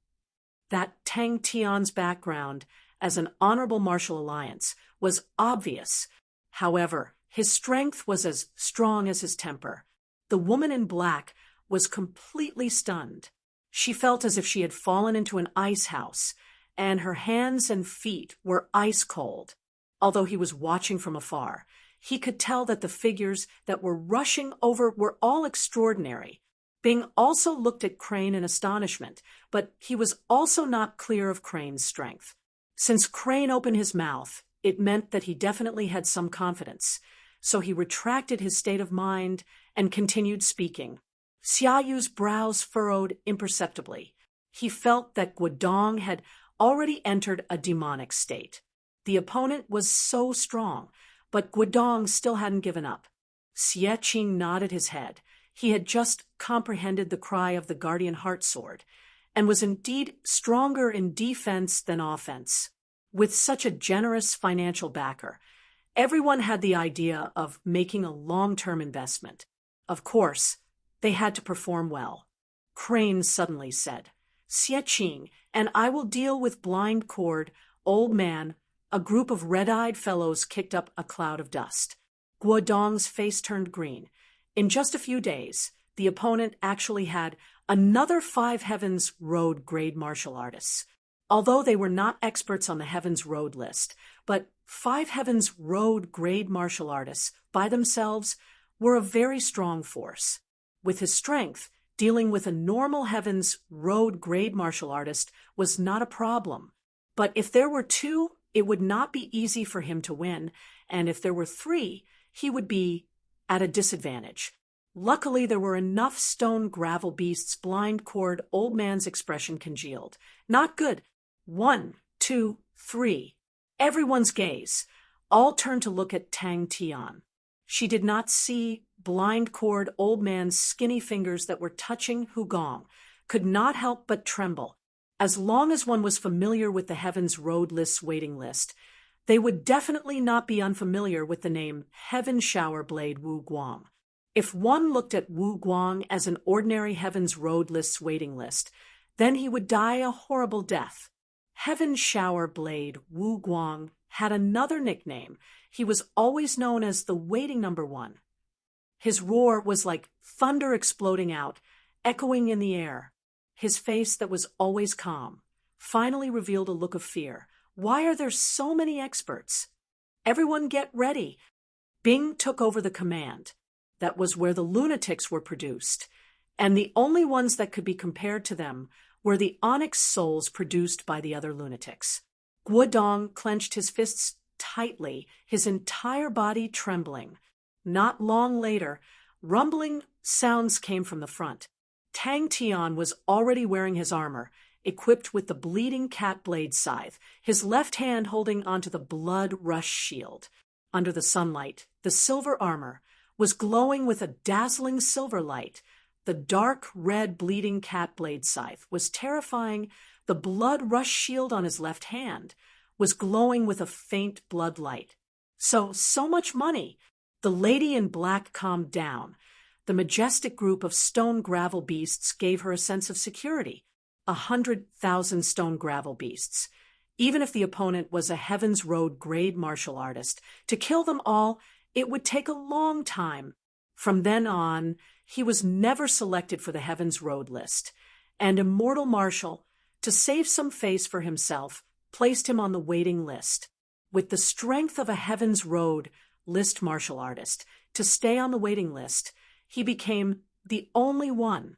That Tang Tian's background as an honorable martial alliance was obvious. However, his strength was as strong as his temper. The woman in black was completely stunned. She felt as if she had fallen into an ice house, and her hands and feet were ice cold. Although he was watching from afar, he could tell that the figures that were rushing over were all extraordinary. Bing also looked at Crane in astonishment, but he was also not clear of Crane's strength. Since Crane opened his mouth, it meant that he definitely had some confidence, so he retracted his state of mind and continued speaking. Xia Yu's brows furrowed imperceptibly. He felt that Guodong had already entered a demonic state. The opponent was so strong, but Guodong still hadn't given up. Xie Qing nodded his head. He had just comprehended the cry of the guardian heart sword, and was indeed stronger in defense than offense. With such a generous financial backer, everyone had the idea of making a long-term investment. Of course, they had to perform well. Crane suddenly said, "Xie, and I will deal with blind cord, old man." A group of red-eyed fellows kicked up a cloud of dust. Guodong's face turned green. In just a few days, the opponent actually had another 5 Heavens Road grade martial artists. Although they were not experts on the Heavens Road list, but 5 Heavens Road grade martial artists by themselves were a very strong force. With his strength, dealing with a normal Heavens Road grade martial artist was not a problem. But if there were 2, it would not be easy for him to win, and if there were 3, he would be at a disadvantage. Luckily, there were enough stone gravel beasts. Blind cord old man's expression congealed. Not good. 1, 2, 3. Everyone's gaze all turned to look at Tang Tian. She did not see blind cord old man's skinny fingers that were touching Hugong, could not help but tremble. As long as one was familiar with the Heavens Road list's waiting list, they would definitely not be unfamiliar with the name Heaven Shower Blade Wu Guang. If one looked at Wu Guang as an ordinary Heavens Road list's waiting list, then he would die a horrible death. Heaven Shower Blade Wu Guang had another nickname. He was always known as the Waiting Number 1. His roar was like thunder exploding out, echoing in the air. His face that was always calm finally revealed a look of fear. Why are there so many experts? Everyone get ready. Bing took over the command. That was where the lunatics were produced, and the only ones that could be compared to them were the onyx souls produced by the other lunatics. Guodong clenched his fists tightly, his entire body trembling. Not long later, rumbling sounds came from the front. Tang Tian was already wearing his armor, equipped with the bleeding cat blade scythe, his left hand holding onto the blood rush shield. Under the sunlight, the silver armor was glowing with a dazzling silver light. The dark red bleeding cat blade scythe was terrifying. The blood rush shield on his left hand was glowing with a faint blood light. So much money. The lady in black calmed down. The majestic group of stone gravel beasts gave her a sense of security. 100,000 stone gravel beasts. Even if the opponent was a Heavens Road grade martial artist, to kill them all, it would take a long time. From then on, he was never selected for the Heavens Road list, and Immortal Marshal, to save some face for himself, placed him on the waiting list. With the strength of a Heavens Road list martial artist, to stay on the waiting list, he became the only one.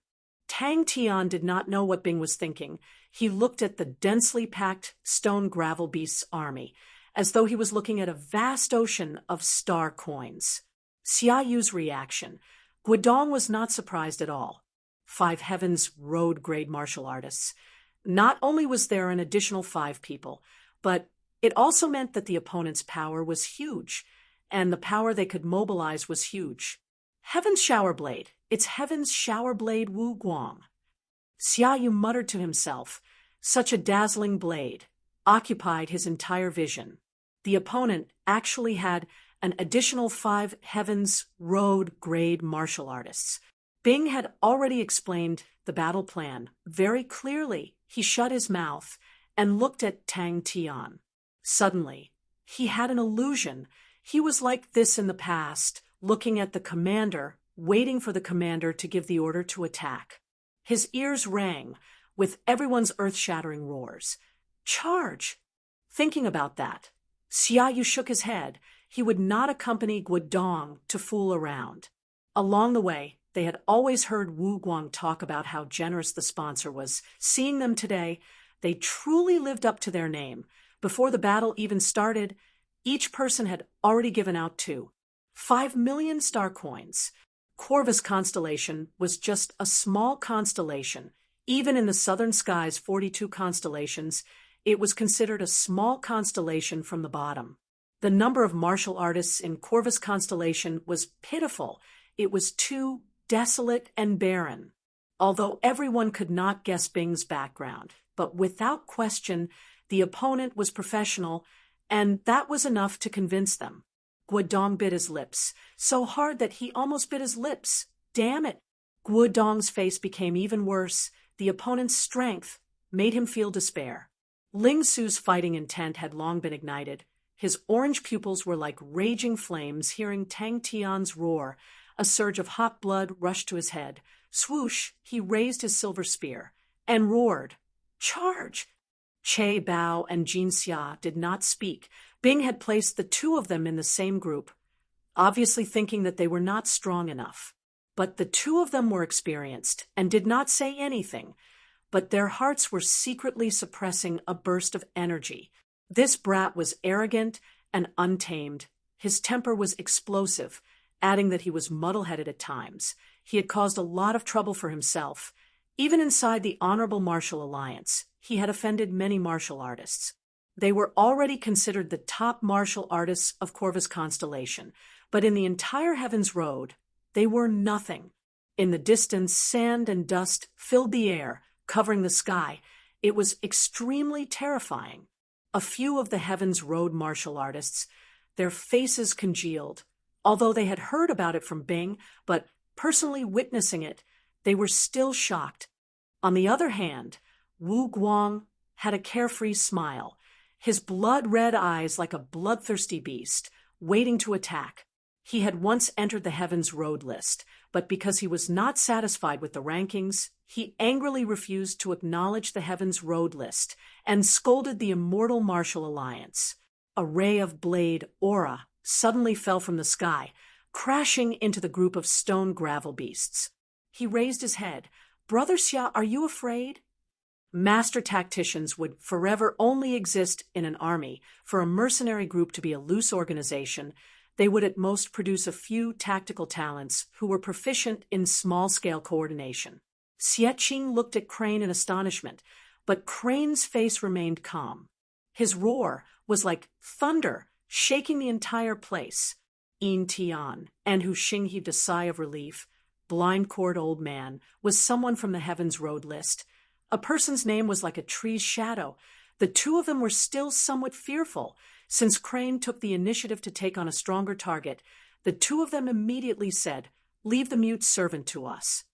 Tang Tian did not know what Bing was thinking. He looked at the densely packed stone gravel beast's army, as though he was looking at a vast ocean of star coins. Xia Yu's reaction. Guodong was not surprised at all. 5 Heavens Road grade martial artists. Not only was there an additional 5 people, but it also meant that the opponent's power was huge, and the power they could mobilize was huge. Heaven's Shower Blade. It's Heaven's Shower Blade Wu Guang. Xia Yu muttered to himself. Such a dazzling blade occupied his entire vision. The opponent actually had an additional 5 Heavens Road grade martial artists. Bing had already explained the battle plan very clearly. He shut his mouth and looked at Tang Tian. Suddenly, he had an illusion. He was like this in the past, looking at the commander, waiting for the commander to give the order to attack. His ears rang with everyone's earth-shattering roars. Charge! Thinking about that, Xia Yu shook his head. He would not accompany Guodong to fool around. Along the way, they had always heard Wu Guang talk about how generous the sponsor was. Seeing them today, they truly lived up to their name. Before the battle even started, each person had already given out 5 million star coins. Corvus constellation was just a small constellation. Even in the southern sky's 42 constellations, it was considered a small constellation from the bottom. The number of martial artists in Corvus constellation was pitiful. It was too desolate and barren. Although everyone could not guess Bing's background, but without question, the opponent was professional, and that was enough to convince them. Guodong bit his lips, so hard that he almost bit his lips. Damn it! Guodong's face became even worse. The opponent's strength made him feel despair. Ling Su's fighting intent had long been ignited. His orange pupils were like raging flames. Hearing Tang Tian's roar, a surge of hot blood rushed to his head. Swoosh, he raised his silver spear and roared, "Charge!" Che Bao and Jin Xia did not speak. Bing had placed the two of them in the same group, obviously thinking that they were not strong enough. But the two of them were experienced and did not say anything, but their hearts were secretly suppressing a burst of energy. This brat was arrogant and untamed. His temper was explosive, adding that he was muddle-headed at times. He had caused a lot of trouble for himself. Even inside the Honorable Martial Alliance, he had offended many martial artists. They were already considered the top martial artists of Corvus Constellation, but in the entire Heaven's Road, they were nothing. In the distance, sand and dust filled the air, covering the sky. It was extremely terrifying. A few of the Heaven's Road martial artists, their faces congealed. Although they had heard about it from Bing, but personally witnessing it, they were still shocked. On the other hand, Wu Guang had a carefree smile, his blood-red eyes like a bloodthirsty beast, waiting to attack. He had once entered the Heaven's Road list, but because he was not satisfied with the rankings, he angrily refused to acknowledge the Heaven's Road list and scolded the Immortal Martial Alliance. A ray of blade aura suddenly fell from the sky, crashing into the group of stone gravel beasts. He raised his head. "Brother Xia, are you afraid?" Master tacticians would forever only exist in an army. For a mercenary group to be a loose organization, they would at most produce a few tactical talents who were proficient in small-scale coordination. Xie Qing looked at Crane in astonishment, but Crane's face remained calm. His roar was like thunder, shaking the entire place. Yin Tian, and Hu Xing heaved a sigh of relief. Blind-cord old man was someone from the Heaven's Road list. A person's name was like a tree's shadow. The two of them were still somewhat fearful. Since Crane took the initiative to take on a stronger target, the two of them immediately said, "Leave the mute servant to us.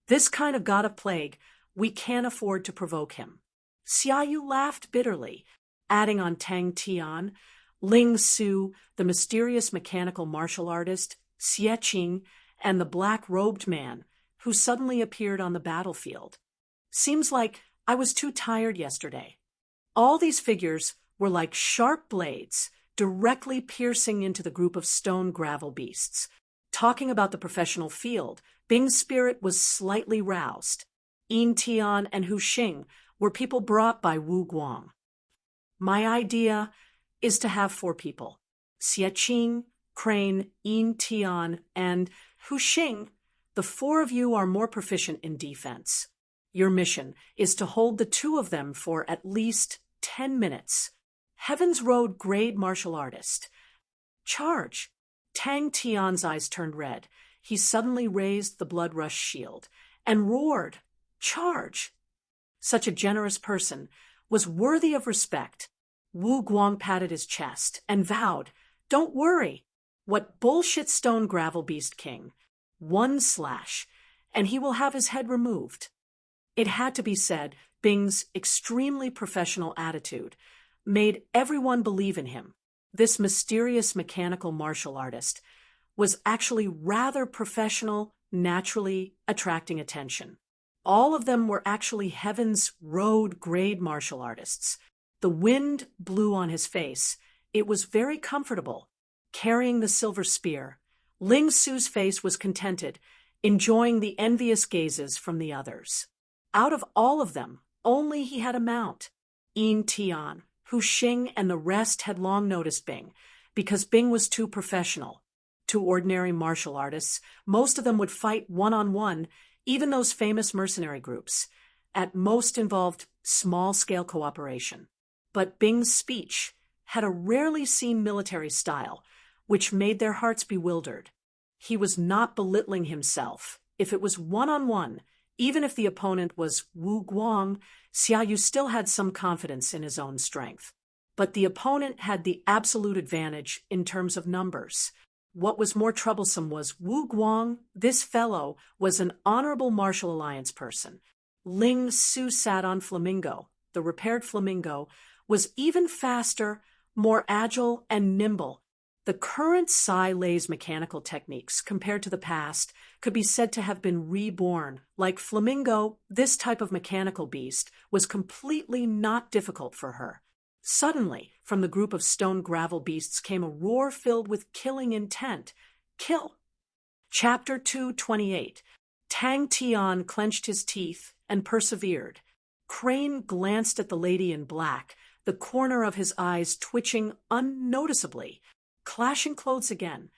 This kind of god of plague, we can't afford to provoke him." Xiaoyu laughed bitterly, adding on Tang Tian, Ling Su, the mysterious mechanical martial artist, Xie Qing, and the black-robed man, who suddenly appeared on the battlefield. "Seems like I was too tired yesterday." All these figures were like sharp blades, directly piercing into the group of stone gravel beasts. Talking about the professional field, Bing's spirit was slightly roused. Yin Tian and Hu Xing were people brought by Wu Guang. "My idea is to have 4 people. Xie Qing, Crane, Yin Tian, and Hu Xing. The 4 of you are more proficient in defense. Your mission is to hold the 2 of them for at least 10 minutes. Heaven's Road grade martial artist. Charge." Tang Tian's eyes turned red. He suddenly raised the blood-rush shield and roared, "Charge!" Such a generous person was worthy of respect. Wu Guang patted his chest and vowed, "Don't worry. What bullshit stone gravel beast king? 1 slash, and he will have his head removed." It had to be said, Bing's extremely professional attitude made everyone believe in him. This mysterious mechanical martial artist was actually rather professional, naturally attracting attention. All of them were actually Heaven's Road grade martial artists. The wind blew on his face. It was very comfortable. Carrying the silver spear, Ling Su's face was contented, enjoying the envious gazes from the others. Out of all of them, only he had a mount. Yin Tian, Hu Xing, and the rest had long noticed Bing, because Bing was too professional. To ordinary martial artists, most of them would fight one-on-one, even those famous mercenary groups. At most involved small-scale cooperation. But Bing's speech had a rarely seen military style, which made their hearts bewildered. He was not belittling himself. if it was one-on-one, even if the opponent was Wu Guang, Xiaoyu still had some confidence in his own strength. But the opponent had the absolute advantage in terms of numbers. What was more troublesome was Wu Guang. This fellow was an honorable martial alliance person. Ling Su sat on Flamingo. The repaired Flamingo was even faster, more agile, and nimble. The current Sai Lei's mechanical techniques, compared to the past, could be said to have been reborn. Like Flamingo, this type of mechanical beast was completely not difficult for her. Suddenly, from the group of stone gravel beasts came a roar filled with killing intent. Kill! Chapter 228. Tang Tian clenched his teeth and persevered. Crane glanced at the lady in black, the corner of his eyes twitching unnoticeably. Clashing clothes again.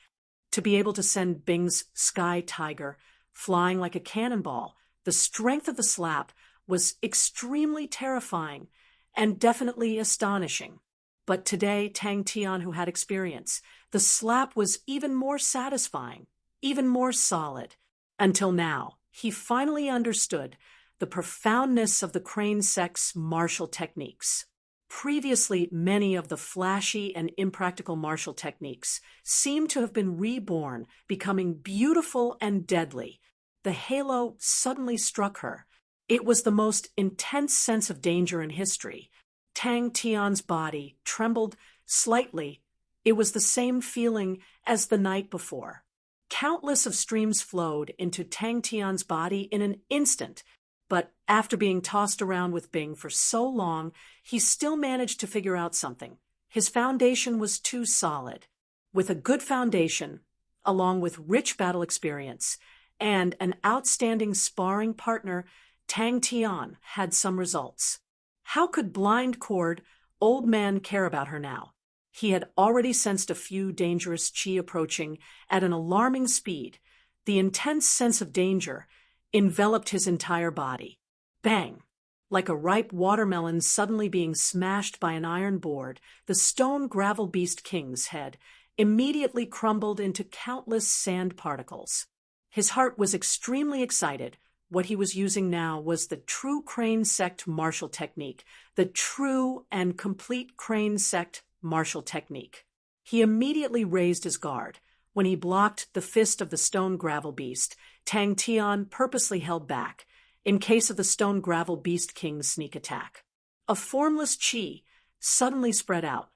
To be able to send Bing's Sky Tiger flying like a cannonball, the strength of the slap was extremely terrifying and definitely astonishing. But today, Tang Tian, who had experience, the slap was even more satisfying, even more solid. Until now, he finally understood the profoundness of the Crane sect's martial techniques. Previously, many of the flashy and impractical martial techniques seemed to have been reborn, becoming beautiful and deadly. The halo suddenly struck her. It was the most intense sense of danger in history. Tang Tian's body trembled slightly. It was the same feeling as the night before. Countless of streams flowed into Tang Tian's body in an instant, but after being tossed around with Bing for so long, he still managed to figure out something. His foundation was too solid. With a good foundation, along with rich battle experience, and an outstanding sparring partner, Tang Tian had some results. How could blind cord old man care about her now? He had already sensed a few dangerous qi approaching at an alarming speed. The intense sense of danger enveloped his entire body. Bang! Like a ripe watermelon suddenly being smashed by an iron board, the stone gravel beast king's head immediately crumbled into countless sand particles. His heart was extremely excited. What he was using now was the true Crane sect martial technique, the true and complete Crane sect martial technique. He immediately raised his guard. When he blocked the fist of the stone gravel beast, Tang Tian purposely held back, in case of the stone gravel beast king's sneak attack. A formless qi suddenly spread out.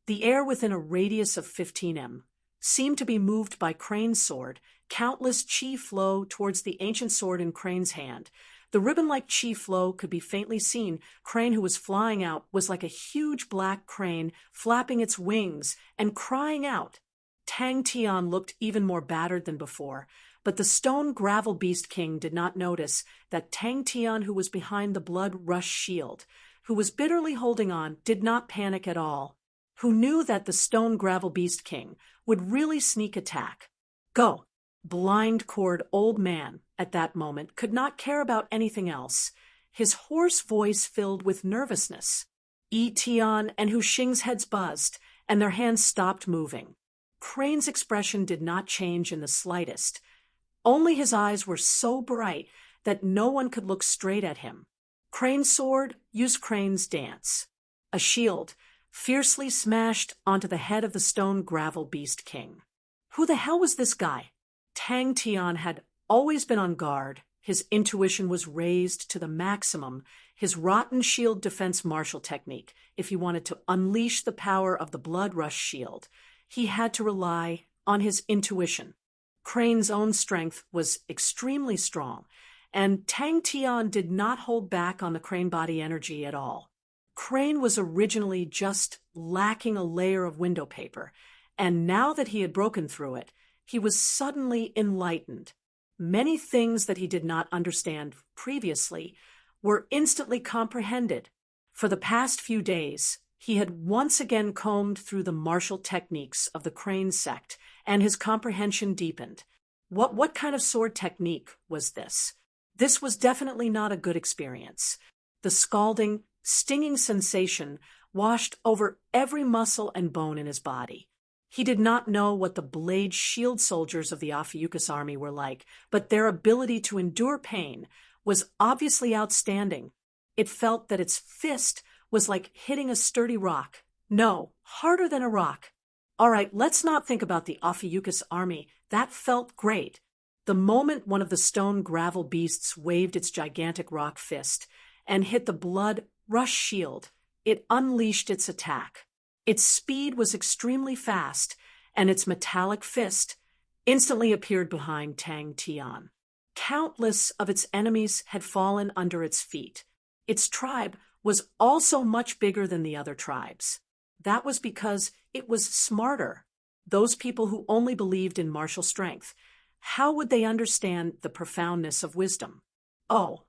The air within a radius of 15 m seemed to be moved by Crane's sword. Countless qi flow towards the ancient sword in Crane's hand. The ribbon-like qi flow could be faintly seen. Crane, who was flying out, was like a huge black crane flapping its wings and crying out. Tang Tian looked even more battered than before, but the stone gravel beast king did not notice that Tang Tian, who was behind the blood rush shield, who was bitterly holding on, did not panic at all, who knew that the stone gravel beast king would really sneak attack. Go! Blind cord old man, at that moment, could not care about anything else, his hoarse voice filled with nervousness. Yi Tian and Hu Xing's heads buzzed, and their hands stopped moving. Crane's expression did not change in the slightest. Only his eyes were so bright that no one could look straight at him. Crane's sword used Crane's dance. A shield fiercely smashed onto the head of the stone gravel beast king. Who the hell was this guy? Tang Tian had always been on guard. His intuition was raised to the maximum. His rotten shield defense martial technique, if he wanted to unleash the power of the blood rush shield, he had to rely on his intuition. Crane's own strength was extremely strong, and Tang Tian did not hold back on the Crane body energy at all. Crane was originally just lacking a layer of window paper, and now that he had broken through it, he was suddenly enlightened. Many things that he did not understand previously were instantly comprehended. For the past few days, he had once again combed through the martial techniques of the Crane sect, and his comprehension deepened. What kind of sword technique was this? This was definitely not a good experience. The scalding, stinging sensation washed over every muscle and bone in his body. He did not know what the blade shield soldiers of the Ophiuchus army were like, but their ability to endure pain was obviously outstanding. It felt that its fist was like hitting a sturdy rock. No, harder than a rock. All right, let's not think about the Ophiuchus army. That felt great. The moment one of the stone gravel beasts waved its gigantic rock fist and hit the blood rush shield, it unleashed its attack. Its speed was extremely fast, and its metallic fist instantly appeared behind Tang Tian. Countless of its enemies had fallen under its feet. Its tribe was also much bigger than the other tribes. That was because it was smarter. Those people who only believed in martial strength, how would they understand the profoundness of wisdom? Oh,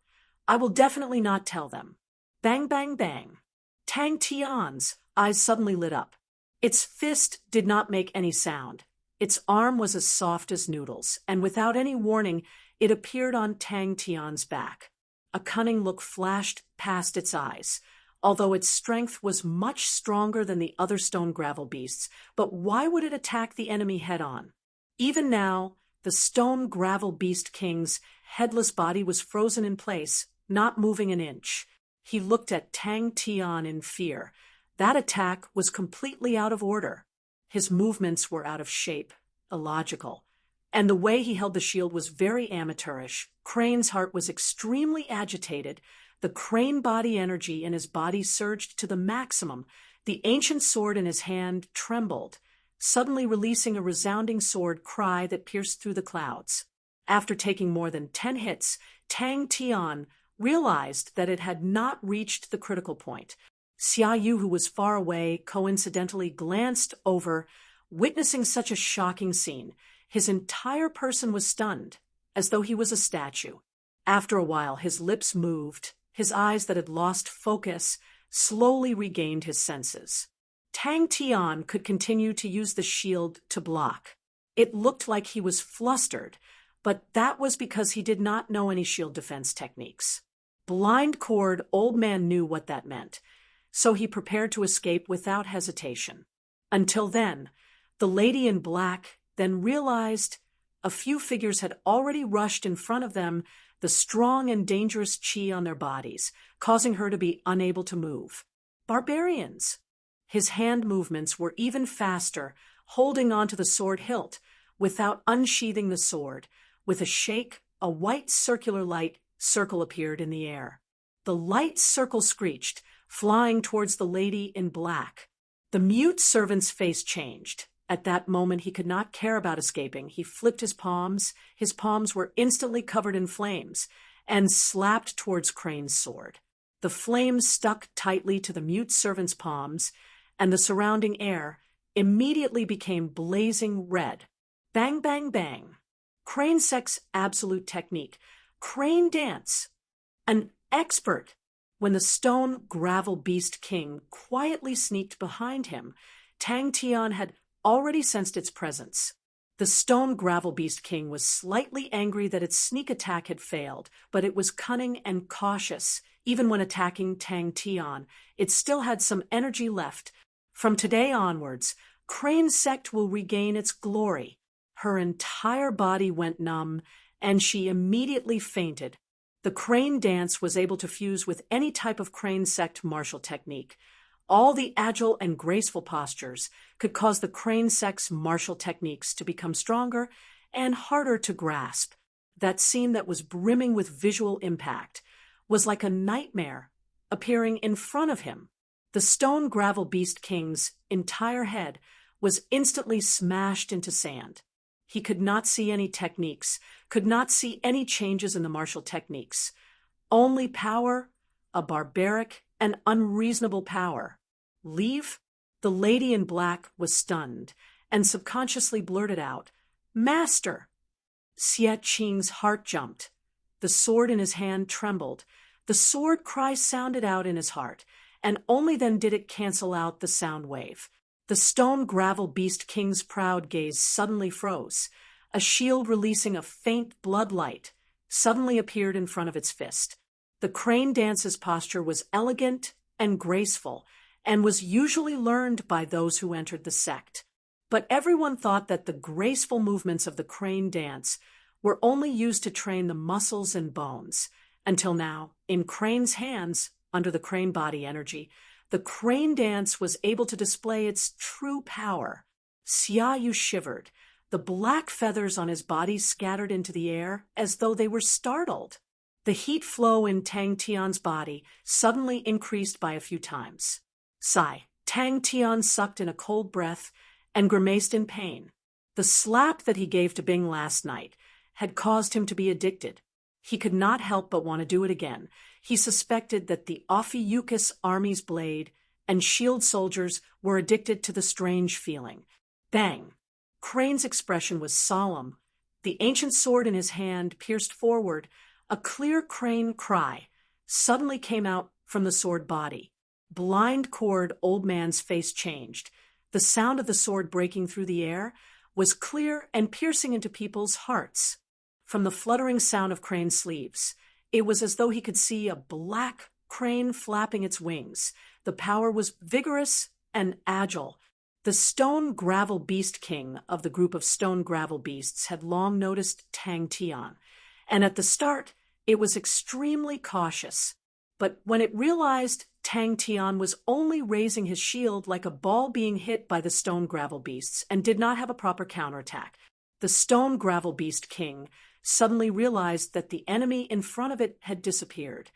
I will definitely not tell them. Bang, bang, bang. Tang Tian's eyes suddenly lit up. Its fist did not make any sound. Its arm was as soft as noodles, and without any warning, it appeared on Tang Tian's back. A cunning look flashed past its eyes. Although its strength was much stronger than the other stone gravel beasts, but why would it attack the enemy head-on? Even now, the stone gravel beast king's headless body was frozen in place, not moving an inch. He looked at Tang Tian in fear. That attack was completely out of order. His movements were out of shape, illogical, and the way he held the shield was very amateurish. Crane's heart was extremely agitated. The crane body energy in his body surged to the maximum. The ancient sword in his hand trembled, suddenly releasing a resounding sword cry that pierced through the clouds. After taking more than 10 hits, Tang Tian realized that it had not reached the critical point. Xia Yu, who was far away, coincidentally glanced over, witnessing such a shocking scene. His entire person was stunned, as though he was a statue. After a while, his lips moved. His eyes that had lost focus slowly regained his senses. Tang Tian could continue to use the shield to block. It looked like he was flustered, but that was because he did not know any shield defense techniques. Blind cord, old man knew what that meant, so he prepared to escape without hesitation. Until then, the lady in black then realized a few figures had already rushed in front of them, the strong and dangerous chi on their bodies, causing her to be unable to move. Barbarians! His hand movements were even faster, holding onto the sword hilt without unsheathing the sword. With a shake, a white circular light circle appeared in the air. The light circle screeched, flying towards the lady in black. The mute servant's face changed. At that moment, he could not care about escaping. He flipped his palms. His palms were instantly covered in flames and slapped towards Crane's sword. The flames stuck tightly to the mute servant's palms, and the surrounding air immediately became blazing red. Bang, bang, bang. Crane Sek's absolute technique. Crane dance. An expert. When the stone gravel beast king quietly sneaked behind him, Tang Tian had already sensed its presence. The stone gravel beast king was slightly angry that its sneak attack had failed, but it was cunning and cautious. Even when attacking Tang Tian, it still had some energy left. From today onwards, Crane Sect will regain its glory. Her entire body went numb, and she immediately fainted. The crane dance was able to fuse with any type of Crane Sect martial technique. All the agile and graceful postures could cause the Crane Sect's martial techniques to become stronger and harder to grasp. That scene that was brimming with visual impact was like a nightmare appearing in front of him. The stone gravel beast king's entire head was instantly smashed into sand. He could not see any techniques, could not see any changes in the martial techniques. Only power, a barbaric and unreasonable power. Leave? The lady in black was stunned and subconsciously blurted out, "Master!" Xie Qing's heart jumped. The sword in his hand trembled. The sword cry sounded out in his heart, and only then did it cancel out the sound wave. The stone gravel beast king's proud gaze suddenly froze. A shield releasing a faint blood light suddenly appeared in front of its fist. The crane dance's posture was elegant and graceful, and was usually learned by those who entered the sect. But everyone thought that the graceful movements of the crane dance were only used to train the muscles and bones, until now, in Crane's hands, under the crane body energy, the crane dance was able to display its true power. Xiaoyu shivered. The black feathers on his body scattered into the air as though they were startled. The heat flow in Tang Tian's body suddenly increased by a few times. Sigh. Tang Tian sucked in a cold breath and grimaced in pain. The slap that he gave to Bing last night had caused him to be addicted. He could not help but want to do it again. He suspected that the Ophiuchus army's blade and shield soldiers were addicted to the strange feeling. Bang! Crane's expression was solemn. The ancient sword in his hand pierced forward. A clear crane cry suddenly came out from the sword body. Blind cord old man's face changed. The sound of the sword breaking through the air was clear and piercing into people's hearts. From the fluttering sound of Crane's sleeves, it was as though he could see a black crane flapping its wings. The power was vigorous and agile. The stone gravel beast king of the group of stone gravel beasts had long noticed Tang Tian, and at the start it was extremely cautious. But when it realized Tang Tian was only raising his shield like a ball being hit by the stone gravel beasts and did not have a proper counterattack, the stone gravel beast king suddenly realized that the enemy in front of it had disappeared.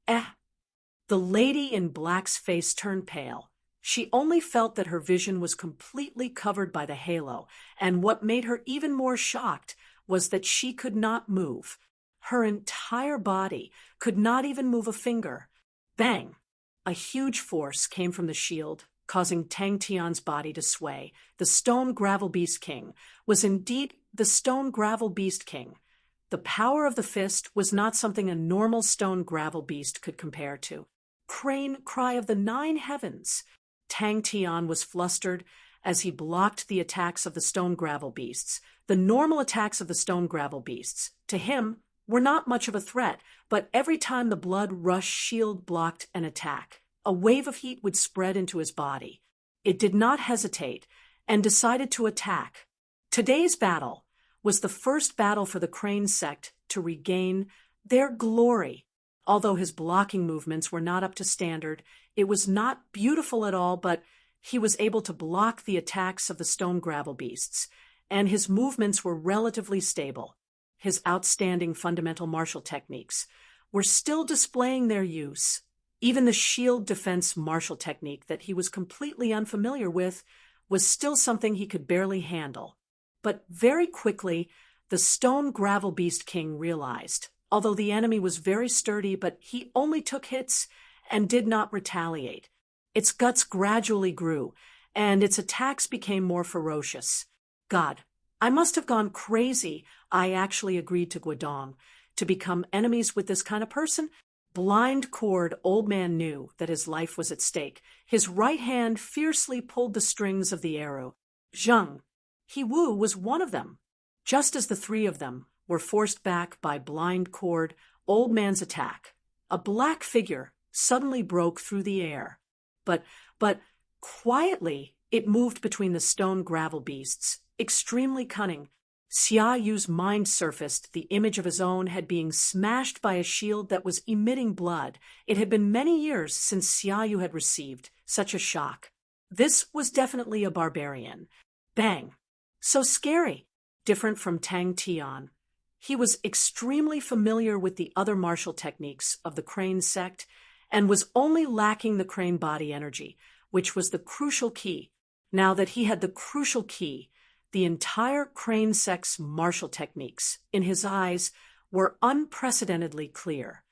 The lady in black's face turned pale. She only felt that her vision was completely covered by the halo, and what made her even more shocked was that she could not move. Her entire body could not even move a finger. Bang! A huge force came from the shield, causing Tang Tian's body to sway. The stone gravel beast king was indeed the stone gravel beast king. The power of the fist was not something a normal stone gravel beast could compare to. Crane cry of the 9 heavens! Tang Tian was flustered as he blocked the attacks of the stone gravel beasts. The normal attacks of the stone gravel beasts, to him, were not much of a threat, but every time the blood rush shield blocked an attack, a wave of heat would spread into his body. It did not hesitate and decided to attack. Today's battle was the first battle for the Crane sect to regain their glory. Although his blocking movements were not up to standard, it was not beautiful at all, but he was able to block the attacks of the stone gravel beasts, and his movements were relatively stable. His outstanding fundamental martial techniques were still displaying their use. Even the shield defense martial technique that he was completely unfamiliar with was still something he could barely handle. But very quickly, the stone gravel beast king realized, although the enemy was very sturdy, but he only took hits and did not retaliate. Its guts gradually grew, and its attacks became more ferocious. God, I must have gone crazy. I actually agreed to Guidong to become enemies with this kind of person. Blind cord old man knew that his life was at stake. His right hand fiercely pulled the strings of the arrow. Zheng Hewu was one of them. Just as the 3 of them were forced back by blind cord old man's attack, a black figure suddenly broke through the air. But quietly it moved between the stone gravel beasts, extremely cunning. Xiaoyu's mind surfaced the image of his own head being smashed by a shield that was emitting blood. It had been many years since Xiaoyu had received such a shock. This was definitely a barbarian. Bang! So scary. Different from Tang Tian. He was extremely familiar with the other martial techniques of the Crane sect and was only lacking the Crane body energy, which was the crucial key. Now that he had the crucial key, the entire Crane sect's martial techniques, in his eyes, were unprecedentedly clear.